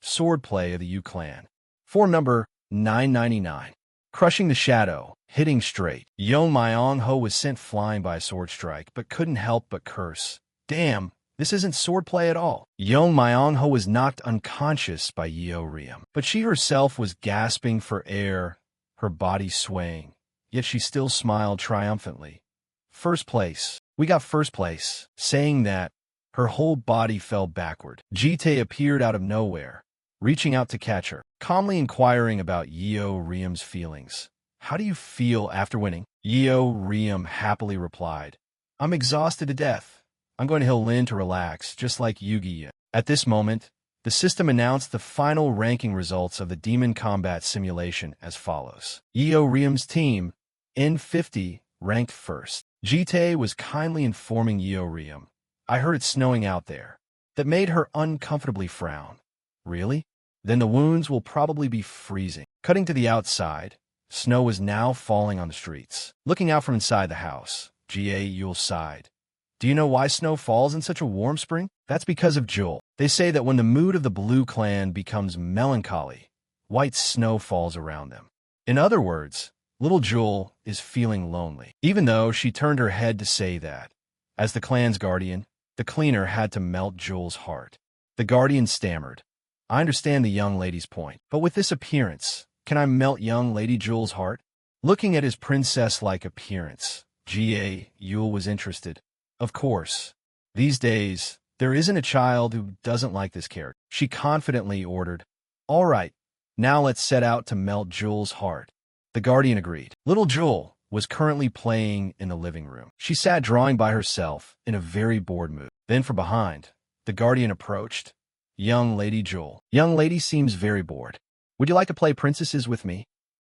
"Swordplay of the Yu clan. Form number 999. Crushing the shadow, hitting straight." Yeo Myong-ho was sent flying by a sword strike, but couldn't help but curse. "Damn, this isn't swordplay at all." Yeo Myong-ho was knocked unconscious by Yeo Riem, but she herself was gasping for air, her body swaying, yet she still smiled triumphantly. "First place. We got first place." Saying that, her whole body fell backward. Jite appeared out of nowhere, reaching out to catch her, calmly inquiring about Yeo Riem's feelings. "How do you feel after winning?" Yeo Riem happily replied, "I'm exhausted to death. I'm going to Hill Lin to relax, just like Yu-Gi-Oh." At this moment, the system announced the final ranking results of the Demon Combat Simulation as follows. Yeo Riem's team, N50, ranked first. Jite was kindly informing Yeo Riem, "I heard it's snowing out there." That made her uncomfortably frown. "Really? Then the wounds will probably be freezing." Cutting to the outside, snow was now falling on the streets. Looking out from inside the house, Jie Yul sighed. "Do you know why snow falls in such a warm spring?" "That's because of Jul. They say that when the mood of the Blue Clan becomes melancholy, white snow falls around them." In other words, little Jul is feeling lonely. Even though she turned her head to say that, as the clan's guardian, the cleaner had to melt Jul's heart. The guardian stammered, "I understand the young lady's point, but with this appearance, can I melt young Lady Jul's heart?" Looking at his princess-like appearance, Jie Yul was interested. "Of course. These days, there isn't a child who doesn't like this character." She confidently ordered, "All right, now let's set out to melt Jul's heart." The guardian agreed. Little Jul was currently playing in the living room. She sat drawing by herself in a very bored mood. Then from behind, the guardian approached. "Young Lady Jul. Young lady seems very bored. Would you like to play princesses with me?"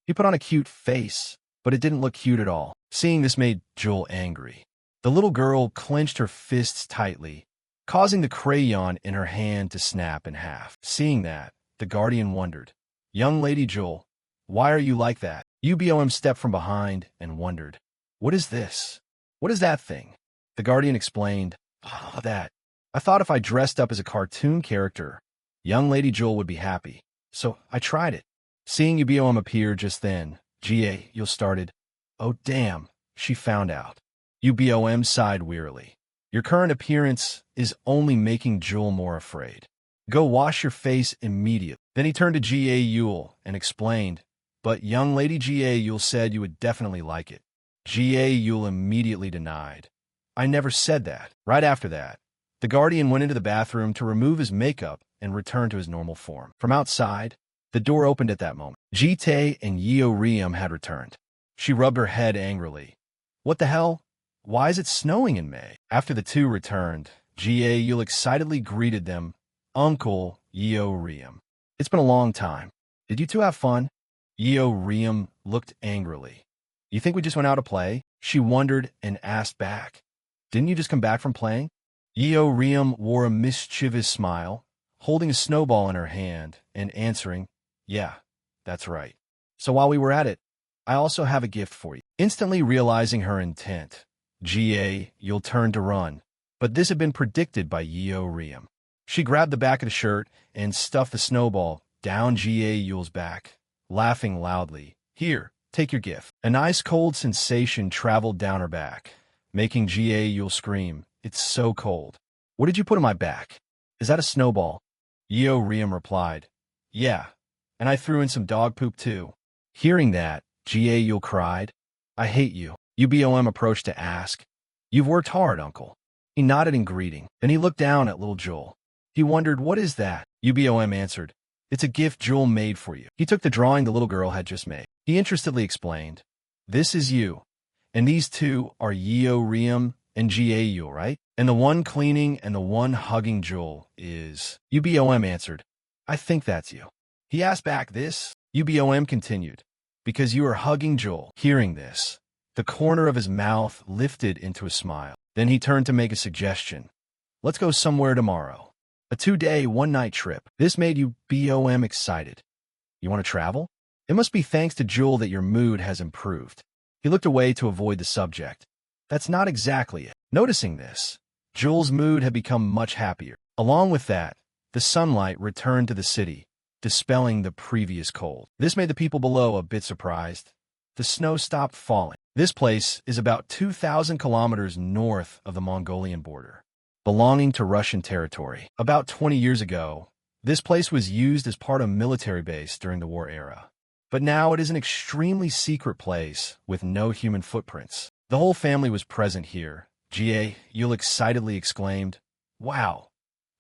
He put on a cute face, but it didn't look cute at all. Seeing this made Jul angry. The little girl clenched her fists tightly, causing the crayon in her hand to snap in half. Seeing that, the guardian wondered, "Young Lady Jul, why are you like that?" UBOM stepped from behind and wondered, "What is this? What is that thing?" The guardian explained, "Oh, that. I thought if I dressed up as a cartoon character, young Lady Jul would be happy. So I tried it." Seeing UBOM appear just then, Jie Yul started, "Oh damn, she found out." UBOM sighed wearily. "Your current appearance is only making Jul more afraid. Go wash your face immediately." Then he turned to Jie Yul and explained, "But young Lady Jie Yul said you would definitely like it." Jie Yul immediately denied. "I never said that." Right after that, the guardian went into the bathroom to remove his makeup and return to his normal form. From outside, the door opened at that moment. Jite and Yeo Riem had returned. She rubbed her head angrily. "What the hell? Why is it snowing in May?" After the two returned, Jie Yul excitedly greeted them, "Uncle Yeo Riem. It's been a long time. Did you two have fun?" Yeo Riem looked angrily. "You think we just went out to play?" She wondered and asked back, "Didn't you just come back from playing?" Yeo Riem wore a mischievous smile, holding a snowball in her hand and answering, "Yeah, that's right. So while we were at it, I also have a gift for you." Instantly realizing her intent, Jie Yul turned to run, but this had been predicted by Yeo Riem. She grabbed the back of the shirt and stuffed the snowball down Jie Yul's back, laughing loudly. "Here, take your gift." An ice-cold sensation traveled down her back, making Jie Yul scream, It's so cold. What did you put on my back? Is that a snowball? Yeo Riem replied, Yeah, and I threw in some dog poop too. Hearing that, Ga cried, I hate you. Ubom approached to ask, You've worked hard, uncle. He nodded in greeting. Then he looked down at little Joel. He wondered, What is that? Ubom answered, It's a gift Joel made for you. He took the drawing the little girl had just made. He interestedly explained, This is you, and these two are Yeo Riem and Ga, right? And the one cleaning and the one hugging Joel is... Ubom answered, I think that's you. He asked back this. Ubom continued, Because you are hugging Joel. Hearing this, the corner of his mouth lifted into a smile. Then he turned to make a suggestion. Let's go somewhere tomorrow. A 2-day, 1-night trip. This made Ubom excited. You want to travel? It must be thanks to Joel that your mood has improved. He looked away to avoid the subject. That's not exactly it. Noticing this, Joel's mood had become much happier. Along with that, the sunlight returned to the city, dispelling the previous cold. This made the people below a bit surprised. The snow stopped falling. This place is about 2,000 kilometers north of the Mongolian border, belonging to Russian territory. About 20 years ago, this place was used as part of a military base during the war era. But now it is an extremely secret place with no human footprints. The whole family was present here. Ga Yul excitedly exclaimed, Wow,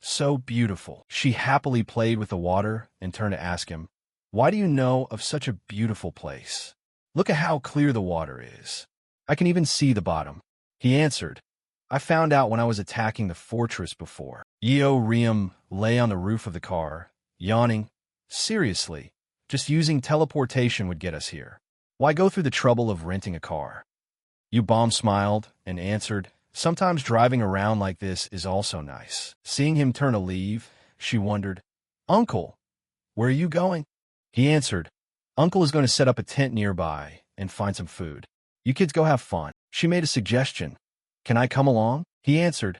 so beautiful. She happily played with the water and turned to ask him, Why do you know of such a beautiful place? Look at how clear the water is. I can even see the bottom. He answered, I found out when I was attacking the fortress before. Yeo Riem lay on the roof of the car, yawning. Seriously, just using teleportation would get us here. Why go through the trouble of renting a car? Ubom smiled and answered, Sometimes driving around like this is also nice. Seeing him turn to leave, she wondered, Uncle, where are you going? He answered, Uncle is going to set up a tent nearby and find some food. You kids go have fun. She made a suggestion. Can I come along? He answered,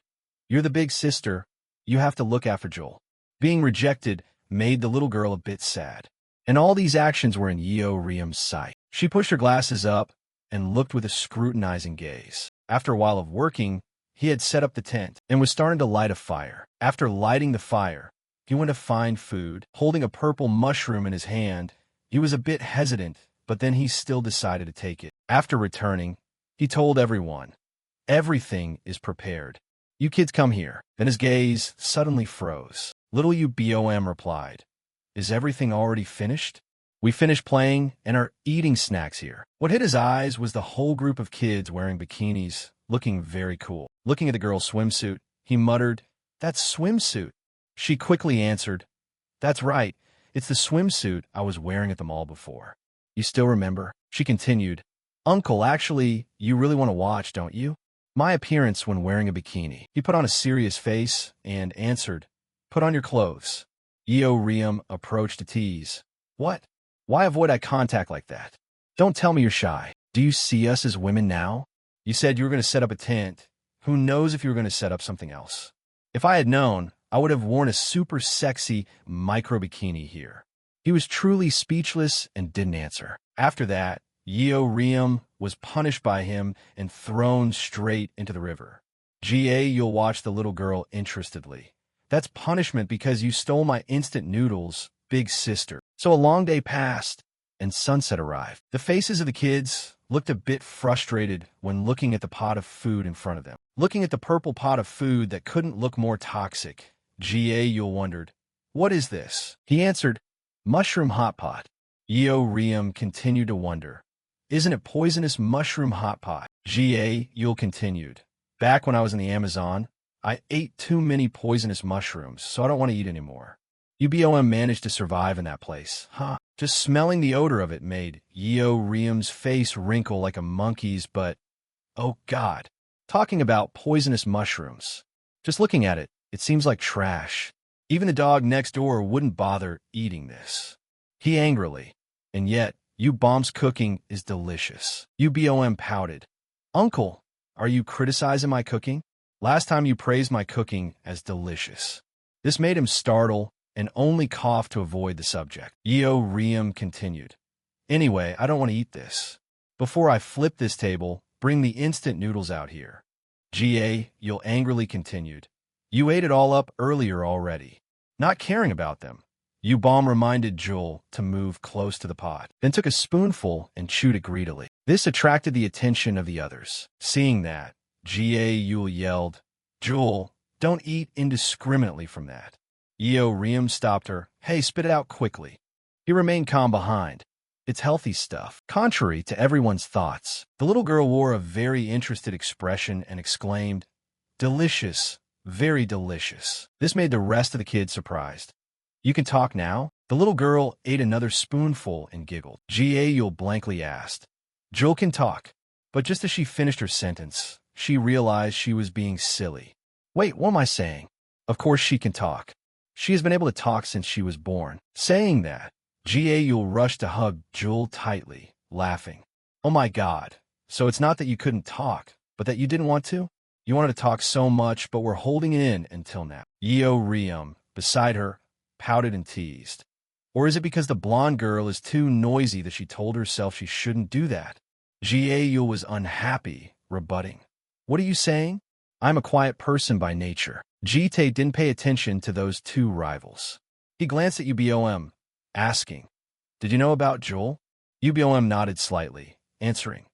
You're the big sister. You have to look after Joel. Being rejected made the little girl a bit sad. And all these actions were in Yeo Riem's sight. She pushed her glasses up and looked with a scrutinizing gaze. After a while of working, he had set up the tent and was starting to light a fire. After lighting the fire, he went to find food. Holding a purple mushroom in his hand, he was a bit hesitant, but then he still decided to take it. After returning, he told everyone, Everything is prepared. You kids come here. Then his gaze suddenly froze. Little Ubom replied, Is everything already finished? We finished playing and are eating snacks here. What hit his eyes was the whole group of kids wearing bikinis, looking very cool. Looking at the girl's swimsuit, he muttered, That's swimsuit. She quickly answered, That's right. It's the swimsuit I was wearing at the mall before. You still remember? She continued, Uncle, actually, you really want to watch, don't you? My appearance when wearing a bikini. He put on a serious face and answered, Put on your clothes. Yeo Riem approached to tease. What? Why avoid eye contact like that? Don't tell me you're shy. Do you see us as women now? You said you were going to set up a tent. Who knows if you were going to set up something else? If I had known, I would have worn a super sexy micro bikini here. He was truly speechless and didn't answer. After that, Yeo Riem was punished by him and thrown straight into the river. Ga, you'll watch the little girl interestedly. That's punishment because you stole my instant noodles, big sister. So a long day passed, and sunset arrived. The faces of the kids looked a bit frustrated when looking at the pot of food in front of them. Looking at the purple pot of food that couldn't look more toxic, Ga Yul wondered, What is this? He answered, Mushroom hot pot. Yeo Riem continued to wonder, Isn't it poisonous mushroom hot pot? Ga Yul continued, Back when I was in the Amazon, I ate too many poisonous mushrooms, so I don't want to eat anymore. Ubom managed to survive in that place, huh? Just smelling the odor of it made Yeo Riem's face wrinkle like a monkey's, but, oh God. Talking about poisonous mushrooms. Just looking at it, it seems like trash. Even the dog next door wouldn't bother eating this. He angrily, and yet, Ubom's cooking is delicious. Ubom pouted. Uncle, are you criticizing my cooking? Last time you praised my cooking as delicious. This made him startle and only cough to avoid the subject. Yeo Riem continued. Anyway, I don't want to eat this. Before I flip this table, bring the instant noodles out here. You'll angrily continued. You ate it all up earlier already. Not caring about them. Bomb reminded Joel to move close to the pot, then took a spoonful and chewed it greedily. This attracted the attention of the others. Seeing that, Yule yelled, Joel, don't eat indiscriminately from that. Riem stopped her. Hey, spit it out quickly. He remained calm behind. It's healthy stuff. Contrary to everyone's thoughts, the little girl wore a very interested expression and exclaimed, Delicious, very delicious. This made the rest of the kids surprised. You can talk now? The little girl ate another spoonful and giggled. Yule blankly asked. Joel can talk. But just as she finished her sentence, she realized she was being silly. Wait, what am I saying? Of course she can talk. She has been able to talk since she was born. Saying that, Yule rushed to hug Joel tightly, laughing. Oh my God. So it's not that you couldn't talk, but that you didn't want to? You wanted to talk so much, but we're holding it in until now. Riem, beside her, pouted and teased. Or is it because the blonde girl is too noisy that she told herself she shouldn't do that? Yule was unhappy, rebutting. What are you saying? I'm a quiet person by nature. Jite didn't pay attention to those two rivals. He glanced at Ubom, asking, Did you know about Joel? Ubom nodded slightly, answering,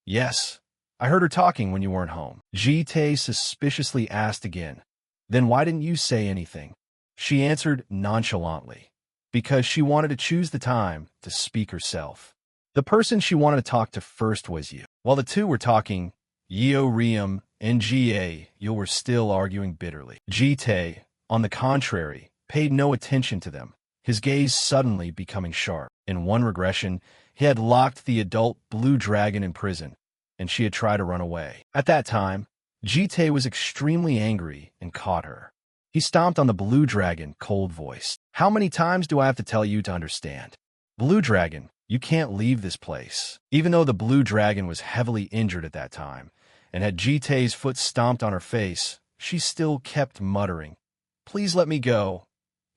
Yes. I heard her talking when you weren't home. Jite suspiciously asked again, Then why didn't you say anything? She answered nonchalantly, because she wanted to choose the time to speak herself. The person she wanted to talk to first was you. While the two were talking, Riem and Yule were still arguing bitterly. Jite, on the contrary, paid no attention to them, his gaze suddenly becoming sharp. In one regression, he had locked the adult blue dragon in prison, and she had tried to run away. At that time, Jite was extremely angry and caught her. He stomped on the blue dragon, cold-voiced. How many times do I have to tell you to understand? Blue dragon, you can't leave this place. Even though the blue dragon was heavily injured at that time, and had Jite's foot stomped on her face, she still kept muttering, Please let me go.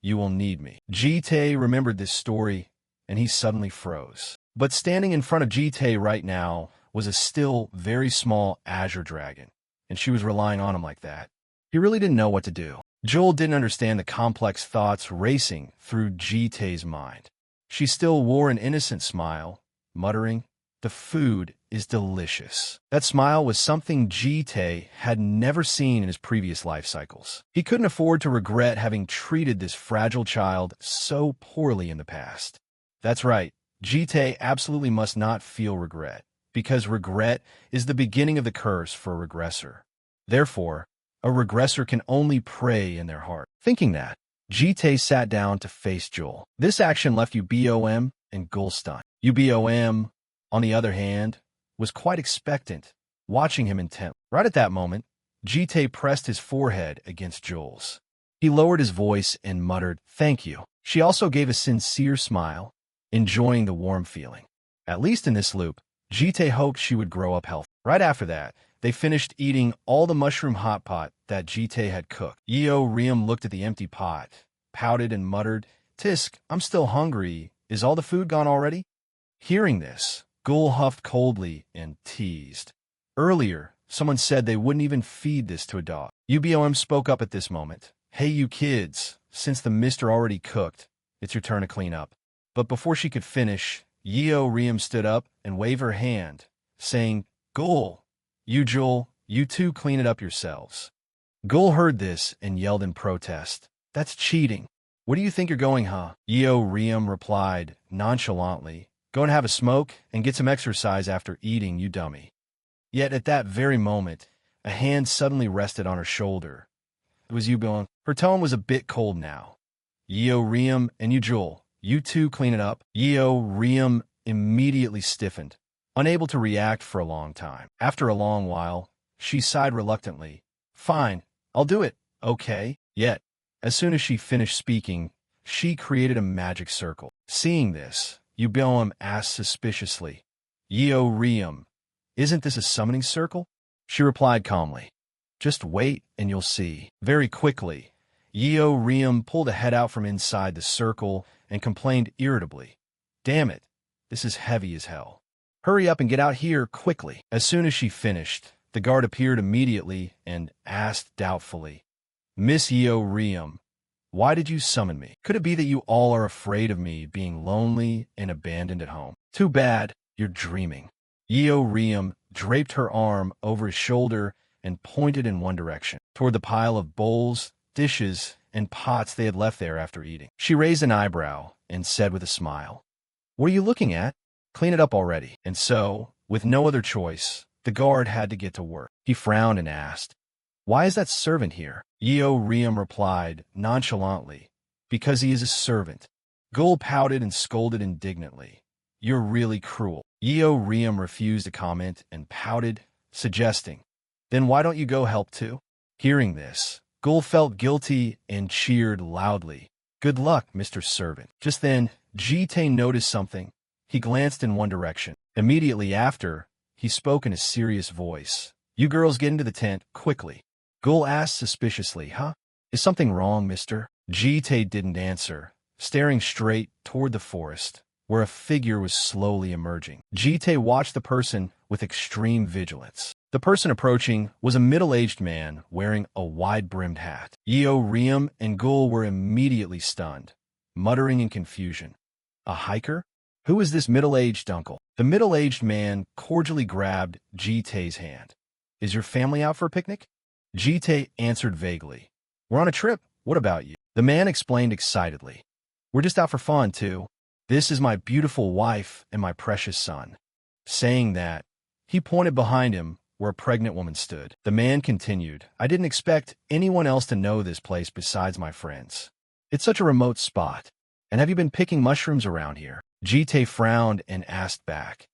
You will need me. Jite remembered this story, and he suddenly froze. But standing in front of Jite right now was a still very small azure dragon, and she was relying on him like that. He really didn't know what to do. Joel didn't understand the complex thoughts racing through Jite's mind. She still wore an innocent smile, muttering, The food is delicious. That smile was something Jite had never seen in his previous life cycles. He couldn't afford to regret having treated this fragile child so poorly in the past. That's right, Jite absolutely must not feel regret, because regret is the beginning of the curse for a regressor. Therefore, a regressor can only pray in their heart. Thinking that, Jite sat down to face Joel. This action left Ubom and Gul stunned. Ubom, on the other hand, was quite expectant, watching him intently. Right at that moment, Jite pressed his forehead against Joel's. He lowered his voice and muttered, Thank you. She also gave a sincere smile, enjoying the warm feeling. At least in this loop, Jite hoped she would grow up healthy. Right after that, they finished eating all the mushroom hot pot that Jite had cooked. Riem looked at the empty pot, pouted and muttered, Tisk, I'm still hungry. Is all the food gone already? Hearing this, Gul huffed coldly and teased. Earlier, someone said they wouldn't even feed this to a dog. Ubom spoke up at this moment. Hey, you kids, since the mister already cooked, it's your turn to clean up. But before she could finish, Riem stood up and waved her hand, saying, Gul, Joel, you two clean it up yourselves. Gul heard this and yelled in protest. That's cheating. What do you think you're going, huh? Riem replied, nonchalantly, Go and have a smoke and get some exercise after eating, you dummy. Yet at that very moment, a hand suddenly rested on her shoulder. It was Ubom. Her tone was a bit cold now. Riem and Joel, you two clean it up. Riem immediately stiffened, unable to react for a long time. After a long while, she sighed reluctantly. Fine, I'll do it, okay? Yet, as soon as she finished speaking, she created a magic circle. Seeing this, Ubom asked suspiciously, Riem, isn't this a summoning circle? She replied calmly, Just wait and you'll see. Very quickly, Riem pulled a head out from inside the circle and complained irritably, Damn it, this is heavy as hell. Hurry up and get out here quickly. As soon as she finished, The guard appeared immediately and asked doubtfully, Miss Yeo Riem, why did you summon me? Could it be that you all are afraid of me being lonely and abandoned at home? Too bad, you're dreaming. Yeo Riem draped her arm over his shoulder and pointed in one direction, toward the pile of bowls, dishes, and pots they had left there after eating. She raised an eyebrow and said with a smile, What are you looking at? Clean it up already. And so, with no other choice, the guard had to get to work. He frowned and asked, Why is that servant here? Yeo Riem replied nonchalantly, Because he is a servant. Gul pouted and scolded indignantly. You're really cruel. Yeo Riem refused to comment and pouted, suggesting, Then why don't you go help too? Hearing this, Gul felt guilty and cheered loudly. Good luck, Mr. Servant. Just then, Jite noticed something. He glanced in one direction. Immediately after, he spoke in a serious voice. You girls get into the tent, quickly. Gul asked suspiciously, Huh? Is something wrong, mister? Jite didn't answer, staring straight toward the forest, where a figure was slowly emerging. Jite watched the person with extreme vigilance. The person approaching was a middle-aged man wearing a wide-brimmed hat. Yeo Riem and Gul were immediately stunned, muttering in confusion. A hiker? Who is this middle-aged uncle? The middle-aged man cordially grabbed Jite's hand. Is your family out for a picnic? Jite answered vaguely. We're on a trip. What about you? The man explained excitedly. We're just out for fun, too. This is my beautiful wife and my precious son. Saying that, he pointed behind him where a pregnant woman stood. The man continued, I didn't expect anyone else to know this place besides my friends. It's such a remote spot. And have you been picking mushrooms around here? Jite frowned and asked back,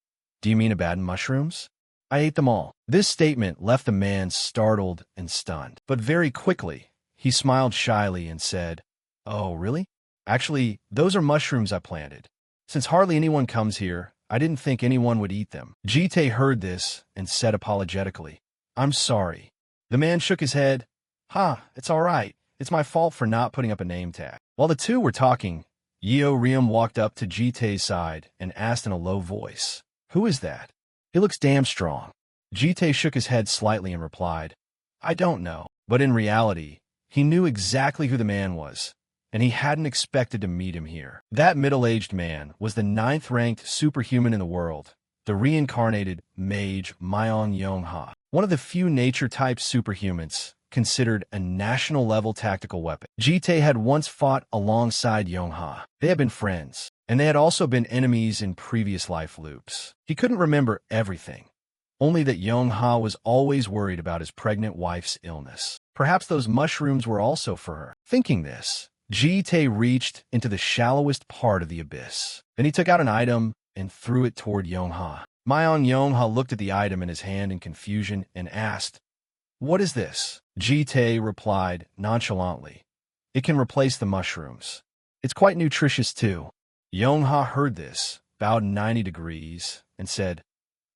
Do you mean Abaddon mushrooms? I ate them all. This statement left the man startled and stunned. But very quickly, he smiled shyly and said, Oh, really? Actually, those are mushrooms I planted. Since hardly anyone comes here, I didn't think anyone would eat them. Jite heard this and said apologetically, I'm sorry. The man shook his head. It's all right. It's my fault for not putting up a name tag. While the two were talking, Yeo Riem walked up to Jite's side and asked in a low voice, Who is that? He looks damn strong. Jite shook his head slightly and replied, I don't know. But in reality, he knew exactly who the man was, and he hadn't expected to meet him here. That middle-aged man was the 9th-ranked superhuman in the world, the reincarnated mage Myong Yongha, one of the few nature-type superhumans considered a national-level tactical weapon. Jite had once fought alongside Yongha. They had been friends, and they had also been enemies in previous life loops. He couldn't remember everything, only that Yongha was always worried about his pregnant wife's illness. Perhaps those mushrooms were also for her. Thinking this, Jite reached into the shallowest part of the abyss. Then he took out an item and threw it toward Yongha. Myong Yongha looked at the item in his hand in confusion and asked, What is this? Jite replied nonchalantly, It can replace the mushrooms. It's quite nutritious too. Yongha heard this, bowed 90 degrees, and said,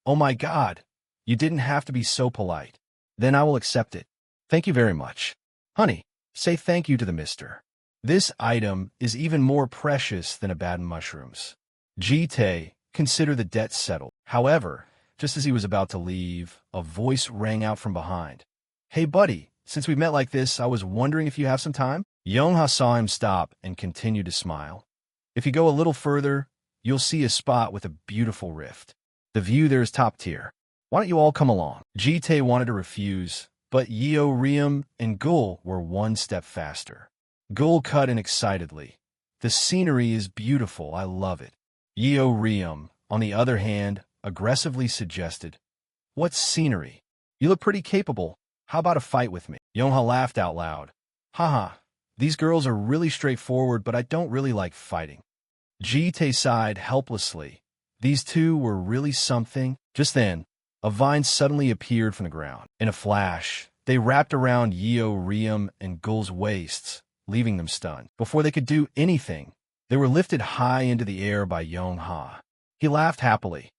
Oh my God, you didn't have to be so polite. Then I will accept it. Thank you very much. Honey, say thank you to the mister. This item is even more precious than Abaddon mushrooms. Jite considered the debt settled. However, just as he was about to leave, a voice rang out from behind. Hey buddy, since we met like this, I was wondering if you have some time? Yongha saw him stop and continued to smile. If you go a little further, you'll see a spot with a beautiful rift. The view there is top tier. Why don't you all come along? Jite wanted to refuse, but Yeo Riem and Gul were one step faster. Gul cut in excitedly. The scenery is beautiful, I love it. Yeo Riem, on the other hand, aggressively suggested, What scenery? You look pretty capable. How about a fight with me? Yongha laughed out loud. These girls are really straightforward, but I don't really like fighting. Jite sighed helplessly. These two were really something. Just then, a vine suddenly appeared from the ground. In a flash, they wrapped around Yeo Riem and Gul's waists, leaving them stunned. Before they could do anything, they were lifted high into the air by Yongha. He laughed happily.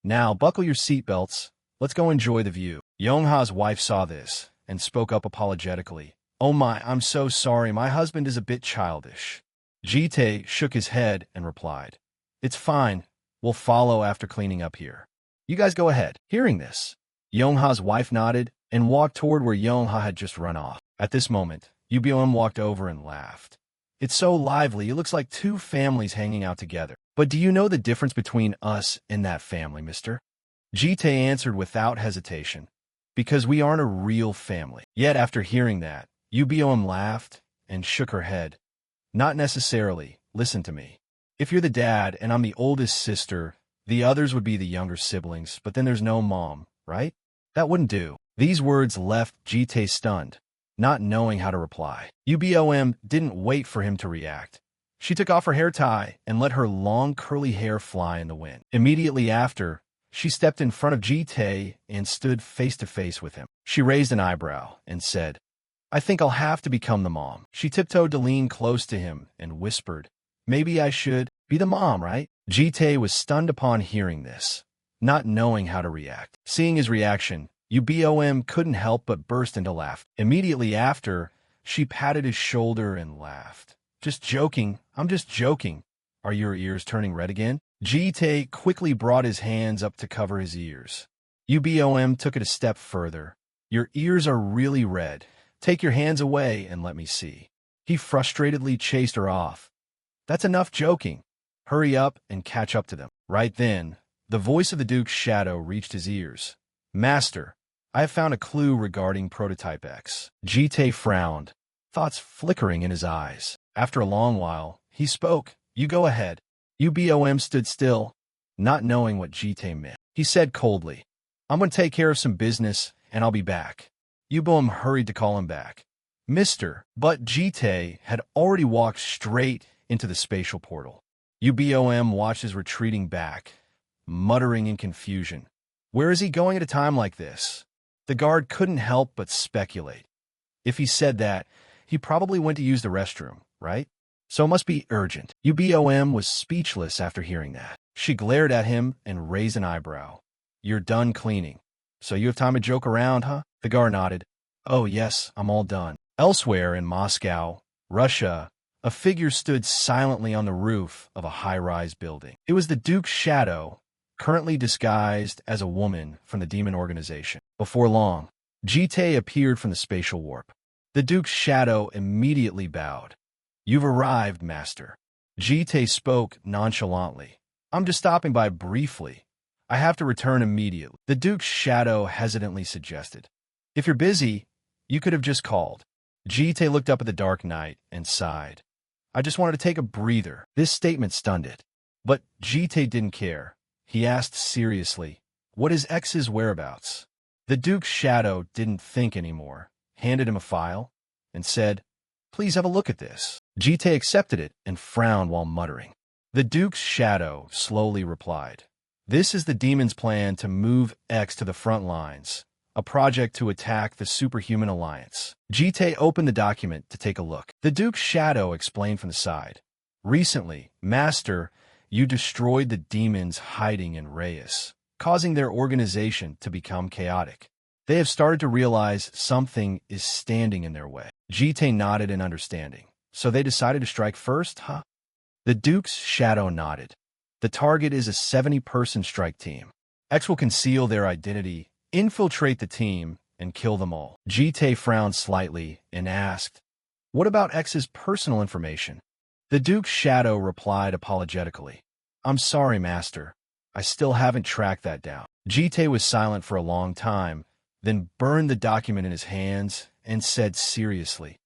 Now, buckle your seatbelts. Let's go enjoy the view. Yongha's wife saw this and spoke up apologetically. Oh my, I'm so sorry. My husband is a bit childish. Jite shook his head and replied, It's fine. We'll follow after cleaning up here. You guys go ahead. Hearing this, Yongha's wife nodded and walked toward where Yongha had just run off. At this moment, Ubom walked over and laughed. It's so lively, it looks like two families hanging out together. But do you know the difference between us and that family, mister? Jite answered without hesitation. Because we aren't a real family. Yet after hearing that, Ubom laughed and shook her head. Not necessarily. Listen to me. If you're the dad and I'm the oldest sister, the others would be the younger siblings, but then there's no mom, right? That wouldn't do. These words left Jite stunned, not knowing how to reply. Ubom didn't wait for him to react. She took off her hair tie and let her long curly hair fly in the wind. Immediately after, she stepped in front of Jite and stood face to face with him. She raised an eyebrow and said, I think I'll have to become the mom. She tiptoed to lean close to him and whispered, Maybe I should be the mom, right? Jite was stunned upon hearing this, not knowing how to react. Seeing his reaction, Ubom couldn't help but burst into laughter. Immediately after, she patted his shoulder and laughed. Just joking. I'm just joking. Are your ears turning red again? Jite quickly brought his hands up to cover his ears. Ubom took it a step further. Your ears are really red. Take your hands away and let me see. He frustratedly chased her off. That's enough joking. Hurry up and catch up to them. Right then, the voice of the Duke's shadow reached his ears. Master, I have found a clue regarding Prototype X. Jite frowned, thoughts flickering in his eyes. After a long while, he spoke. You go ahead. Ubom stood still, not knowing what Jite meant. He said coldly, I'm going to take care of some business, and I'll be back. Ubom hurried to call him back. Mister, but Jite had already walked straight into the spatial portal. Ubom watched his retreating back, muttering in confusion. Where is he going at a time like this? The guard couldn't help but speculate. If he said that, he probably went to use the restroom, right? So it must be urgent. Ubom was speechless after hearing that. She glared at him and raised an eyebrow. You're done cleaning. So you have time to joke around, huh? The guard nodded. Oh yes, I'm all done. Elsewhere in Moscow, Russia, a figure stood silently on the roof of a high-rise building. It was the Duke's shadow, currently disguised as a woman from the demon organization. Before long, Jite appeared from the spatial warp. The Duke's shadow immediately bowed. You've arrived, Master. Jite spoke nonchalantly. I'm just stopping by briefly. I have to return immediately. The Duke's shadow hesitantly suggested. If you're busy, you could have just called. Jite looked up at the dark night and sighed. I just wanted to take a breather. This statement stunned it. But Jite didn't care. He asked seriously, what is X's whereabouts? The Duke's shadow didn't think anymore, handed him a file, and said, Please have a look at this. Jite accepted it and frowned while muttering. The Duke's shadow slowly replied, This is the demon's plan to move X to the front lines, a project to attack the Superhuman Alliance. Jite opened the document to take a look. The Duke's shadow explained from the side. Recently, Master, you destroyed the demons hiding in Reyes, causing their organization to become chaotic. They have started to realize something is standing in their way. Jite nodded in understanding. So they decided to strike first, huh? The Duke's shadow nodded. The target is a 70-person strike team. X will conceal their identity, infiltrate the team, and kill them all. Jite frowned slightly and asked, What about X's personal information? The Duke's shadow replied apologetically. I'm sorry, Master. I still haven't tracked that down. Jite was silent for a long time, then burned the document in his hands and said seriously,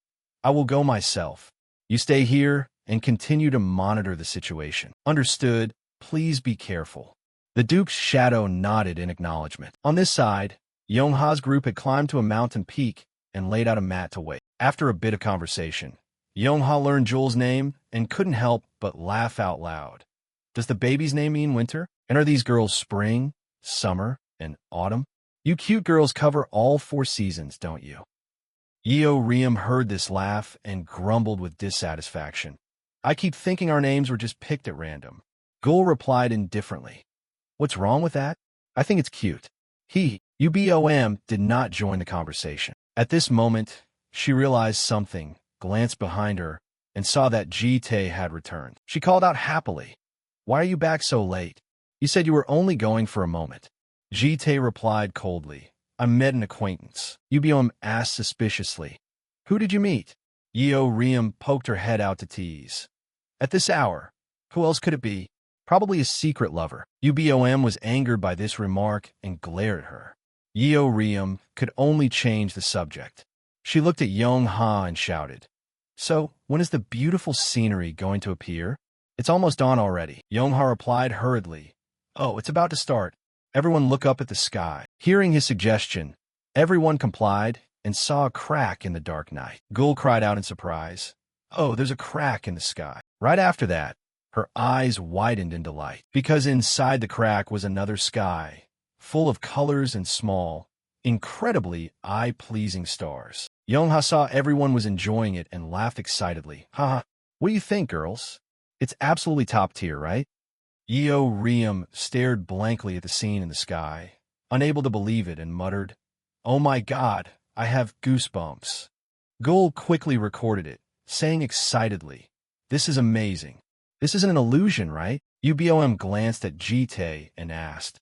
I will go myself. You stay here and continue to monitor the situation. Understood. Please be careful. The Duke's shadow nodded in acknowledgement. On this side, Yongha's group had climbed to a mountain peak and laid out a mat to wait. After a bit of conversation, Yongha learned Joel's name and couldn't help but laugh out loud. Does the baby's name mean winter? And are these girls spring, summer, and autumn? You cute girls cover all 4 seasons, don't you? Yeo Riem heard this laugh and grumbled with dissatisfaction. I keep thinking our names were just picked at random. Gul replied indifferently. What's wrong with that? I think it's cute. Ubom did not join the conversation. At this moment, she realized something, glanced behind her, and saw that Jite had returned. She called out happily. Why are you back so late? You said you were only going for a moment. Jite replied coldly. I met an acquaintance. Ubom asked suspiciously. Who did you meet? Yeo Riem poked her head out to tease. At this hour, who else could it be? Probably a secret lover. Ubom was angered by this remark and glared at her. Yeo Riem could only change the subject. She looked at Young Ha and shouted, So, when is the beautiful scenery going to appear? It's almost dawn already. Young Ha replied hurriedly, Oh, it's about to start. Everyone look up at the sky. Hearing his suggestion, everyone complied and saw a crack in the dark night. Gul cried out in surprise, Oh, there's a crack in the sky. Right after that, her eyes widened in delight, because inside the crack was another sky, full of colors and small, incredibly eye-pleasing stars. Young-ha saw everyone was enjoying it and laughed excitedly. Haha, what do you think, girls? It's absolutely top tier, right? Yeo Riem stared blankly at the scene in the sky, unable to believe it, and muttered, Oh my god, I have goosebumps. Gul quickly recorded it, saying excitedly, This is amazing. This isn't an illusion, right? Ubom glanced at Jite and asked,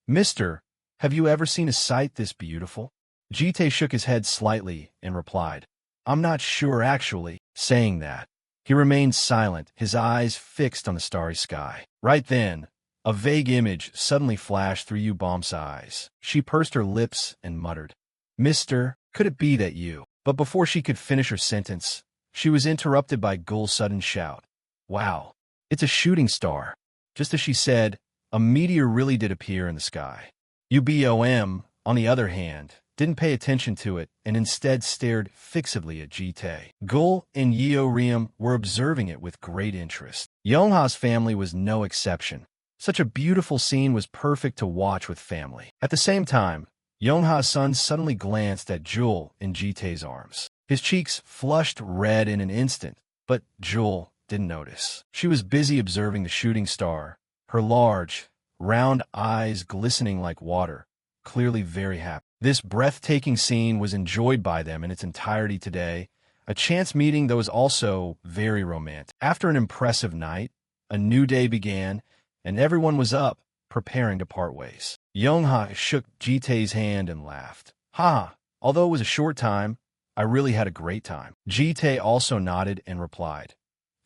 Mister, have you ever seen a sight this beautiful? Jite shook his head slightly and replied, I'm not sure actually. Saying that, he remained silent, his eyes fixed on the starry sky. Right then, a vague image suddenly flashed through Ubom's eyes. She pursed her lips and muttered, Mister, could it be that you? But before she could finish her sentence, she was interrupted by Gul's sudden shout. Wow, it's a shooting star. Just as she said, a meteor really did appear in the sky. Ubom, on the other hand, didn't pay attention to it and instead stared fixedly at Jite. Gul and Yeo Riem were observing it with great interest. Youngha's family was no exception. Such a beautiful scene was perfect to watch with family. At the same time, Youngha's son suddenly glanced at Jewel in Jite's arms. His cheeks flushed red in an instant, but Jewel didn't notice. She was busy observing the shooting star, her large, round eyes glistening like water, clearly very happy. This breathtaking scene was enjoyed by them in its entirety today, a chance meeting that was also very romantic. After an impressive night, a new day began, and everyone was up, preparing to part ways. Youngha shook Jite's hand and laughed. Ha! Although it was a short time, I really had a great time. Jite also nodded and replied,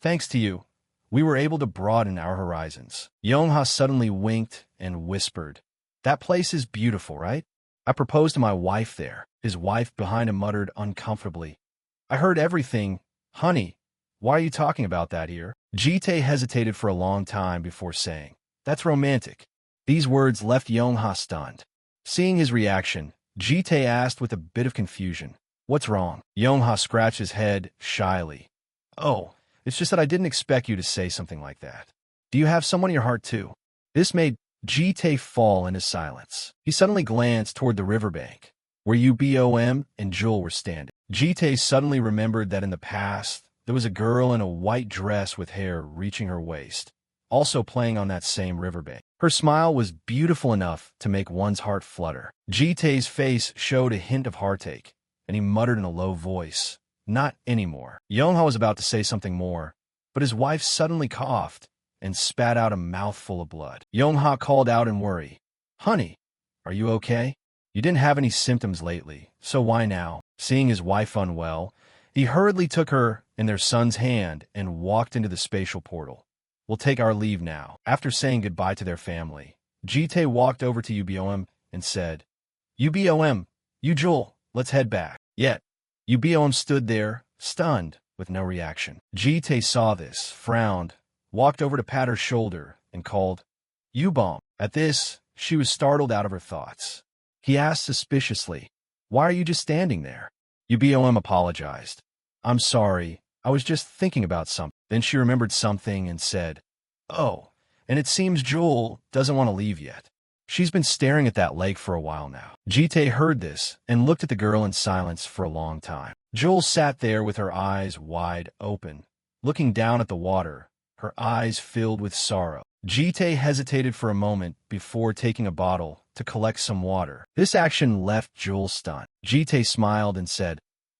Thanks to you, we were able to broaden our horizons. Youngha suddenly winked and whispered, That place is beautiful, right? I proposed to my wife there. His wife behind him muttered uncomfortably, I heard everything. Honey, why are you talking about that here? Jite hesitated for a long time before saying, That's romantic. These words left Youngha stunned. Seeing his reaction, Jite asked with a bit of confusion, What's wrong? Youngha scratched his head shyly. Oh, it's just that I didn't expect you to say something like that. Do you have someone in your heart too? This made Jite fall into silence. He suddenly glanced toward the riverbank, where Ubom and Jewel were standing. Jite suddenly remembered that in the past, there was a girl in a white dress with hair reaching her waist, also playing on that same riverbank. Her smile was beautiful enough to make one's heart flutter. Jite's face showed a hint of heartache, and he muttered in a low voice, Not anymore. Youngha was about to say something more, but his wife suddenly coughed and spat out a mouthful of blood. Youngha called out in worry, Honey, are you okay? You didn't have any symptoms lately, so why now? Seeing his wife unwell, he hurriedly took her and their son's hand and walked into the spatial portal. We'll take our leave now. After saying goodbye to their family, Jite walked over to Ubom and said, Ubom, you Jewel, let's head back. Yet, Ubom stood there, stunned, with no reaction. Jite saw this, frowned, walked over to pat her shoulder, and called, Ubom. At this, she was startled out of her thoughts. He asked suspiciously, Why are you just standing there? Ubom apologized. I'm sorry, I was just thinking about something. Then she remembered something and said, Oh, and it seems Jewel doesn't want to leave yet. She's been staring at that lake for a while now. Jite heard this and looked at the girl in silence for a long time. Jewel sat there with her eyes wide open, looking down at the water, her eyes filled with sorrow. Jite hesitated for a moment before taking a bottle to collect some water. This action left Jewel stunned. Jite smiled and said,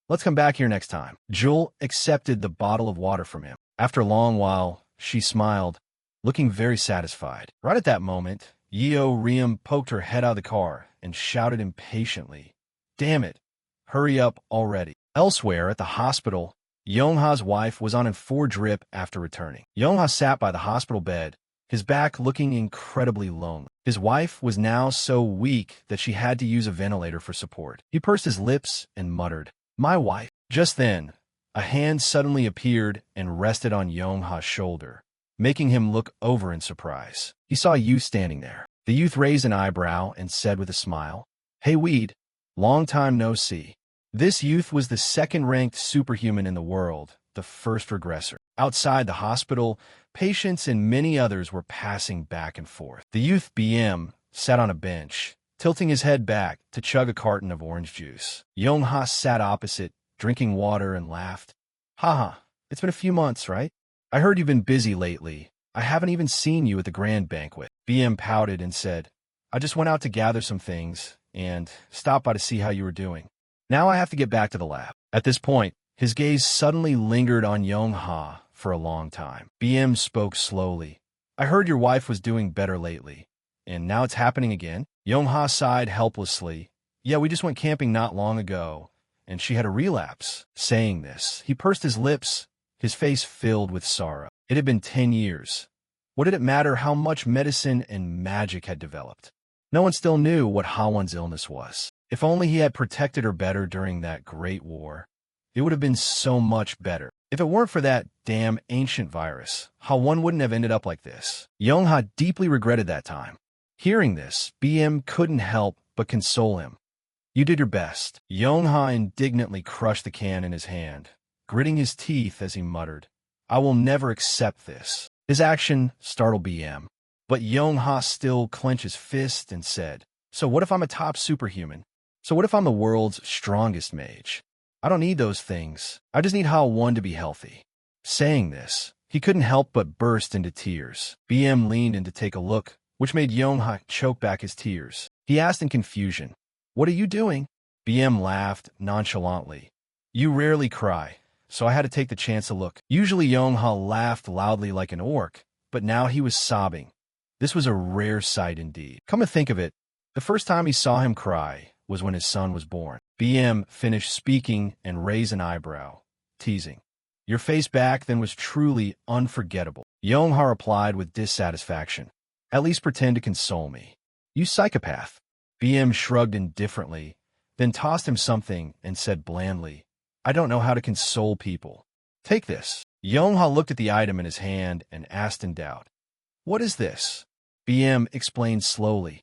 Let's come back here next time. Jewel accepted the bottle of water from him. After a long while, she smiled, looking very satisfied. Right at that moment, Yeo Riem poked her head out of the car and shouted impatiently, "Damn it! Hurry up already." Elsewhere at the hospital, Yongha's wife was on a 4-drip after returning. Yongha sat by the hospital bed, his back looking incredibly lonely. His wife was now so weak that she had to use a ventilator for support. He pursed his lips and muttered, "My wife." Just then, a hand suddenly appeared and rested on Yongha's shoulder, making him look over in surprise. He saw a youth standing there. The youth raised an eyebrow and said with a smile, "Hey Weed, long time no see." This youth was the second-ranked superhuman in the world, the first regressor. Outside the hospital, patients and many others were passing back and forth. The youth BM sat on a bench, tilting his head back to chug a carton of orange juice. Yongha sat opposite, drinking water, and laughed. "Haha, it's been a few months, right? I heard you've been busy lately. I haven't even seen you at the grand banquet." BM pouted and said, "I just went out to gather some things and stopped by to see how you were doing. Now I have to get back to the lab." At this point, his gaze suddenly lingered on Yongha for a long time. BM spoke slowly. "I heard your wife was doing better lately, and now it's happening again?" Yongha sighed helplessly. "Yeah, we just went camping not long ago, and she had a relapse." Saying this, he pursed his lips, his face filled with sorrow. It had been 10 years. What did it matter how much medicine and magic had developed? No one still knew what Ha1's illness was. If only he had protected her better during that great war, it would have been so much better. If it weren't for that damn ancient virus, Ha1 wouldn't have ended up like this. Yongha deeply regretted that time. Hearing this, BM couldn't help but console him. "You did your best." Yongha indignantly crushed the can in his hand, gritting his teeth as he muttered, "I will never accept this." His action startled BM, but Yongha still clenched his fist and said, "So what if I'm a top superhuman? So what if I'm the world's strongest mage? I don't need those things. I just need Ha1 to be healthy." Saying this, he couldn't help but burst into tears. BM leaned in to take a look, which made Yongha choke back his tears. He asked in confusion, "What are you doing?" BM laughed nonchalantly. "You rarely cry, so I had to take the chance to look." Usually Yongha laughed loudly like an orc, but now he was sobbing. This was a rare sight indeed. Come to think of it, the first time he saw him cry was when his son was born. BM finished speaking and raised an eyebrow, teasing, "Your face back then was truly unforgettable." Yongha replied with dissatisfaction, "At least pretend to console me. You psychopath." BM shrugged indifferently, then tossed him something and said blandly, "I don't know how to console people. Take this." Yongha looked at the item in his hand and asked in doubt, "What is this?" BM explained slowly,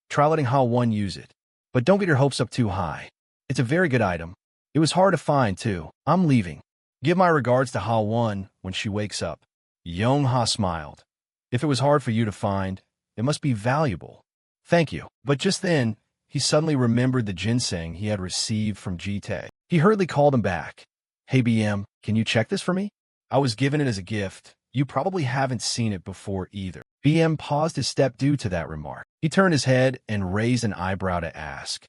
"Try letting Ha1 use it. But don't get your hopes up too high. It's a very good item. It was hard to find, too. I'm leaving. Give my regards to Ha1 when she wakes up." Yongha smiled. "If it was hard for you to find, it must be valuable. Thank you." But just then, he suddenly remembered the ginseng he had received from Jite. He hurriedly called him back. "Hey BM, can you check this for me? I was given it as a gift. You probably haven't seen it before either." BM paused his step due to that remark. He turned his head and raised an eyebrow to ask,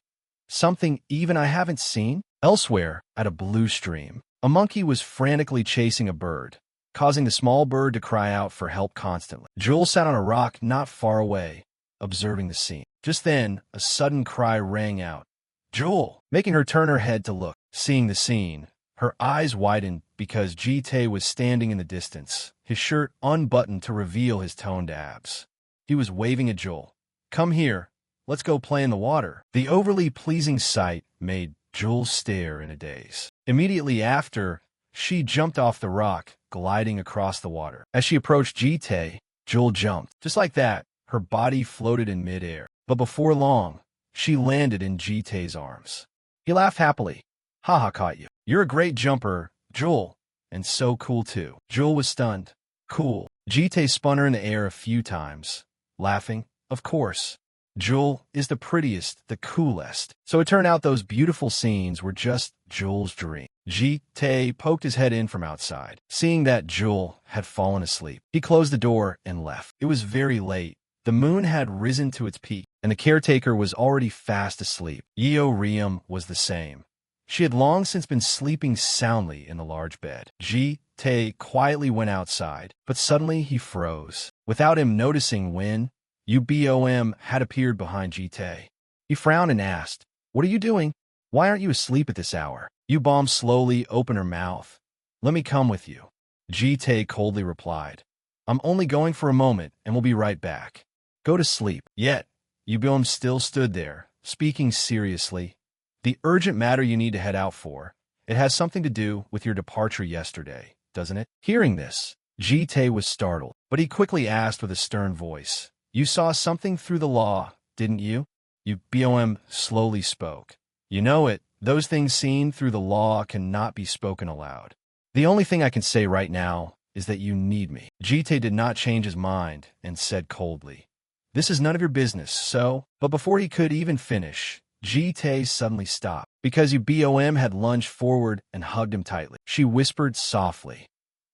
"Something even I haven't seen?" Elsewhere, at a blue stream, a monkey was frantically chasing a bird, causing the small bird to cry out for help constantly. Jewel sat on a rock not far away, observing the scene. Just then, a sudden cry rang out, "Jewel!" making her turn her head to look. Seeing the scene, her eyes widened because Jite was standing in the distance, his shirt unbuttoned to reveal his toned abs. He was waving at Jewel. "Come here, let's go play in the water." The overly pleasing sight made Jewel stare in a daze. Immediately after, she jumped off the rock, gliding across the water. As she approached Jite, Jewel jumped. Just like that, her body floated in midair. But before long, she landed in Jite's arms. He laughed happily. "Haha, caught you. You're a great jumper, Jewel, and so cool too." Jewel was stunned. "Cool." Jite spun her in the air a few times, laughing, "Of course. Jewel is the prettiest, the coolest." So it turned out those beautiful scenes were just Jewel's dream. Jite poked his head in from outside. Seeing that Jewel had fallen asleep, he closed the door and left. It was very late. The moon had risen to its peak, and the caretaker was already fast asleep. Yeo Riem was the same. She had long since been sleeping soundly in the large bed. Jite quietly went outside, but suddenly he froze. Without him noticing when, Ubom had appeared behind Jite. He frowned and asked, "What are you doing? Why aren't you asleep at this hour?" U-Bomb slowly opened her mouth. "Let me come with you," Ji-tae coldly replied. "I'm only going for a moment and we'll be right back. Go to sleep." Yet, U-Bomb still stood there, speaking seriously. "The urgent matter you need to head out for, it has something to do with your departure yesterday, doesn't it?" Hearing this, Ji-tae was startled, but he quickly asked with a stern voice, "You saw something through the law, didn't you?" U-Bomb slowly spoke. "You know it, those things seen through the law cannot be spoken aloud. The only thing I can say right now is that you need me." Ji-tae did not change his mind and said coldly, "This is none of your business, so—" But before he could even finish, Ji-tae suddenly stopped, because U-Bomb had lunged forward and hugged him tightly. She whispered softly,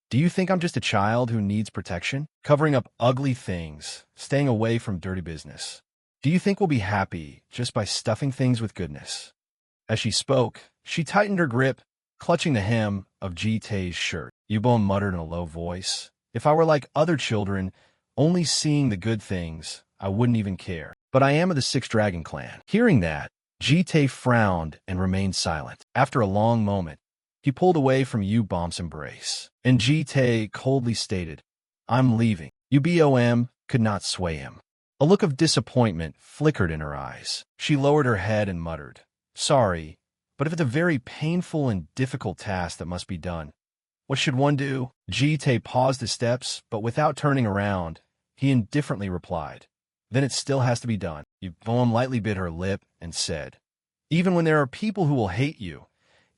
"Do you think I'm just a child who needs protection? Covering up ugly things, staying away from dirty business. Do you think we'll be happy just by stuffing things with goodness?" As she spoke, she tightened her grip, clutching the hem of Ji-tae's shirt. U-Bomb muttered in a low voice, "If I were like other children, only seeing the good things, I wouldn't even care. But I am of the Sixth Dragon clan." Hearing that, Ji-tae frowned and remained silent. After a long moment, he pulled away from U-Bomb's embrace, and Ji-tae coldly stated, "I'm leaving." U-Bomb could not sway him. A look of disappointment flickered in her eyes. She lowered her head and muttered, "Sorry, but if it's a very painful and difficult task that must be done, what should one do?" Ji-tae paused his steps, but without turning around, he indifferently replied, "Then it still has to be done." U-Bomb lightly bit her lip and said, "Even when there are people who will hate you,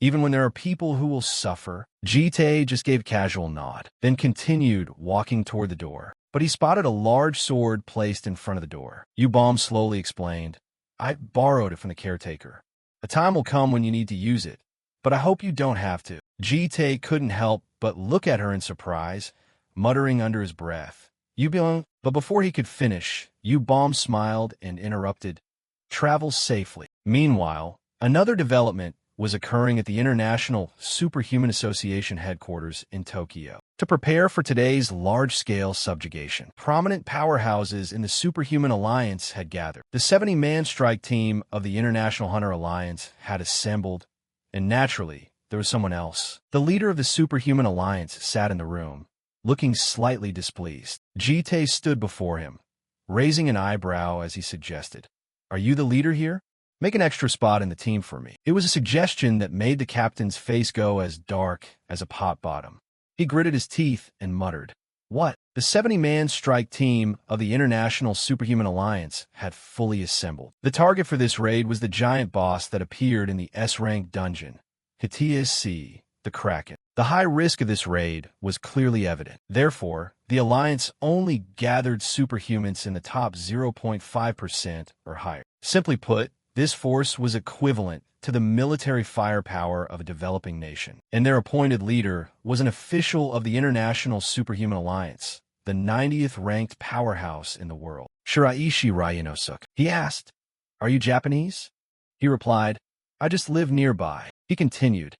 even when there are people who will suffer." Ji-tae just gave a casual nod, then continued walking toward the door. But he spotted a large sword placed in front of the door. U-Bomb slowly explained, "I borrowed it from the caretaker. A time will come when you need to use it, but I hope you don't have to." Ji-tae couldn't help but look at her in surprise, muttering under his breath, "U-Bomb." But before he could finish, U-Bomb smiled and interrupted, "Travel safely." Meanwhile, another development was occurring at the International Superhuman Association headquarters in Tokyo. To prepare for today's large-scale subjugation, prominent powerhouses in the Superhuman Alliance had gathered. The 70-man strike team of the International Hunter Alliance had assembled, and naturally, there was someone else. The leader of the Superhuman Alliance sat in the room, looking slightly displeased. Ji-tae stood before him, raising an eyebrow as he suggested, "Are you the leader here? Make an extra spot in the team for me." It was a suggestion that made the captain's face go as dark as a pot bottom. He gritted his teeth and muttered, "What?" The 70-man strike team of the International Superhuman Alliance had fully assembled. The target for this raid was the giant boss that appeared in the S-rank dungeon, Hitias, the Kraken. The high risk of this raid was clearly evident. Therefore, the Alliance only gathered superhumans in the top 0.5% or higher. Simply put, this force was equivalent to the military firepower of a developing nation, and their appointed leader was an official of the International Superhuman Alliance, the 90th ranked powerhouse in the world. "Shiraishi Ryanosuke," he asked, "Are you Japanese?" He replied, "I just live nearby." He continued,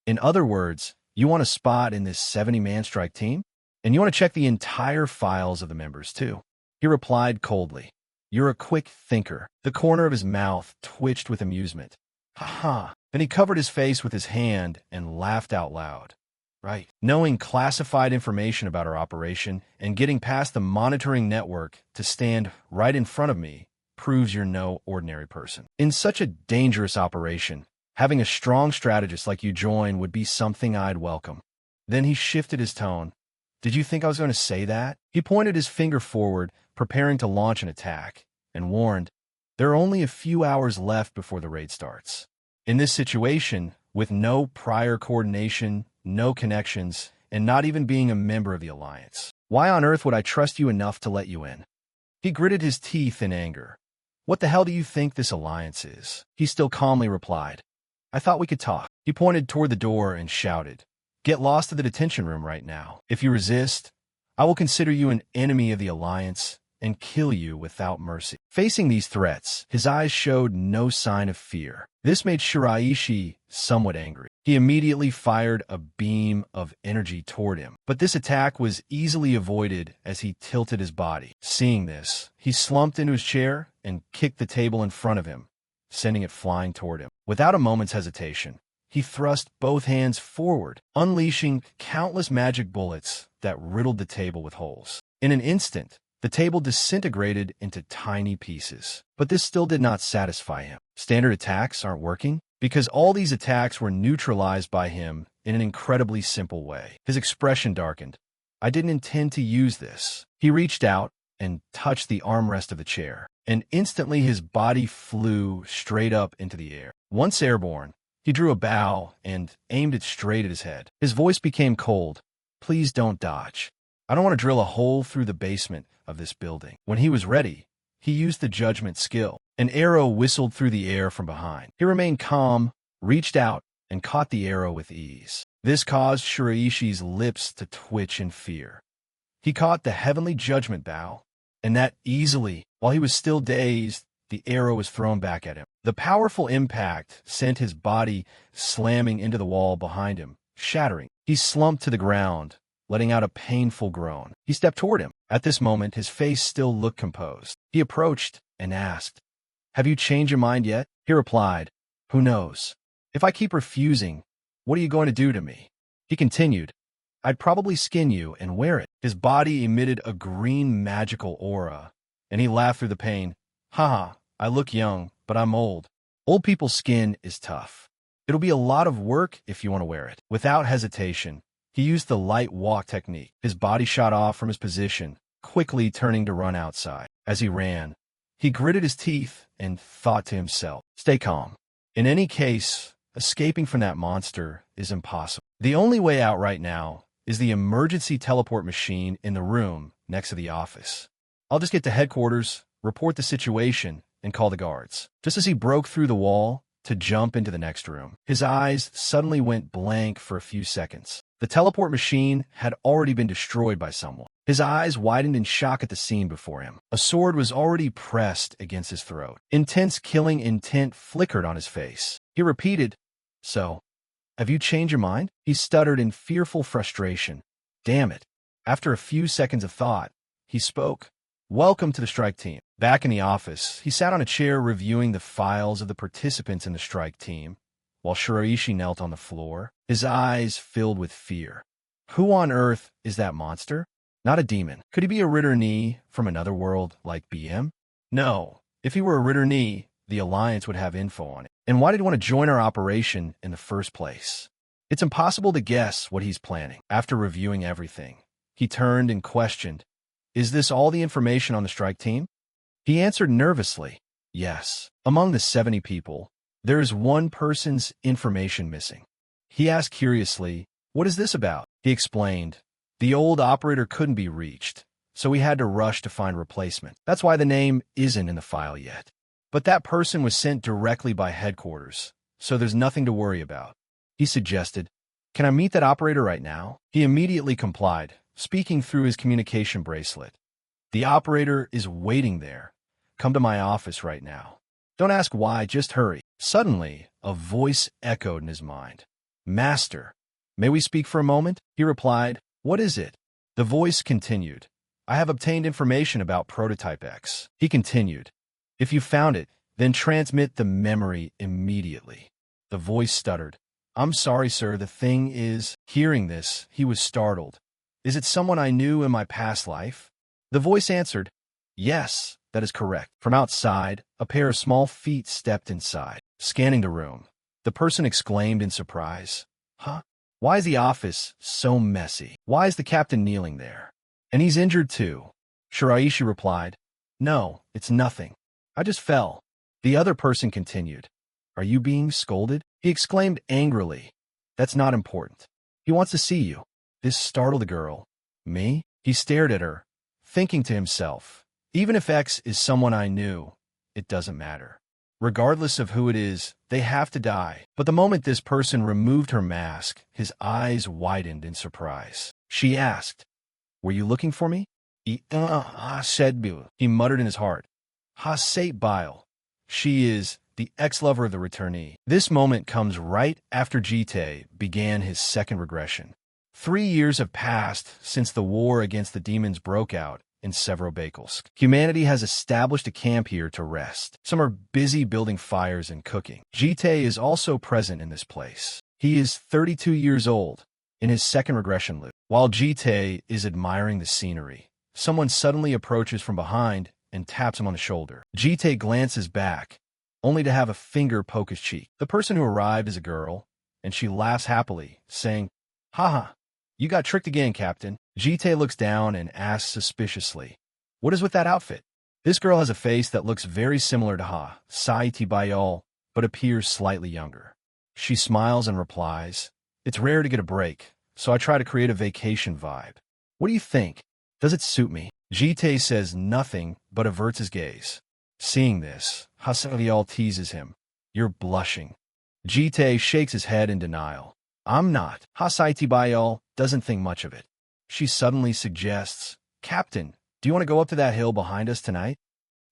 "In other words, you want a spot in this 70-man strike team? And you want to check the entire files of the members, too?" He replied coldly, "You're a quick thinker." The corner of his mouth twitched with amusement. "Ha ha." Then he covered his face with his hand and laughed out loud. "Right. Knowing classified information about our operation and getting past the monitoring network to stand right in front of me proves you're no ordinary person. In such a dangerous operation, having a strong strategist like you join would be something I'd welcome." Then he shifted his tone. "Did you think I was going to say that?" He pointed his finger forward, preparing to launch an attack, and warned, "There are only a few hours left before the raid starts. In this situation, with no prior coordination, no connections, and not even being a member of the Alliance, why on earth would I trust you enough to let you in?" He gritted his teeth in anger. "What the hell do you think this Alliance is?" He still calmly replied, "I thought we could talk." He pointed toward the door and shouted, "Get lost to the detention room right now. If you resist, I will consider you an enemy of the Alliance and kill you without mercy." Facing these threats, his eyes showed no sign of fear. This made Shiraishi somewhat angry. He immediately fired a beam of energy toward him, but this attack was easily avoided as he tilted his body. Seeing this, he slumped into his chair and kicked the table in front of him, sending it flying toward him. Without a moment's hesitation, he thrust both hands forward, unleashing countless magic bullets that riddled the table with holes. In an instant, the table disintegrated into tiny pieces. But this still did not satisfy him. Standard attacks aren't working, because all these attacks were neutralized by him in an incredibly simple way. His expression darkened. I didn't intend to use this. He reached out and touched the armrest of the chair, and instantly his body flew straight up into the air. Once airborne, he drew a bow and aimed it straight at his head. His voice became cold. Please don't dodge. I don't want to drill a hole through the basement of this building. When he was ready, he used the judgment skill. An arrow whistled through the air from behind. He remained calm, reached out, and caught the arrow with ease. This caused Shiraishi's lips to twitch in fear. He caught the heavenly judgment bow, and that easily, while he was still dazed, the arrow was thrown back at him. The powerful impact sent his body slamming into the wall behind him, shattering. He slumped to the ground, letting out a painful groan. He stepped toward him. At this moment, his face still looked composed. He approached and asked, "Have you changed your mind yet?" He replied, "Who knows? If I keep refusing, what are you going to do to me?" He continued, "I'd probably skin you and wear it." His body emitted a green magical aura, and he laughed through the pain. "Haha, I look young, but I'm old. Old people's skin is tough. It'll be a lot of work if you want to wear it." Without hesitation, he used the light walk technique. His body shot off from his position, quickly turning to run outside. As he ran, he gritted his teeth and thought to himself, "Stay calm. In any case, escaping from that monster is impossible. The only way out right now is the emergency teleport machine in the room next to the office. I'll just get to headquarters, report the situation, and call the guards." Just as he broke through the wall to jump into the next room, his eyes suddenly went blank for a few seconds. The teleport machine had already been destroyed by someone. His eyes widened in shock at the scene before him. A sword was already pressed against his throat. Intense killing intent flickered on his face. He repeated, "So, have you changed your mind?" He stuttered in fearful frustration. Damn it. After a few seconds of thought, he spoke. "Welcome to the strike team." Back in the office, he sat on a chair reviewing the files of the participants in the strike team, while Shiraishi knelt on the floor, his eyes filled with fear. Who on earth is that monster? Not a demon. Could he be a Ritter Knee from another world like BM? No. If he were a Ritter Knee, the Alliance would have info on it. And why did he want to join our operation in the first place? It's impossible to guess what he's planning. After reviewing everything, he turned and questioned, "Is this all the information on the strike team?" He answered nervously, "Yes. Among the 70 people, there is one person's information missing." He asked curiously, "What is this about?" He explained, "The old operator couldn't be reached, so we had to rush to find a replacement. That's why the name isn't in the file yet. But that person was sent directly by headquarters, so there's nothing to worry about." He suggested, "Can I meet that operator right now?" He immediately complied, speaking through his communication bracelet. "The operator is waiting there. Come to my office right now. Don't ask why, just hurry." Suddenly, a voice echoed in his mind. "Master, may we speak for a moment?" He replied, "What is it?" The voice continued, "I have obtained information about Prototype X." He continued, "If you found it, then transmit the memory immediately." The voice stuttered, "I'm sorry, sir, the thing is..." Hearing this, he was startled. "Is it someone I knew in my past life?" The voice answered, "Yes, that is correct." From outside, a pair of small feet stepped inside. Scanning the room, the person exclaimed in surprise, "Huh? Why is the office so messy? Why is the captain kneeling there? And he's injured too." Shiraishi replied, "No, it's nothing. I just fell." The other person continued, "Are you being scolded?" He exclaimed angrily, "That's not important. He wants to see you." This startled the girl. "Me?" He stared at her, thinking to himself, even if X is someone I knew, it doesn't matter. Regardless of who it is, they have to die. But the moment this person removed her mask, his eyes widened in surprise. She asked, "Were you looking for me?" He muttered in his heart, "Ha sate bile. She is the ex-lover of the returnee." This moment comes right after Jite began his second regression. 3 years have passed since the war against the demons broke out in Severobakelsk. Humanity has established a camp here to rest. Some are busy building fires and cooking. Jite is also present in this place. He is 32 years old, in his second regression loop. While Jite is admiring the scenery, someone suddenly approaches from behind and taps him on the shoulder. Jite glances back, only to have a finger poke his cheek. The person who arrived is a girl, and she laughs happily, saying, "Haha, you got tricked again, Captain." Jite looks down and asks suspiciously, "What is with that outfit?" This girl has a face that looks very similar to Saiti Bayal, but appears slightly younger. She smiles and replies, "It's rare to get a break, so I try to create a vacation vibe. What do you think? Does it suit me?" Jite says nothing but averts his gaze. Seeing this, Hasavial teases him, "You're blushing." Jite shakes his head in denial. "I'm not." Hasaiti Bayal doesn't think much of it. She suddenly suggests, "Captain, do you want to go up to that hill behind us tonight?"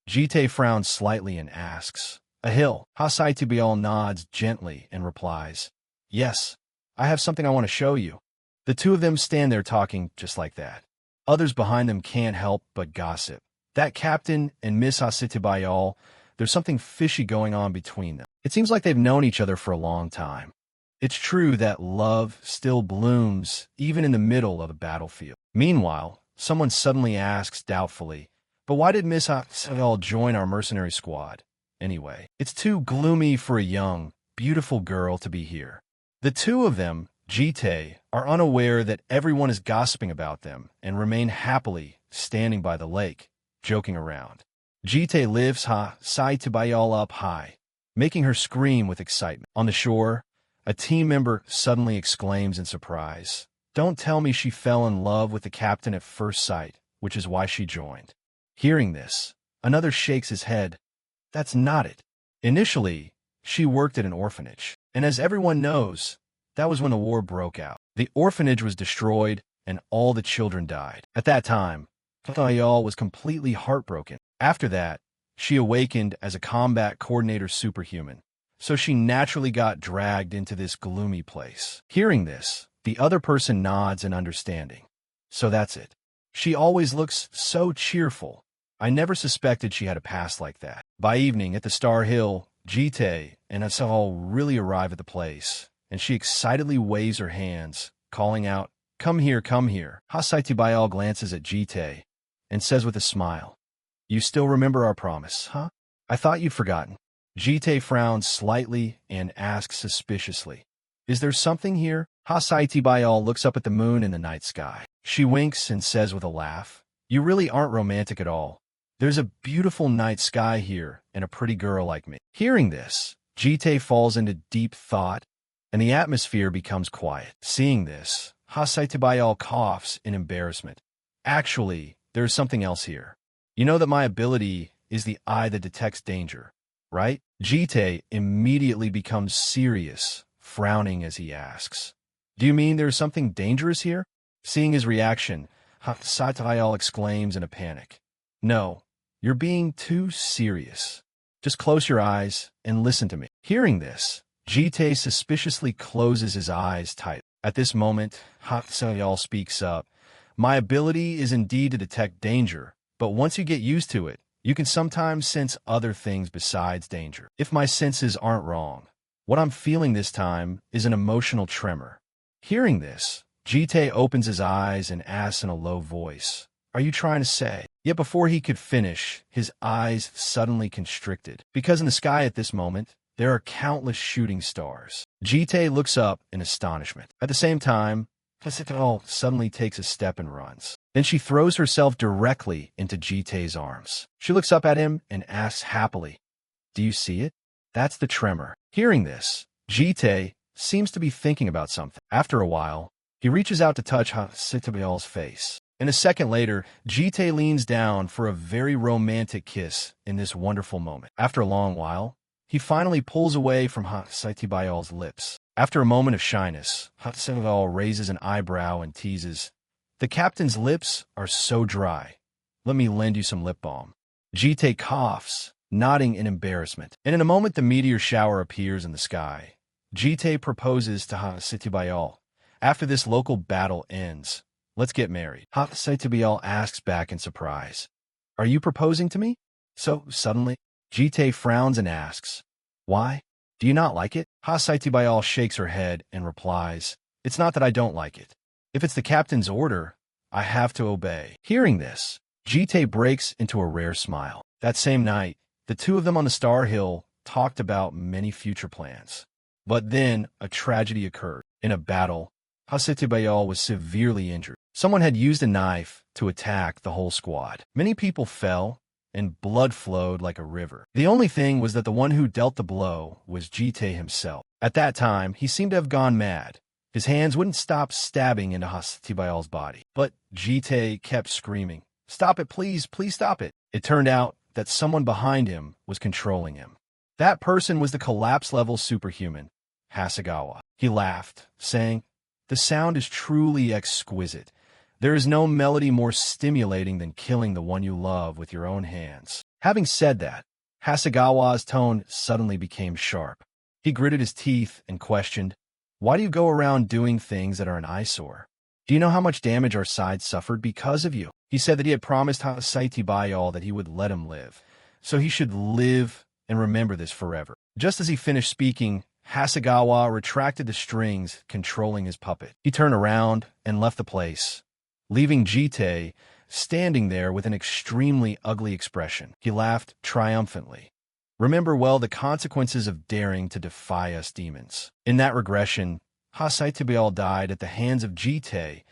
Jite frowns slightly and asks, "A hill?" Hasaiti Bayal nods gently and replies, "Yes, I have something I want to show you." The two of them stand there talking just like that. Others behind them can't help but gossip. That captain and Miss Hasaiti Bayal, there's something fishy going on between them. It seems like they've known each other for a long time. It's true that love still blooms even in the middle of the battlefield. Meanwhile, someone suddenly asks doubtfully, "But why did Miss Hasaiti join our mercenary squad? Anyway, it's too gloomy for a young, beautiful girl to be here." The two of them, Jite, are unaware that everyone is gossiping about them and remain happily standing by the lake, joking around. Jite lifts Hasaiti Bayal up high, making her scream with excitement. On the shore, a team member suddenly exclaims in surprise, "Don't tell me she fell in love with the captain at first sight, which is why she joined." Hearing this, another shakes his head. "That's not it. Initially, she worked at an orphanage, and as everyone knows, that was when the war broke out. The orphanage was destroyed, and all the children died. At that time, Bayal was completely heartbroken. After that, she awakened as a combat coordinator superhuman, so she naturally got dragged into this gloomy place." Hearing this, the other person nods in understanding. "So that's it. She always looks so cheerful. I never suspected she had a past like that." By evening at the Star Hill, Jite and Asal really arrive at the place, and she excitedly waves her hands, calling out, "Come here, come here." Hasaiti Bayal glances at Jite and says with a smile, "You still remember our promise, huh? I thought you'd forgotten." Jite frowns slightly and asks suspiciously, "Is there something here?" Hasaiti Bayal looks up at the moon in the night sky. She winks and says with a laugh, "You really aren't romantic at all. There's a beautiful night sky here and a pretty girl like me." Hearing this, Jite falls into deep thought, and the atmosphere becomes quiet. Seeing this, Hasaiti Bayal coughs in embarrassment. "Actually, there's something else here. You know that my ability is the eye that detects danger, right?" Jite immediately becomes serious, frowning as he asks, "Do you mean there's something dangerous here?" Seeing his reaction, Hasaiti Bayal exclaims in a panic, "No, you're being too serious. Just close your eyes and listen to me." Hearing this, Jite suspiciously closes his eyes tight. At this moment, Hasaiti speaks up, "My ability is indeed to detect danger, but once you get used to it, you can sometimes sense other things besides danger. If my senses aren't wrong, what I'm feeling this time is an emotional tremor." Hearing this, Jite opens his eyes and asks in a low voice, "Are you trying to say?" Yet before he could finish, his eyes suddenly constricted, because in the sky at this moment, there are countless shooting stars. Jite looks up in astonishment. At the same time, Hasaiti suddenly takes a step and runs. Then she throws herself directly into Jite's arms. She looks up at him and asks happily, "Do you see it? That's the tremor." Hearing this, Jite seems to be thinking about something. After a while, he reaches out to touch Hasaiti's face. And a second later, Jite leans down for a very romantic kiss in this wonderful moment. After a long while, he finally pulls away from Hasaiti Bayal's lips. After a moment of shyness, Hasaiti raises an eyebrow and teases, "The captain's lips are so dry. Let me lend you some lip balm." Jite coughs, nodding in embarrassment. And in a moment the meteor shower appears in the sky. Jite proposes to Hasaiti Bayal. After this local battle ends, Let's get married. Hasaytibayal asks back in surprise. Are you proposing to me? So, suddenly, Jite frowns and asks, why? Do you not like it? Hasaytibayal shakes her head and replies, it's not that I don't like it. If it's the captain's order, I have to obey. Hearing this, Jite breaks into a rare smile. That same night, the two of them on the Star Hill talked about many future plans. But then, a tragedy occurred. In a battle, Hasaytibayal was severely injured. Someone had used a knife to attack the whole squad. Many people fell, and blood flowed like a river. The only thing was that the one who dealt the blow was Jite himself. At that time, he seemed to have gone mad. His hands wouldn't stop stabbing into Hasaytibayal's body. But Jite kept screaming, stop it, please, please stop it. It turned out that someone behind him was controlling him. That person was the collapse-level superhuman, Hasegawa. He laughed, saying, the sound is truly exquisite. There is no melody more stimulating than killing the one you love with your own hands. Having said that, Hasegawa's tone suddenly became sharp. He gritted his teeth and questioned, why do you go around doing things that are an eyesore? Do you know how much damage our side suffered because of you? He said that he had promised Hasaytibayal that he would let him live, so he should live and remember this forever. Just as he finished speaking, Hasegawa retracted the strings controlling his puppet. He turned around and left the place, leaving Jite standing there with an extremely ugly expression. He laughed triumphantly. Remember well the consequences of daring to defy us demons. In that regression, Hasaytibayal died at the hands of Jite,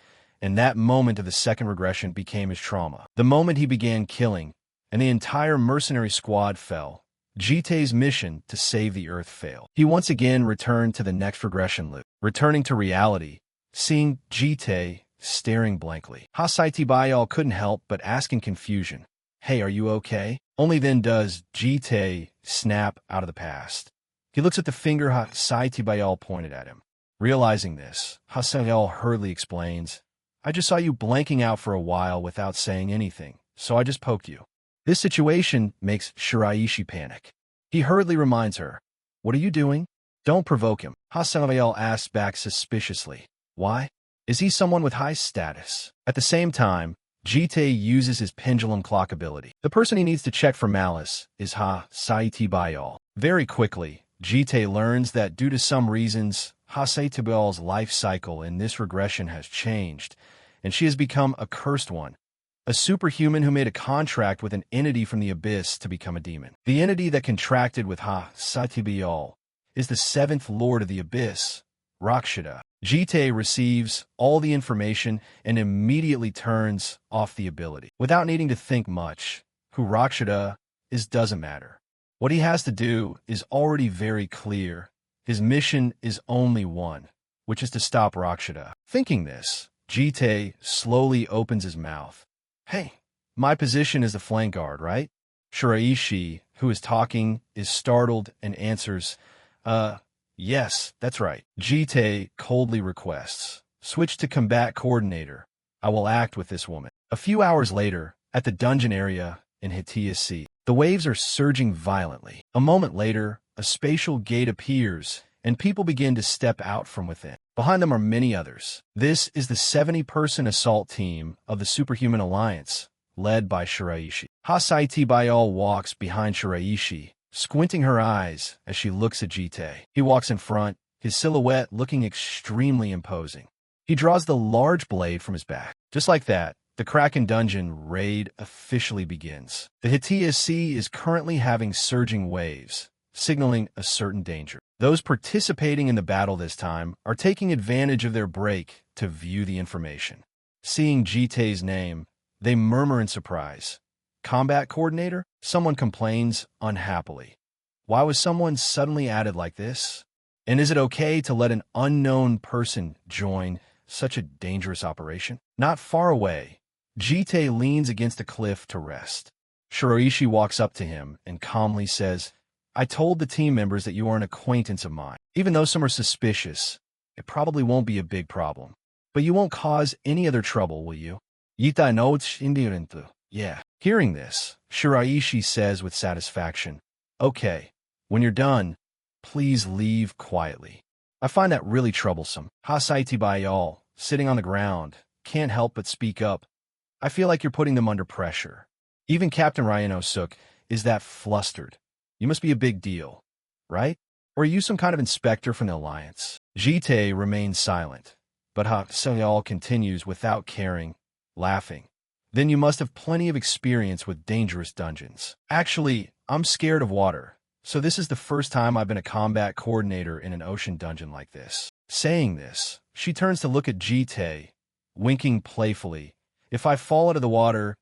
and that moment of the second regression became his trauma. The moment he began killing, and the entire mercenary squad fell, Jite's mission to save the Earth failed. He once again returned to the next regression loop, returning to reality, seeing Jite staring blankly. Hasaytibayal couldn't help but ask in confusion, hey, are you okay? Only then does Jite snap out of the past. He looks at the finger Hasaytibayal pointed at him. Realizing this, Hasaytibayal hurriedly explains, I just saw you blanking out for a while without saying anything, so I just poked you. This situation makes Shiraishi panic. He hurriedly reminds her, what are you doing? Don't provoke him. Hasaytibayal asks back suspiciously, why? Is he someone with high status? At the same time, Jite uses his pendulum clock ability. The person he needs to check for malice is Hasaytibayal. Very quickly, Jite learns that due to some reasons, Hasaytibayal's life cycle in this regression has changed, and she has become a cursed one, a superhuman who made a contract with an entity from the abyss to become a demon. The entity that contracted with Hasaytibayal is the seventh lord of the abyss, Rakshata. Jite receives all the information and immediately turns off the ability. Without needing to think much, who Rakshata is doesn't matter. What he has to do is already very clear. His mission is only one, which is to stop Rakshata. Thinking this, Jite slowly opens his mouth. Hey, my position is the flank guard, right? Shiraishi, who is talking, is startled and answers, yes, that's right. Jite coldly requests, switch to combat coordinator. I will act with this woman. A few hours later, at the dungeon area in Hitiya Sea, the waves are surging violently. A moment later, a spatial gate appears, and people begin to step out from within. Behind them are many others. This is the 70-person assault team of the Superhuman Alliance, led by Shiraishi. Hasaytibayal walks behind Shiraishi, squinting her eyes as she looks at Jite. He walks in front, his silhouette looking extremely imposing. He draws the large blade from his back. Just like that, the Kraken Dungeon raid officially begins. The Hitiya Sea is currently having surging waves, signaling a certain danger. Those participating in the battle this time are taking advantage of their break to view the information. Seeing Jite's name, they murmur in surprise. Combat coordinator? Someone complains unhappily. Why was someone suddenly added like this? And is it okay to let an unknown person join such a dangerous operation? Not far away, Jite leans against a cliff to rest. Shiraishi walks up to him and calmly says, I told the team members that you are an acquaintance of mine. Even though some are suspicious, it probably won't be a big problem. But you won't cause any other trouble, will you? Yita no indirentu. Yeah. Hearing this, Shiraishi says with satisfaction, okay, when you're done, please leave quietly. I find that really troublesome. Hasaytibayal, sitting on the ground, can't help but speak up. I feel like you're putting them under pressure. Even Captain Ryan-Oh-suk is that flustered. You must be a big deal, right? Or are you some kind of inspector from the Alliance? Jite remains silent, but Ha Sung-yeol continues without caring, laughing. Then you must have plenty of experience with dangerous dungeons. Actually, I'm scared of water, so this is the first time I've been a combat coordinator in an ocean dungeon like this. Saying this, she turns to look at Jite, winking playfully. If I fall out of the water,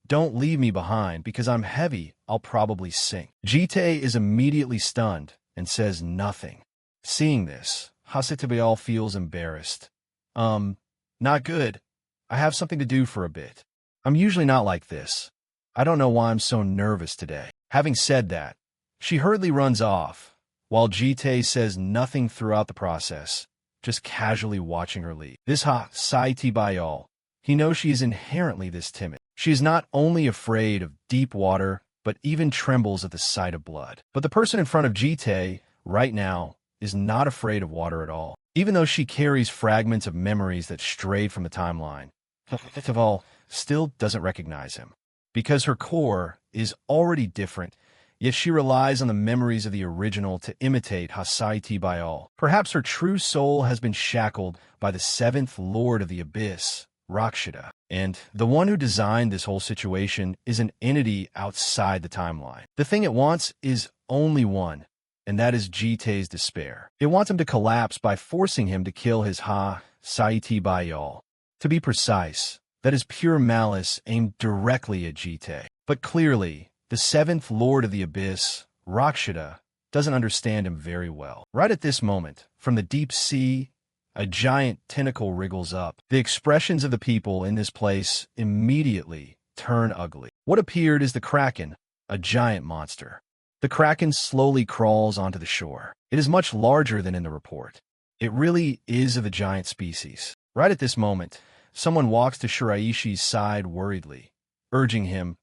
don't leave me behind because I'm heavy, I'll probably sink. Jite is immediately stunned and says nothing. Seeing this, Ha Sung-yeol feels embarrassed. Not good. I have something to do for a bit. I'm usually not like this. I don't know why I'm so nervous today. Having said that, she hurriedly runs off, while Jite says nothing throughout the process, just casually watching her leave. This Ha Sung-yeol, he knows she is inherently this timid. She is not only afraid of deep water, but even trembles at the sight of blood. But the person in front of Jite, right now, is not afraid of water at all. Even though she carries fragments of memories that strayed from the timeline, Sung-yeol still doesn't recognize him. Because her core is already different, yet she relies on the memories of the original to imitate Ha Sung-yeol. Perhaps her true soul has been shackled by the seventh Lord of the Abyss, Rakshita. And the one who designed this whole situation is an entity outside the timeline. The thing it wants is only one, and that is Jite's despair. It wants him to collapse by forcing him to kill his Ha Sung-yeol. To be precise, that is pure malice aimed directly at Jite. But clearly, the seventh Lord of the Abyss, Rakshita, doesn't understand him very well. Right at this moment, from the deep sea, a giant tentacle wriggles up. The expressions of the people in this place immediately turn ugly. What appeared is the Kraken, a giant monster. The Kraken slowly crawls onto the shore. It is much larger than in the report. It really is of the giant species. Right at this moment, someone walks to Shiraishi's side worriedly, urging him,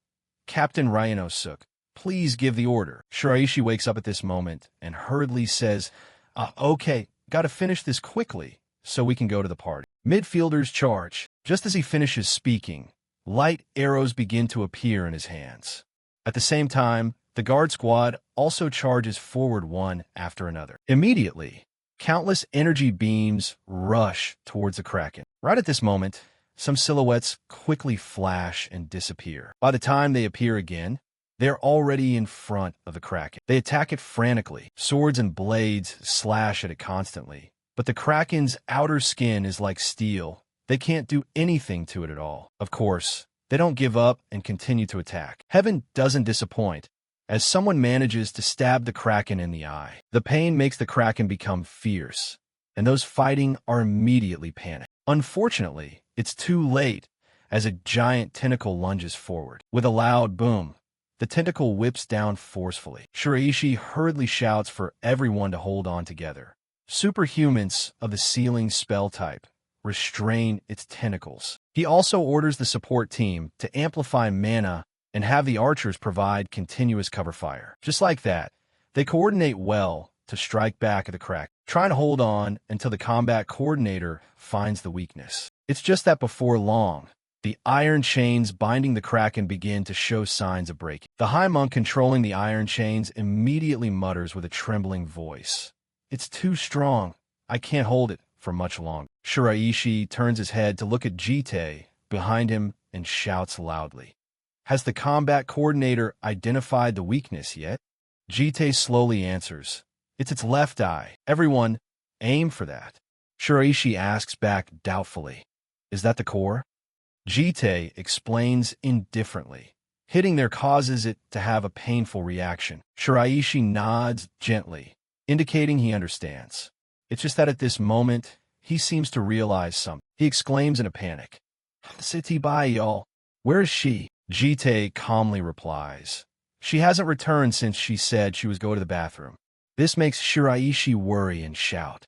Captain Ryan-Oh-suk, please give the order. Shiraishi wakes up at this moment and hurriedly says, okay, gotta finish this quickly so we can go to the party. Midfielders charge. Just as he finishes speaking, light arrows begin to appear in his hands. At the same time, the guard squad also charges forward one after another. Immediately, countless energy beams rush towards the Kraken. Right at this moment, some silhouettes quickly flash and disappear. By the time they appear again, they're already in front of the Kraken. They attack it frantically. Swords and blades slash at it constantly. But the Kraken's outer skin is like steel. They can't do anything to it at all. Of course, they don't give up and continue to attack. Heaven doesn't disappoint, as someone manages to stab the Kraken in the eye. The pain makes the Kraken become fierce, and those fighting are immediately panicked. Unfortunately, it's too late, as a giant tentacle lunges forward. With a loud boom, the tentacle whips down forcefully. Shiraishi hurriedly shouts for everyone to hold on together. Superhumans of the ceiling spell type restrain its tentacles. He also orders the support team to amplify mana and have the archers provide continuous cover fire. Just like that, they coordinate well to strike back at the Kraken, trying to hold on until the combat coordinator finds the weakness. It's just that before long, the iron chains binding the Kraken begin to show signs of breaking. The High Monk controlling the iron chains immediately mutters with a trembling voice, It's too strong. I can't hold it for much longer. Shiraishi turns his head to look at Jite behind him and shouts loudly, Has the combat coordinator identified the weakness yet? Jite slowly answers, It's its left eye. Everyone, aim for that. Shiraishi asks back doubtfully, Is that the core? Jite explains indifferently. Hitting there causes it to have a painful reaction. Shiraishi nods gently, indicating he understands. It's just that at this moment, he seems to realize something. He exclaims in a panic, Siti bai, y'all. Where is she? Jite calmly replies, She hasn't returned since she said she was going to the bathroom. This makes Shiraishi worry and shout,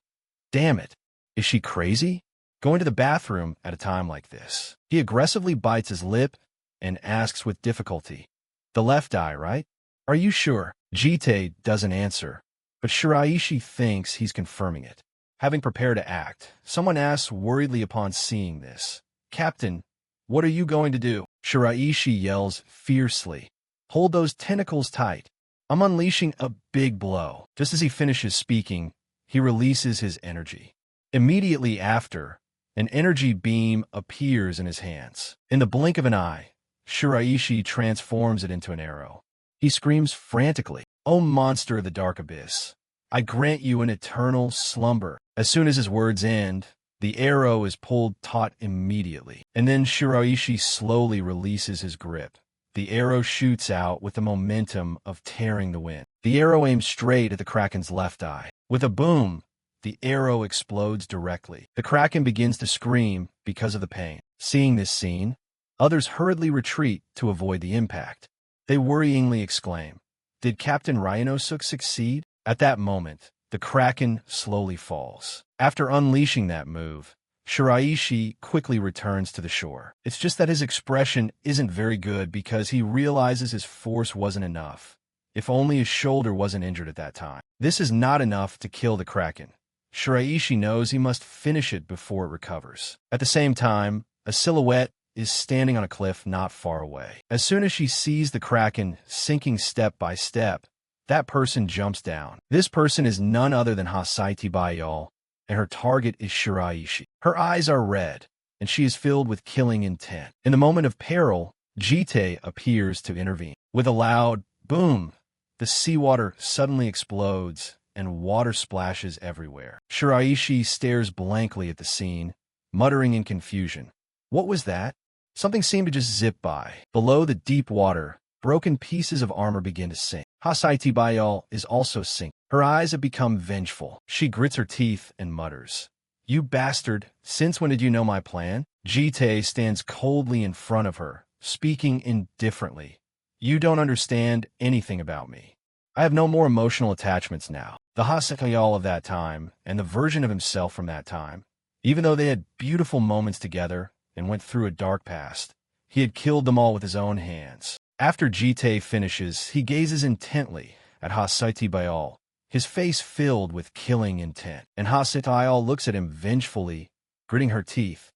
Damn it, is she crazy? Going to the bathroom at a time like this. He aggressively bites his lip and asks with difficulty, The left eye, right? Are you sure? Jite doesn't answer, but Shiraishi thinks he's confirming it. Having prepared to act, someone asks worriedly upon seeing this, Captain, what are you going to do? Shiraishi yells fiercely. Hold those tentacles tight. I'm unleashing a big blow. Just as he finishes speaking, he releases his energy. Immediately after, an energy beam appears in his hands. In the blink of an eye, Shiraishi transforms it into an arrow. He screams frantically, "O monster of the dark abyss, I grant you an eternal slumber." As soon as his words end, the arrow is pulled taut immediately, and then Shiraishi slowly releases his grip. The arrow shoots out with the momentum of tearing the wind. The arrow aims straight at the Kraken's left eye. With a boom, the arrow explodes directly. The Kraken begins to scream because of the pain. Seeing this scene, others hurriedly retreat to avoid the impact. They worryingly exclaim, "Did Captain Ryanosuke succeed?" At that moment, the Kraken slowly falls. After unleashing that move, Shiraishi quickly returns to the shore. It's just that his expression isn't very good because he realizes his force wasn't enough. If only his shoulder wasn't injured at that time. This is not enough to kill the Kraken. Shiraishi knows he must finish it before it recovers. At the same time, a silhouette is standing on a cliff not far away. As soon as she sees the Kraken sinking step by step, that person jumps down. This person is none other than Hasaiti Bayal, and her target is Shiraishi. Her eyes are red, and she is filled with killing intent. In the moment of peril, Jite appears to intervene. With a loud boom, the seawater suddenly explodes, and water splashes everywhere. Shiraishi stares blankly at the scene, muttering in confusion. What was that? Something seemed to just zip by. Below the deep water, broken pieces of armor begin to sink. Hasaiti Bayal is also sinking. Her eyes have become vengeful. She grits her teeth and mutters, "You bastard, since when did you know my plan?" Jite stands coldly in front of her, speaking indifferently. "You don't understand anything about me. I have no more emotional attachments now." The Hasaiti of that time, and the version of himself from that time, even though they had beautiful moments together and went through a dark past, he had killed them all with his own hands. After Jite finishes, he gazes intently at Hasaiti Bayal, his face filled with killing intent, and Hasaiti Bayal looks at him vengefully, gritting her teeth.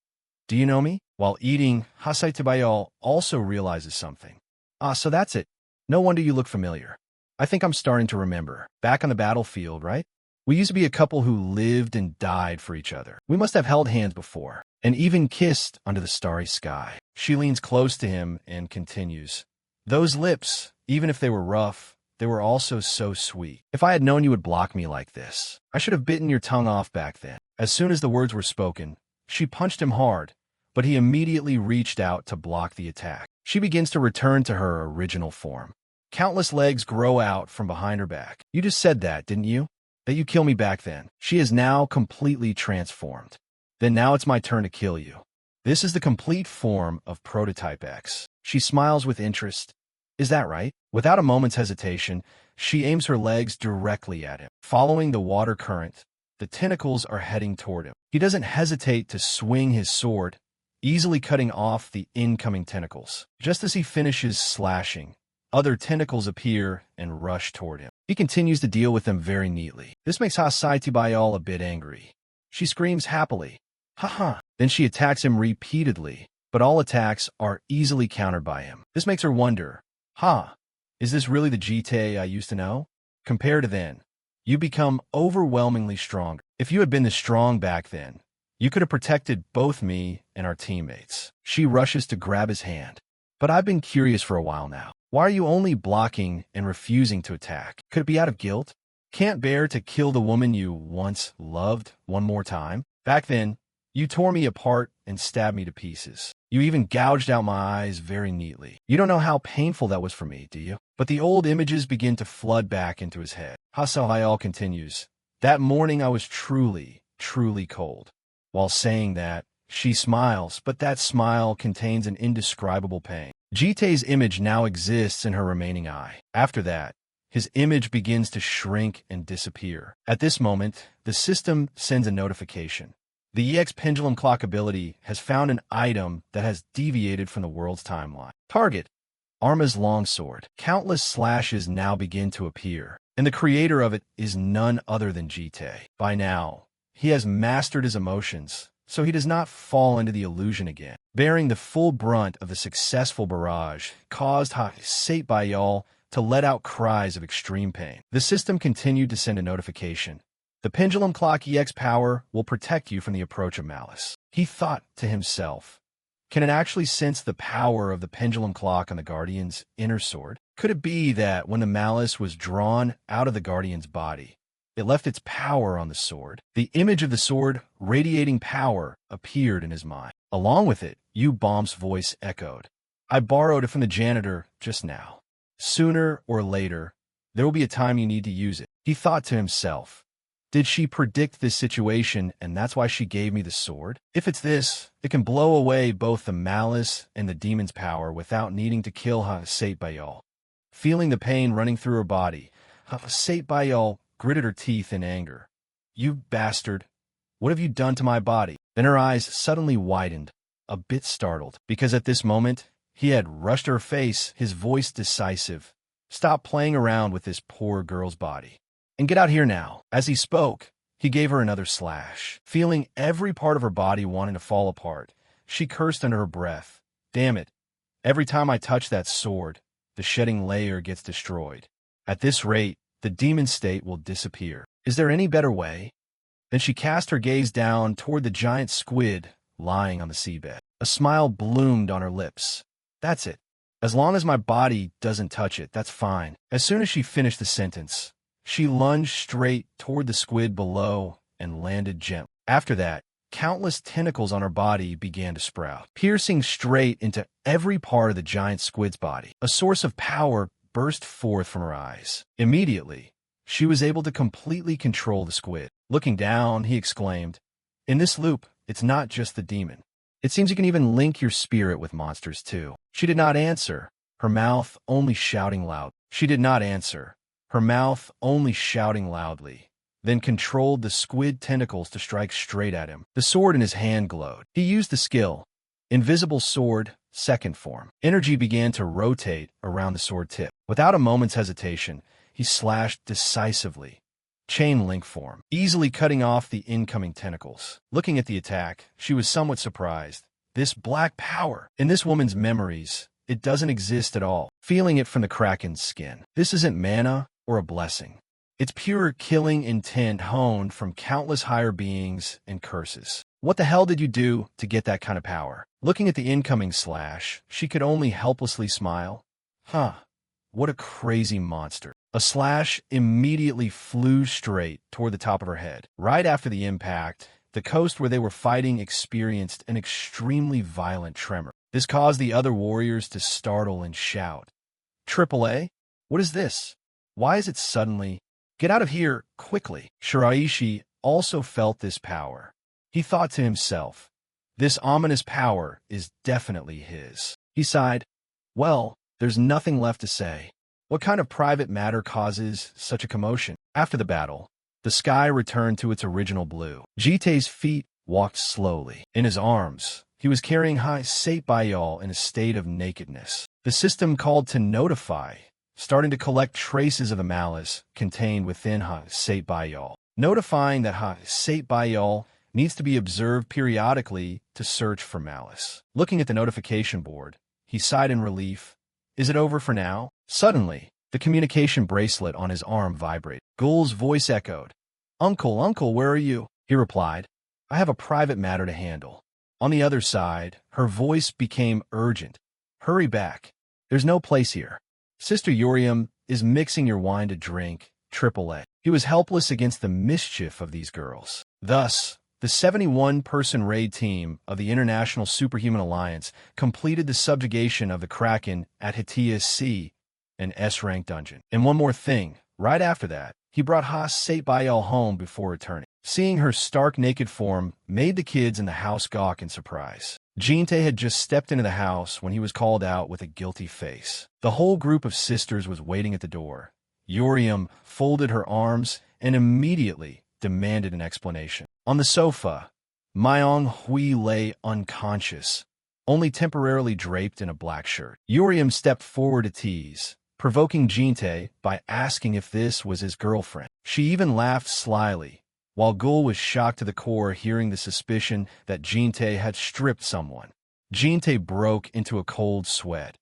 "Do you know me?" While eating, Hasaiti Bayal also realizes something. "Ah, so that's it. No wonder you look familiar. I think I'm starting to remember. Back on the battlefield, right? We used to be a couple who lived and died for each other. We must have held hands before, and even kissed under the starry sky." She leans close to him and continues, "Those lips, even if they were rough, they were also so sweet. If I had known you would block me like this, I should have bitten your tongue off back then." As soon as the words were spoken, she punched him hard, but he immediately reached out to block the attack. She begins to return to her original form. Countless legs grow out from behind her back. "You just said that, didn't you? That you kill me back then." She is now completely transformed. "Then now it's my turn to kill you." This is the complete form of Prototype X. She smiles with interest. "Is that right?" Without a moment's hesitation, she aims her legs directly at him. Following the water current, the tentacles are heading toward him. He doesn't hesitate to swing his sword, easily cutting off the incoming tentacles. Just as he finishes slashing, other tentacles appear and rush toward him. He continues to deal with them very neatly. This makes Hasaiti Bayal a bit angry. She screams happily, "Ha!" Then she attacks him repeatedly, but all attacks are easily countered by him. This makes her wonder, is this really the Jite I used to know? Compared to then, you become overwhelmingly stronger. If you had been this strong back then, you could have protected both me and our teammates." She rushes to grab his hand. "But I've been curious for a while now. Why are you only blocking and refusing to attack? Could it be out of guilt? Can't bear to kill the woman you once loved one more time? Back then, you tore me apart and stabbed me to pieces. You even gouged out my eyes very neatly. You don't know how painful that was for me, do you?" But the old images begin to flood back into his head. Hasaiti continues, "That morning I was truly, truly cold." While saying that, she smiles, but that smile contains an indescribable pain. Jite's image now exists in her remaining eye. After that, his image begins to shrink and disappear. At this moment, the system sends a notification. The EX Pendulum Clock ability has found an item that has deviated from the world's timeline. Target: Arma's longsword. Countless slashes now begin to appear, and the creator of it is none other than Jite. By now, he has mastered his emotions, so he does not fall into the illusion again. Bearing the full brunt of the successful barrage caused Bayal to let out cries of extreme pain. The system continued to send a notification. The pendulum clock EX power will protect you from the approach of malice. He thought to himself, can it actually sense the power of the pendulum clock on the Guardian's inner sword? Could it be that when the malice was drawn out of the Guardian's body, it left its power on the sword? The image of the sword radiating power appeared in his mind. Along with it, U-Bomb's voice echoed. I borrowed it from the janitor just now. Sooner or later, there will be a time you need to use it. He thought to himself, did she predict this situation and that's why she gave me the sword? If it's this, it can blow away both the malice and the demon's power without needing to kill Bayal. Feeling the pain running through her body, Bayal gritted her teeth in anger. You bastard! What have you done to my body? Then her eyes suddenly widened, a bit startled, because at this moment, he had rushed her face, his voice decisive. Stop playing around with this poor girl's body. And get out here now. As he spoke, he gave her another slash. Feeling every part of her body wanting to fall apart, she cursed under her breath. Damn it. Every time I touch that sword, the shedding layer gets destroyed. At this rate, the demon state will disappear. Is there any better way? Then she cast her gaze down toward the giant squid lying on the seabed. A smile bloomed on her lips. That's it. As long as my body doesn't touch it, that's fine. As soon as she finished the sentence, she lunged straight toward the squid below and landed gently. After that, countless tentacles on her body began to sprout, piercing straight into every part of the giant squid's body. A source of power burst forth from her eyes. Immediately, she was able to completely control the squid. Looking down, he exclaimed, in this loop, it's not just the demon. It seems you can even link your spirit with monsters too. She did not answer, her mouth only shouting loud. She did not answer, her mouth only shouting loudly, then controlled the squid tentacles to strike straight at him. The sword in his hand glowed. He used the skill, Invisible Sword, second form. Energy began to rotate around the sword tip. Without a moment's hesitation, he slashed decisively. Chain link form, easily cutting off the incoming tentacles. Looking at the attack, she was somewhat surprised. This black power, in this woman's memories, it doesn't exist at all. Feeling it from the Kraken's skin. This isn't mana or a blessing. It's pure killing intent honed from countless higher beings and curses. What the hell did you do to get that kind of power? Looking at the incoming slash, she could only helplessly smile. Huh, what a crazy monster. A slash immediately flew straight toward the top of her head. Right after the impact, the coast where they were fighting experienced an extremely violent tremor. This caused the other warriors to startle and shout. AAA? What is this? Why is it suddenly? Get out of here, quickly. Shiraishi also felt this power. He thought to himself, this ominous power is definitely his. He sighed, well, there's nothing left to say. What kind of private matter causes such a commotion? After the battle, the sky returned to its original blue. Jite's feet walked slowly. In his arms, he was carrying Bayal in a state of nakedness. The system called to notify, starting to collect traces of the malice contained within Bayal, notifying that Bayal needs to be observed periodically to search for malice. Looking at the notification board, he sighed in relief. Is it over for now? Suddenly, the communication bracelet on his arm vibrated. Gul's voice echoed. Uncle, where are you? He replied, I have a private matter to handle. On the other side, her voice became urgent. Hurry back. There's no place here. Sister Yuriam is mixing your wine to drink, AAA. He was helpless against the mischief of these girls. Thus, the 71-person raid team of the International Superhuman Alliance completed the subjugation of the Kraken at Hatia's C, an S-rank dungeon. And one more thing, right after that, he brought Bayal home before returning. Seeing her stark naked form made the kids in the house gawk in surprise. Jinte had just stepped into the house when he was called out with a guilty face. The whole group of sisters was waiting at the door. Yuriam folded her arms and immediately demanded an explanation. On the sofa, Myong Hui lay unconscious, only temporarily draped in a black shirt. Yuriam stepped forward to tease, provoking Jinte by asking if this was his girlfriend. She even laughed slyly. while Gul was shocked to the core hearing the suspicion that Jin-tae had stripped someone. Jin-tae broke into a cold sweat,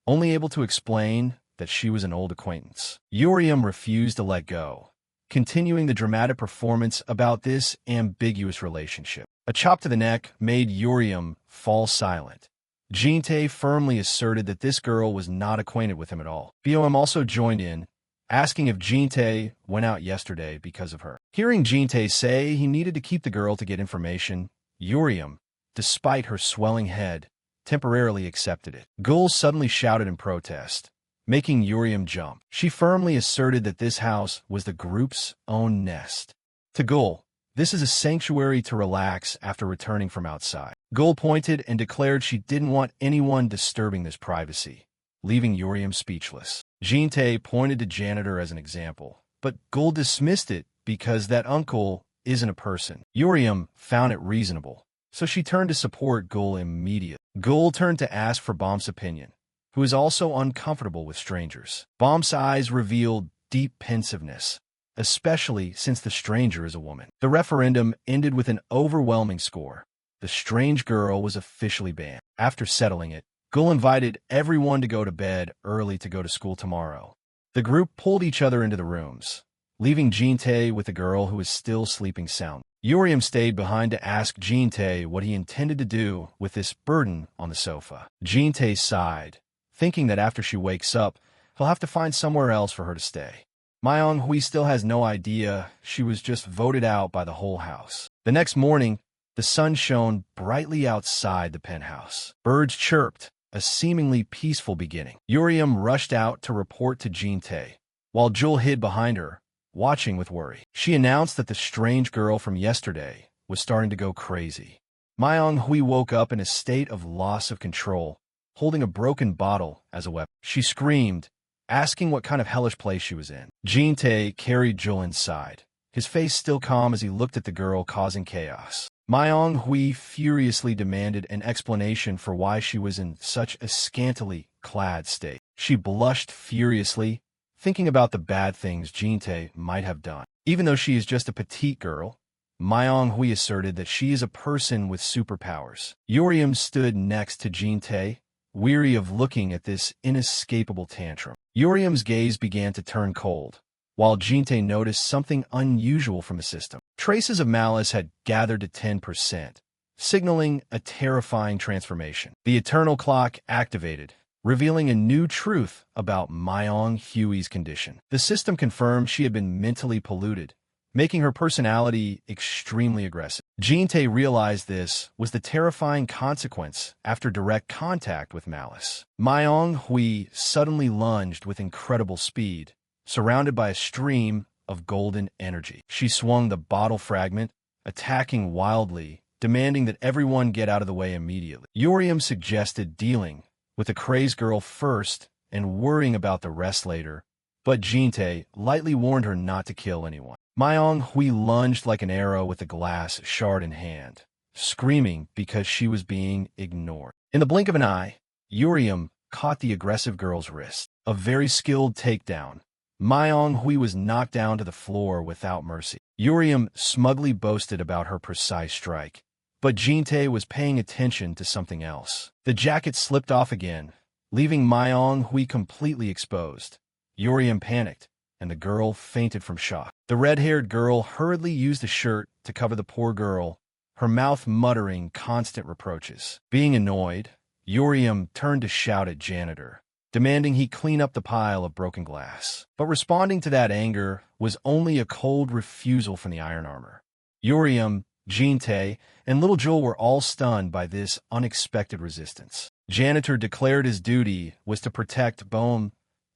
only able to explain that she was an old acquaintance. Urium refused to let go, continuing the dramatic performance about this ambiguous relationship. A chop to the neck made Urium fall silent. Jin-tae firmly asserted that this girl was not acquainted with him at all. BOM also joined in, asking if Jin-tae went out yesterday because of her. Hearing Jin-tae say he needed to keep the girl to get information, Urium, despite her swelling head, temporarily accepted it. Gul suddenly shouted in protest, making Urium jump. She firmly asserted that this house was the group's own nest. To Gul, this is a sanctuary to relax after returning from outside. Gul pointed and declared she didn't want anyone disturbing this privacy, leaving Urium speechless. Jin-tae pointed to janitor as an example, but Gul dismissed it because that uncle isn't a person. Urium found it reasonable, so she turned to support Gul immediately. Gul turned to ask for Bom's opinion, who is also uncomfortable with strangers. Bom's eyes revealed deep pensiveness, especially since the stranger is a woman. The referendum ended with an overwhelming score. The strange girl was officially banned. After settling it, Gul invited everyone to go to bed early to go to school tomorrow. The group pulled each other into the rooms, leaving Jin-tae with the girl who was still sleeping sound. Urium stayed behind to ask Jin-tae what he intended to do with this burden on the sofa. Jin-tae sighed, thinking that after she wakes up, he'll have to find somewhere else for her to stay. Myung-hui still has no idea she was just voted out by the whole house. The next morning, the sun shone brightly outside the penthouse. Birds chirped, a seemingly peaceful beginning. Urium rushed out to report to Jin-tae, while Jul hid behind her, watching with worry. She announced that the strange girl from yesterday was starting to go crazy. Myung-hui woke up in a state of loss of control, holding a broken bottle as a weapon. She screamed, asking what kind of hellish place she was in. Jin-tae carried Jul inside, his face still calm as he looked at the girl causing chaos. Myung-hui furiously demanded an explanation for why she was in such a scantily clad state. She blushed furiously, thinking about the bad things Jin-tae might have done. Even though she is just a petite girl, Myung-hui asserted that she is a person with superpowers. Urium stood next to Jin-tae, weary of looking at this inescapable tantrum. Urium's gaze began to turn cold, while Jin-tae noticed something unusual from the system. Traces of malice had gathered to 10%, signaling a terrifying transformation. The eternal clock activated, revealing a new truth about Myung-hui's condition. The system confirmed she had been mentally polluted, making her personality extremely aggressive. Jin-tae realized this was the terrifying consequence after direct contact with malice. Myung-hui suddenly lunged with incredible speed, surrounded by a stream of golden energy. She swung the bottle fragment, attacking wildly, demanding that everyone get out of the way immediately. Urium suggested dealing with the crazed girl first and worrying about the rest later, but Jin-tae lightly warned her not to kill anyone. Myung-hui lunged like an arrow with a glass shard in hand, screaming because she was being ignored. In the blink of an eye, Urium caught the aggressive girl's wrist. A very skilled takedown. Myung-hui was knocked down to the floor without mercy. Urium smugly boasted about her precise strike, but Jin-tae was paying attention to something else. The jacket slipped off again, leaving Myung-hui completely exposed. Urium panicked, and the girl fainted from shock. The red-haired girl hurriedly used the shirt to cover the poor girl, her mouth muttering constant reproaches. Being annoyed, Urium turned to shout at janitor, demanding he clean up the pile of broken glass. But responding to that anger was only a cold refusal from the iron armor. Urium, Jin-tae, and little Jul were all stunned by this unexpected resistance. Janitor declared his duty was to protect Bone,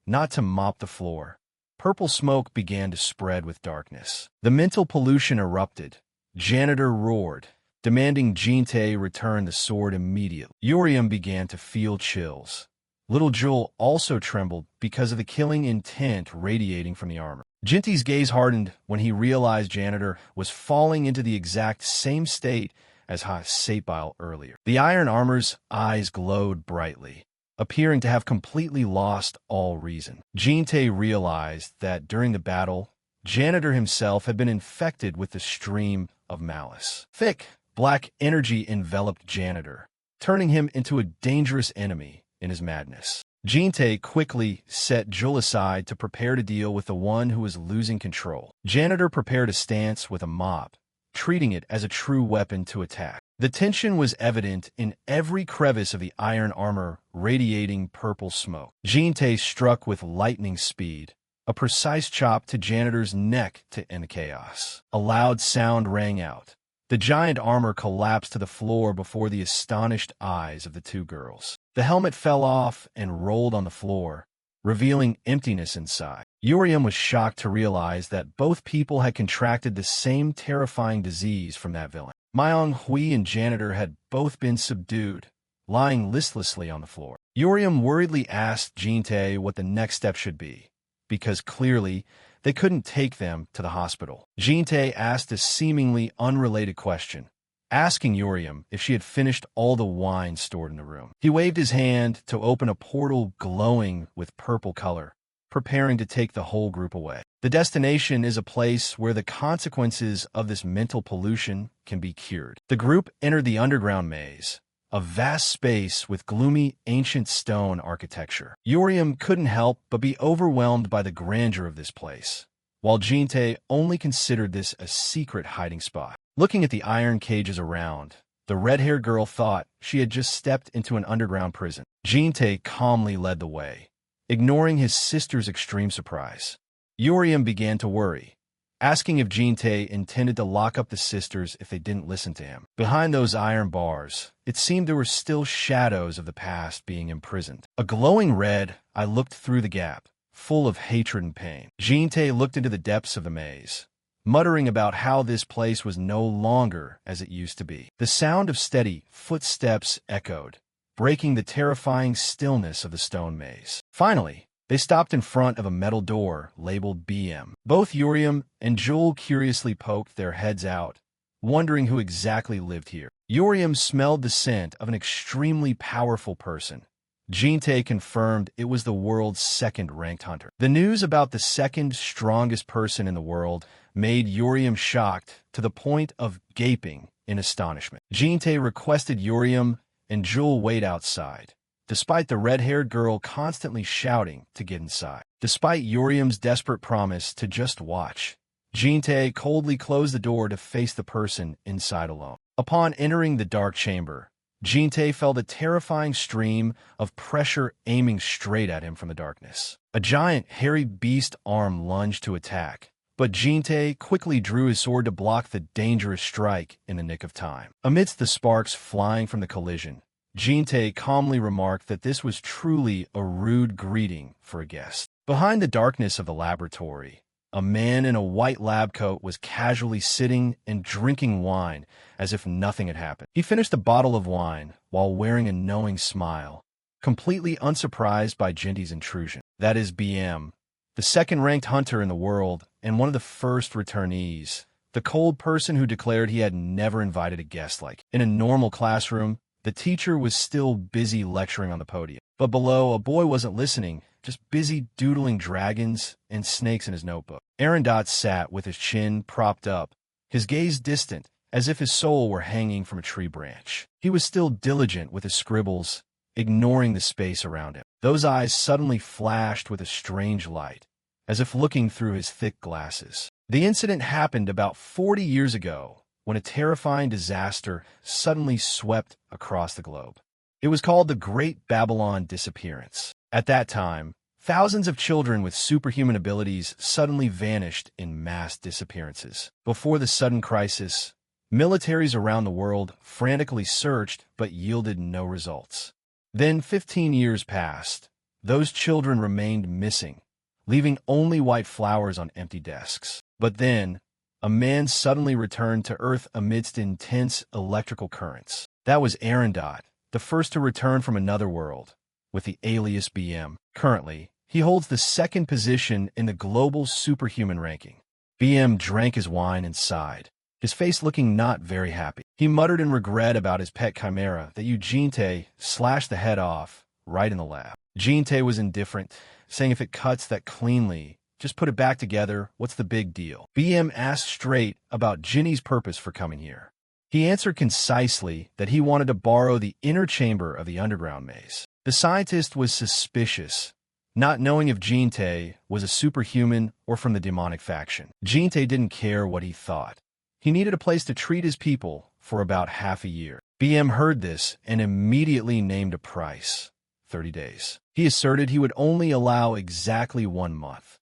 not to mop the floor. Purple smoke began to spread with darkness. The mental pollution erupted. Janitor roared, demanding Jin-tae return the sword immediately. Urium began to feel chills. Little Jul also trembled because of the killing intent radiating from the armor. Jinty's gaze hardened when he realized Janitor was falling into the exact same state as Ha Sepile earlier. The iron armor's eyes glowed brightly, appearing to have completely lost all reason. Jin-tae realized that during the battle, Janitor himself had been infected with the stream of malice. Thick, black energy enveloped Janitor, turning him into a dangerous enemy in his madness. Jin-tae quickly set Jul aside to prepare to deal with the one who was losing control. Janitor prepared a stance with a mop, treating it as a true weapon to attack. The tension was evident in every crevice of the iron armor radiating purple smoke. Jin-tae struck with lightning speed, a precise chop to Janitor's neck to end chaos. A loud sound rang out. The giant armor collapsed to the floor before the astonished eyes of the two girls. The helmet fell off and rolled on the floor, revealing emptiness inside. Urium was shocked to realize that both people had contracted the same terrifying disease from that villain. Myung Hui and Janitor had both been subdued, lying listlessly on the floor. Urium worriedly asked Jin-tae what the next step should be, because clearly they couldn't take them to the hospital. Jin-tae asked a seemingly unrelated question, asking Urium if she had finished all the wine stored in the room. He waved his hand to open a portal glowing with purple color, preparing to take the whole group away. The destination is a place where the consequences of this mental pollution can be cured. The group entered the underground maze, a vast space with gloomy ancient stone architecture. Urium couldn't help but be overwhelmed by the grandeur of this place, while Jin-tae only considered this a secret hiding spot. Looking at the iron cages around, the red-haired girl thought she had just stepped into an underground prison. Jin-tae calmly led the way, ignoring his sister's extreme surprise. Urium began to worry, asking if Jin-tae intended to lock up the sisters if they didn't listen to him. Behind those iron bars, it seemed there were still shadows of the past being imprisoned. A glowing red, I looked through the gap, full of hatred and pain. Jin-tae looked into the depths of the maze, muttering about how this place was no longer as it used to be. The sound of steady footsteps echoed, breaking the terrifying stillness of the stone maze. Finally, they stopped in front of a metal door labeled BM. Both Urium and Jul curiously poked their heads out, wondering who exactly lived here. Urium smelled the scent of an extremely powerful person. Jin-tae confirmed it was the world's second-ranked hunter. The news about the second strongest person in the world made Urium shocked to the point of gaping in astonishment. Jin-tae requested Urium and Jul wait outside, despite the red-haired girl constantly shouting to get inside. Despite Urium's desperate promise to just watch, Jin-tae coldly closed the door to face the person inside alone. Upon entering the dark chamber, Jin-tae felt a terrifying stream of pressure aiming straight at him from the darkness. A giant, hairy beast arm lunged to attack, but Jin-tae quickly drew his sword to block the dangerous strike in the nick of time. Amidst the sparks flying from the collision, Jin-tae calmly remarked that this was truly a rude greeting for a guest. Behind the darkness of the laboratory, a man in a white lab coat was casually sitting and drinking wine as if nothing had happened. He finished a bottle of wine while wearing a knowing smile, completely unsurprised by Jinty's intrusion. That is BM, the second-ranked hunter in the world and one of the first returnees, the cold person who declared he had never invited a guest like him. In a normal classroom, the teacher was still busy lecturing on the podium. But below, a boy wasn't listening, just busy doodling dragons and snakes in his notebook. Arendot sat with his chin propped up, his gaze distant, as if his soul were hanging from a tree branch. He was still diligent with his scribbles, ignoring the space around him. Those eyes suddenly flashed with a strange light, as if looking through his thick glasses. The incident happened about 40 years ago, when a terrifying disaster suddenly swept across the globe. It was called the Great Babylon Disappearance. At that time, thousands of children with superhuman abilities suddenly vanished in mass disappearances. Before the sudden crisis, militaries around the world frantically searched but yielded no results. Then 15 years passed. Those children remained missing, leaving only white flowers on empty desks. But then, a man suddenly returned to Earth amidst intense electrical currents. That was Arendot, the first to return from another world, with the alias BM. Currently, he holds the second position in the global superhuman ranking. BM drank his wine and sighed, his face looking not very happy. He muttered in regret about his pet chimera that Jin-tae slashed the head off right in the lab. Jin-tae was indifferent, saying if it cuts that cleanly, Just put it back together. What's the big deal? BM asked straight about Ginny's purpose for coming here. He answered concisely that he wanted to borrow the inner chamber of the underground maze. The scientist was suspicious, not knowing if Jinte was a superhuman or from the demonic faction. Jinte didn't care what he thought. He needed a place to treat his people for about half a year. BM heard this and immediately named a price: 30 days. He asserted he would only allow exactly 1 month.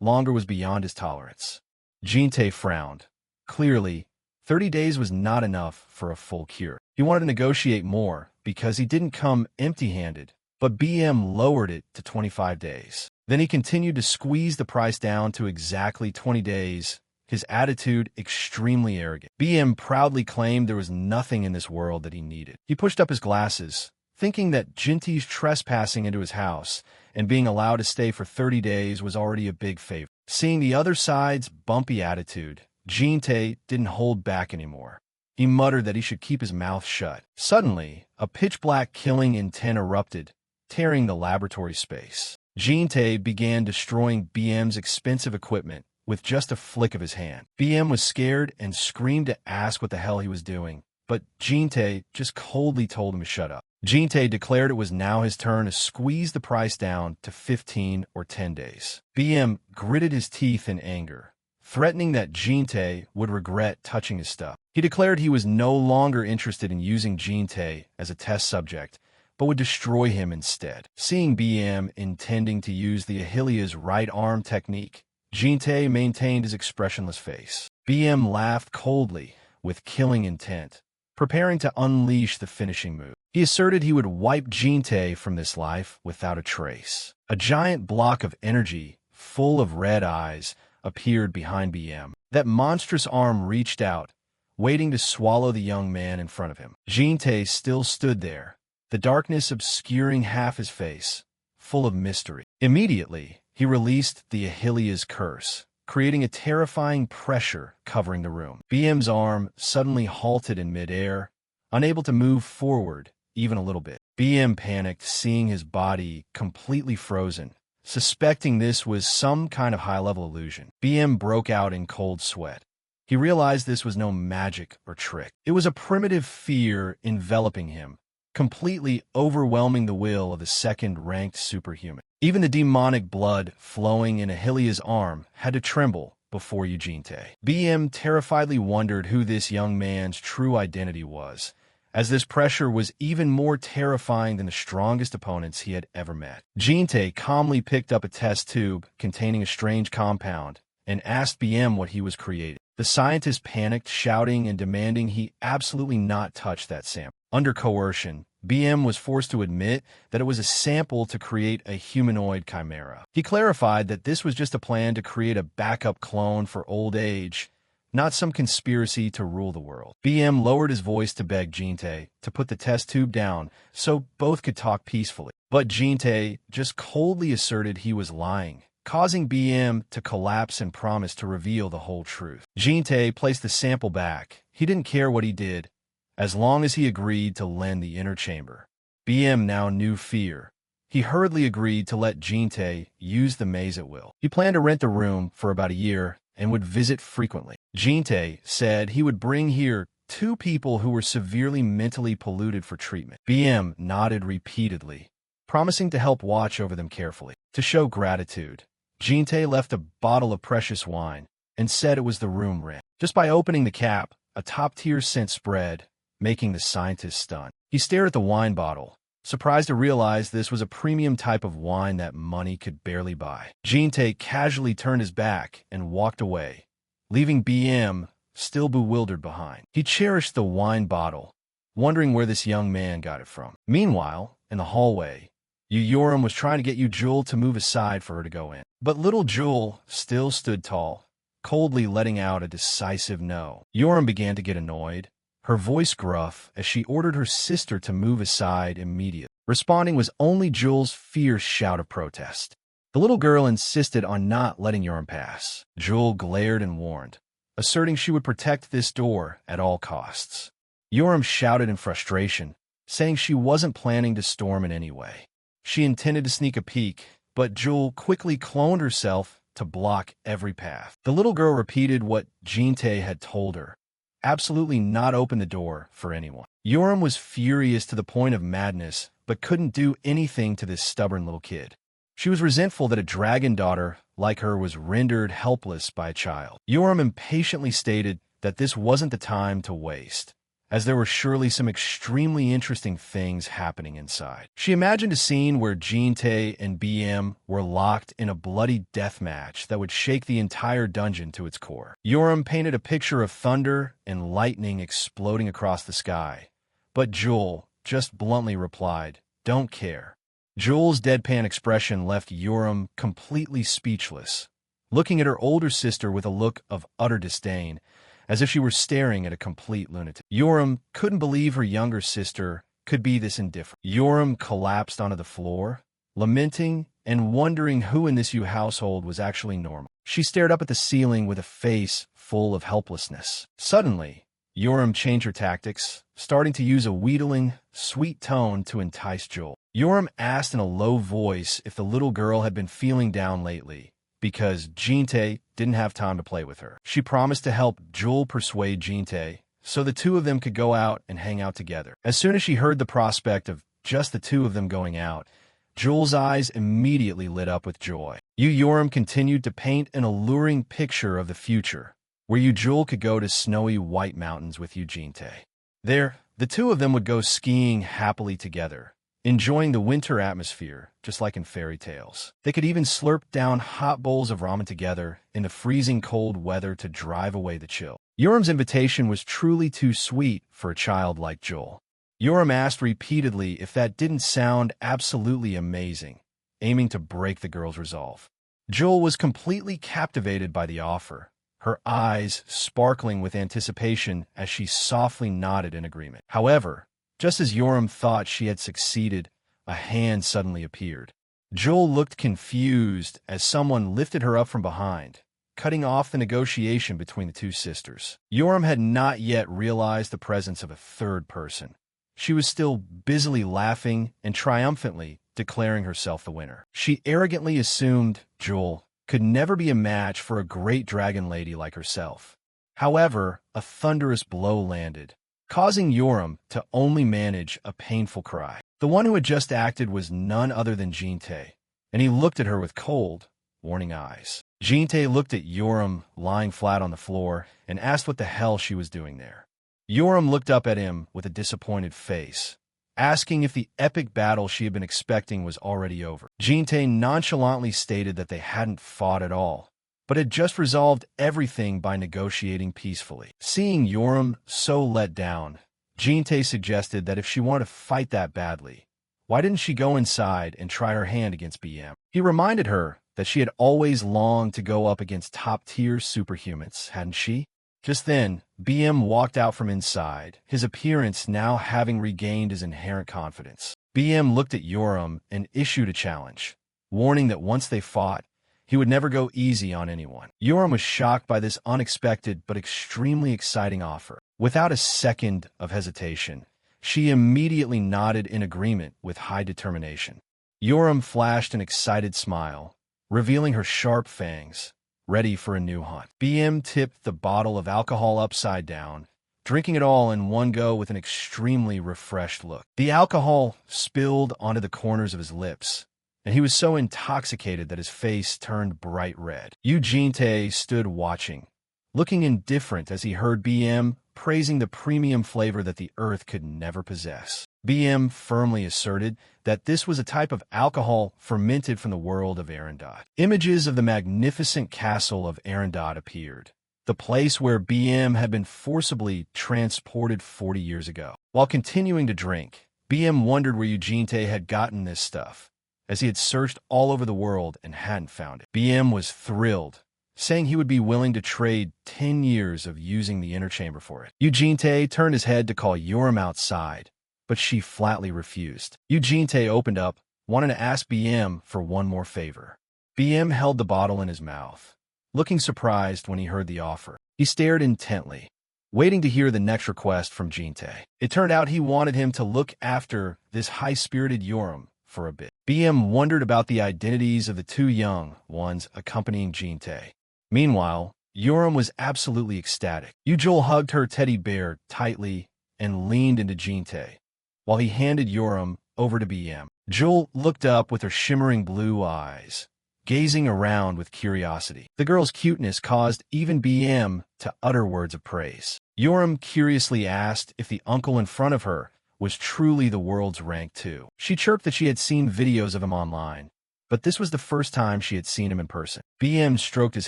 Longer was beyond his tolerance. Jinte frowned. Clearly, 30 days was not enough for a full cure. He wanted to negotiate more because he didn't come empty-handed, but BM lowered it to 25 days. Then he continued to squeeze the price down to exactly 20 days, his attitude extremely arrogant. BM proudly claimed there was nothing in this world that he needed. He pushed up his glasses, thinking that Jinte's trespassing into his house and being allowed to stay for 30 days was already a big favor. Seeing the other side's bumpy attitude, Jinte didn't hold back anymore. He muttered that he should keep his mouth shut. Suddenly, a pitch-black killing intent erupted, tearing the laboratory space. Jinte began destroying BM's expensive equipment with just a flick of his hand. BM was scared and screamed to ask what the hell he was doing, but Jinte just coldly told him to shut up. Jinte declared it was now his turn to squeeze the price down to 15 or 10 days. BM gritted his teeth in anger, threatening that Jinte would regret touching his stuff. He declared he was no longer interested in using Jinte as a test subject, but would destroy him instead. Seeing BM intending to use the Ahilia's right arm technique, Jinte maintained his expressionless face. BM laughed coldly, with killing intent, preparing to unleash the finishing move. He asserted he would wipe Jinte from this life without a trace. A giant block of energy, full of red eyes, appeared behind BM. That monstrous arm reached out, waiting to swallow the young man in front of him. Jinte still stood there, the darkness obscuring half his face, full of mystery. Immediately, he released the Ahilia's curse, creating a terrifying pressure covering the room. BM's arm suddenly halted in midair, unable to move forward even a little bit. BM panicked, seeing his body completely frozen, suspecting this was some kind of high-level illusion. BM broke out in cold sweat. He realized this was no magic or trick. It was a primitive fear enveloping him, completely overwhelming the will of the second-ranked superhuman. Even the demonic blood flowing in Ahilia's arm had to tremble before Jinte. BM terrifiedly wondered who this young man's true identity was, as this pressure was even more terrifying than the strongest opponents he had ever met. Jinte calmly picked up a test tube containing a strange compound and asked BM what he was creating. The scientist panicked, shouting and demanding he absolutely not touch that sample. Under coercion, BM was forced to admit that it was a sample to create a humanoid chimera. He clarified that this was just a plan to create a backup clone for old age, not some conspiracy to rule the world. BM lowered his voice to beg Jinte to put the test tube down so both could talk peacefully. But Jinte just coldly asserted he was lying, causing BM to collapse and promise to reveal the whole truth. Jinte placed the sample back. He didn't care what he did, as long as he agreed to lend the inner chamber. BM now knew fear. He hurriedly agreed to let Jinte use the maze at will. He planned to rent the room for about a year and would visit frequently. Jinte said he would bring here 2 people who were severely mentally polluted for treatment. BM nodded repeatedly, promising to help watch over them carefully. To show gratitude, Jinte left a bottle of precious wine and said it was the room rent. Just by opening the cap, a top-tier scent spread, making the scientist stunned. He stared at the wine bottle, surprised to realize this was a premium type of wine that money could barely buy. Jinte casually turned his back and walked away, leaving BM still bewildered behind. He cherished the wine bottle, wondering where this young man got it from. Meanwhile, in the hallway, Yoram was trying to get Jewel to move aside for her to go in. But little Jewel still stood tall, coldly letting out a decisive no. Yoram began to get annoyed, her voice gruff as she ordered her sister to move aside immediately. Responding was only Jewel's fierce shout of protest. The little girl insisted on not letting Yoram pass. Jewel glared and warned, asserting she would protect this door at all costs. Yoram shouted in frustration, saying she wasn't planning to storm in any way. She intended to sneak a peek, but Jewel quickly cloned herself to block every path. The little girl repeated what Jin-tae had told her. Absolutely not open the door for anyone. Yoram was furious to the point of madness, but couldn't do anything to this stubborn little kid. She was resentful that a dragon daughter like her was rendered helpless by a child. Yoram impatiently stated that this wasn't the time to waste, as there were surely some extremely interesting things happening inside. She imagined a scene where Jin-tae and BM were locked in a bloody death match that would shake the entire dungeon to its core. Yoram painted a picture of thunder and lightning exploding across the sky, but Jewel just bluntly replied, "Don't care." Jewel's deadpan expression left Yoram completely speechless, looking at her older sister with a look of utter disdain, as if she were staring at a complete lunatic. Yoram couldn't believe her younger sister could be this indifferent. Yoram collapsed onto the floor, lamenting and wondering who in this Yu household was actually normal. She stared up at the ceiling with a face full of helplessness. Suddenly, Yoram changed her tactics, starting to use a wheedling, sweet tone to entice Jewel. Yoram asked in a low voice if the little girl had been feeling down lately, because Jin-tae didn't have time to play with her. She promised to help Jewel persuade Jin-tae, so the two of them could go out and hang out together. As soon as she heard the prospect of just the two of them going out, Jewel's eyes immediately lit up with joy. Yoram continued to paint an alluring picture of the future, where Jewel could go to snowy white mountains with Jin-tae. There, the two of them would go skiing happily together, enjoying the winter atmosphere, just like in fairy tales. They could even slurp down hot bowls of ramen together in the freezing cold weather to drive away the chill. Yoram's invitation was truly too sweet for a child like Jewel. Yoram asked repeatedly if that didn't sound absolutely amazing, aiming to break the girl's resolve. Jewel was completely captivated by the offer, her eyes sparkling with anticipation as she softly nodded in agreement. However, just as Yoram thought she had succeeded, a hand suddenly appeared. Jewel looked confused as someone lifted her up from behind, cutting off the negotiation between the two sisters. Yoram had not yet realized the presence of a third person. She was still busily laughing and triumphantly declaring herself the winner. She arrogantly assumed Jewel could never be a match for a great dragon lady like herself. However, a thunderous blow landed, causing Yoram to only manage a painful cry. The one who had just acted was none other than Jin-tae, and he looked at her with cold, warning eyes. Jin-tae looked at Yoram lying flat on the floor and asked what the hell she was doing there. Yoram looked up at him with a disappointed face, asking if the epic battle she had been expecting was already over. Jin-tae nonchalantly stated that they hadn't fought at all, but had just resolved everything by negotiating peacefully. Seeing Yoram so let down, Jin-tae suggested that if she wanted to fight that badly, why didn't she go inside and try her hand against BM? He reminded her that she had always longed to go up against top-tier superhumans, hadn't she? Just then, BM walked out from inside, his appearance now having regained his inherent confidence. BM looked at Yoram and issued a challenge, warning that once they fought, he would never go easy on anyone. Yoram was shocked by this unexpected but extremely exciting offer. Without a second of hesitation, she immediately nodded in agreement with high determination. Yoram flashed an excited smile, revealing her sharp fangs, ready for a new hunt. BM tipped the bottle of alcohol upside down, drinking it all in one go with an extremely refreshed look. The alcohol spilled onto the corners of his lips, and he was so intoxicated that his face turned bright red. Jin-tae stood watching, looking indifferent as he heard BM praising the premium flavor that the earth could never possess. BM firmly asserted that this was a type of alcohol fermented from the world of Arendelle. Images of the magnificent castle of Arendelle appeared, the place where BM had been forcibly transported 40 years ago. While continuing to drink, BM wondered where Jin-tae had gotten this stuff, as he had searched all over the world and hadn't found it. BM was thrilled, saying he would be willing to trade 10 years of using the inner chamber for it. Jin-tae turned his head to call Yoram outside, but she flatly refused. Jin-tae opened up, wanting to ask BM for one more favor. BM held the bottle in his mouth, looking surprised when he heard the offer. He stared intently, waiting to hear the next request from Jin-tae. It turned out he wanted him to look after this high-spirited Yoram for a bit. BM wondered about the identities of the two young ones accompanying Jinte. Meanwhile, Yoram was absolutely ecstatic. Yujul hugged her teddy bear tightly and leaned into Jinte, while he handed Yoram over to BM. Jul looked up with her shimmering blue eyes, gazing around with curiosity. The girl's cuteness caused even BM to utter words of praise. Yoram curiously asked if the uncle in front of her was truly the world's rank 2. She chirped that she had seen videos of him online, but this was the first time she had seen him in person. BM stroked his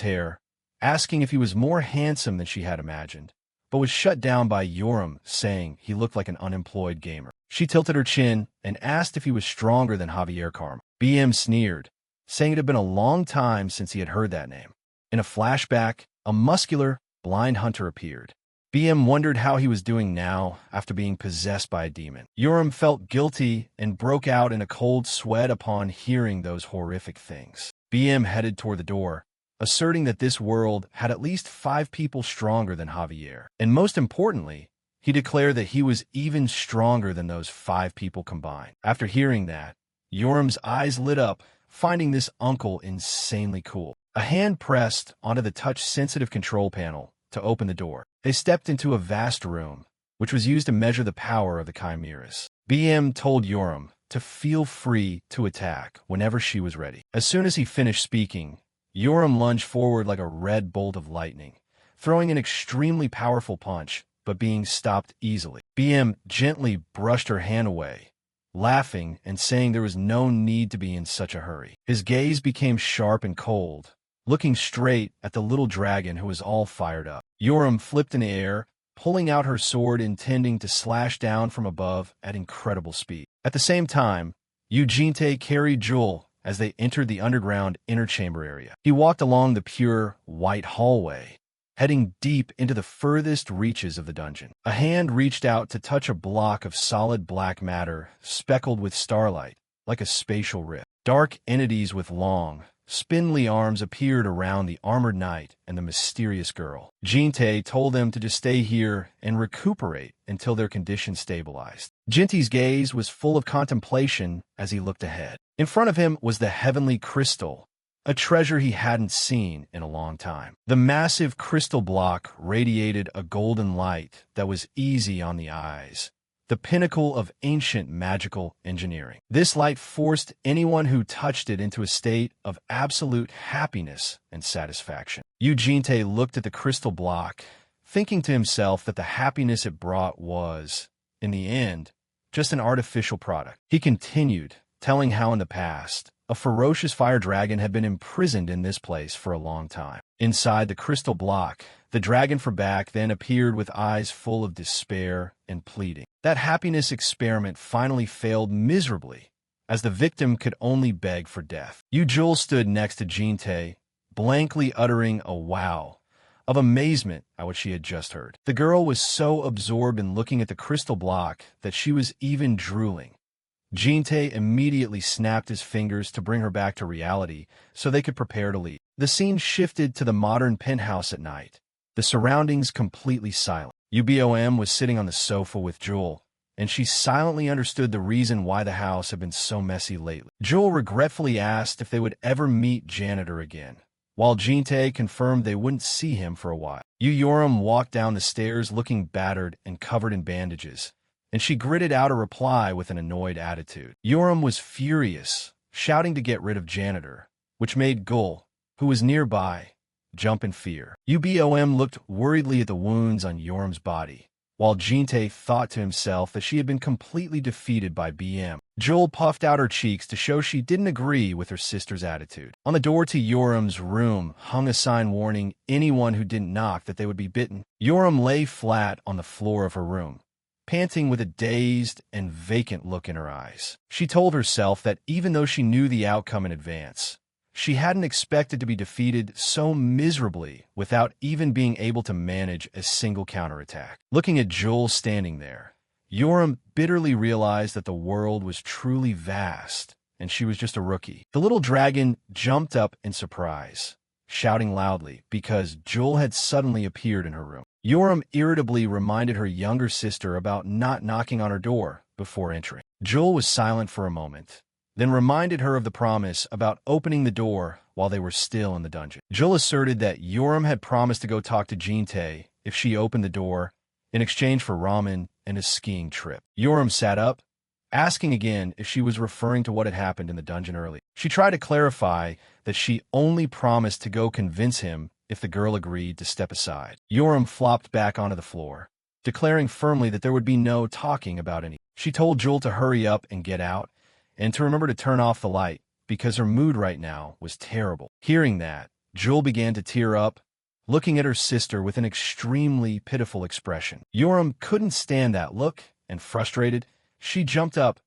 hair, asking if he was more handsome than she had imagined, but was shut down by Yoram saying he looked like an unemployed gamer. She tilted her chin and asked if he was stronger than Javier Karma. BM sneered, saying it had been a long time since he had heard that name. In a flashback, a muscular, blind hunter appeared. BM wondered how he was doing now after being possessed by a demon. Yoram felt guilty and broke out in a cold sweat upon hearing those horrific things. BM headed toward the door, asserting that this world had at least 5 people stronger than Javier. And most importantly, he declared that he was even stronger than those 5 people combined. After hearing that, Yoram's eyes lit up, finding this uncle insanely cool. A hand pressed onto the touch-sensitive control panel to open the door. They stepped into a vast room, which was used to measure the power of the chimeras. BM told Yoram to feel free to attack whenever she was ready. As soon as he finished speaking, Yoram lunged forward like a red bolt of lightning, throwing an extremely powerful punch, but being stopped easily. BM gently brushed her hand away, laughing and saying there was no need to be in such a hurry. His gaze became sharp and cold, looking straight at the little dragon who was all fired up. Yoram flipped in the air, pulling out her sword intending to slash down from above at incredible speed. At the same time, Jinte carried Jul as they entered the underground inner chamber area. He walked along the pure, white hallway, heading deep into the furthest reaches of the dungeon. A hand reached out to touch a block of solid black matter speckled with starlight, like a spatial rift. Dark entities with long, spindly arms appeared around the armored knight and the mysterious girl. Jinte told them to just stay here and recuperate until their condition stabilized. Jinte's gaze was full of contemplation as he looked ahead. In front of him was the heavenly crystal, a treasure he hadn't seen in a long time. The massive crystal block radiated a golden light that was easy on the eyes, the pinnacle of ancient magical engineering. This light forced anyone who touched it into a state of absolute happiness and satisfaction. Jinte looked at the crystal block, thinking to himself that the happiness it brought was, in the end, just an artificial product. He continued, telling how in the past, a ferocious fire dragon had been imprisoned in this place for a long time. Inside the crystal block, the dragon from back then appeared with eyes full of despair and pleading. That happiness experiment finally failed miserably, as the victim could only beg for death. Yujul stood next to Jinte, blankly uttering a wow of amazement at what she had just heard. The girl was so absorbed in looking at the crystal block that she was even drooling. Jinte immediately snapped his fingers to bring her back to reality so they could prepare to leave. The scene shifted to the modern penthouse at night, the surroundings completely silent. UBOM was sitting on the sofa with Jul, and she silently understood the reason why the house had been so messy lately. Jul regretfully asked if they would ever meet Janitor again, while Jinte confirmed they wouldn't see him for a while. Yoram walked down the stairs looking battered and covered in bandages, and she gritted out a reply with an annoyed attitude. Yoram was furious, shouting to get rid of Janitor, which made Gul, who was nearby, jump in fear. UBOM looked worriedly at the wounds on Yoram's body, while Jinte thought to himself that she had been completely defeated by BM. Jul puffed out her cheeks to show she didn't agree with her sister's attitude. On the door to Yoram's room hung a sign warning anyone who didn't knock that they would be bitten. Yoram lay flat on the floor of her room, panting with a dazed and vacant look in her eyes. She told herself that even though she knew the outcome in advance, she hadn't expected to be defeated so miserably without even being able to manage a single counterattack. Looking at Jul standing there, Yoram bitterly realized that the world was truly vast, and she was just a rookie. The little dragon jumped up in surprise, shouting loudly because Jul had suddenly appeared in her room. Yoram irritably reminded her younger sister about not knocking on her door before entering. Jul was silent for a moment, then reminded her of the promise about opening the door while they were still in the dungeon. Jul asserted that Yoram had promised to go talk to Jin-tae if she opened the door in exchange for ramen and a skiing trip. Yoram sat up, asking again if she was referring to what had happened in the dungeon earlier. She tried to clarify that she only promised to go convince him if the girl agreed to step aside. Yoram flopped back onto the floor, declaring firmly that there would be no talking about any. She told Jul to hurry up and get out, and to remember to turn off the light, because her mood right now was terrible. Hearing that, Jul began to tear up, looking at her sister with an extremely pitiful expression. Yoram couldn't stand that look, and frustrated, she jumped up,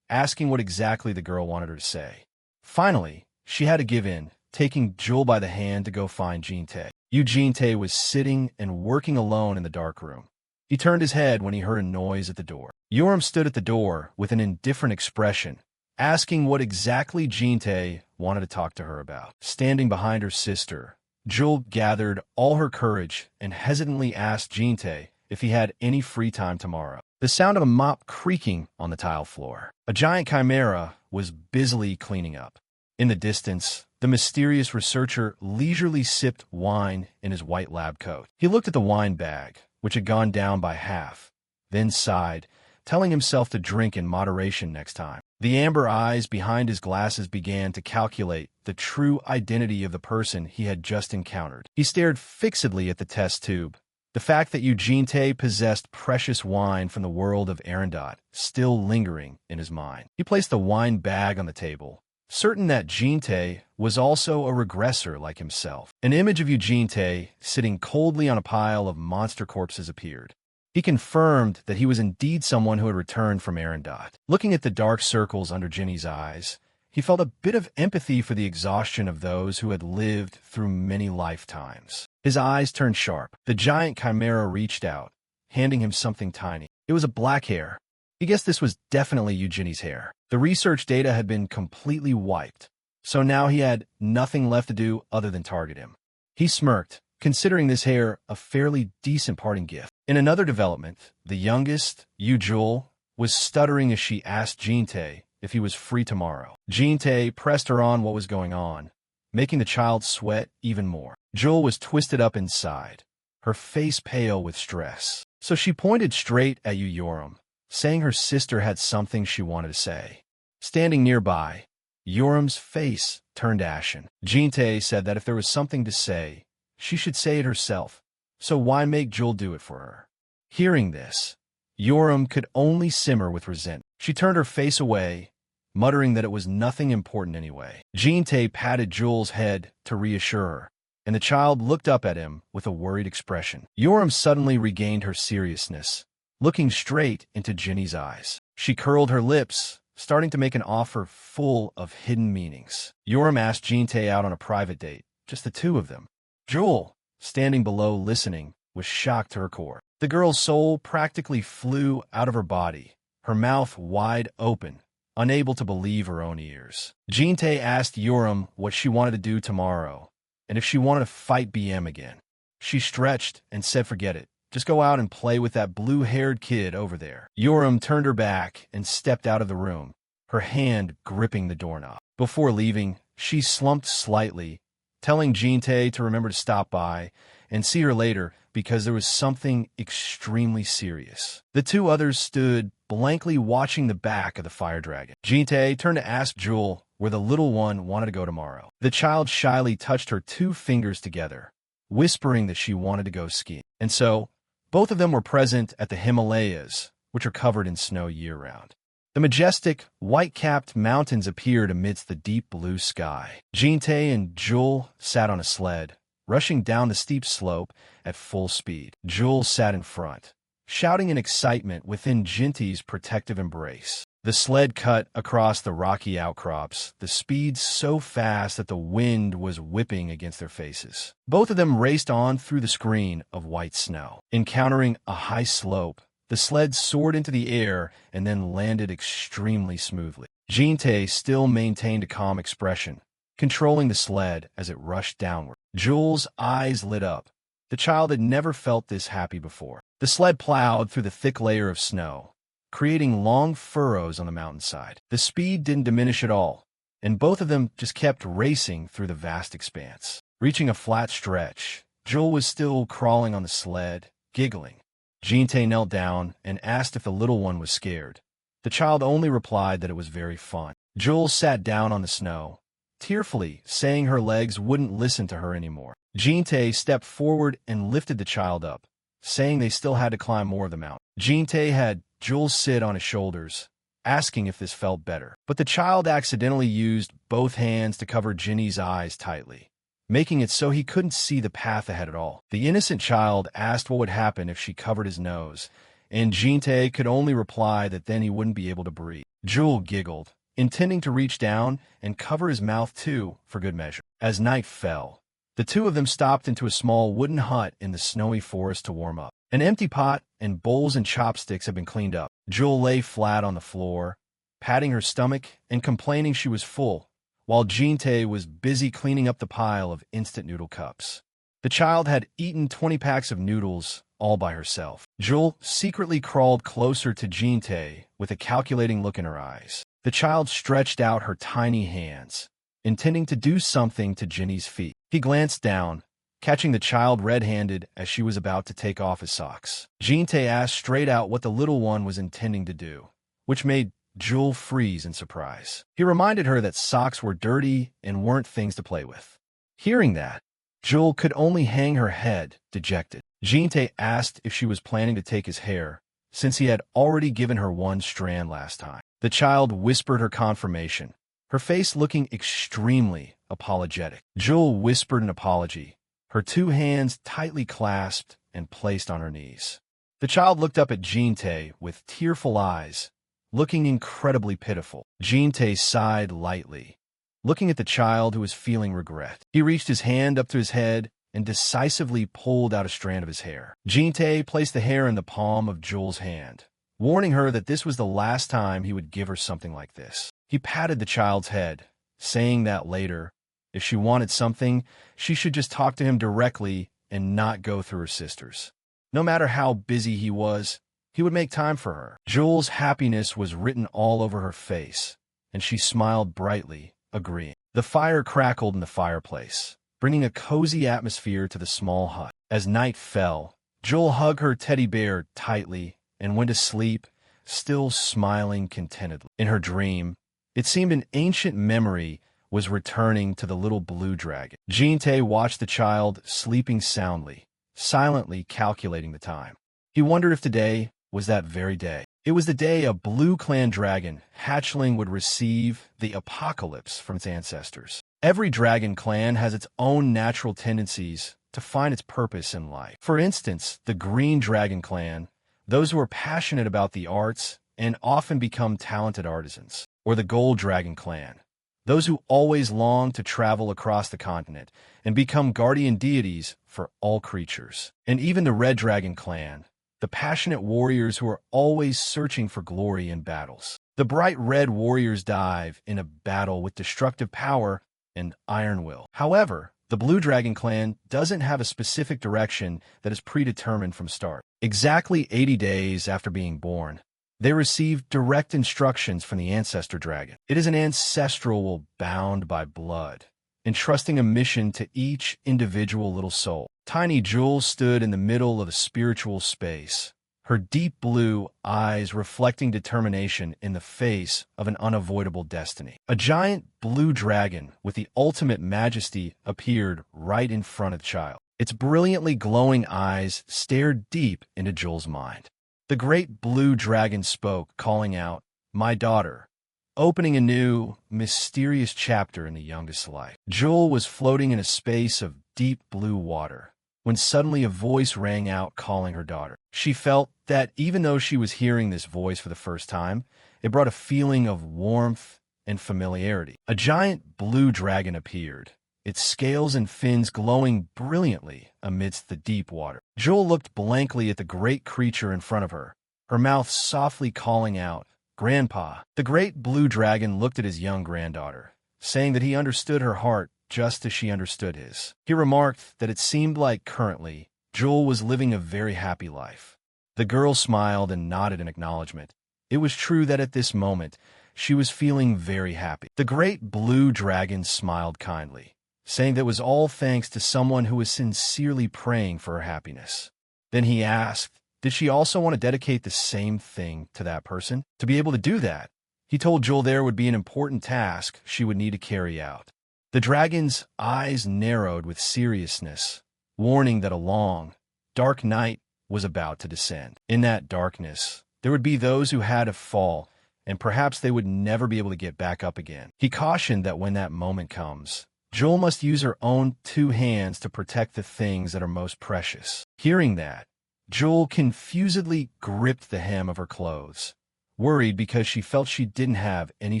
asking what exactly the girl wanted her to say. Finally, she had to give in, taking Jul by the hand to go find Jin-tae. Jin-tae was sitting and working alone in the dark room. He turned his head when he heard a noise at the door. Yoram stood at the door with an indifferent expression, asking what exactly Jin-tae wanted to talk to her about. Standing behind her sister, Jul gathered all her courage and hesitantly asked Jin-tae if he had any free time tomorrow. The sound of a mop creaking on the tile floor. A giant chimera was busily cleaning up. In the distance, the mysterious researcher leisurely sipped wine in his white lab coat. He looked at the wine bag, which had gone down by half, then sighed, telling himself to drink in moderation next time. The amber eyes behind his glasses began to calculate the true identity of the person he had just encountered. He stared fixedly at the test tube. The fact that Jin-tae possessed precious wine from the world of Arendot still lingering in his mind. He placed the wine bag on the table, certain that Jin-tae was also a regressor like himself. An image of Jin-tae sitting coldly on a pile of monster corpses appeared. He confirmed that he was indeed someone who had returned from Arendot. Looking at the dark circles under Jinny's eyes, he felt a bit of empathy for the exhaustion of those who had lived through many lifetimes. His eyes turned sharp. The giant chimera reached out, handing him something tiny. It was a black hair. He guessed this was definitely Eugenie's hair. The research data had been completely wiped, so now he had nothing left to do other than target him. He smirked, considering this hair a fairly decent parting gift. In another development, the youngest, Jul, was stuttering as she asked Jin-tae if he was free tomorrow. Jin-tae pressed her on what was going on, making the child sweat even more. Jul was twisted up inside, her face pale with stress. So she pointed straight at Yoram, saying her sister had something she wanted to say. Standing nearby, Yoram's face turned ashen. Jin-tae said that if there was something to say, she should say it herself, so why make Jul do it for her? Hearing this, Yoram could only simmer with resentment. She turned her face away, muttering that it was nothing important anyway. Jin-tae patted Jul's head to reassure her, and the child looked up at him with a worried expression. Yoram suddenly regained her seriousness, looking straight into Jinny's eyes. She curled her lips, starting to make an offer full of hidden meanings. Yoram asked Jin-tae out on a private date, just the two of them. Jul, standing below listening, was shocked to her core. The girl's soul practically flew out of her body, her mouth wide open, unable to believe her own ears. Jin-tae asked Yoram what she wanted to do tomorrow, and if she wanted to fight BM again. She stretched and said forget it. Just go out and play with that blue-haired kid over there. Yoram turned her back and stepped out of the room, her hand gripping the doorknob. Before leaving, she slumped slightly, telling Jin-tae to remember to stop by and see her later because there was something extremely serious. The two others stood blankly watching the back of the fire dragon. Jin-tae turned to ask Jul where the little one wanted to go tomorrow. The child shyly touched her two fingers together, whispering that she wanted to go skiing. And so, both of them were present at the Himalayas, which are covered in snow year-round. The majestic, white-capped mountains appeared amidst the deep blue sky. Jin-tae and Jul sat on a sled, rushing down the steep slope at full speed. Jul sat in front, shouting in excitement within Jin-tae's protective embrace. The sled cut across the rocky outcrops, the speed so fast that the wind was whipping against their faces. Both of them raced on through the screen of white snow. Encountering a high slope, the sled soared into the air and then landed extremely smoothly. Jin-tae still maintained a calm expression, controlling the sled as it rushed downward. Jul's eyes lit up. The child had never felt this happy before. The sled plowed through the thick layer of snow, creating long furrows on the mountainside. The speed didn't diminish at all, and both of them just kept racing through the vast expanse. Reaching a flat stretch, Joel was still crawling on the sled, giggling. Jin-tae knelt down and asked if the little one was scared. The child only replied that it was very fun. Joel sat down on the snow, tearfully saying her legs wouldn't listen to her anymore. Jin-tae stepped forward and lifted the child up, saying they still had to climb more of the mountain. Jin-tae had Joel sit on his shoulders, asking if this felt better. But the child accidentally used both hands to cover Jinny's eyes tightly, making it so he couldn't see the path ahead at all. The innocent child asked what would happen if she covered his nose, and Jin-tae could only reply that then he wouldn't be able to breathe. Joel giggled, intending to reach down and cover his mouth too, for good measure. As night fell, the two of them stopped into a small wooden hut in the snowy forest to warm up. An empty pot and bowls and chopsticks had been cleaned up. Joel lay flat on the floor, patting her stomach and complaining she was full, while Jin-tae was busy cleaning up the pile of instant noodle cups. The child had eaten 20 packs of noodles all by herself. Joel secretly crawled closer to Jin-tae with a calculating look in her eyes. The child stretched out her tiny hands, intending to do something to Jinny's feet. He glanced down, catching the child red-handed as she was about to take off his socks. Jin-tae asked straight out what the little one was intending to do, which made Joel freeze in surprise. He reminded her that socks were dirty and weren't things to play with. Hearing that, Joel could only hang her head, dejected. Jin-tae asked if she was planning to take his hair, since he had already given her one strand last time. The child whispered her confirmation, her face looking extremely apologetic. Joel whispered an apology, her two hands tightly clasped and placed on her knees. The child looked up at Jin-tae with tearful eyes, looking incredibly pitiful. Jin-tae sighed lightly, looking at the child who was feeling regret. He reached his hand up to his head and decisively pulled out a strand of his hair. Jin-tae placed the hair in the palm of Joel's hand, warning her that this was the last time he would give her something like this. He patted the child's head, saying that later, if she wanted something, she should just talk to him directly and not go through her sisters. No matter how busy he was, he would make time for her. Joel's happiness was written all over her face, and she smiled brightly, agreeing. The fire crackled in the fireplace, bringing a cozy atmosphere to the small hut. As night fell, Joel hugged her teddy bear tightly and went to sleep, still smiling contentedly. In her dream, it seemed an ancient memory was returning to the little blue dragon. Jin-tae watched the child sleeping soundly, silently calculating the time. He wondered if today was that very day. It was the day a blue clan dragon hatchling would receive the apocalypse from its ancestors. Every dragon clan has its own natural tendencies to find its purpose in life. For instance, the green dragon clan, those who are passionate about the arts and often become talented artisans. Or the gold dragon clan, those who always long to travel across the continent and become guardian deities for all creatures. And even the red dragon clan, the passionate warriors who are always searching for glory in battles. The bright red warriors dive in a battle with destructive power and iron will. However, the blue dragon clan doesn't have a specific direction that is predetermined from start. Exactly 80 days after being born, they receive direct instructions from the ancestor dragon. It is an ancestral will bound by blood, entrusting a mission to each individual little soul. Tiny Jewel stood in the middle of a spiritual space, her deep blue eyes reflecting determination in the face of an unavoidable destiny. A giant blue dragon with the ultimate majesty appeared right in front of the child. Its brilliantly glowing eyes stared deep into Jewel's mind. The great blue dragon spoke, calling out, "My daughter," opening a new, mysterious chapter in the youngest's life. Jewel was floating in a space of deep blue water, when suddenly a voice rang out calling her daughter. She felt that even though she was hearing this voice for the first time, it brought a feeling of warmth and familiarity. A giant blue dragon appeared, its scales and fins glowing brilliantly amidst the deep water. Jewel looked blankly at the great creature in front of her, her mouth softly calling out, "Grandpa." The great blue dragon looked at his young granddaughter, saying that he understood her heart just as she understood his. He remarked that it seemed like currently, Jewel was living a very happy life. The girl smiled and nodded in acknowledgement, It was true that at this moment, she was feeling very happy. The great blue dragon smiled kindly, saying that it was all thanks to someone who was sincerely praying for her happiness. Then he asked, did she also want to dedicate the same thing to that person? To be able to do that, he told Jewel there would be an important task she would need to carry out. The dragon's eyes narrowed with seriousness, warning that a long, dark night was about to descend. In that darkness, there would be those who had to fall, and perhaps they would never be able to get back up again. He cautioned that when that moment comes, Jewel must use her own two hands to protect the things that are most precious. Hearing that, Jewel confusedly gripped the hem of her clothes, worried because she felt she didn't have any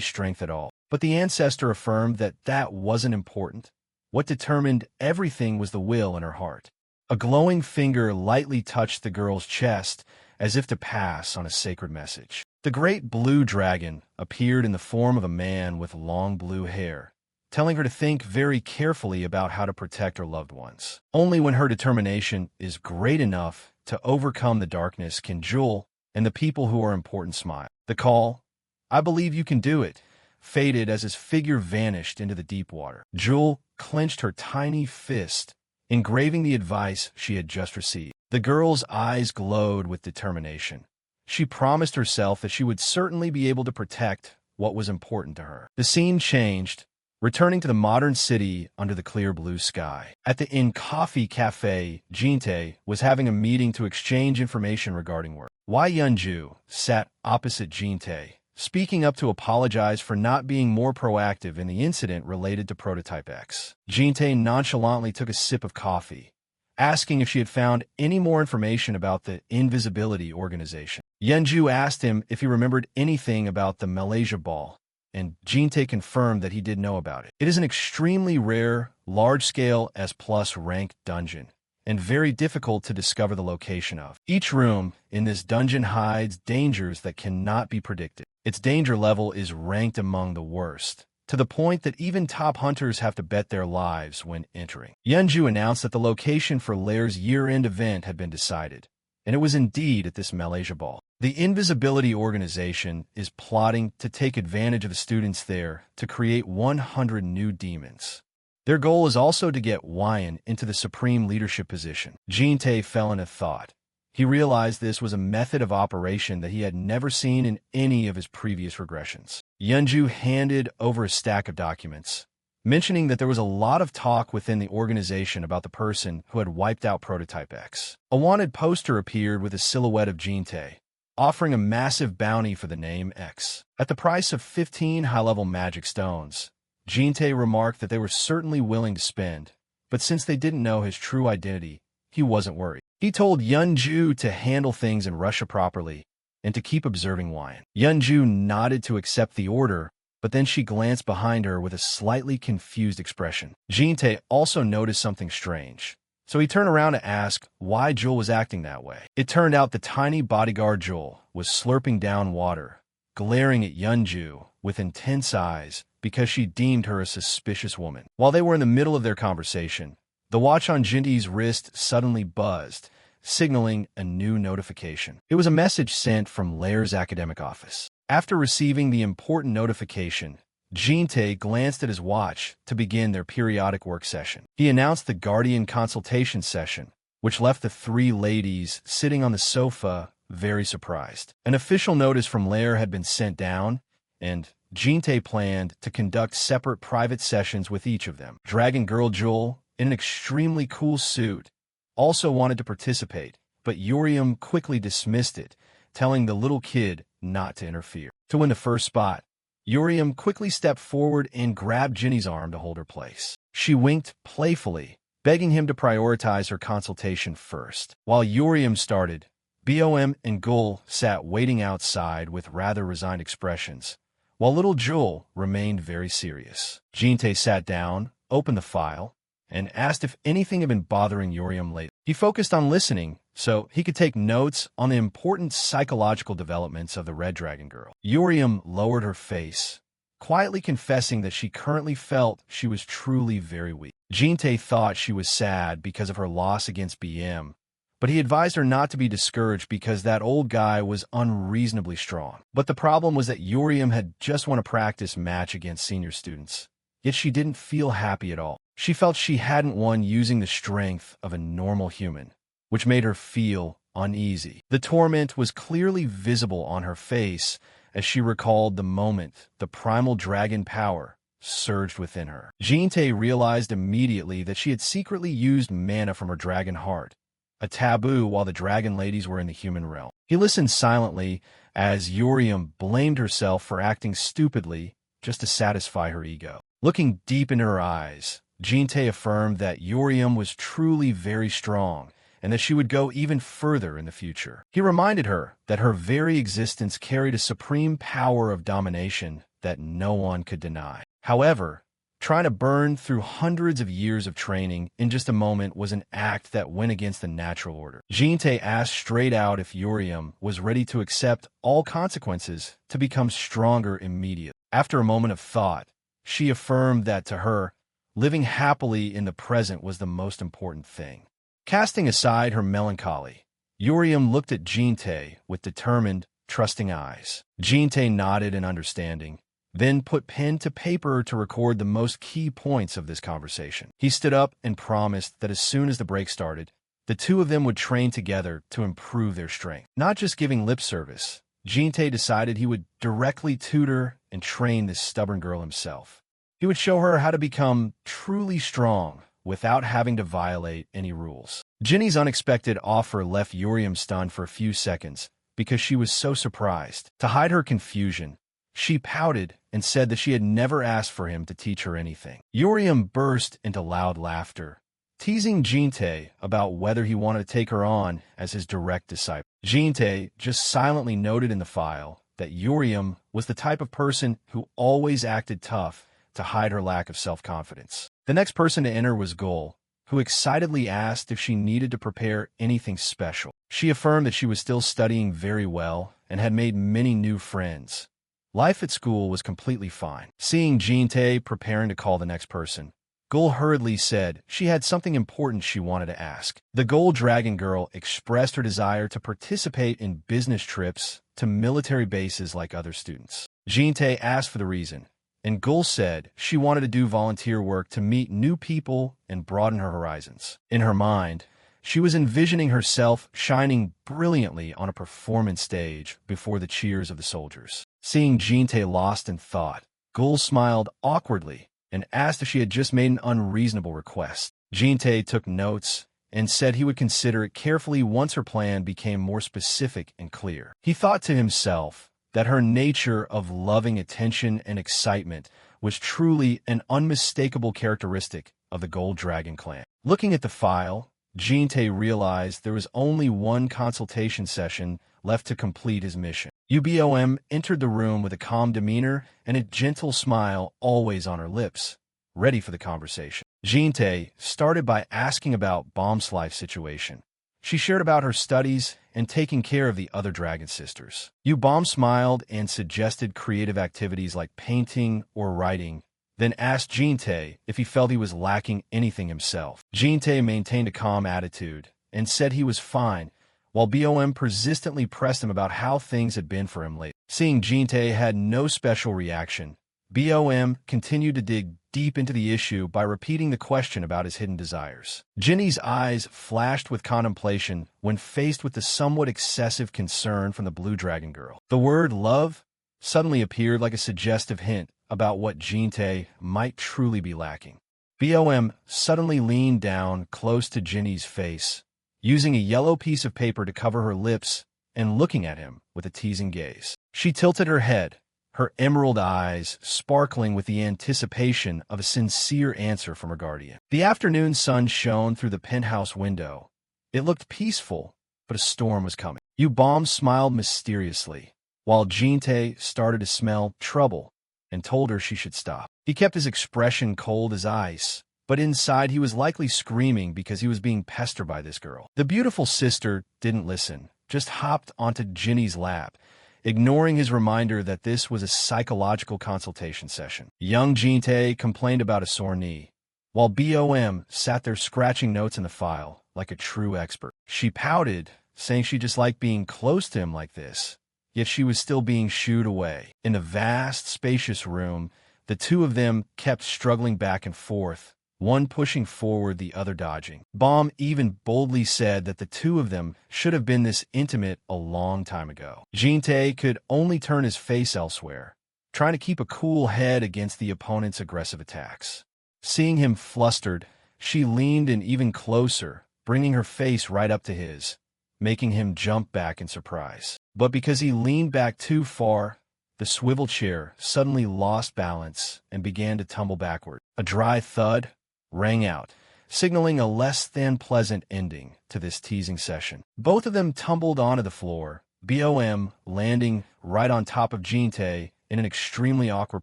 strength at all. But the ancestor affirmed that that wasn't important. What determined everything was the will in her heart. A glowing finger lightly touched the girl's chest as if to pass on a sacred message. The great blue dragon appeared in the form of a man with long blue hair, telling her to think very carefully about how to protect her loved ones. Only when her determination is great enough to overcome the darkness can Jewel and the people who are important smile. The call, "I believe you can do it," faded as his figure vanished into the deep water. Jewel clenched her tiny fist, engraving the advice she had just received. The girl's eyes glowed with determination. She promised herself that she would certainly be able to protect what was important to her. The scene changed, returning to the modern city under the clear blue sky. At the Inn Coffee Cafe, Jinte was having a meeting to exchange information regarding work. Wei Yunju sat opposite Jinte, speaking up to apologize for not being more proactive in the incident related to Prototype X. Jinte nonchalantly took a sip of coffee, asking if she had found any more information about the Invisibility Organization. Yunju asked him if he remembered anything about the Malaysia Ball, and Jinte confirmed that he did know about it. It is an extremely rare, large-scale S+ ranked dungeon, and very difficult to discover the location of. Each room in this dungeon hides dangers that cannot be predicted. Its danger level is ranked among the worst, to the point that even top hunters have to bet their lives when entering. Yunju announced that the location for Lair's year-end event had been decided, and it was indeed at this Malaysia Ball. The Invisibility Organization is plotting to take advantage of the students there to create 100 new demons. Their goal is also to get Wyan into the supreme leadership position. Jinte fell into thought. He realized this was a method of operation that he had never seen in any of his previous regressions. Yunju handed over a stack of documents, mentioning that there was a lot of talk within the organization about the person who had wiped out Prototype X. A wanted poster appeared with a silhouette of Jinte, offering a massive bounty for the name X. At the price of 15 high-level magic stones, Jinte remarked that they were certainly willing to spend, but since they didn't know his true identity, he wasn't worried. He told Yunju to handle things in Russia properly and to keep observing Wyan. Yunju nodded to accept the order, but then she glanced behind her with a slightly confused expression. Jinte also noticed something strange, so he turned around to ask why Jewel was acting that way. It turned out the tiny bodyguard Jewel was slurping down water, glaring at Yunju with intense eyes because she deemed her a suspicious woman. While they were in the middle of their conversation, the watch on Jinti's wrist suddenly buzzed, signaling a new notification. It was a message sent from Lair's academic office. After receiving the important notification, Jinte glanced at his watch to begin their periodic work session. He announced the Guardian consultation session, which left the three ladies sitting on the sofa very surprised. An official notice from Lair had been sent down, and Jinte planned to conduct separate private sessions with each of them. Dragon Girl Jewel, in an extremely cool suit, also wanted to participate, but Yuriam quickly dismissed it, telling the little kid not to interfere. To win the first spot, Yuriam quickly stepped forward and grabbed Ginny's arm to hold her place. She winked playfully, begging him to prioritize her consultation first. While Yuriam started, Bom and Gul sat waiting outside with rather resigned expressions, while little Jewel remained very serious. Jinte sat down, opened the file, and asked if anything had been bothering Yuriam lately. He focused on listening so he could take notes on the important psychological developments of the Red Dragon Girl. Yuriam lowered her face, quietly confessing that she currently felt she was truly very weak. Jinte thought she was sad because of her loss against BM, But he advised her not to be discouraged because that old guy was unreasonably strong. But the problem was that Yuriam had just won a practice match against senior students. Yet she didn't feel happy at all. She felt she hadn't won using the strength of a normal human, which made her feel uneasy. The torment was clearly visible on her face as she recalled the moment the primal dragon power surged within her. Jin-tae realized immediately that she had secretly used mana from her dragon heart, a taboo while the dragon ladies were in the human realm. He listened silently as Yuriam blamed herself for acting stupidly just to satisfy her ego. Looking deep into her eyes, Jin-tae affirmed that Yuriam was truly very strong and that she would go even further in the future. He reminded her that her very existence carried a supreme power of domination that no one could deny. However, trying to burn through hundreds of years of training in just a moment was an act that went against the natural order. Jin-tae asked straight out if Yuriam was ready to accept all consequences to become stronger immediately. After a moment of thought, she affirmed that to her, living happily in the present was the most important thing. Casting aside her melancholy, Yuriam looked at Jin-tae with determined, trusting eyes. Jin-tae nodded in understanding, then put pen to paper to record the most key points of this conversation. He stood up and promised that as soon as the break started, the two of them would train together to improve their strength. Not just giving lip service, Jin-tae decided he would directly tutor and train this stubborn girl himself. He would show her how to become truly strong without having to violate any rules. Jinny's unexpected offer left Yuriam stunned for a few seconds because she was so surprised. To hide her confusion, she pouted and said that she had never asked for him to teach her anything. Yuriam burst into loud laughter, teasing Jin-tae about whether he wanted to take her on as his direct disciple. Jin-tae just silently noted in the file that Yuriam was the type of person who always acted tough to hide her lack of self-confidence. The next person to enter was Gul, who excitedly asked if she needed to prepare anything special. She affirmed that she was still studying very well and had made many new friends. Life at school was completely fine. Seeing Jin-tae preparing to call the next person, Gul hurriedly said she had something important she wanted to ask. The Gold Dragon girl expressed her desire to participate in business trips to military bases like other students. Jin-tae asked for the reason, and Gul said she wanted to do volunteer work to meet new people and broaden her horizons. In her mind, she was envisioning herself shining brilliantly on a performance stage before the cheers of the soldiers. Seeing Jin-tae lost in thought, Gul smiled awkwardly and asked if she had just made an unreasonable request. Jin-tae took notes and said he would consider it carefully once her plan became more specific and clear. He thought to himself that her nature of loving attention and excitement was truly an unmistakable characteristic of the Gold Dragon clan. Looking at the file, Jin-tae realized there was only one consultation session left to complete his mission. UBOM entered the room with a calm demeanor and a gentle smile always on her lips, ready for the conversation. Jin-tae started by asking about Bomb's life situation. She shared about her studies and taking care of the other dragon sisters. Bomb smiled and suggested creative activities like painting or writing, then asked Jin-tae if he felt he was lacking anything himself. Jin-tae maintained a calm attitude and said he was fine, while BOM persistently pressed him about how things had been for him lately. Seeing Jin-tae had no special reaction, BOM continued to dig deep into the issue by repeating the question about his hidden desires. Jinny's eyes flashed with contemplation when faced with the somewhat excessive concern from the Blue Dragon girl. The word love suddenly appeared like a suggestive hint about what Jin-tae might truly be lacking. BOM suddenly leaned down close to Jinny's face, using a yellow piece of paper to cover her lips and looking at him with a teasing gaze. She tilted her head, her emerald eyes sparkling with the anticipation of a sincere answer from her guardian. The afternoon sun shone through the penthouse window. It looked peaceful, but a storm was coming. Bomb smiled mysteriously, while Jin-tae started to smell trouble and told her she should stop. He kept his expression cold as ice, but inside he was likely screaming because he was being pestered by this girl. The beautiful sister didn't listen, just hopped onto Jinny's lap, ignoring his reminder that this was a psychological consultation session. Young Jin-tae complained about a sore knee, while BOM sat there scratching notes in the file, like a true expert. She pouted, saying she just liked being close to him like this, yet she was still being shooed away. In the vast, spacious room, the two of them kept struggling back and forth, one pushing forward, the other dodging. Baum even boldly said that the two of them should have been this intimate a long time ago. Jin-tae could only turn his face elsewhere, trying to keep a cool head against the opponent's aggressive attacks. Seeing him flustered, she leaned in even closer, bringing her face right up to his, making him jump back in surprise. But because he leaned back too far, the swivel chair suddenly lost balance and began to tumble backward. A dry thud rang out, signaling a less than pleasant ending to this teasing session. Both of them tumbled onto the floor, BOM landing right on top of Jin-tae in an extremely awkward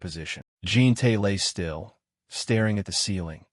position. Jin-tae lay still, staring at the ceiling,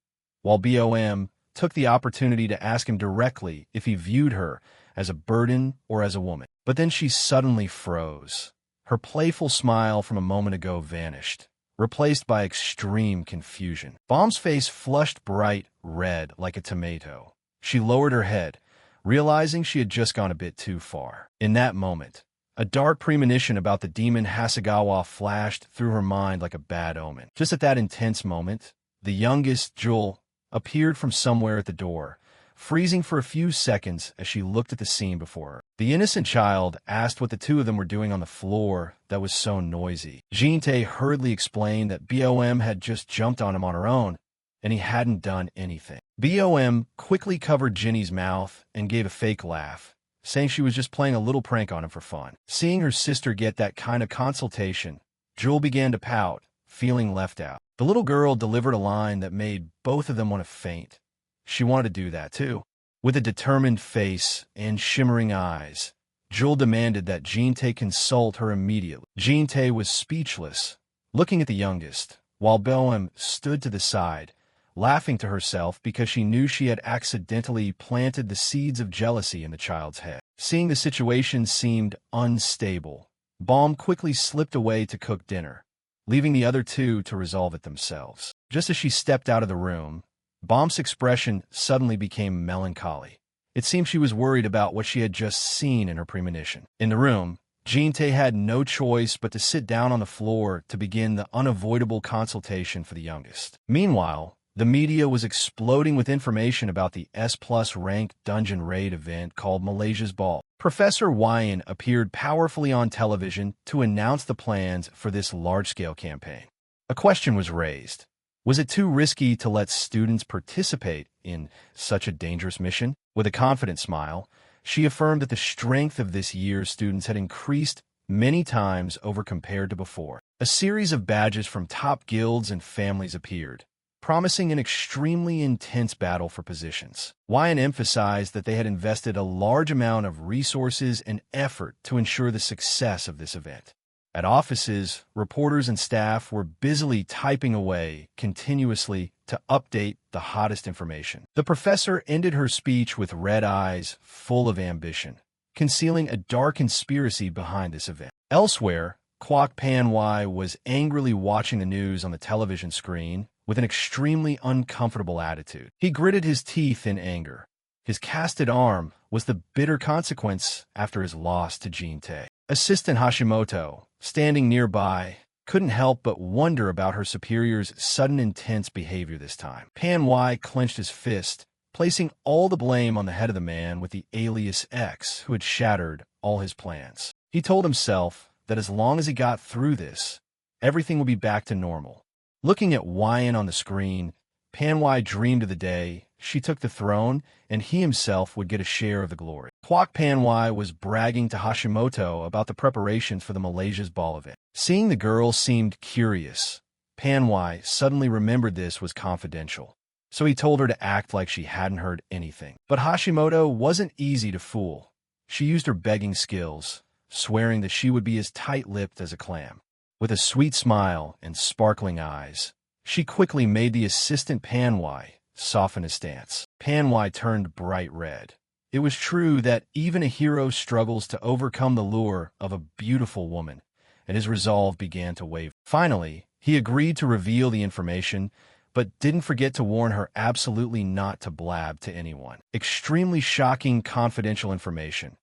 while BOM took the opportunity to ask him directly if he viewed her as a burden or as a woman. But then she suddenly froze. Her playful smile from a moment ago vanished, replaced by extreme confusion. Baum's face flushed bright red like a tomato. She lowered her head, realizing she had just gone a bit too far. In that moment, a dark premonition about the demon Hasegawa flashed through her mind like a bad omen. Just at that intense moment, the youngest, Jewel, appeared from somewhere at the door, freezing for a few seconds as she looked at the scene before her. The innocent child asked what the two of them were doing on the floor that was so noisy. Jin-tae hurriedly explained that BOM had just jumped on him on her own, and he hadn't done anything. BOM quickly covered Jinny's mouth and gave a fake laugh, saying she was just playing a little prank on him for fun. Seeing her sister get that kind of consultation, Jewel began to pout, feeling left out. The little girl delivered a line that made both of them want to faint. She wanted to do that too. With a determined face and shimmering eyes, Jewel demanded that Jin-tae consult her immediately. Jin-tae was speechless, looking at the youngest, while BOM stood to the side, laughing to herself because she knew she had accidentally planted the seeds of jealousy in the child's head. Seeing the situation seemed unstable, Baum quickly slipped away to cook dinner, leaving the other two to resolve it themselves. Just as she stepped out of the room, Baum's expression suddenly became melancholy. It seemed she was worried about what she had just seen in her premonition. In the room, Jin-tae had no choice but to sit down on the floor to begin the unavoidable consultation for the youngest. Meanwhile, the media was exploding with information about the S-plus ranked dungeon raid event called Malaysia's Ball. Professor Wyan appeared powerfully on television to announce the plans for this large-scale campaign. A question was raised. Was it too risky to let students participate in such a dangerous mission? With a confident smile, she affirmed that the strength of this year's students had increased many times over compared to before. A series of badges from top guilds and families appeared, promising an extremely intense battle for positions. Wyan emphasized that they had invested a large amount of resources and effort to ensure the success of this event. At offices, reporters and staff were busily typing away continuously to update the hottest information. The professor ended her speech with red eyes full of ambition, concealing a dark conspiracy behind this event. Elsewhere, Kwok Pan-wai was angrily watching the news on the television screen with an extremely uncomfortable attitude. He gritted his teeth in anger. His casted arm was the bitter consequence after his loss to Jin-tae. Assistant Hashimoto, standing nearby, couldn't help but wonder about her superior's sudden intense behavior this time. Pan-wai clenched his fist, placing all the blame on the head of the man with the alias X who had shattered all his plans. He told himself that as long as he got through this, everything would be back to normal. Looking at Wyan on the screen, Pan-wai dreamed of the day she took the throne and he himself would get a share of the glory. Kwok Pan-wai was bragging to Hashimoto about the preparations for the Malaysia's Ball event. Seeing the girl seemed curious, Pan-wai suddenly remembered this was confidential, so he told her to act like she hadn't heard anything. But Hashimoto wasn't easy to fool. She used her begging skills, swearing that she would be as tight-lipped as a clam. With a sweet smile and sparkling eyes, she quickly made the assistant Pan-wai soften his stance. Pan-wai turned bright red. It was true that even a hero struggles to overcome the lure of a beautiful woman, and his resolve began to waver. Finally, he agreed to reveal the information, but didn't forget to warn her absolutely not to blab to anyone. Extremely shocking confidential information.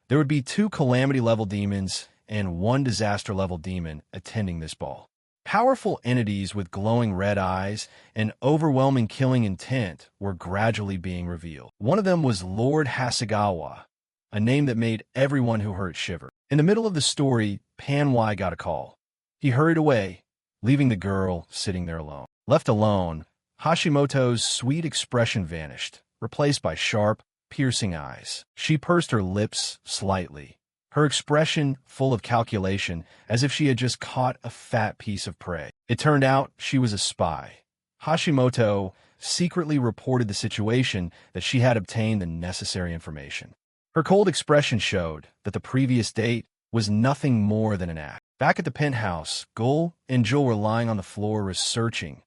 There would be 2 calamity-level demons and 1 disaster-level demon attending this ball. Powerful entities with glowing red eyes and overwhelming killing intent were gradually being revealed. One of them was Lord Hasegawa, a name that made everyone who heard it shiver. In the middle of the story, Manhwa got a call. He hurried away, leaving the girl sitting there alone. Left alone, Hashimoto's sweet expression vanished, replaced by sharp, piercing eyes. She pursed her lips slightly, her expression full of calculation, as if she had just caught a fat piece of prey. It turned out she was a spy. Hashimoto secretly reported the situation that she had obtained the necessary information. Her cold expression showed that the previous date was nothing more than an act. Back at the penthouse, Gul and Joel were lying on the floor researching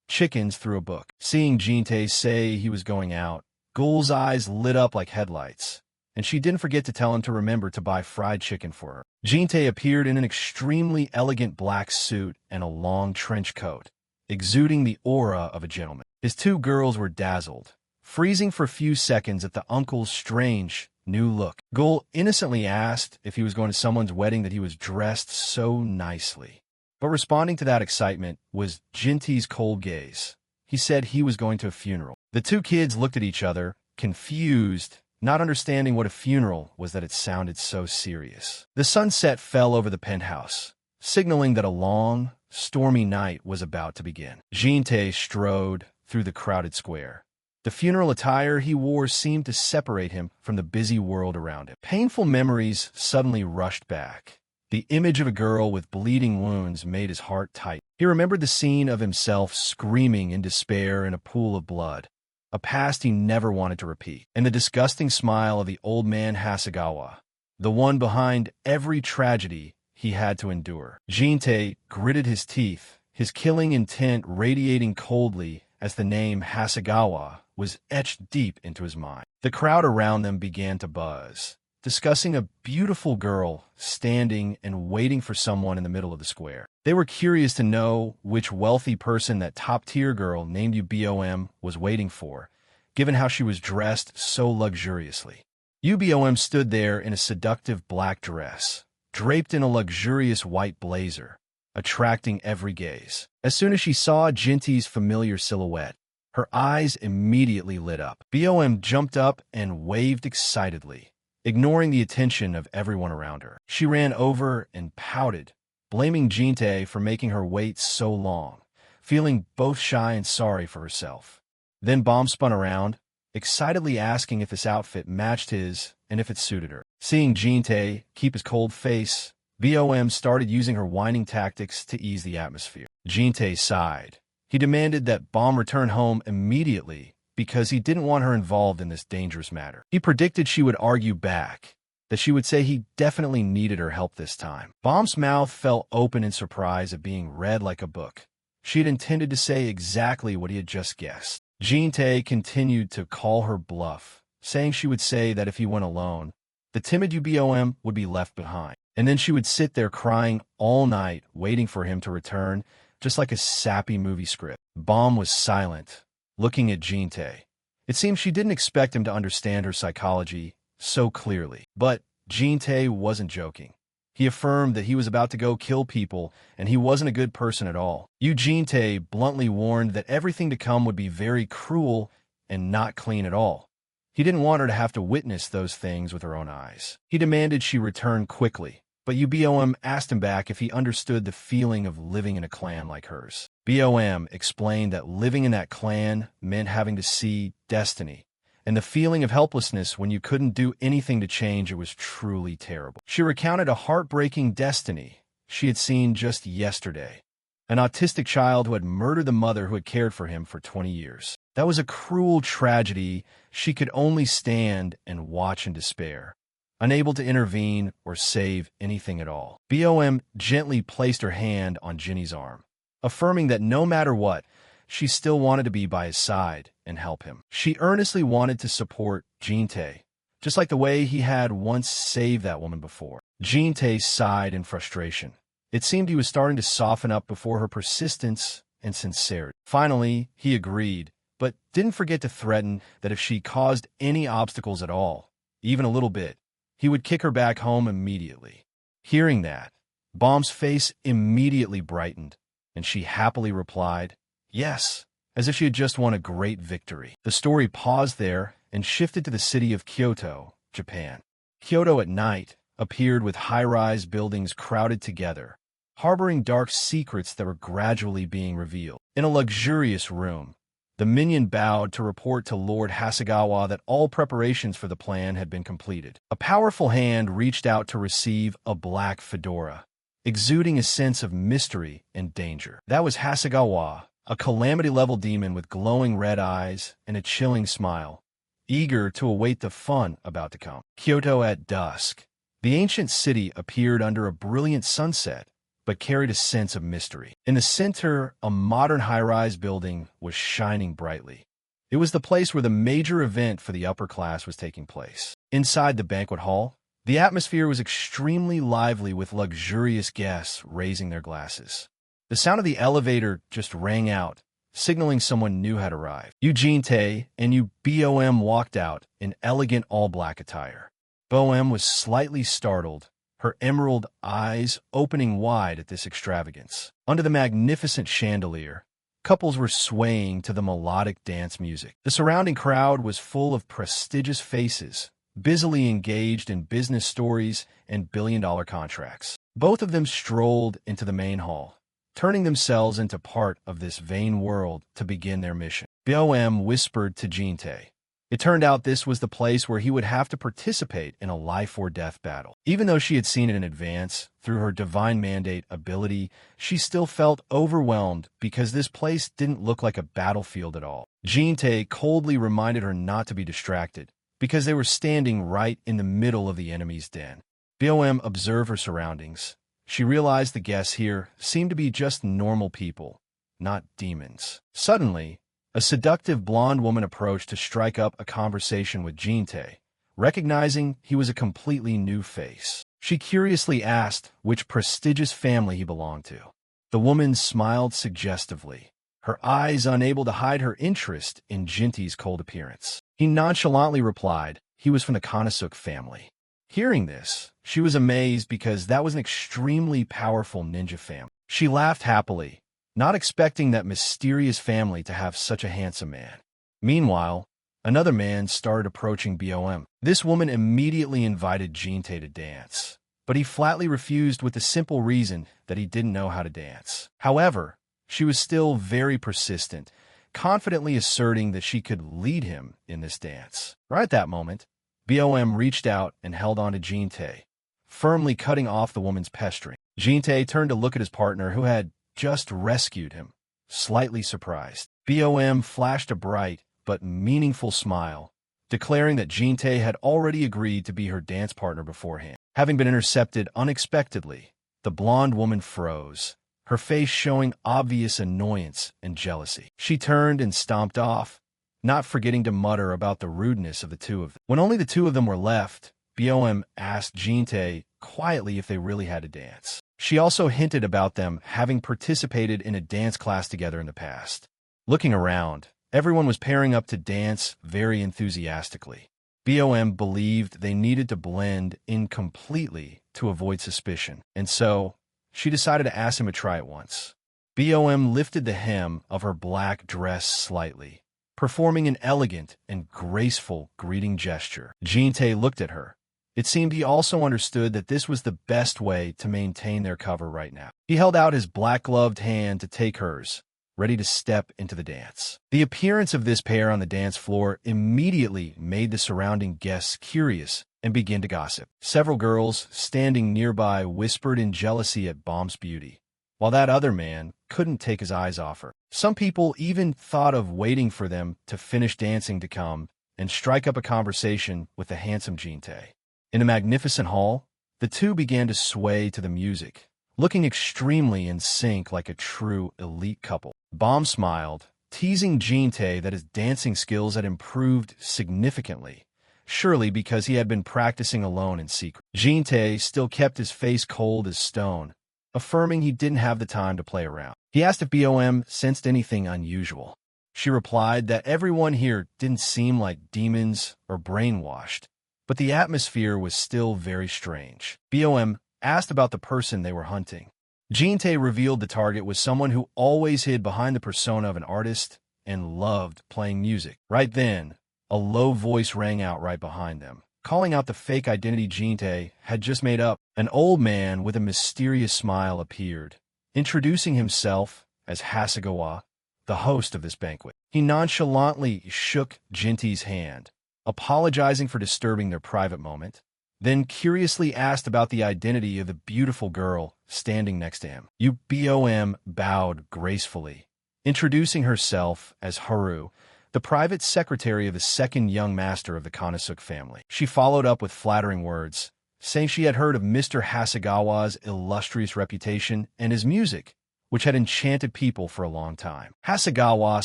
chickens through a book. Seeing Jinte say he was going out, Gul's eyes lit up like headlights, and she didn't forget to tell him to remember to buy fried chicken for her. Jinte appeared in an extremely elegant black suit and a long trench coat, exuding the aura of a gentleman. His 2 girls were dazzled, freezing for a few seconds at the uncle's strange, new look. Gul innocently asked if he was going to someone's wedding that he was dressed so nicely. But responding to that excitement was Jinte's cold gaze. He said he was going to a funeral. The 2 kids looked at each other, confused, not understanding what a funeral was that it sounded so serious. The sunset fell over the penthouse, signaling that a long, stormy night was about to begin. Jinte strode through the crowded square. The funeral attire he wore seemed to separate him from the busy world around him. Painful memories suddenly rushed back. The image of a girl with bleeding wounds made his heart tight. He remembered the scene of himself screaming in despair in a pool of blood, a past he never wanted to repeat, and the disgusting smile of the old man Hasegawa, the one behind every tragedy he had to endure. Jinte gritted his teeth, his killing intent radiating coldly as the name Hasegawa was etched deep into his mind. The crowd around them began to buzz, discussing a beautiful girl standing and waiting for someone in the middle of the square. They were curious to know which wealthy person that top-tier girl named UBOM was waiting for, given how she was dressed so luxuriously. UBOM stood there in a seductive black dress, draped in a luxurious white blazer, attracting every gaze. As soon as she saw Jinte's familiar silhouette, her eyes immediately lit up. BOM jumped up and waved excitedly, ignoring the attention of everyone around her. She ran over and pouted, blaming Jinte for making her wait so long, feeling both shy and sorry for herself. Then Bomb spun around, excitedly asking if this outfit matched his and if it suited her. Seeing Jinte keep his cold face, BOM started using her whining tactics to ease the atmosphere. Jinte sighed. He demanded that Bomb return home immediately because he didn't want her involved in this dangerous matter. He predicted she would argue back, that she would say he definitely needed her help this time. Bomb's mouth fell open in surprise at being read like a book. She had intended to say exactly what he had just guessed. Jinte continued to call her bluff, saying she would say that if he went alone, the timid UBOM would be left behind. And then she would sit there crying all night, waiting for him to return, just like a sappy movie script. Bomb was silent, looking at Jinte. It seemed she didn't expect him to understand her psychology so clearly. But Jinte wasn't joking. He affirmed that he was about to go kill people, and he wasn't a good person at all. Jinte bluntly warned that everything to come would be very cruel and not clean at all. He didn't want her to have to witness those things with her own eyes. He demanded she return quickly, but UBOM asked him back if he understood the feeling of living in a clan like hers. BOM explained that living in that clan meant having to see destiny, and the feeling of helplessness when you couldn't do anything to change it was truly terrible. She recounted a heartbreaking destiny she had seen just yesterday, an autistic child who had murdered the mother who had cared for him for 20 years. That was a cruel tragedy she could only stand and watch in despair, unable to intervene or save anything at all. BOM gently placed her hand on Ginny's arm, affirming that no matter what, she still wanted to be by his side and help him. She earnestly wanted to support Jinte, just like the way he had once saved that woman before. Jinte sighed in frustration. It seemed he was starting to soften up before her persistence and sincerity. Finally, he agreed, but didn't forget to threaten that if she caused any obstacles at all, even a little bit, he would kick her back home immediately. Hearing that, Bomb's face immediately brightened, and she happily replied, yes, as if she had just won a great victory. The story paused there and shifted to the city of Kyoto, Japan. Kyoto at night appeared with high-rise buildings crowded together, harboring dark secrets that were gradually being revealed. In a luxurious room, the minion bowed to report to Lord Hasegawa that all preparations for the plan had been completed. A powerful hand reached out to receive a black fedora, exuding a sense of mystery and danger. That was Hasegawa, a calamity-level demon with glowing red eyes and a chilling smile, eager to await the fun about to come. Kyoto at dusk. The ancient city appeared under a brilliant sunset, but carried a sense of mystery. In the center, a modern high-rise building was shining brightly. It was the place where the major event for the upper class was taking place. Inside the banquet hall, the atmosphere was extremely lively with luxurious guests raising their glasses. The sound of the elevator just rang out, signaling someone new had arrived. Eugene Tay and BOM walked out in elegant all-black attire. BOM was slightly startled, her emerald eyes opening wide at this extravagance. Under the magnificent chandelier, couples were swaying to the melodic dance music. The surrounding crowd was full of prestigious faces, busily engaged in business stories and billion-dollar contracts. Both of them strolled into the main hall, turning themselves into part of this vain world to begin their mission. BOM whispered to Jinte. It turned out this was the place where he would have to participate in a life-or-death battle. Even though she had seen it in advance, through her divine mandate ability, she still felt overwhelmed because this place didn't look like a battlefield at all. Jinte coldly reminded her not to be distracted, because they were standing right in the middle of the enemy's den. BOM observed her surroundings. She realized the guests here seemed to be just normal people, not demons. Suddenly, a seductive blonde woman approached to strike up a conversation with Jinte, recognizing he was a completely new face. She curiously asked which prestigious family he belonged to. The woman smiled suggestively, her eyes unable to hide her interest in Jinte's cold appearance. He nonchalantly replied he was from the Konosuke family. Hearing this, she was amazed because that was an extremely powerful ninja family. She laughed happily, not expecting that mysterious family to have such a handsome man. Meanwhile, another man started approaching BOM. This woman immediately invited Jinte to dance, but he flatly refused with the simple reason that he didn't know how to dance. However, she was still very persistent, confidently asserting that she could lead him in this dance. Right at that moment, BOM reached out and held on to Jinte, firmly cutting off the woman's pestering. Jinte turned to look at his partner who had just rescued him, slightly surprised. BOM flashed a bright but meaningful smile, declaring that Jinte had already agreed to be her dance partner beforehand. Having been intercepted unexpectedly, the blonde woman froze, her face showing obvious annoyance and jealousy. She turned and stomped off, not forgetting to mutter about the rudeness of the two of them. When only the two of them were left, BOM asked Jinte quietly if they really had to dance. She also hinted about them having participated in a dance class together in the past. Looking around, everyone was pairing up to dance very enthusiastically. BOM believed they needed to blend in completely to avoid suspicion, and so she decided to ask him to try it once. BOM lifted the hem of her black dress slightly, performing an elegant and graceful greeting gesture. Jinte looked at her. It seemed he also understood that this was the best way to maintain their cover right now. He held out his black-gloved hand to take hers, ready to step into the dance. The appearance of this pair on the dance floor immediately made the surrounding guests curious and began to gossip. Several girls standing nearby whispered in jealousy at BOM's beauty, while that other man couldn't take his eyes off her. Some people even thought of waiting for them to finish dancing to come and strike up a conversation with the handsome Jinte. In the magnificent hall, the two began to sway to the music, looking extremely in sync like a true elite couple. BOM smiled, teasing Jinte that his dancing skills had improved significantly, surely because he had been practicing alone in secret. Jinte still kept his face cold as stone, affirming he didn't have the time to play around. He asked if BOM sensed anything unusual. She replied that everyone here didn't seem like demons or brainwashed, but the atmosphere was still very strange. BOM asked about the person they were hunting. Jin-tae revealed the target was someone who always hid behind the persona of an artist and loved playing music. Right then, a low voice rang out right behind them, calling out the fake identity Jin-tae had just made up. An old man with a mysterious smile appeared, introducing himself as Hasegawa, the host of this banquet. He nonchalantly shook Jin-tae's hand, apologizing for disturbing their private moment, then curiously asked about the identity of the beautiful girl standing next to him. BOM bowed gracefully, introducing herself as Haru, the private secretary of the second young master of the Konosuk family. She followed up with flattering words, saying she had heard of Mr. Hasegawa's illustrious reputation and his music, which had enchanted people for a long time. Hasegawa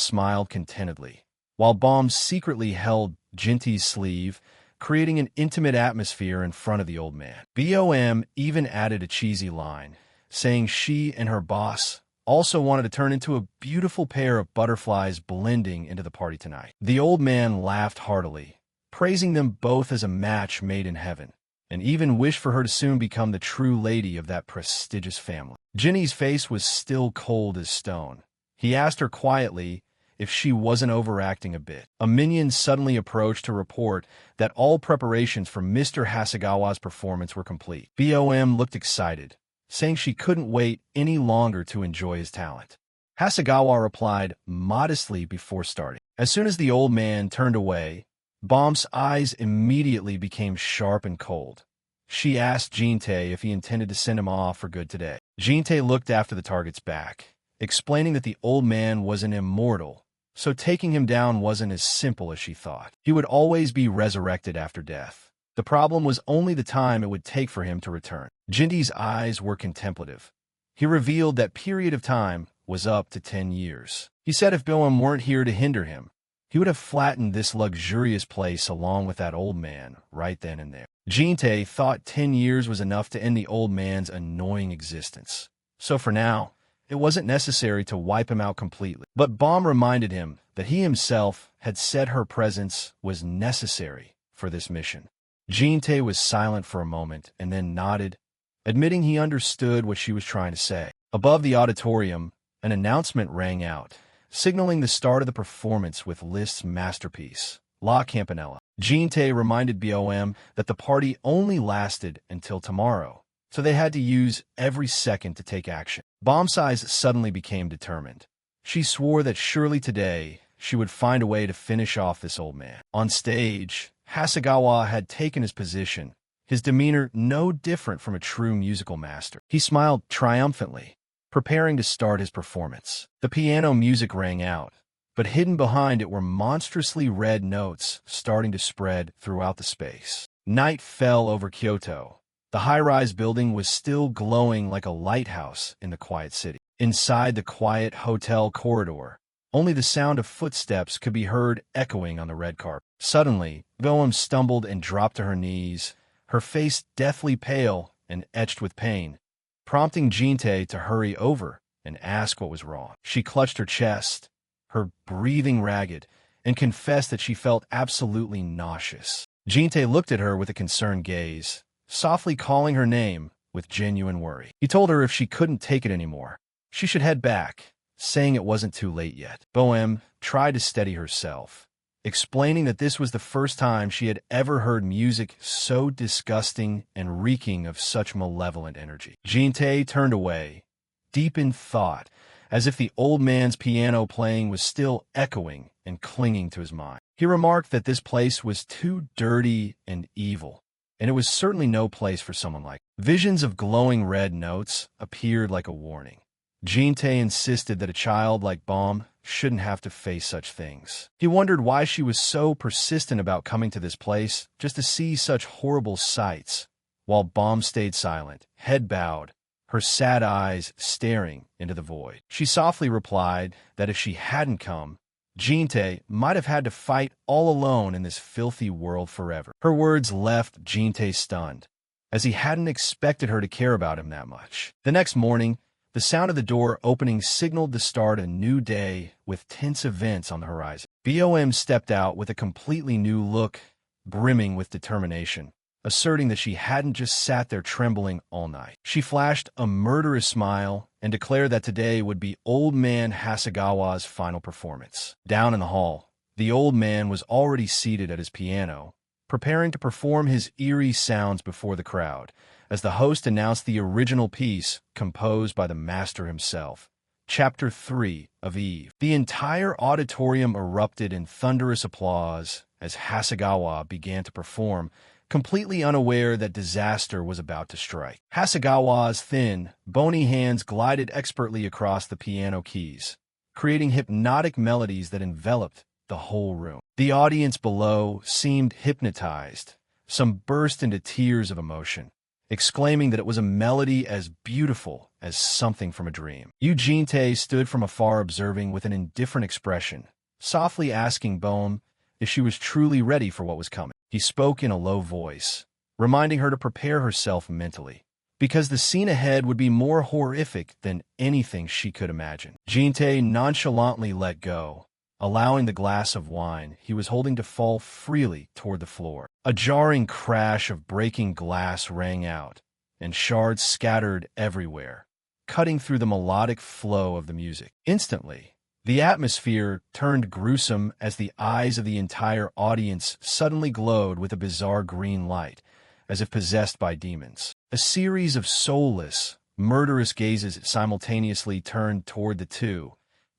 smiled contentedly, while BOM secretly held Jin-tae's sleeve, creating an intimate atmosphere in front of the old man. BOM even added a cheesy line, saying she and her boss also wanted to turn into a beautiful pair of butterflies blending into the party tonight. The old man laughed heartily, praising them both as a match made in heaven, and even wished for her to soon become the true lady of that prestigious family. Jinny's face was still cold as stone. He asked her quietly if she wasn't overacting a bit. A minion suddenly approached to report that all preparations for Mr. Hasegawa's performance were complete. BOM looked excited, saying she couldn't wait any longer to enjoy his talent. Hasegawa replied modestly before starting. As soon as the old man turned away, BOM's eyes immediately became sharp and cold. She asked Jin-tae if he intended to send him off for good today. Jin-tae looked after the target's back, explaining that the old man was an immortal, so taking him down wasn't as simple as she thought. He would always be resurrected after death. The problem was only the time it would take for him to return. Jin-tae's eyes were contemplative. He revealed that period of time was up to 10 years. He said if BOM weren't here to hinder him, he would have flattened this luxurious place along with that old man right then and there. Jin-tae thought 10 years was enough to end the old man's annoying existence. So for now, it wasn't necessary to wipe him out completely. But BOM reminded him that he himself had said her presence was necessary for this mission. Jin-tae was silent for a moment and then nodded, admitting he understood what she was trying to say. Above the auditorium, an announcement rang out, signaling the start of the performance with Liszt's masterpiece, La Campanella. Jin-tae reminded BOM that the party only lasted until tomorrow, so they had to use every second to take action. BOM's eyes suddenly became determined. She swore that surely today she would find a way to finish off this old man. On stage, Hasegawa had taken his position, his demeanor no different from a true musical master. He smiled triumphantly, preparing to start his performance. The piano music rang out, but hidden behind it were monstrously red notes starting to spread throughout the space. Night fell over Kyoto. The high-rise building was still glowing like a lighthouse in the quiet city. Inside the quiet hotel corridor, only the sound of footsteps could be heard echoing on the red carpet. Suddenly, BOM stumbled and dropped to her knees, her face deathly pale and etched with pain, prompting Jin-tae to hurry over and ask what was wrong. She clutched her chest, her breathing ragged, and confessed that she felt absolutely nauseous. Jin-tae looked at her with a concerned gaze, softly calling her name with genuine worry. He told her if she couldn't take it anymore, she should head back, saying it wasn't too late yet. BOM tried to steady herself, explaining that this was the first time she had ever heard music so disgusting and reeking of such malevolent energy. Jin-tae turned away, deep in thought, as if the old man's piano playing was still echoing and clinging to his mind. He remarked that this place was too dirty and evil, and it was certainly no place for someone like him. Visions of glowing red notes appeared like a warning. Jin-tae insisted that a child like BOM shouldn't have to face such things. He wondered why she was so persistent about coming to this place just to see such horrible sights, while BOM stayed silent, head bowed, her sad eyes staring into the void. She softly replied that if she hadn't come, Jin-tae might have had to fight all alone in this filthy world forever. Her words left Jin-tae stunned, as he hadn't expected her to care about him that much. The next morning, The sound of the door opening signaled the start of a new day with tense events on the horizon. BOM stepped out with a completely new look, brimming with determination, asserting that she hadn't just sat there trembling all night. She flashed a murderous smile and declared that today would be Old Man Hasegawa's final performance. Down in the hall, the old man was already seated at his piano, preparing to perform his eerie sounds before the crowd, as the host announced the original piece composed by the master himself, Chapter 3 of Eve. The entire auditorium erupted in thunderous applause as Hasegawa began to perform, completely unaware that disaster was about to strike. Hasegawa's thin, bony hands glided expertly across the piano keys, creating hypnotic melodies that enveloped the whole room. The audience below seemed hypnotized. Some burst into tears of emotion, exclaiming that it was a melody as beautiful as something from a dream. Eugene Tae stood from afar observing with an indifferent expression, softly asking Bohm if she was truly ready for what was coming. He spoke in a low voice, reminding her to prepare herself mentally, because the scene ahead would be more horrific than anything she could imagine. Jin Tae nonchalantly let go, allowing the glass of wine he was holding to fall freely toward the floor. A jarring crash of breaking glass rang out, and shards scattered everywhere, cutting through the melodic flow of the music. Instantly, the atmosphere turned gruesome as the eyes of the entire audience suddenly glowed with a bizarre green light, as if possessed by demons. A series of soulless, murderous gazes simultaneously turned toward the two,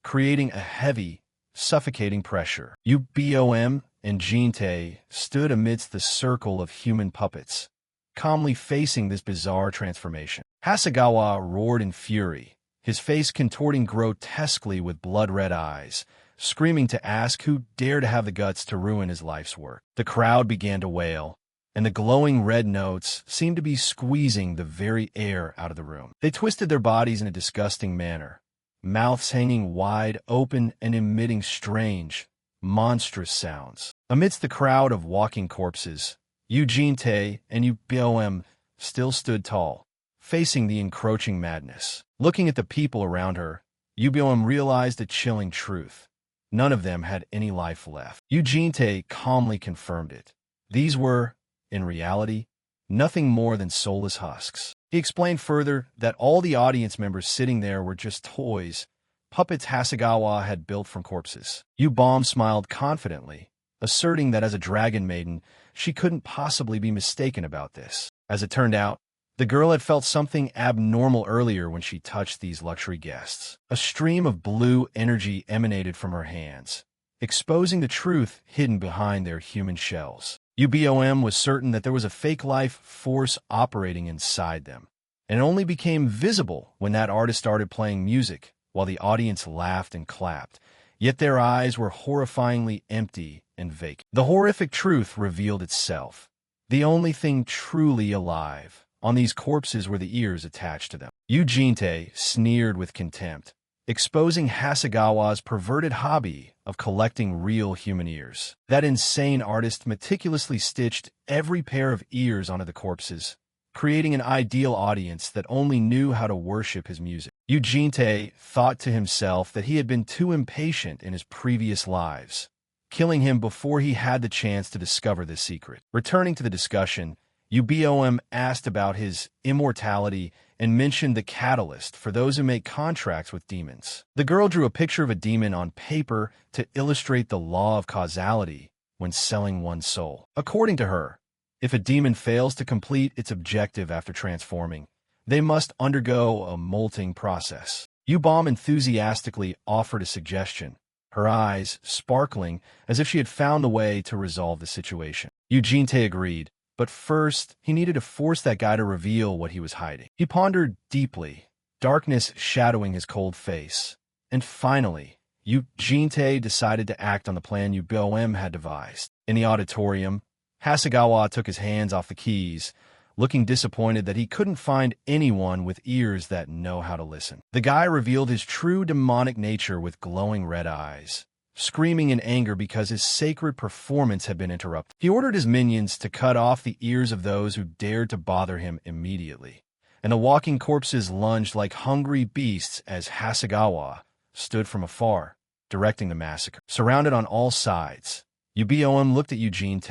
creating a heavy, suffocating pressure. UBOM and Jin Tae stood amidst the circle of human puppets, calmly facing this bizarre transformation. Hasegawa roared in fury, his face contorting grotesquely with blood-red eyes, screaming to ask who dared to have the guts to ruin his life's work. The crowd began to wail, and the glowing red notes seemed to be squeezing the very air out of the room. They twisted their bodies in a disgusting manner, mouths hanging wide open and emitting strange, monstrous sounds. Amidst the crowd of walking corpses, Eugene Tae and UBOM still stood tall, facing the encroaching madness. Looking at the people around her, UBOM realized a chilling truth. None of them had any life left. Eugene Tae calmly confirmed it. These were, in reality, nothing more than soulless husks. He explained further that all the audience members sitting there were just toys, puppets Hasegawa had built from corpses. UBOM smiled confidently, asserting that as a dragon maiden, she couldn't possibly be mistaken about this. As it turned out, the girl had felt something abnormal earlier when she touched these luxury guests. A stream of blue energy emanated from her hands, exposing the truth hidden behind their human shells. UBOM was certain that there was a fake life force operating inside them, and it only became visible when that artist started playing music while the audience laughed and clapped, yet their eyes were horrifyingly empty and vacant. The horrific truth revealed itself. The only thing truly alive on these corpses were the ears attached to them. Eugene Tae sneered with contempt, exposing Hasegawa's perverted hobby of collecting real human ears. That insane artist meticulously stitched every pair of ears onto the corpses, creating an ideal audience that only knew how to worship his music. Eugene Tae thought to himself that he had been too impatient in his previous lives, killing him before he had the chance to discover this secret. Returning to the discussion, UBOM asked about his immortality and mentioned the catalyst for those who make contracts with demons. The girl drew a picture of a demon on paper to illustrate the law of causality when selling one's soul. According to her, if a demon fails to complete its objective after transforming, they must undergo a molting process. UBOM enthusiastically offered a suggestion, her eyes sparkling as if she had found a way to resolve the situation. Eugene Tae agreed, but first, he needed to force that guy to reveal what he was hiding. He pondered deeply, darkness shadowing his cold face. And finally, Eugene Tae decided to act on the plan UBOM had devised. In the auditorium, Hasegawa took his hands off the keys, looking disappointed that he couldn't find anyone with ears that know how to listen. The guy revealed his true demonic nature with glowing red eyes, screaming in anger because his sacred performance had been interrupted. He ordered his minions to cut off the ears of those who dared to bother him immediately, and the walking corpses lunged like hungry beasts as Hasegawa stood from afar, directing the massacre. Surrounded on all sides, Ubom looked at Eugene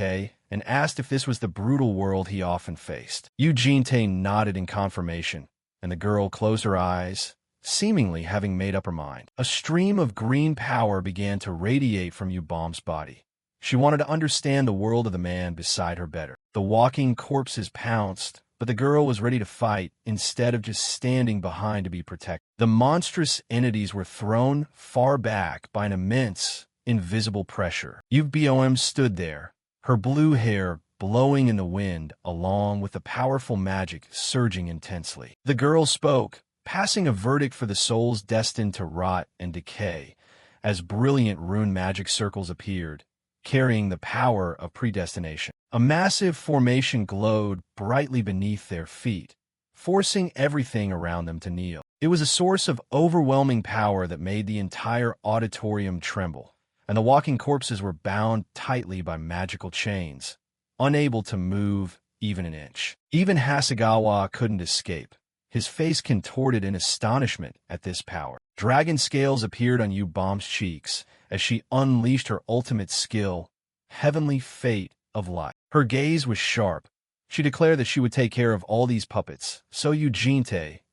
and asked if this was the brutal world he often faced. Eugene nodded in confirmation, and the girl closed her eyes, seemingly having made up her mind. A stream of green power began to radiate from Ubom's body. She wanted to understand the world of the man beside her better. The walking corpses pounced, but the girl was ready to fight instead of just standing behind to be protected. The monstrous entities were thrown far back by an immense, invisible pressure. Ubom stood there, her blue hair blowing in the wind along with the powerful magic surging intensely. The girl spoke, passing a verdict for the souls destined to rot and decay, as brilliant rune magic circles appeared, carrying the power of predestination. A massive formation glowed brightly beneath their feet, forcing everything around them to kneel. It was a source of overwhelming power that made the entire auditorium tremble, and the walking corpses were bound tightly by magical chains, unable to move even an inch. Even Hasegawa couldn't escape, his face contorted in astonishment at this power. Dragon scales appeared on Ubom's cheeks as she unleashed her ultimate skill, Heavenly Fate of Light. Her gaze was sharp. She declared that she would take care of all these puppets, so Eugene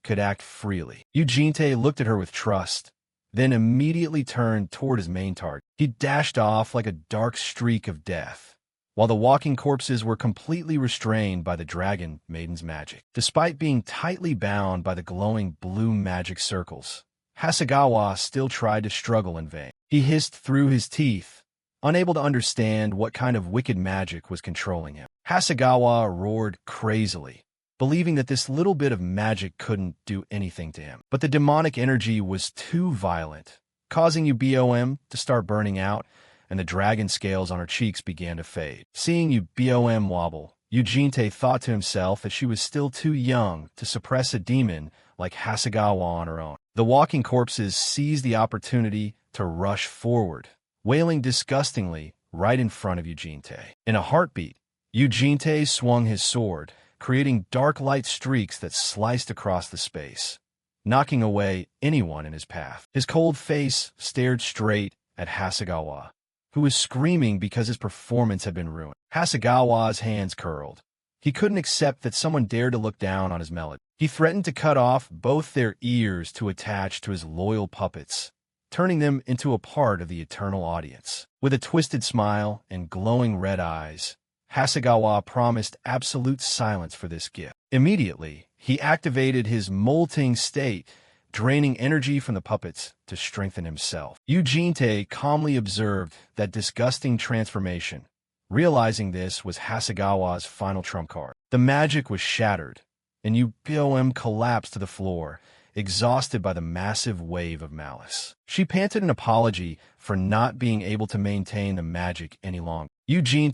could act freely. Eugene looked at her with trust, then immediately turned toward his main target. He dashed off like a dark streak of death, while the walking corpses were completely restrained by the Dragon Maiden's magic. Despite being tightly bound by the glowing blue magic circles, Hasegawa still tried to struggle in vain. He hissed through his teeth, unable to understand what kind of wicked magic was controlling him. Hasegawa roared crazily, believing that this little bit of magic couldn't do anything to him. But the demonic energy was too violent, causing Ubom to start burning out, and the dragon scales on her cheeks began to fade. Seeing Ubom wobble, Eugene thought to himself that she was still too young to suppress a demon like Hasegawa on her own. The walking corpses seized the opportunity to rush forward, wailing disgustingly right in front of Eugene. In a heartbeat, Eugene swung his sword, creating dark light streaks that sliced across the space, knocking away anyone in his path. His cold face stared straight at Hasegawa, who was screaming because his performance had been ruined. Hasegawa's hands curled. He couldn't accept that someone dared to look down on his melody. He threatened to cut off both their ears to attach to his loyal puppets, turning them into a part of the eternal audience. With a twisted smile and glowing red eyes, Hasegawa promised absolute silence for this gift. Immediately, he activated his molting state, draining energy from the puppets to strengthen himself. Eugene calmly observed that disgusting transformation, realizing this was Hasegawa's final trump card. The magic was shattered, and Ubom collapsed to the floor, exhausted by the massive wave of malice. She panted an apology for not being able to maintain the magic any longer. Eugene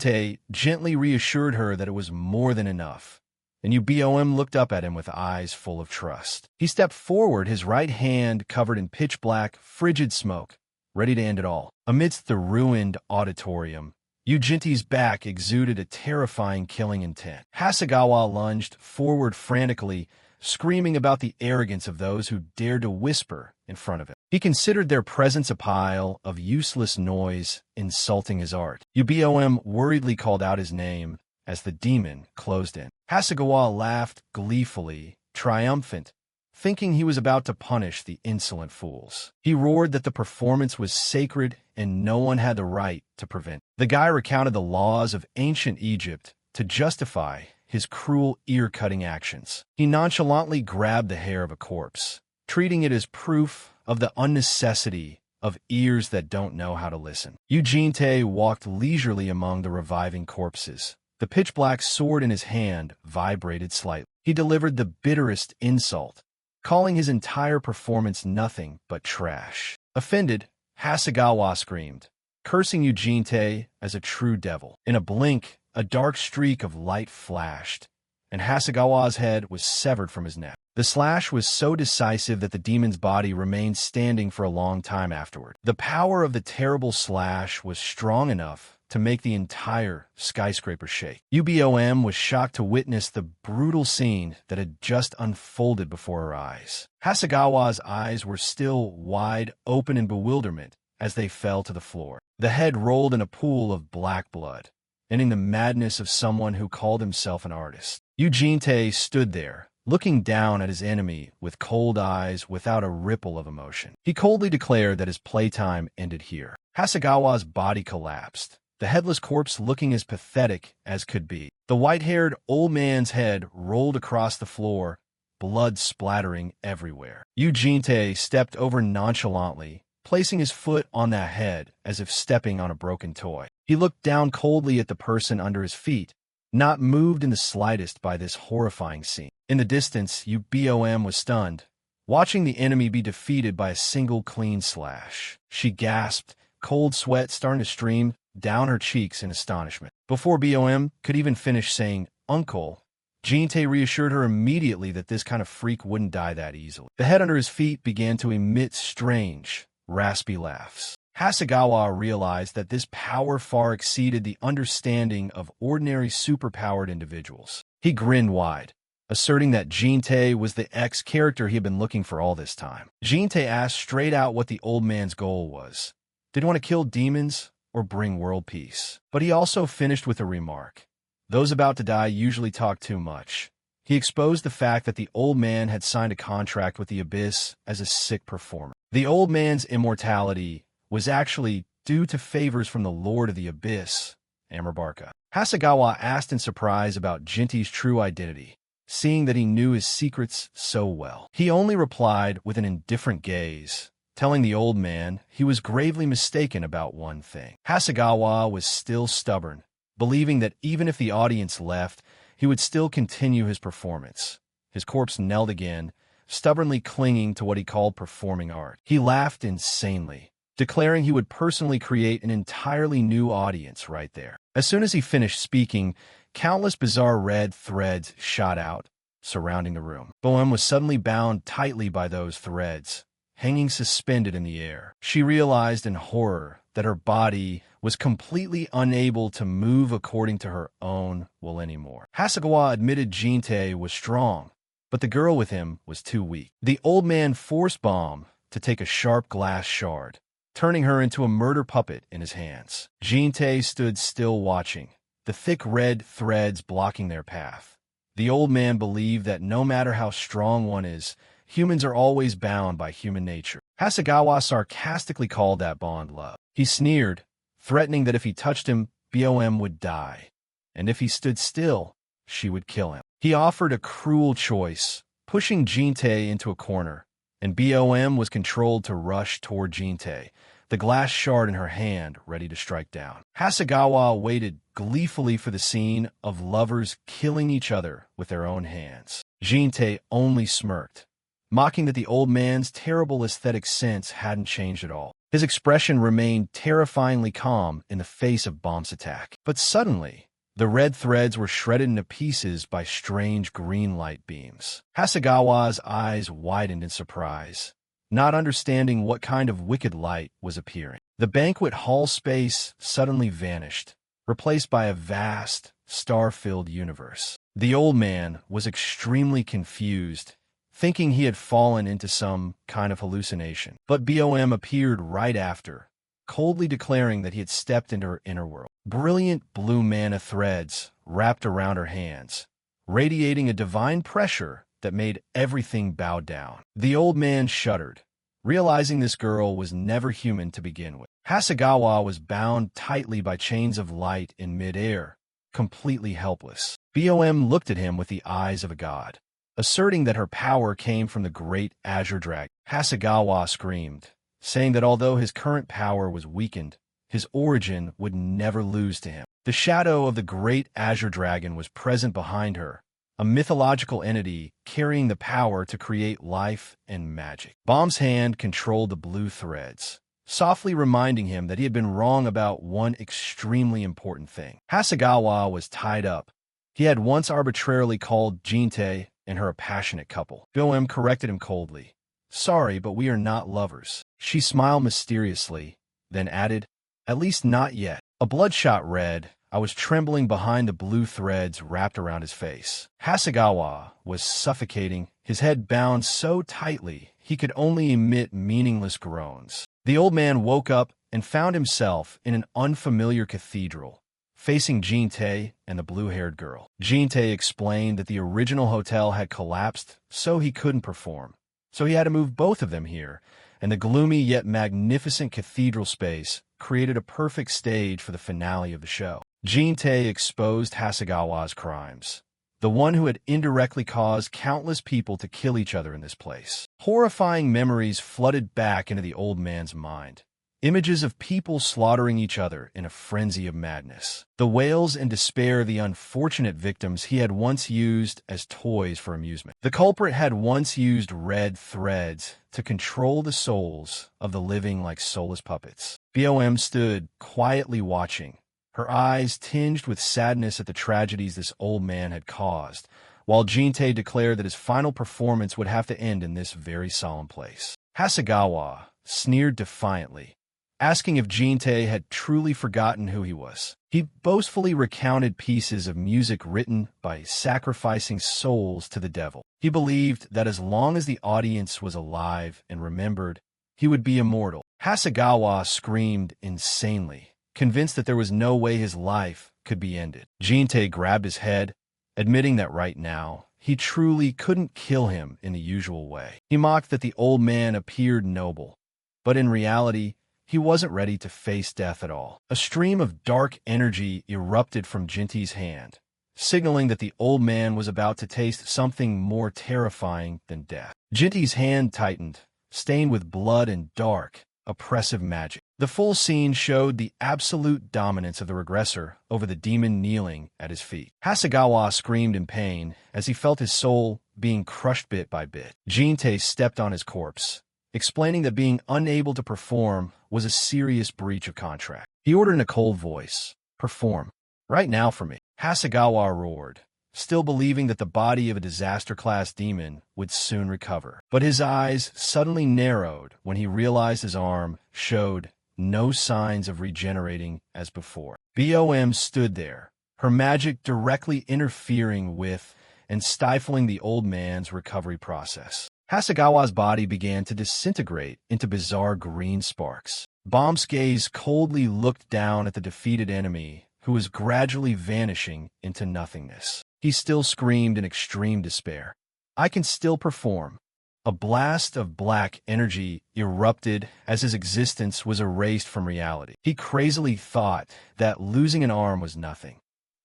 gently reassured her that it was more than enough, and Ubom looked up at him with eyes full of trust. He stepped forward, his right hand covered in pitch-black, frigid smoke, ready to end it all. Amidst the ruined auditorium, Eugene's back exuded a terrifying killing intent. Hasegawa lunged forward frantically, screaming about the arrogance of those who dared to whisper in front of him. He considered their presence a pile of useless noise, insulting his art. Ubom worriedly called out his name as the demon closed in. Hasegawa laughed gleefully, triumphant, thinking he was about to punish the insolent fools. He roared that the performance was sacred and no one had the right to prevent it. The guy recounted the laws of ancient Egypt to justify his cruel ear-cutting actions. He nonchalantly grabbed the hair of a corpse, treating it as proof of the unnecessity of ears that don't know how to listen. Eugene walked leisurely among the reviving corpses. The pitch-black sword in his hand vibrated slightly. He delivered the bitterest insult, calling his entire performance nothing but trash. Offended, Hasegawa screamed, cursing Eugene as a true devil. In a blink, a dark streak of light flashed, and Hasegawa's head was severed from his neck. The slash was so decisive that the demon's body remained standing for a long time afterward. The power of the terrible slash was strong enough to make the entire skyscraper shake. UBOM was shocked to witness the brutal scene that had just unfolded before her eyes. Hasegawa's eyes were still wide open in bewilderment as they fell to the floor. The head rolled in a pool of black blood, ending the madness of someone who called himself an artist. Eugene stood there, looking down at his enemy with cold eyes without a ripple of emotion. He coldly declared that his playtime ended here. Hasegawa's body collapsed, the headless corpse looking as pathetic as could be. The white-haired old man's head rolled across the floor, blood splattering everywhere. Eugene stepped over nonchalantly, placing his foot on that head as if stepping on a broken toy. He looked down coldly at the person under his feet, not moved in the slightest by this horrifying scene. In the distance, UBOM was stunned, watching the enemy be defeated by a single clean slash. She gasped, cold sweat starting to stream down her cheeks in astonishment. Before BOM could even finish saying, "Uncle," Jinte reassured her immediately that this kind of freak wouldn't die that easily. The head under his feet began to emit strange, raspy laughs. Hasegawa realized that this power far exceeded the understanding of ordinary superpowered individuals. He grinned wide, asserting that Jinte was the ex-character he had been looking for all this time. Jinte asked straight out what the old man's goal was. Did he want to kill demons or bring world peace? But he also finished with a remark. Those about to die usually talk too much. He exposed the fact that the old man had signed a contract with the Abyss as a sick performer. The old man's immortality was actually due to favors from the Lord of the Abyss, Amarbarka. Hasegawa asked in surprise about Jinte's true identity, seeing that he knew his secrets so well. He only replied with an indifferent gaze, telling the old man he was gravely mistaken about one thing. Hasegawa was still stubborn, believing that even if the audience left, he would still continue his performance. His corpse knelt again, stubbornly clinging to what he called performing art. He laughed insanely, declaring he would personally create an entirely new audience right there. As soon as he finished speaking, countless bizarre red threads shot out, surrounding the room. Bohem was suddenly bound tightly by those threads, hanging suspended in the air. She realized in horror that her body was completely unable to move according to her own will anymore. Hasegawa admitted Jinte was strong, but the girl with him was too weak. The old man forced Bomb to take a sharp glass shard, turning her into a murder puppet in his hands. Jinte stood still watching, the thick red threads blocking their path. The old man believed that no matter how strong one is, humans are always bound by human nature. Hasegawa sarcastically called that bond love. He sneered, threatening that if he touched him, BOM would die, and if he stood still, she would kill him. He offered a cruel choice, pushing Jinte into a corner, and BOM was controlled to rush toward Jinte, the glass shard in her hand ready to strike down. Hasegawa waited gleefully for the scene of lovers killing each other with their own hands. Jinte only smirked, mocking that the old man's terrible aesthetic sense hadn't changed at all. His expression remained terrifyingly calm in the face of Bomb's attack. But suddenly, the red threads were shredded into pieces by strange green light beams. Hasegawa's eyes widened in surprise, not understanding what kind of wicked light was appearing. The banquet hall space suddenly vanished, replaced by a vast, star-filled universe. The old man was extremely confused, thinking he had fallen into some kind of hallucination. But BOM appeared right after, coldly declaring that he had stepped into her inner world. Brilliant blue mana threads wrapped around her hands, radiating a divine pressure that made everything bow down. The old man shuddered, realizing this girl was never human to begin with. Hasegawa was bound tightly by chains of light in mid-air, completely helpless. BOM looked at him with the eyes of a god, asserting that her power came from the great azure dragon. Hasegawa screamed, saying that although his current power was weakened, his origin would never lose to him. The shadow of the great azure dragon was present behind her, a mythological entity carrying the power to create life and magic. Bomb's hand controlled the blue threads, softly reminding him that he had been wrong about one extremely important thing. Hasegawa was tied up. He had once arbitrarily called Jinte and her a passionate couple. BOM corrected him coldly. "Sorry, but we are not lovers." She smiled mysteriously, then added, "At least not yet." A bloodshot red, I was trembling behind the blue threads wrapped around his face. Hasegawa was suffocating, his head bound so tightly he could only emit meaningless groans. The old man woke up and found himself in an unfamiliar cathedral, facing Jin-tae and the blue-haired girl. Jin-tae explained that the original hotel had collapsed, so he couldn't perform. So he had to move both of them here, and the gloomy yet magnificent cathedral space created a perfect stage for the finale of the show. Jin-tae exposed Hasegawa's crimes, the one who had indirectly caused countless people to kill each other in this place. Horrifying memories flooded back into the old man's mind. Images of people slaughtering each other in a frenzy of madness. The wails and despair of the unfortunate victims he had once used as toys for amusement. The culprit had once used red threads to control the souls of the living like soulless puppets. BOM stood quietly watching, her eyes tinged with sadness at the tragedies this old man had caused, while Jin-tae declared that his final performance would have to end in this very solemn place. Hasegawa sneered defiantly, asking if Jin-tae had truly forgotten who he was. He boastfully recounted pieces of music written by sacrificing souls to the devil. He believed that as long as the audience was alive and remembered, he would be immortal. Hasegawa screamed insanely, convinced that there was no way his life could be ended. Jin-tae grabbed his head, admitting that right now, he truly couldn't kill him in the usual way. He mocked that the old man appeared noble, but in reality, he wasn't ready to face death at all. A stream of dark energy erupted from Jin-tae's hand, signaling that the old man was about to taste something more terrifying than death. Jin-tae's hand tightened, stained with blood and dark, oppressive magic. The full scene showed the absolute dominance of the regressor over the demon kneeling at his feet. Hasegawa screamed in pain as he felt his soul being crushed bit by bit. Jin-tae stepped on his corpse, explaining that being unable to perform was a serious breach of contract. He ordered in a cold voice, "Perform. Right now for me." Hasegawa roared, still believing that the body of a disaster-class demon would soon recover. But his eyes suddenly narrowed when he realized his arm showed no signs of regenerating as before. BOM stood there, her magic directly interfering with and stifling the old man's recovery process. Hasegawa's body began to disintegrate into bizarre green sparks. Bom's gaze coldly looked down at the defeated enemy, who was gradually vanishing into nothingness. He still screamed in extreme despair, "I can still perform." A blast of black energy erupted as his existence was erased from reality. He crazily thought that losing an arm was nothing.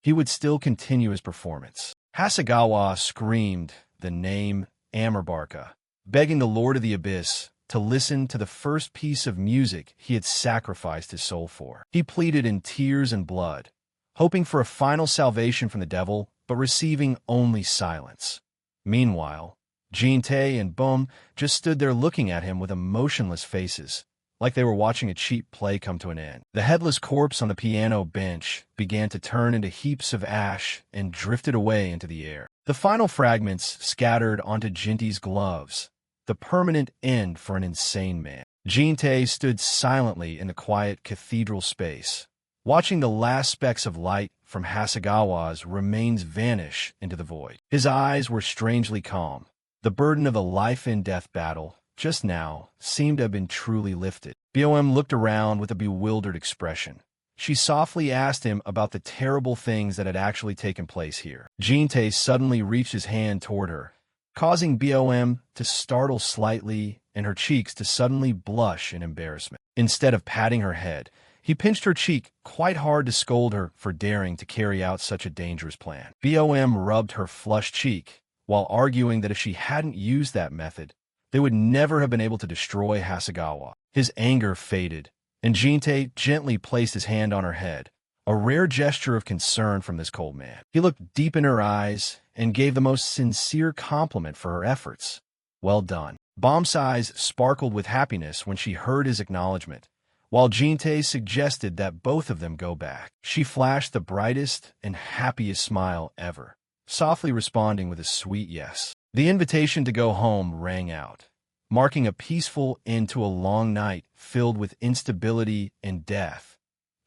He would still continue his performance. Hasegawa screamed the name Amarbarka, begging the Lord of the Abyss to listen to the first piece of music he had sacrificed his soul for. He pleaded in tears and blood, hoping for a final salvation from the devil, but receiving only silence. Meanwhile, Jin-tae and Bum just stood there looking at him with emotionless faces, like they were watching a cheap play come to an end. The headless corpse on the piano bench began to turn into heaps of ash and drifted away into the air. The final fragments scattered onto Jin-tae's gloves, the permanent end for an insane man. Jin-tae stood silently in the quiet cathedral space, watching the last specks of light from Hasegawa's remains vanish into the void. His eyes were strangely calm. The burden of the life-and-death battle just now seemed to have been truly lifted. BOM looked around with a bewildered expression. She softly asked him about the terrible things that had actually taken place here. Jin-tae suddenly reached his hand toward her, causing BOM to startle slightly and her cheeks to suddenly blush in embarrassment. Instead of patting her head, he pinched her cheek quite hard to scold her for daring to carry out such a dangerous plan. BOM rubbed her flushed cheek, while arguing that if she hadn't used that method, they would never have been able to destroy Hasegawa. His anger faded, and Jin-tae gently placed his hand on her head, a rare gesture of concern from this cold man. He looked deep in her eyes and gave the most sincere compliment for her efforts. "Well done." Bom's eyes sparkled with happiness when she heard his acknowledgement, while Jin-tae suggested that both of them go back. She flashed the brightest and happiest smile ever, softly responding with a sweet yes. The invitation to go home rang out, marking a peaceful end to a long night filled with instability and death.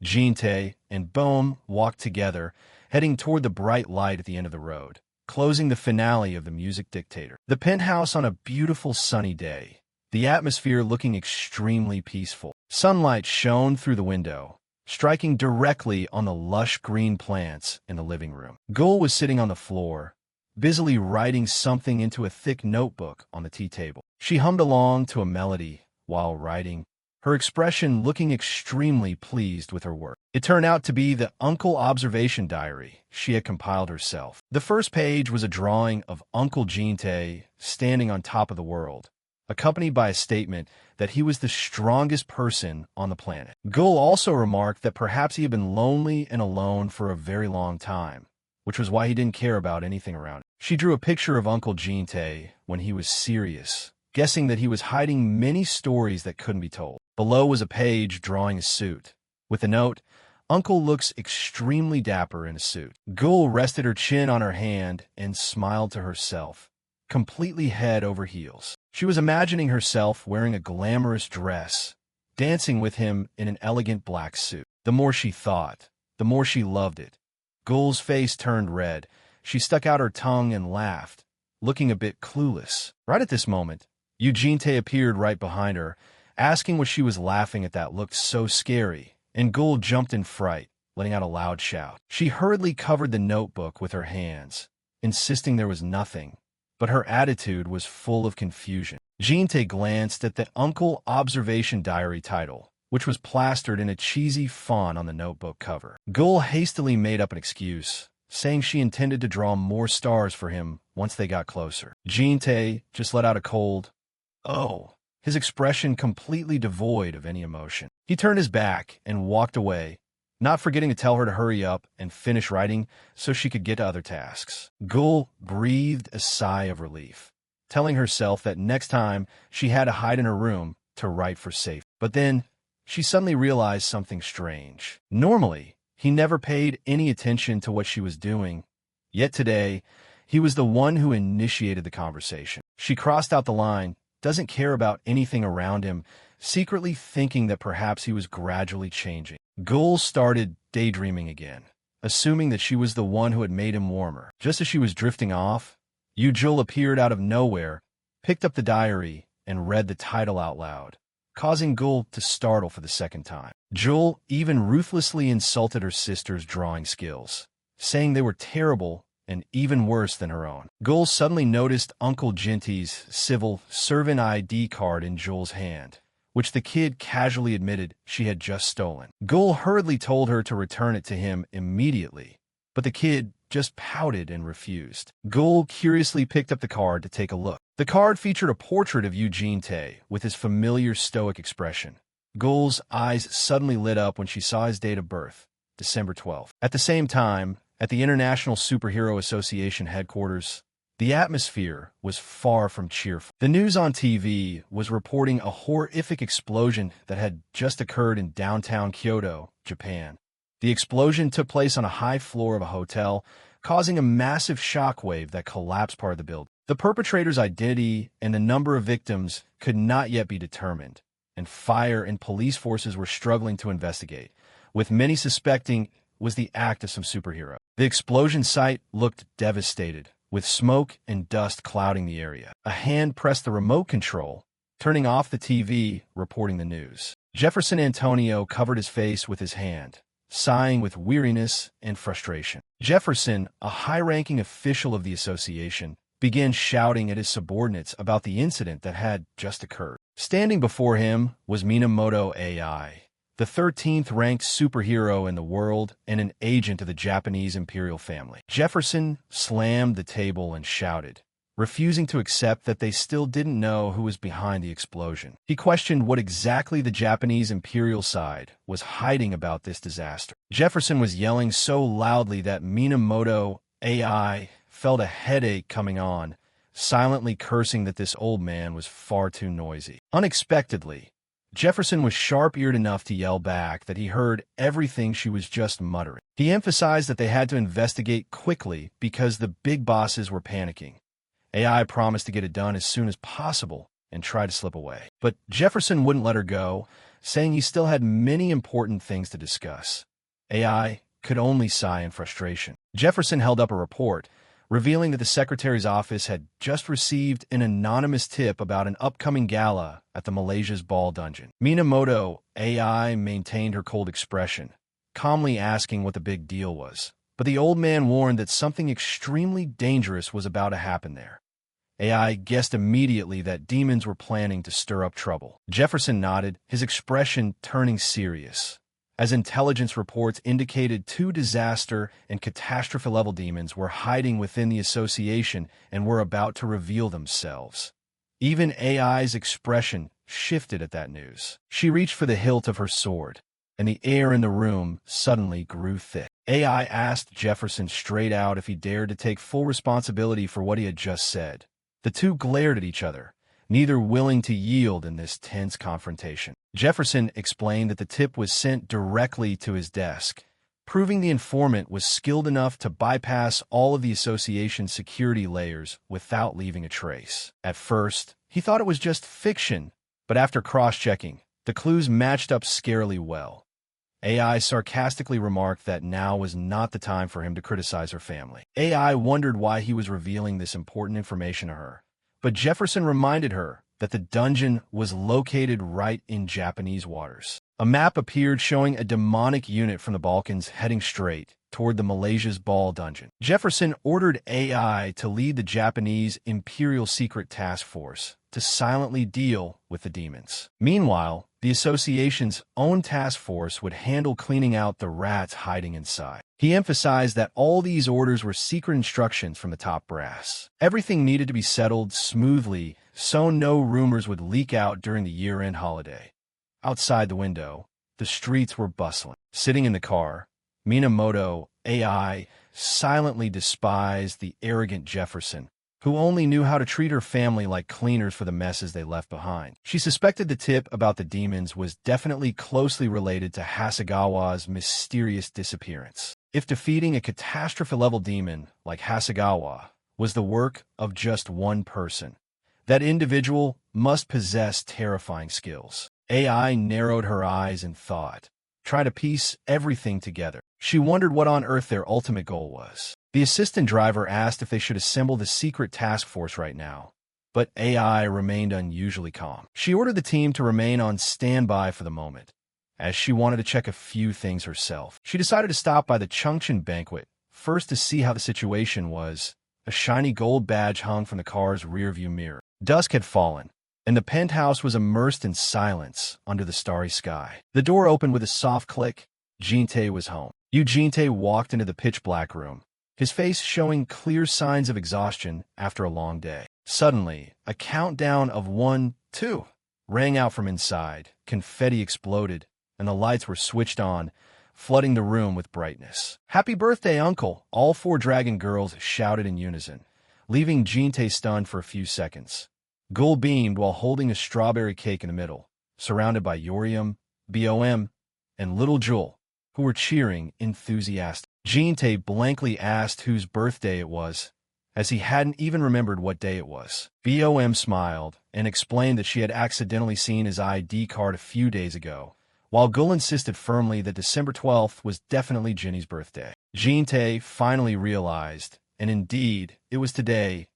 Jin-tae and Bohm walked together, heading toward the bright light at the end of the road, closing the finale of The Music Dictator. The penthouse on a beautiful sunny day, the atmosphere looking extremely peaceful. Sunlight shone through the window, striking directly on the lush green plants in the living room. Gul was sitting on the floor, busily writing something into a thick notebook on the tea table. She hummed along to a melody while writing, her expression looking extremely pleased with her work. It turned out to be the Uncle Observation Diary she had compiled herself. The first page was a drawing of Uncle Jin-tae standing on top of the world, accompanied by a statement that he was the strongest person on the planet. Gul also remarked that perhaps he had been lonely and alone for a very long time, which was why he didn't care about anything around him. She drew a picture of Uncle Jin-tae when he was serious, guessing that he was hiding many stories that couldn't be told. Below was a page drawing a suit, with the note, "Uncle looks extremely dapper in a suit." Gul rested her chin on her hand and smiled to herself, completely head over heels. She was imagining herself wearing a glamorous dress, dancing with him in an elegant black suit. The more she thought, the more she loved it. Gul's face turned red. She stuck out her tongue and laughed, looking a bit clueless. Right at this moment, Jin-tae appeared right behind her, asking what she was laughing at that looked so scary, and Gul jumped in fright, letting out a loud shout. She hurriedly covered the notebook with her hands, insisting there was nothing, but her attitude was full of confusion. Jin-tae glanced at the Uncle Observation Diary title, which was plastered in a cheesy font on the notebook cover. Gul hastily made up an excuse, saying she intended to draw more stars for him once they got closer. Jin-tae just let out a cold, "Oh," his expression completely devoid of any emotion. He turned his back and walked away, not forgetting to tell her to hurry up and finish writing so she could get to other tasks. Gul breathed a sigh of relief, telling herself that next time she had to hide in her room to write for safety. But then, she suddenly realized something strange. Normally, he never paid any attention to what she was doing, yet today, he was the one who initiated the conversation. She crossed out the line, "doesn't care about anything around him," secretly thinking that perhaps he was gradually changing. Gul started daydreaming again, assuming that she was the one who had made him warmer. Just as she was drifting off, Yujul appeared out of nowhere, picked up the diary, and read the title out loud, causing Gul to startle for the second time. Jul even ruthlessly insulted her sister's drawing skills, saying they were terrible and even worse than her own. Gul suddenly noticed Uncle Jinty's civil servant ID card in Jul's hand, which the kid casually admitted she had just stolen. Gul hurriedly told her to return it to him immediately, but the kid just pouted and refused. Gul curiously picked up the card to take a look. The card featured a portrait of Jin-tae with his familiar stoic expression. Gul's eyes suddenly lit up when she saw his date of birth, December 12th. At the same time, at the International Superhero Association headquarters, the atmosphere was far from cheerful. The news on TV was reporting a horrific explosion that had just occurred in downtown Kyoto, Japan. The explosion took place on a high floor of a hotel, causing a massive shockwave that collapsed part of the building. The perpetrator's identity and the number of victims could not yet be determined, and fire and police forces were struggling to investigate, with many suspecting it was the act of some superhero. The explosion site looked devastated, with smoke and dust clouding the area. A hand pressed the remote control, turning off the TV, reporting the news. Jefferson Antonio covered his face with his hand, sighing with weariness and frustration. Jefferson, a high-ranking official of the association, began shouting at his subordinates about the incident that had just occurred. Standing before him was Minamoto AI, the 13th ranked superhero in the world and an agent of the Japanese imperial family. Jefferson slammed the table and shouted, refusing to accept that they still didn't know who was behind the explosion. He questioned what exactly the Japanese imperial side was hiding about this disaster. Jefferson was yelling so loudly that Minamoto AI felt a headache coming on, silently cursing that this old man was far too noisy. Unexpectedly, Jefferson was sharp-eared enough to yell back that he heard everything she was just muttering. He emphasized that they had to investigate quickly because the big bosses were panicking. AI promised to get it done as soon as possible and tried to slip away. But Jefferson wouldn't let her go, saying he still had many important things to discuss. AI could only sigh in frustration. Jefferson held up a report, revealing that the secretary's office had just received an anonymous tip about an upcoming gala at the Malaysia's ball dungeon. Minamoto, AI, maintained her cold expression, calmly asking what the big deal was. But the old man warned that something extremely dangerous was about to happen there. AI guessed immediately that demons were planning to stir up trouble. Jefferson nodded, his expression turning serious, as intelligence reports indicated 2 disaster and catastrophe-level demons were hiding within the association and were about to reveal themselves. Even AI's expression shifted at that news. She reached for the hilt of her sword, and the air in the room suddenly grew thick. AI asked Jefferson straight out if he dared to take full responsibility for what he had just said. The two glared at each other, neither willing to yield in this tense confrontation. Jefferson explained that the tip was sent directly to his desk, proving the informant was skilled enough to bypass all of the association's security layers without leaving a trace. At first, he thought it was just fiction, but after cross-checking, the clues matched up scarily well. AI sarcastically remarked that now was not the time for him to criticize her family. AI wondered why he was revealing this important information to her, but Jefferson reminded her that the dungeon was located right in Japanese waters. A map appeared showing a demonic unit from the Balkans heading straight toward the Malaysia's ball dungeon. Jefferson ordered AI to lead the Japanese Imperial Secret Task Force to silently deal with the demons. Meanwhile, the association's own task force would handle cleaning out the rats hiding inside. He emphasized that all these orders were secret instructions from the top brass. Everything needed to be settled smoothly so no rumors would leak out during the year-end holiday. Outside the window, the streets were bustling. Sitting in the car, Minamoto, AI, silently despised the arrogant Jefferson, who only knew how to treat her family like cleaners for the messes they left behind. She suspected the tip about the demons was definitely closely related to Hasegawa's mysterious disappearance. If defeating a catastrophe-level demon like Hasegawa was the work of just one person, that individual must possess terrifying skills. AI narrowed her eyes in thought, trying to piece everything together. She wondered what on earth their ultimate goal was. The assistant driver asked if they should assemble the secret task force right now, but AI remained unusually calm. She ordered the team to remain on standby for the moment, as she wanted to check a few things herself. She decided to stop by the Chungcheon banquet, first to see how the situation was. A shiny gold badge hung from the car's rearview mirror. Dusk had fallen, and the penthouse was immersed in silence under the starry sky. The door opened with a soft click. Jin-tae was home. Jin-tae walked into the pitch-black room, his face showing clear signs of exhaustion after a long day. Suddenly, a countdown of 1, 2 rang out from inside. Confetti exploded, and the lights were switched on, flooding the room with brightness. "Happy birthday, Uncle!" all 4 dragon girls shouted in unison, leaving Jin-tae stunned for a few seconds. Gul beamed while holding a strawberry cake in the middle, surrounded by Yoriam, Bom, and Little Jewel, who were cheering enthusiastically. Jin-tae blankly asked whose birthday it was, as he hadn't even remembered what day it was. Bom smiled and explained that she had accidentally seen his ID card a few days ago, while Gul insisted firmly that December 12th was definitely Jinny's birthday. Jin-tae finally realized, and indeed, it was today.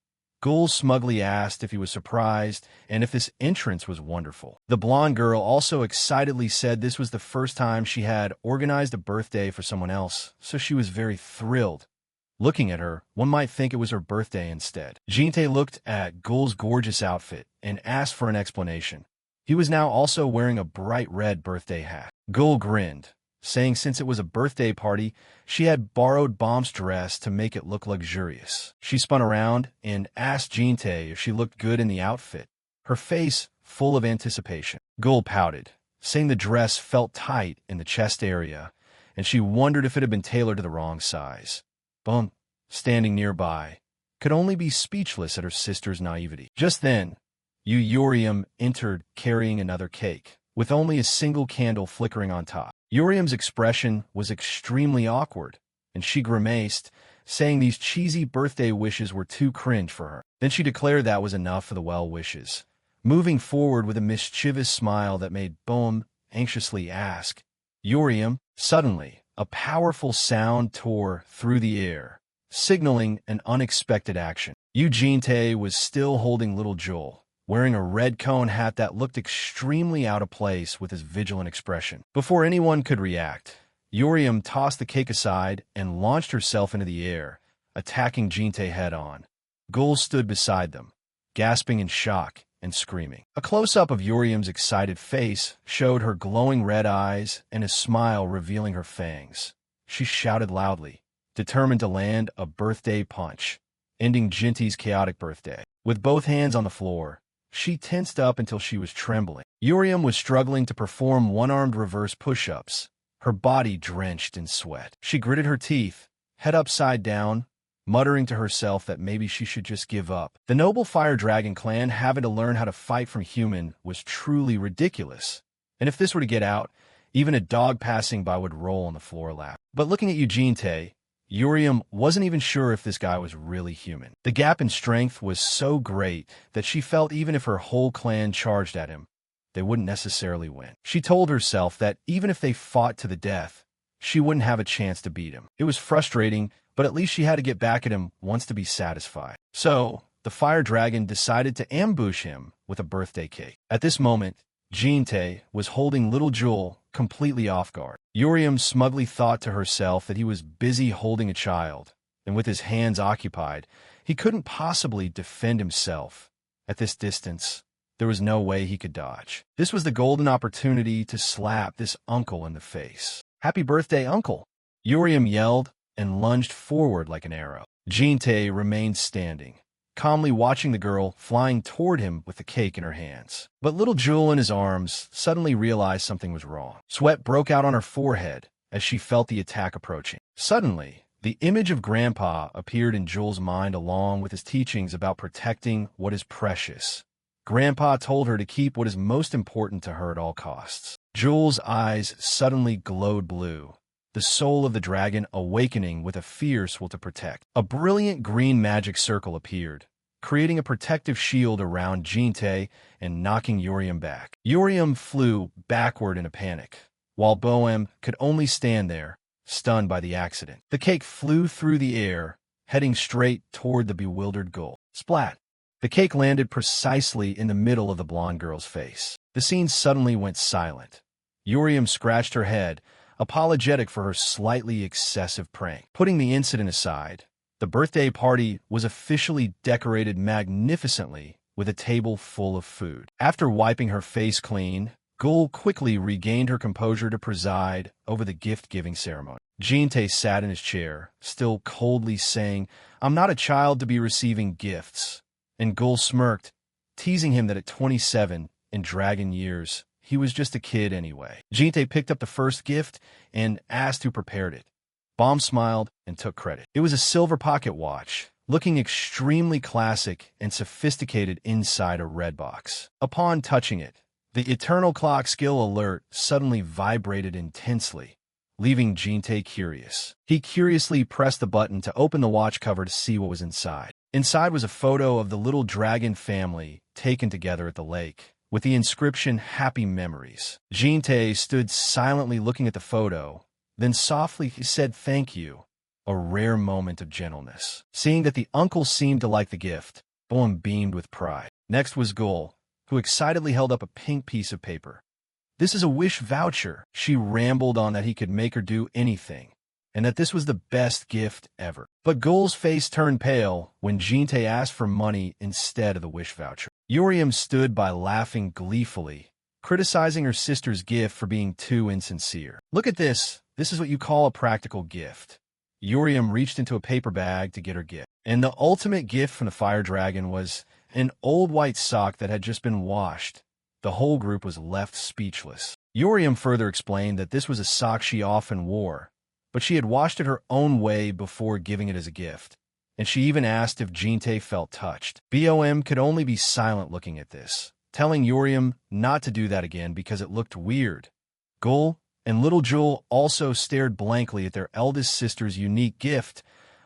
Gul smugly asked if he was surprised and if this entrance was wonderful. The blonde girl also excitedly said this was the first time she had organized a birthday for someone else, so she was very thrilled. Looking at her, one might think it was her birthday instead. Jin-tae looked at Gul's gorgeous outfit and asked for an explanation. He was now also wearing a bright red birthday hat. Gul grinned, saying since it was a birthday party, she had borrowed Bom's dress to make it look luxurious. She spun around and asked Jin-tae if she looked good in the outfit, her face full of anticipation. Gul pouted, saying the dress felt tight in the chest area, and she wondered if it had been tailored to the wrong size. Bom, standing nearby, could only be speechless at her sister's naivety. Just then, Yoriam entered carrying another cake, with only a single candle flickering on top. Yoriam's expression was extremely awkward, and she grimaced, saying these cheesy birthday wishes were too cringe for her. Then she declared that was enough for the well wishes, moving forward with a mischievous smile that made Bom anxiously asked. Urium, suddenly, a powerful sound tore through the air, signaling an unexpected action. Eugene was still holding little Joel, wearing a red cone hat that looked extremely out of place with his vigilant expression. Before anyone could react, Urium tossed the cake aside and launched herself into the air, attacking Jinte head-on. Gul stood beside them, gasping in shock and screaming. A close-up of Urium's excited face showed her glowing red eyes and a smile revealing her fangs. She shouted loudly, determined to land a birthday punch, ending Jinte's chaotic birthday. With both hands on the floor, she tensed up until she was trembling. Urium was struggling to perform one-armed reverse push-ups, her body drenched in sweat. She gritted her teeth, head upside down, muttering to herself that maybe she should just give up. The noble Fire Dragon clan having to learn how to fight from human was truly ridiculous. And if this were to get out, even a dog passing by would roll on the floor laughing. But looking at Eugene, Urium wasn't even sure if this guy was really human. The gap in strength was so great that she felt even if her whole clan charged at him, they wouldn't necessarily win. She told herself that even if they fought to the death, she wouldn't have a chance to beat him. It was frustrating, but at least she had to get back at him once to be satisfied. So, the Fire Dragon decided to ambush him with a birthday cake. At this moment, Jinte was holding little Jewel completely off guard. Urium smugly thought to herself that he was busy holding a child, and with his hands occupied, he couldn't possibly defend himself. At this distance, there was no way he could dodge. This was the golden opportunity to slap this uncle in the face. "Happy birthday, uncle!" Urium yelled and lunged forward like an arrow. Jinte remained standing, calmly watching the girl flying toward him with the cake in her hands. But little Jewel in his arms suddenly realized something was wrong. Sweat broke out on her forehead as she felt the attack approaching. Suddenly, the image of Grandpa appeared in Jewel's mind along with his teachings about protecting what is precious. Grandpa told her to keep what is most important to her at all costs. Jewel's eyes suddenly glowed blue, the soul of the dragon awakening with a fierce will to protect. A brilliant green magic circle appeared, creating a protective shield around Jinte and knocking Urium back. Urium flew backward in a panic, while Bohem could only stand there, stunned by the accident. The cake flew through the air, heading straight toward the bewildered Gul. Splat! The cake landed precisely in the middle of the blonde girl's face. The scene suddenly went silent. Urium scratched her head, apologetic for her slightly excessive prank. Putting the incident aside, the birthday party was officially decorated magnificently with a table full of food. After wiping her face clean, Gul quickly regained her composure to preside over the gift-giving ceremony. Jinte sat in his chair, still coldly saying, "I'm not a child to be receiving gifts." And Gul smirked, teasing him that at 27, in dragon years, he was just a kid anyway. Jinte picked up the first gift and asked who prepared it. Bomb smiled and took credit. It was a silver pocket watch, looking extremely classic and sophisticated inside a red box. Upon touching it, the Eternal Clock skill alert suddenly vibrated intensely, leaving Jinte curious. He curiously pressed the button to open the watch cover to see what was inside. Inside was a photo of the little dragon family taken together at the lake, with the inscription "Happy Memories." Jinte stood silently looking at the photo, then softly he said thank you, a rare moment of gentleness. Seeing that the uncle seemed to like the gift, Bohem beamed with pride. Next was Gul, who excitedly held up a pink piece of paper. "This is a wish voucher." She rambled on that he could make her do anything, and that this was the best gift ever. But Gul's face turned pale when Jinte asked for money instead of the wish voucher. Urium stood by laughing gleefully, criticizing her sister's gift for being too insincere. "Look at this. This is what you call a practical gift." Urium reached into a paper bag to get her gift. And the ultimate gift from the Fire Dragon was an old white sock that had just been washed. The whole group was left speechless. Urium further explained that this was a sock she often wore, but she had washed it her own way before giving it as a gift, and she even asked if Jinte felt touched. Bohem could only be silent looking at this, telling Urium not to do that again because it looked weird. Gul and little Jewel also stared blankly at their eldest sister's unique gift,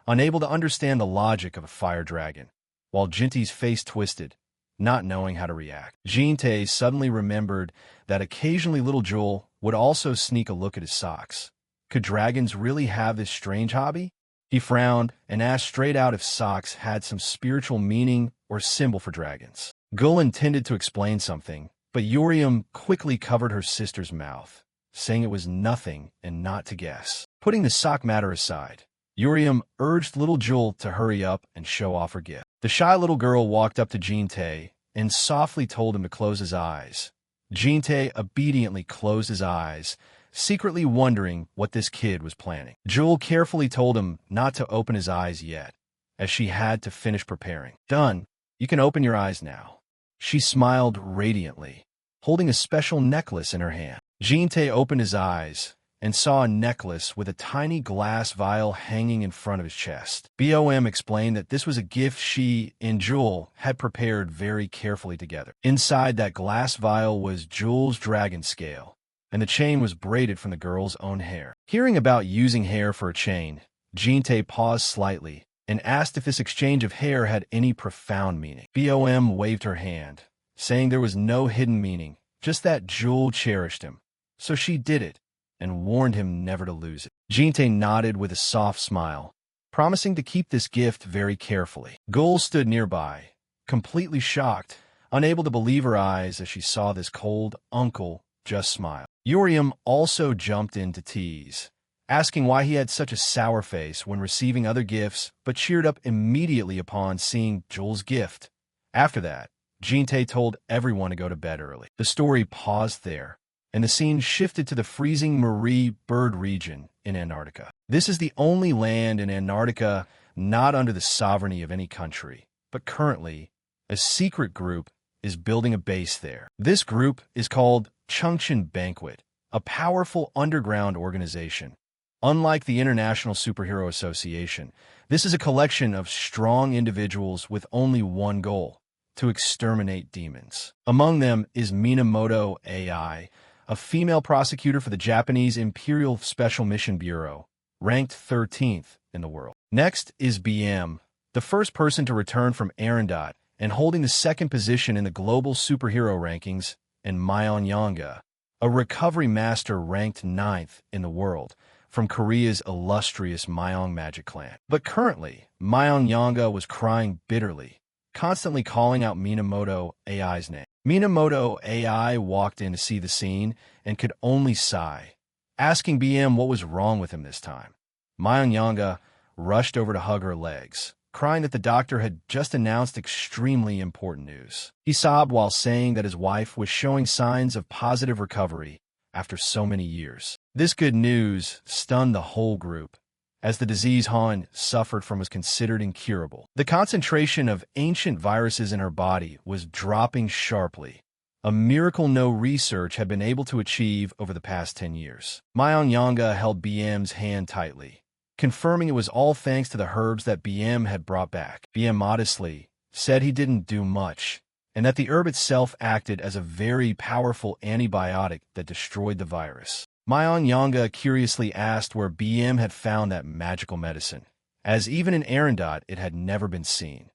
unable to understand the logic of a fire dragon. While Jinte's face twisted, not knowing how to react. Jin-tae suddenly remembered that occasionally little Joel would also sneak a look at his socks. Could dragons really have this strange hobby? He frowned and asked straight out if socks had some spiritual meaning or symbol for dragons. Gul intended to explain something, but Yuriam quickly covered her sister's mouth, saying it was nothing and not to guess. Putting the sock matter aside, Yuriam urged little Joel to hurry up and show off her gift. The shy little girl walked up to Jin-tae and softly told him to close his eyes. Jin-tae obediently closed his eyes, secretly wondering what this kid was planning. Joel carefully told him not to open his eyes yet, as she had to finish preparing. Done. You can open your eyes now. She smiled radiantly, holding a special necklace in her hand. Jin-tae opened his eyes and saw a necklace with a tiny glass vial hanging in front of his chest. BOM explained that this was a gift she and Joel had prepared very carefully together. Inside that glass vial was Joel's dragon scale, and the chain was braided from the girl's own hair. Hearing about using hair for a chain, Jin-tae paused slightly and asked if this exchange of hair had any profound meaning. BOM waved her hand, saying there was no hidden meaning, just that Joel cherished him. So she did it, and warned him never to lose it. Jin-tae nodded with a soft smile, promising to keep this gift very carefully. Gul stood nearby, completely shocked, unable to believe her eyes as she saw this cold uncle just smile. Yuriam also jumped in to tease, asking why he had such a sour face when receiving other gifts, but cheered up immediately upon seeing Joel's gift. After that, Jin-tae told everyone to go to bed early. The story paused there, and the scene shifted to the freezing Marie Bird region in Antarctica. This is the only land in Antarctica not under the sovereignty of any country, but currently, a secret group is building a base there. This group is called Chungcheon Banquet, a powerful underground organization. Unlike the International Superhero Association, this is a collection of strong individuals with only one goal: to exterminate demons. Among them is Minamoto AI, a female prosecutor for the Japanese Imperial Special Mission Bureau, ranked 13th in the world. Next is BM, the first person to return from Arendot and holding the second position in the global superhero rankings, and Myongyanga, a recovery master ranked 9th in the world from Korea's illustrious Myong Magic Clan. But currently, Myongyanga was crying bitterly, constantly calling out Minamoto AI's name. Minamoto AI walked in to see the scene and could only sigh, asking BM what was wrong with him this time. Myongyanga rushed over to hug her legs, crying that the doctor had just announced extremely important news. He sobbed while saying that his wife was showing signs of positive recovery after so many years. This good news stunned the whole group, as the disease Han suffered from was considered incurable. The concentration of ancient viruses in her body was dropping sharply, a miracle no research had been able to achieve over the past 10 years. Myongyanga held BM's hand tightly, confirming it was all thanks to the herbs that BM had brought back. BM modestly said he didn't do much, and that the herb itself acted as a very powerful antibiotic that destroyed the virus. Myongyanga curiously asked where BM had found that magical medicine, as even in Arendot it had never been seen.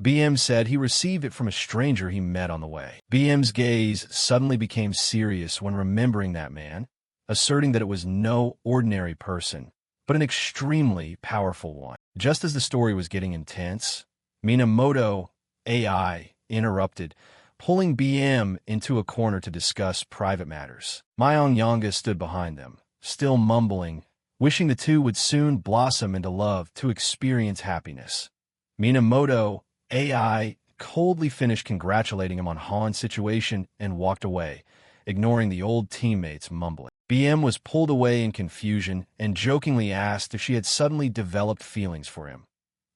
BM said he received it from a stranger he met on the way. BM's gaze suddenly became serious when remembering that man, asserting that it was no ordinary person, but an extremely powerful one. Just as the story was getting intense, Minamoto AI interrupted, pulling BM into a corner to discuss private matters. Myongyanga stood behind them, still mumbling, wishing the two would soon blossom into love to experience happiness. Minamoto AI coldly finished congratulating him on Han's situation and walked away, ignoring the old teammates mumbling. BM was pulled away in confusion and jokingly asked if she had suddenly developed feelings for him.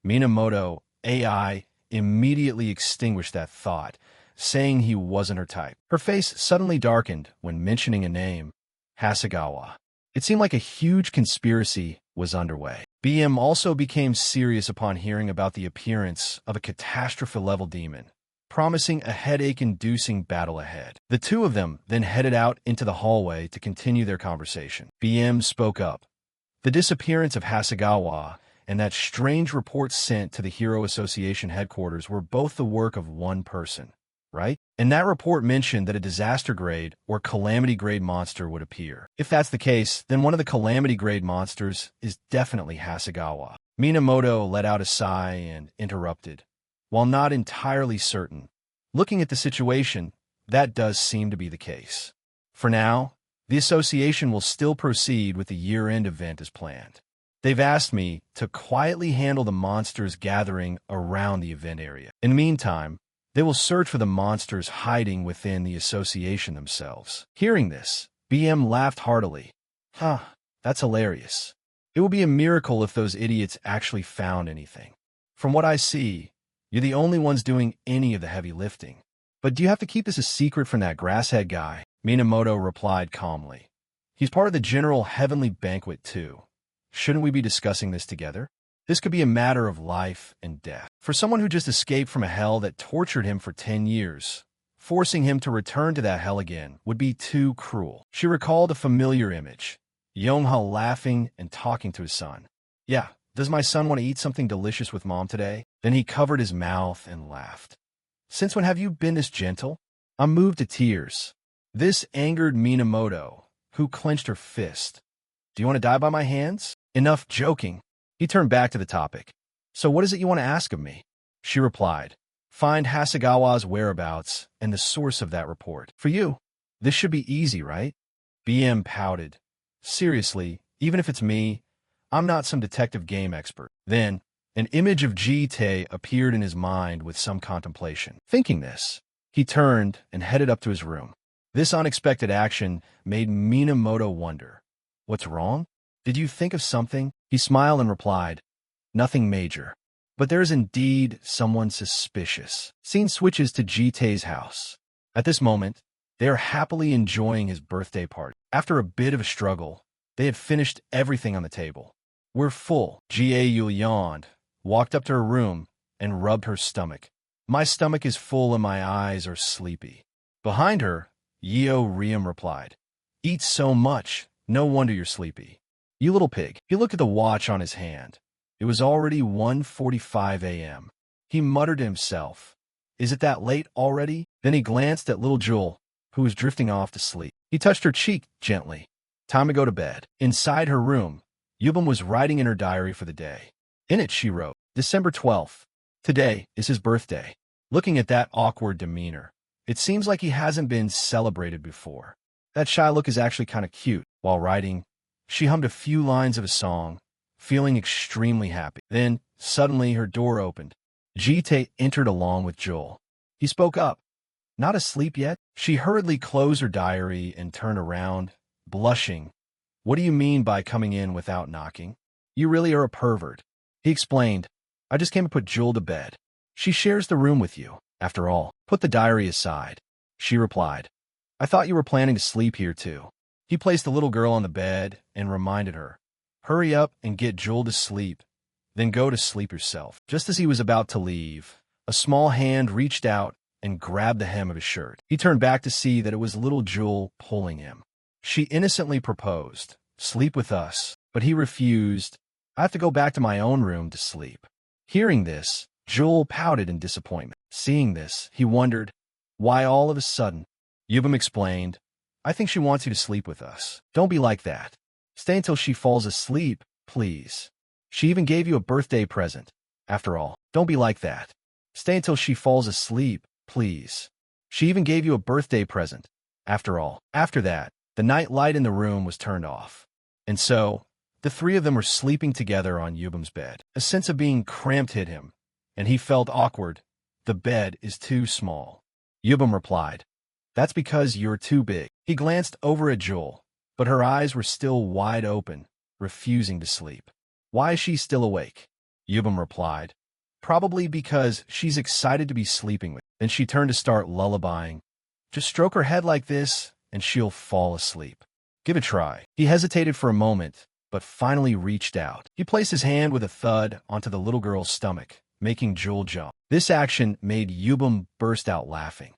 Minamoto AI immediately extinguished that thought, saying he wasn't her type. Her face suddenly darkened when mentioning a name, Hasegawa. It seemed like a huge conspiracy was underway. BM also became serious upon hearing about the appearance of a catastrophe-level demon, promising a headache-inducing battle ahead. The two of them then headed out into the hallway to continue their conversation. BM spoke up. The disappearance of Hasegawa and that strange report sent to the Hero Association headquarters were both the work of one person. right? And that report mentioned that a disaster grade or calamity grade monster would appear. If that's the case, then one of the calamity grade monsters is definitely Hasegawa. Minamoto let out a sigh and interrupted. While not entirely certain, looking at the situation, that does seem to be the case. For now, the association will still proceed with the year-end event as planned. They've asked me to quietly handle the monsters gathering around the event area. In the meantime, they will search for the monsters hiding within the association themselves. Hearing this, BM laughed heartily. Huh, that's hilarious. It would be a miracle if those idiots actually found anything. From what I see, you're the only ones doing any of the heavy lifting. But do you have to keep this a secret from that grasshead guy? Minamoto replied calmly. He's part of the general heavenly banquet too. Shouldn't we be discussing this together? This could be a matter of life and death. For someone who just escaped from a hell that tortured him for 10 years, forcing him to return to that hell again would be too cruel. She recalled a familiar image, Yongha laughing and talking to his son. Yeah, does my son want to eat something delicious with mom today? Then he covered his mouth and laughed. Since when have you been this gentle? I'm moved to tears. This angered Minamoto, who clenched her fist. Do you want to die by my hands? Enough joking. He turned back to the topic. So what is it you want to ask of me? She replied. Find Hasegawa's whereabouts and the source of that report. For you, this should be easy, right? BM pouted. Seriously, even if it's me, I'm not some detective game expert. Then, an image of Jite appeared in his mind with some contemplation. Thinking this, he turned and headed up to his room. This unexpected action made Minamoto wonder. What's wrong? Did you think of something? He smiled and replied, nothing major. But there is indeed someone suspicious. Scene switches to Jite's house. At this moment, they are happily enjoying his birthday party. After a bit of a struggle, they had finished everything on the table. We're full. Jie yawned, walked up to her room, and rubbed her stomach. My stomach is full and my eyes are sleepy. Behind her, Yeo Riem replied, eat so much, no wonder you're sleepy. You little pig. He looked at the watch on his hand. It was already 1:45 a.m. He muttered to himself, is it that late already? Then he glanced at little Jewel, who was drifting off to sleep. He touched her cheek gently. Time to go to bed. Inside her room, Yubam was writing in her diary for the day. In it she wrote, December 12th. Today is his birthday. Looking at that awkward demeanor, it seems like he hasn't been celebrated before. That shy look is actually kind of cute. While writing, she hummed a few lines of a song, feeling extremely happy. Then, suddenly, her door opened. Jite entered along with Joel. He spoke up. Not asleep yet? She hurriedly closed her diary and turned around, blushing. What do you mean by coming in without knocking? You really are a pervert. He explained. I just came to put Joel to bed. She shares the room with you. After all, put the diary aside. She replied. I thought you were planning to sleep here too. He placed the little girl on the bed and reminded her. Hurry up and get Joel to sleep. Then go to sleep yourself. Just as he was about to leave, a small hand reached out and grabbed the hem of his shirt. He turned back to see that it was little Joel pulling him. She innocently proposed, sleep with us, but he refused. I have to go back to my own room to sleep. Hearing this, Joel pouted in disappointment. Seeing this, he wondered, why all of a sudden? Yubam explained, I think she wants you to sleep with us. Don't be like that. Stay until she falls asleep, please. She even gave you a birthday present. After all, don't be like that. Stay until she falls asleep, please. She even gave you a birthday present. After all, after that, the night light in the room was turned off. And so, the three of them were sleeping together on Yubam's bed. A sense of being cramped hit him, and he felt awkward. The bed is too small. Yubam replied, That's because you're too big. He glanced over at Joel, but her eyes were still wide open, refusing to sleep. Why is she still awake? Yubam replied, Probably because she's excited to be sleeping with. Then she turned to start lullabying. Just stroke her head like this, and she'll fall asleep. Give it a try. He hesitated for a moment, but finally reached out. He placed his hand with a thud onto the little girl's stomach, making Joel jump. This action made Yubam burst out laughing.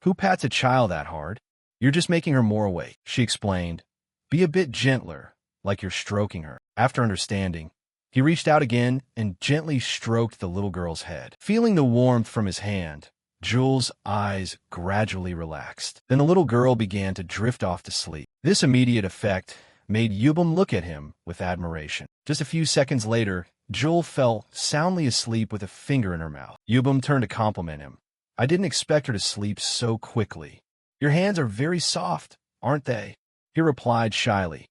Who pats a child that hard? You're just making her more awake, she explained. Be a bit gentler, like you're stroking her. After understanding, he reached out again and gently stroked the little girl's head. Feeling the warmth from his hand, Jules' eyes gradually relaxed. Then the little girl began to drift off to sleep. This immediate effect made Yubum look at him with admiration. Just a few seconds later, Jules fell soundly asleep with a finger in her mouth. Yubum turned to compliment him. I didn't expect her to sleep so quickly. Your hands are very soft, aren't they? He replied shyly.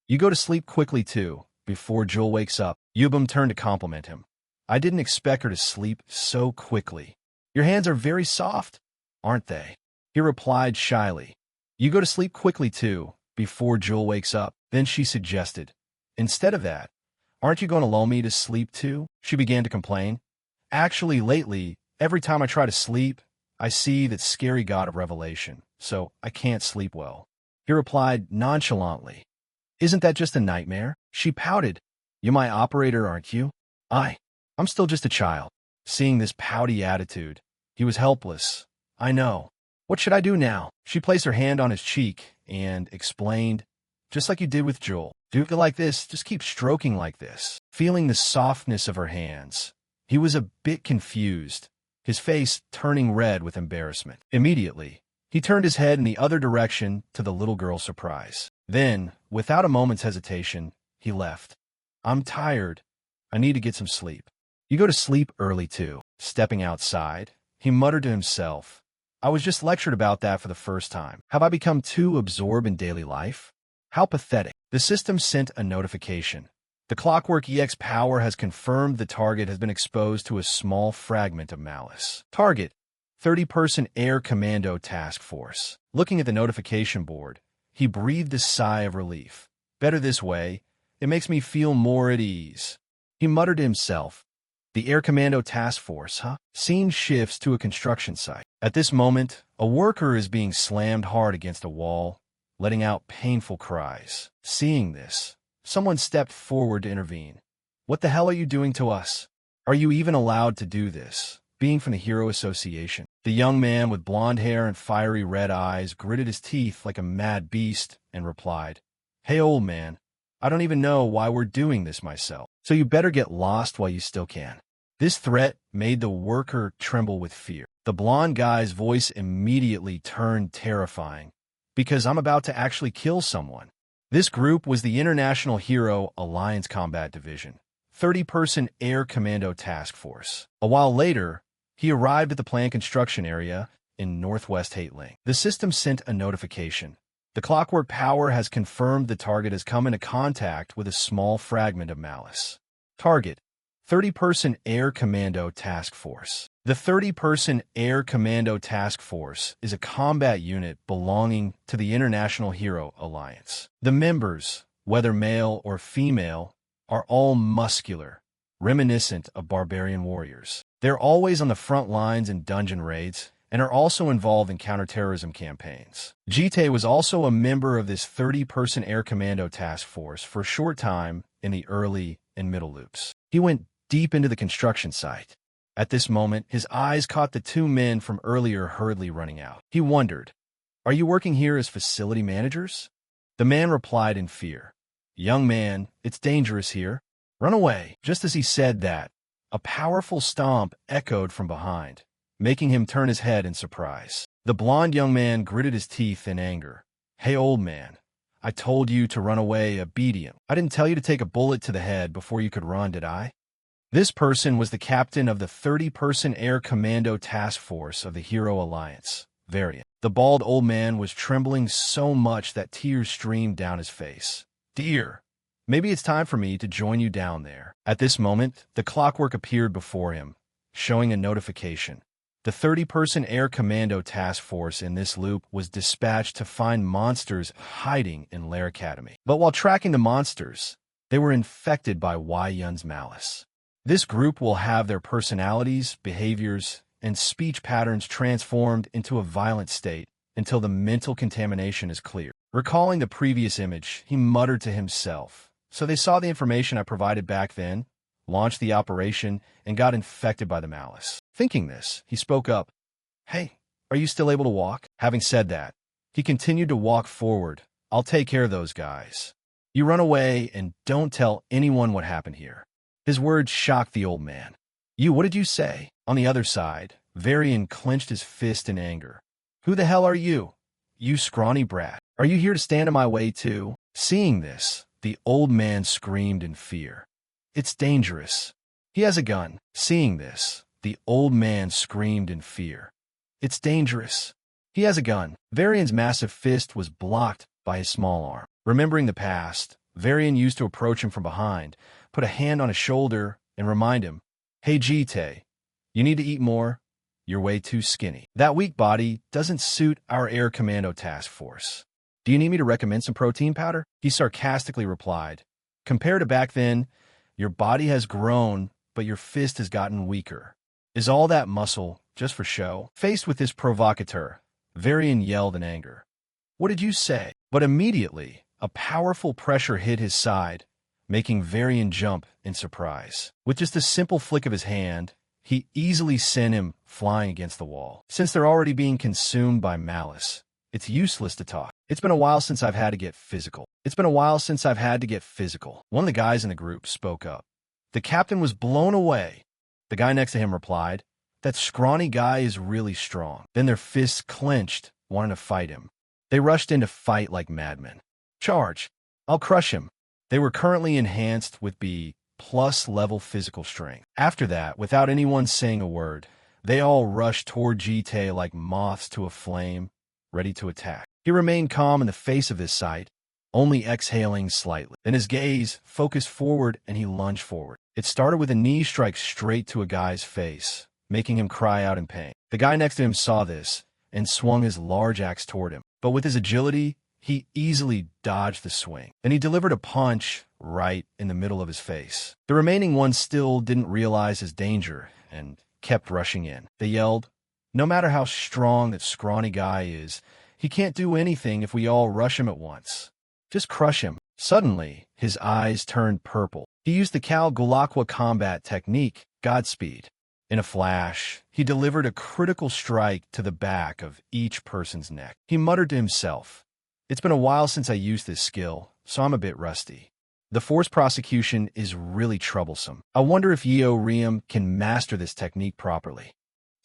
You go to sleep quickly too, before Jules wakes up. Yubum turned to compliment him. I didn't expect her to sleep so quickly. Your hands are very soft, aren't they? He replied shyly. You go to sleep quickly too, before Jules wakes up. Then she suggested, instead of that, aren't you going to lull me to sleep too? She began to complain. Actually, lately, every time I try to sleep, I see that scary god of Revelation, so I can't sleep well. He replied nonchalantly. Isn't that just a nightmare? She pouted. You're my operator, aren't you? I'm still just a child. Seeing this pouty attitude, he was helpless. I know. What should I do now? She placed her hand on his cheek and explained, just like you did with Joel. Do it like this, just keep stroking like this. Feeling the softness of her hands, he was a bit confused, his face turning red with embarrassment. Immediately, he turned his head in the other direction to the little girl's surprise. Then, without a moment's hesitation, he left. I'm tired. I need to get some sleep. You go to sleep early too. Stepping outside, he muttered to himself. I was just lectured about that for the first time. Have I become too absorbed in daily life? How pathetic. The system sent a notification. The Clockwork EX power has confirmed the target has been exposed to a small fragment of malice. Target, 30-person Air Commando Task Force. Looking at the notification board, he breathed a sigh of relief. Better this way. It makes me feel more at ease. He muttered to himself. The Air Commando Task Force, huh? Scene shifts to a construction site. At this moment, a worker is being slammed hard against a wall, letting out painful cries. Seeing this, someone stepped forward to intervene. What the hell are you doing to us? Are you even allowed to do this? Being from the Hero Association. The young man with blonde hair and fiery red eyes gritted his teeth like a mad beast and replied, Hey old man, I don't even know why we're doing this myself, so you better get lost while you still can. This threat made the worker tremble with fear. The blonde guy's voice immediately turned terrifying, because I'm about to actually kill someone. This group was the International Hero Alliance Combat Division, 30-person Air Commando Task Force. A while later, he arrived at the plant construction area in Northwest Hateling. The system sent a notification. The Clockwork Power has confirmed the target has come into contact with a small fragment of malice. Target, 30-person Air Commando Task Force. The 30-person Air Commando Task Force is a combat unit belonging to the International Hero Alliance. The members, whether male or female, are all muscular, reminiscent of barbarian warriors. They're always on the front lines in dungeon raids and are also involved in counterterrorism campaigns. Jite was also a member of this 30-person Air Commando Task Force for a short time in the early and middle loops. He went deep into the construction site. At this moment, his eyes caught the two men from earlier hurriedly running out. He wondered, Are you working here as facility managers? The man replied in fear, Young man, it's dangerous here. Run away. Just as he said that, a powerful stomp echoed from behind, making him turn his head in surprise. The blond young man gritted his teeth in anger. Hey, old man, I told you to run away obedient. I didn't tell you to take a bullet to the head before you could run, did I? This person was the captain of the 30-person Air Commando Task Force of the Hero Alliance, Variant. The bald old man was trembling so much that tears streamed down his face. Dear, maybe it's time for me to join you down there. At this moment, the clockwork appeared before him, showing a notification. The 30-person Air Commando Task Force in this loop was dispatched to find monsters hiding in Lair Academy. But while tracking the monsters, they were infected by Wei Yun's malice. This group will have their personalities, behaviors, and speech patterns transformed into a violent state until the mental contamination is clear. Recalling the previous image, he muttered to himself. So they saw the information I provided back then, launched the operation, and got infected by the malice. Thinking this, he spoke up. Hey, are you still able to walk? Having said that, he continued to walk forward. I'll take care of those guys. You run away and don't tell anyone what happened here. His words shocked the old man. You, what did you say? On the other side, Varian clenched his fist in anger. Who the hell are you? You scrawny brat. Are you here to stand in my way too? Seeing this, the old man screamed in fear. It's dangerous. He has a gun. Seeing this, the old man screamed in fear. It's dangerous. He has a gun. Varian's massive fist was blocked by his small arm. Remembering the past, Varian used to approach him from behind, put a hand on his shoulder, and remind him, Hey Jite, you need to eat more. You're way too skinny. That weak body doesn't suit our Air Commando task force. Do you need me to recommend some protein powder? He sarcastically replied. Compared to back then, your body has grown, but your fist has gotten weaker. Is all that muscle just for show? Faced with this provocateur, Varian yelled in anger. What did you say? But immediately, a powerful pressure hit his side, making Varian jump in surprise. With just a simple flick of his hand, he easily sent him flying against the wall. Since they're already being consumed by malice, it's useless to talk. It's been a while since I've had to get physical. One of the guys in the group spoke up. The captain was blown away. The guy next to him replied, That scrawny guy is really strong. Then their fists clenched, wanting to fight him. They rushed in to fight like madmen. Charge! I'll crush him. They were currently enhanced with B+ level physical strength. After that, without anyone saying a word, they all rushed toward Jite like moths to a flame, ready to attack. He remained calm in the face of this sight, only exhaling slightly. Then his gaze focused forward and he lunged forward. It started with a knee strike straight to a guy's face, making him cry out in pain. The guy next to him saw this and swung his large axe toward him. But with his agility, he easily dodged the swing. Then he delivered a punch right in the middle of his face. The remaining ones still didn't realize his danger and kept rushing in. They yelled, No matter how strong that scrawny guy is, he can't do anything if we all rush him at once. Just crush him. Suddenly, his eyes turned purple. He used the Cal Gulakwa combat technique, Godspeed. In a flash, he delivered a critical strike to the back of each person's neck. He muttered to himself, It's been a while since I used this skill, so I'm a bit rusty. The force prosecution is really troublesome. I wonder if Yeo Riem can master this technique properly.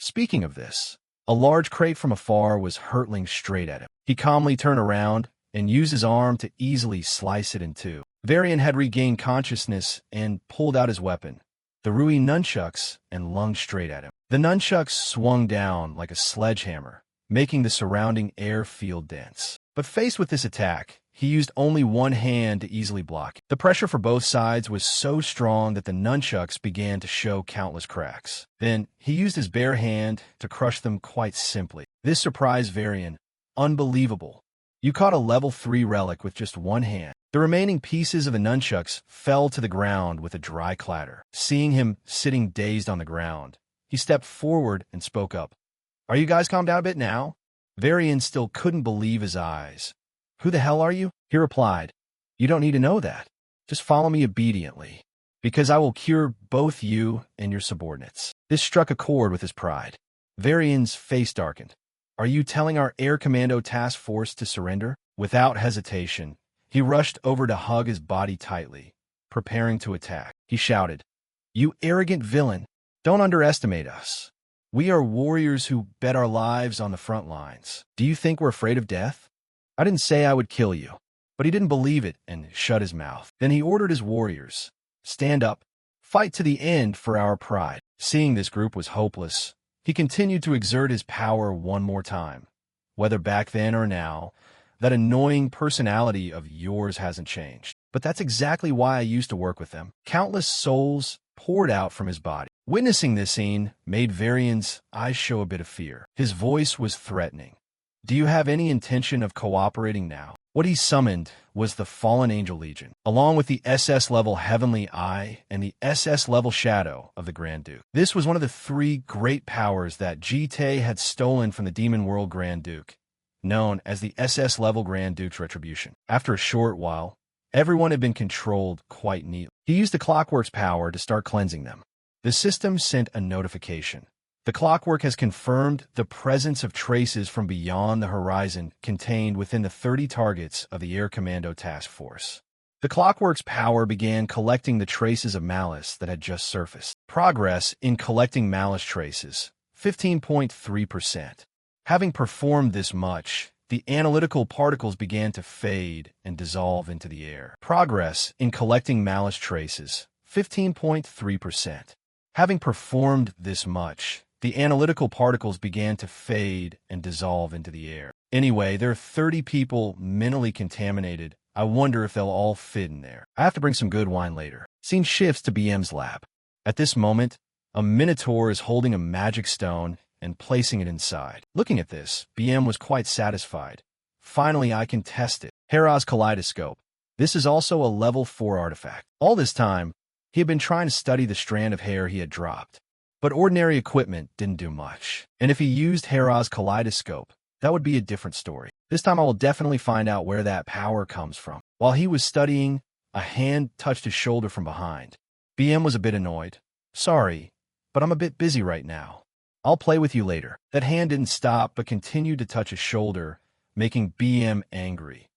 Speaking of this, a large crate from afar was hurtling straight at him. He calmly turned around and used his arm to easily slice it in two. Varian had regained consciousness and pulled out his weapon, the Rui nunchucks, and lunged straight at him. The nunchucks swung down like a sledgehammer, making the surrounding air feel dense. But faced with this attack, he used only one hand to easily block it. The pressure for both sides was so strong that the nunchucks began to show countless cracks. Then, he used his bare hand to crush them quite simply. This surprised Varian. Unbelievable. You caught a level 3 relic with just one hand. The remaining pieces of the nunchucks fell to the ground with a dry clatter. Seeing him sitting dazed on the ground, he stepped forward and spoke up. Are you guys calmed down a bit now? Varian still couldn't believe his eyes. Who the hell are you? He replied. You don't need to know that. Just follow me obediently, because I will cure both you and your subordinates. This struck a chord with his pride. Varian's face darkened. Are you telling our Air Commando task force to surrender? Without hesitation, he rushed over to hug his body tightly, preparing to attack. He shouted, You arrogant villain, don't underestimate us. We are warriors who bet our lives on the front lines. Do you think we're afraid of death? I didn't say I would kill you. But he didn't believe it and shut his mouth. Then he ordered his warriors, Stand up, fight to the end for our pride. Seeing this group was hopeless, he continued to exert his power one more time. Whether back then or now, that annoying personality of yours hasn't changed. But that's exactly why I used to work with them. Countless souls poured out from his body. Witnessing this scene made Varian's eyes show a bit of fear. His voice was threatening. Do you have any intention of cooperating now? What he summoned was the Fallen Angel Legion, along with the SS-level Heavenly Eye and the SS-level Shadow of the Grand Duke. This was one of the 3 great powers that Jite had stolen from the Demon World Grand Duke, known as the SS-level Grand Duke's Retribution. After a short while, everyone had been controlled quite neatly. He used the Clockwork's power to start cleansing them. The system sent a notification. The Clockwork has confirmed the presence of traces from beyond the horizon contained within the 30 targets of the Air Commando Task Force. The Clockwork's power began collecting the traces of malice that had just surfaced. Progress in collecting malice traces 15.3%. Having performed this much, the analytical particles began to fade and dissolve into the air. Progress in collecting malice traces, 15.3%. Having performed this much, the analytical particles began to fade and dissolve into the air. Anyway, there are 30 people mentally contaminated. I wonder if they'll all fit in there. I have to bring some good wine later. Scene shifts to BM's lab. At this moment, a minotaur is holding a magic stone and placing it inside. Looking at this, BM was quite satisfied. Finally, I can test it. Hera's kaleidoscope. This is also a level 4 artifact. All this time, he had been trying to study the strand of hair he had dropped. But ordinary equipment didn't do much. And if he used Hera's kaleidoscope, that would be a different story. This time I will definitely find out where that power comes from. While he was studying, a hand touched his shoulder from behind. BM was a bit annoyed. Sorry, but I'm a bit busy right now. I'll play with you later. That hand didn't stop but continued to touch his shoulder, making BM angry.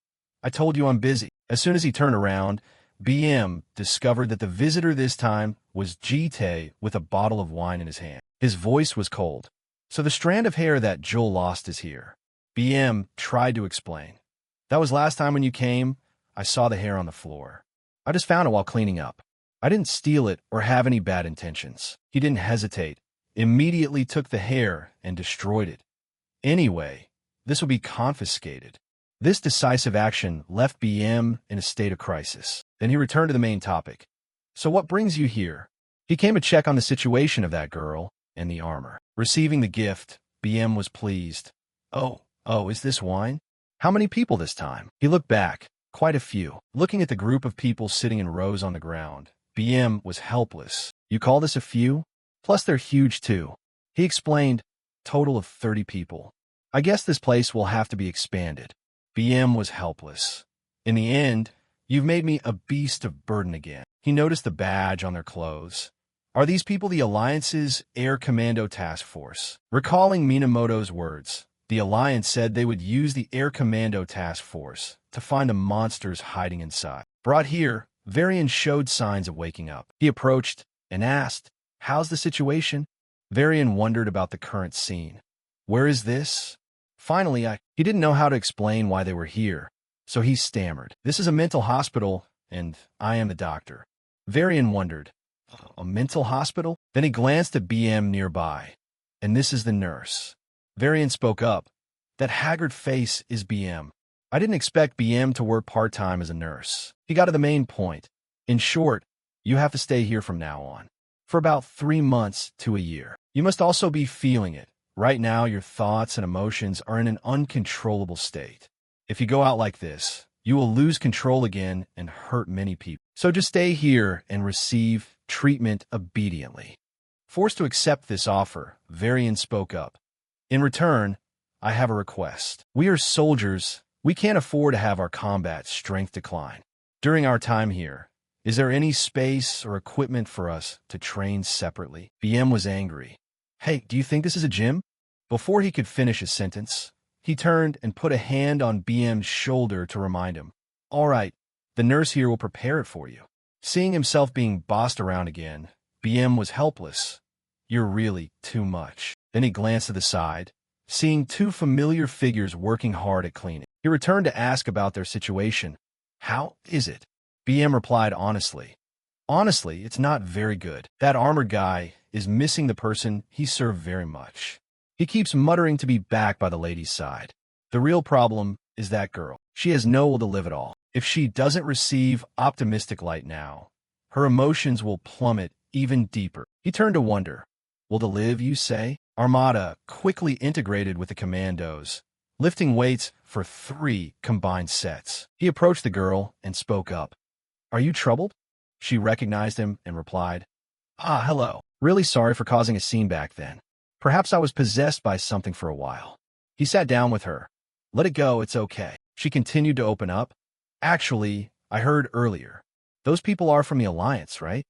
I told you I'm busy. As soon as he turned around, BM discovered that the visitor this time was Jite with a bottle of wine in his hand. His voice was cold. So the strand of hair that Jewel lost is here. BM tried to explain. That was last time when you came, I saw the hair on the floor. I just found it while cleaning up. I didn't steal it or have any bad intentions. He didn't hesitate, immediately took the hair and destroyed it. Anyway, this will be confiscated. This decisive action left BM in a state of crisis. Then he returned to the main topic. So what brings you here? He came to check on the situation of that girl and the armor. Receiving the gift, BM was pleased. Oh, is this wine? How many people this time? He looked back. Quite a few. Looking at the group of people sitting in rows on the ground, BM was helpless. You call this a few? Plus they're huge too. He explained, total of 30 people. I guess this place will have to be expanded. BM was helpless. In the end, you've made me a beast of burden again. He noticed the badge on their clothes. Are these people the Alliance's Air Commando Task Force? Recalling Minamoto's words, the Alliance said they would use the Air Commando Task Force to find the monsters hiding inside. Brought here, Varian showed signs of waking up. He approached and asked, how's the situation? Varian wondered about the current scene. Where is this? Finally, he didn't know how to explain why they were here, so he stammered. This is a mental hospital, and I am the doctor. Varian wondered, a mental hospital? Then he glanced at BM nearby, and this is the nurse. Varian spoke up. That haggard face is BM. I didn't expect BM to work part-time as a nurse. He got to the main point. In short, you have to stay here from now on. For about 3 months to a year. You must also be feeling it. Right now, your thoughts and emotions are in an uncontrollable state. If you go out like this, you will lose control again and hurt many people. So just stay here and receive treatment obediently. Forced to accept this offer, Varian spoke up. In return, I have a request. We are soldiers. We can't afford to have our combat strength decline. During our time here, is there any space or equipment for us to train separately? BM was angry. Hey, do you think this is a gym? Before he could finish his sentence, he turned and put a hand on BM's shoulder to remind him. All right, the nurse here will prepare it for you. Seeing himself being bossed around again, BM was helpless. You're really too much. Then he glanced to the side, seeing 2 familiar figures working hard at cleaning. He returned to ask about their situation. How is it? BM replied honestly. Honestly, it's not very good. That armored guy is missing the person he served very much. He keeps muttering to be back by the lady's side. The real problem is that girl. She has no will to live at all. If she doesn't receive optimistic light now, her emotions will plummet even deeper. He turned to wonder. Will to live, you say? Armada quickly integrated with the commandos, lifting weights for 3 combined sets. He approached the girl and spoke up. Are you troubled? She recognized him and replied, hello. Really sorry for causing a scene back then. Perhaps I was possessed by something for a while. He sat down with her. Let it go, it's okay. She continued to open up. Actually, I heard earlier. Those people are from the Alliance, right?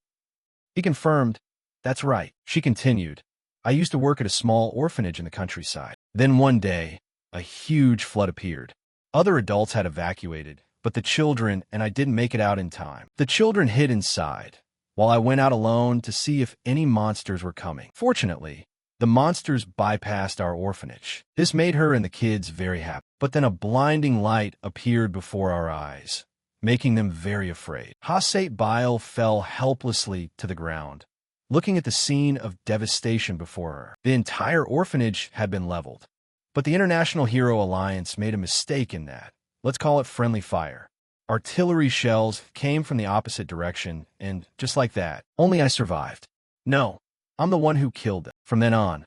He confirmed. That's right. She continued. I used to work at a small orphanage in the countryside. Then one day, a huge flood appeared. Other adults had evacuated, but the children and I didn't make it out in time. The children hid inside, while I went out alone to see if any monsters were coming. Fortunately, The monsters bypassed our orphanage. This made her and the kids very happy. But then a blinding light appeared before our eyes, making them very afraid. Hasate Bile fell helplessly to the ground, looking at the scene of devastation before her. The entire orphanage had been leveled. But the International Hero Alliance made a mistake in that. Let's call it friendly fire. Artillery shells came from the opposite direction, and just like that, only I survived. No, I'm the one who killed them. From then on,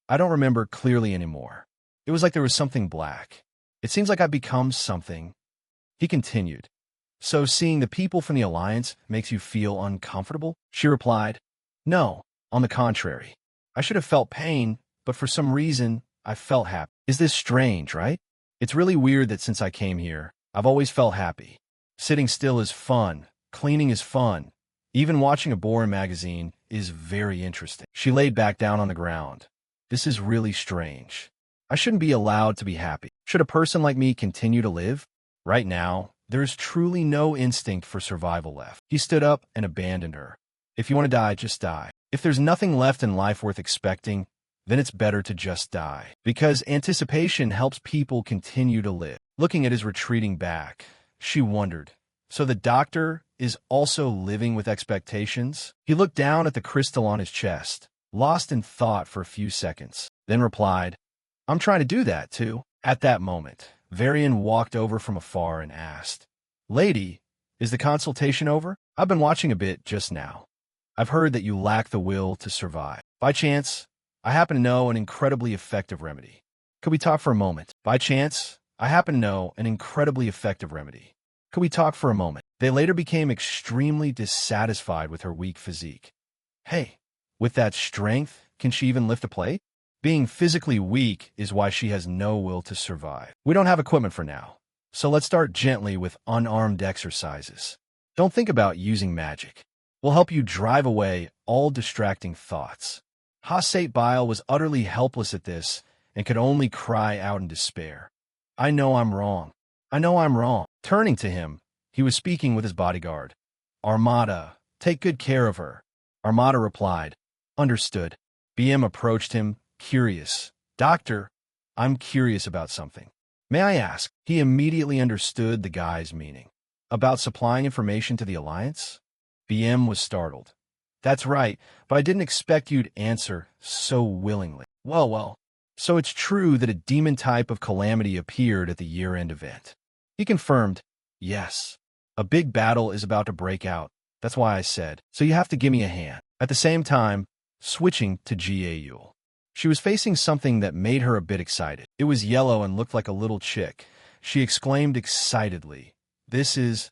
I don't remember clearly anymore. It was like there was something black. It seems like I've become something. He continued. So seeing the people from the Alliance makes you feel uncomfortable? She replied, no, on the contrary. I should have felt pain, but for some reason, I felt happy. Is this strange, right? It's really weird that since I came here, I've always felt happy. Sitting still is fun. Cleaning is fun. Even watching a boring magazine is very interesting. She laid back down on the ground. This is really strange. I shouldn't be allowed to be happy. Should a person like me continue to live? Right now, there is truly no instinct for survival left. He stood up and abandoned her. If you want to die, just die. If there's nothing left in life worth expecting, then it's better to just die. Because anticipation helps people continue to live. Looking at his retreating back, she wondered, so the doctor is also living with expectations? He looked down at the crystal on his chest, lost in thought for a few seconds, then replied, I'm trying to do that too. At that moment, Varian walked over from afar and asked, Lady, is the consultation over? I've been watching a bit just now. I've heard that you lack the will to survive. By chance, I happen to know an incredibly effective remedy. Could we talk for a moment? By chance, I happen to know an incredibly effective remedy. Could we talk for a moment? They later became extremely dissatisfied with her weak physique. Hey, with that strength, can she even lift a plate? Being physically weak is why she has no will to survive. We don't have equipment for now, so let's start gently with unarmed exercises. Don't think about using magic. We'll help you drive away all distracting thoughts. Hasate Bile was utterly helpless at this and could only cry out in despair. I know I'm wrong. I know I'm wrong. Turning to him, he was speaking with his bodyguard. Armada, take good care of her. Armada replied, understood. BM approached him, curious. Doctor, I'm curious about something. May I ask? He immediately understood the guy's meaning. About supplying information to the Alliance? BM was startled. That's right, but I didn't expect you'd answer so willingly. Well, so it's true that a demon type of calamity appeared at the year-end event. He confirmed, yes. A big battle is about to break out. That's why I said, so you have to give me a hand. At the same time, switching to Gaul. She was facing something that made her a bit excited. It was yellow and looked like a little chick. She exclaimed excitedly, This is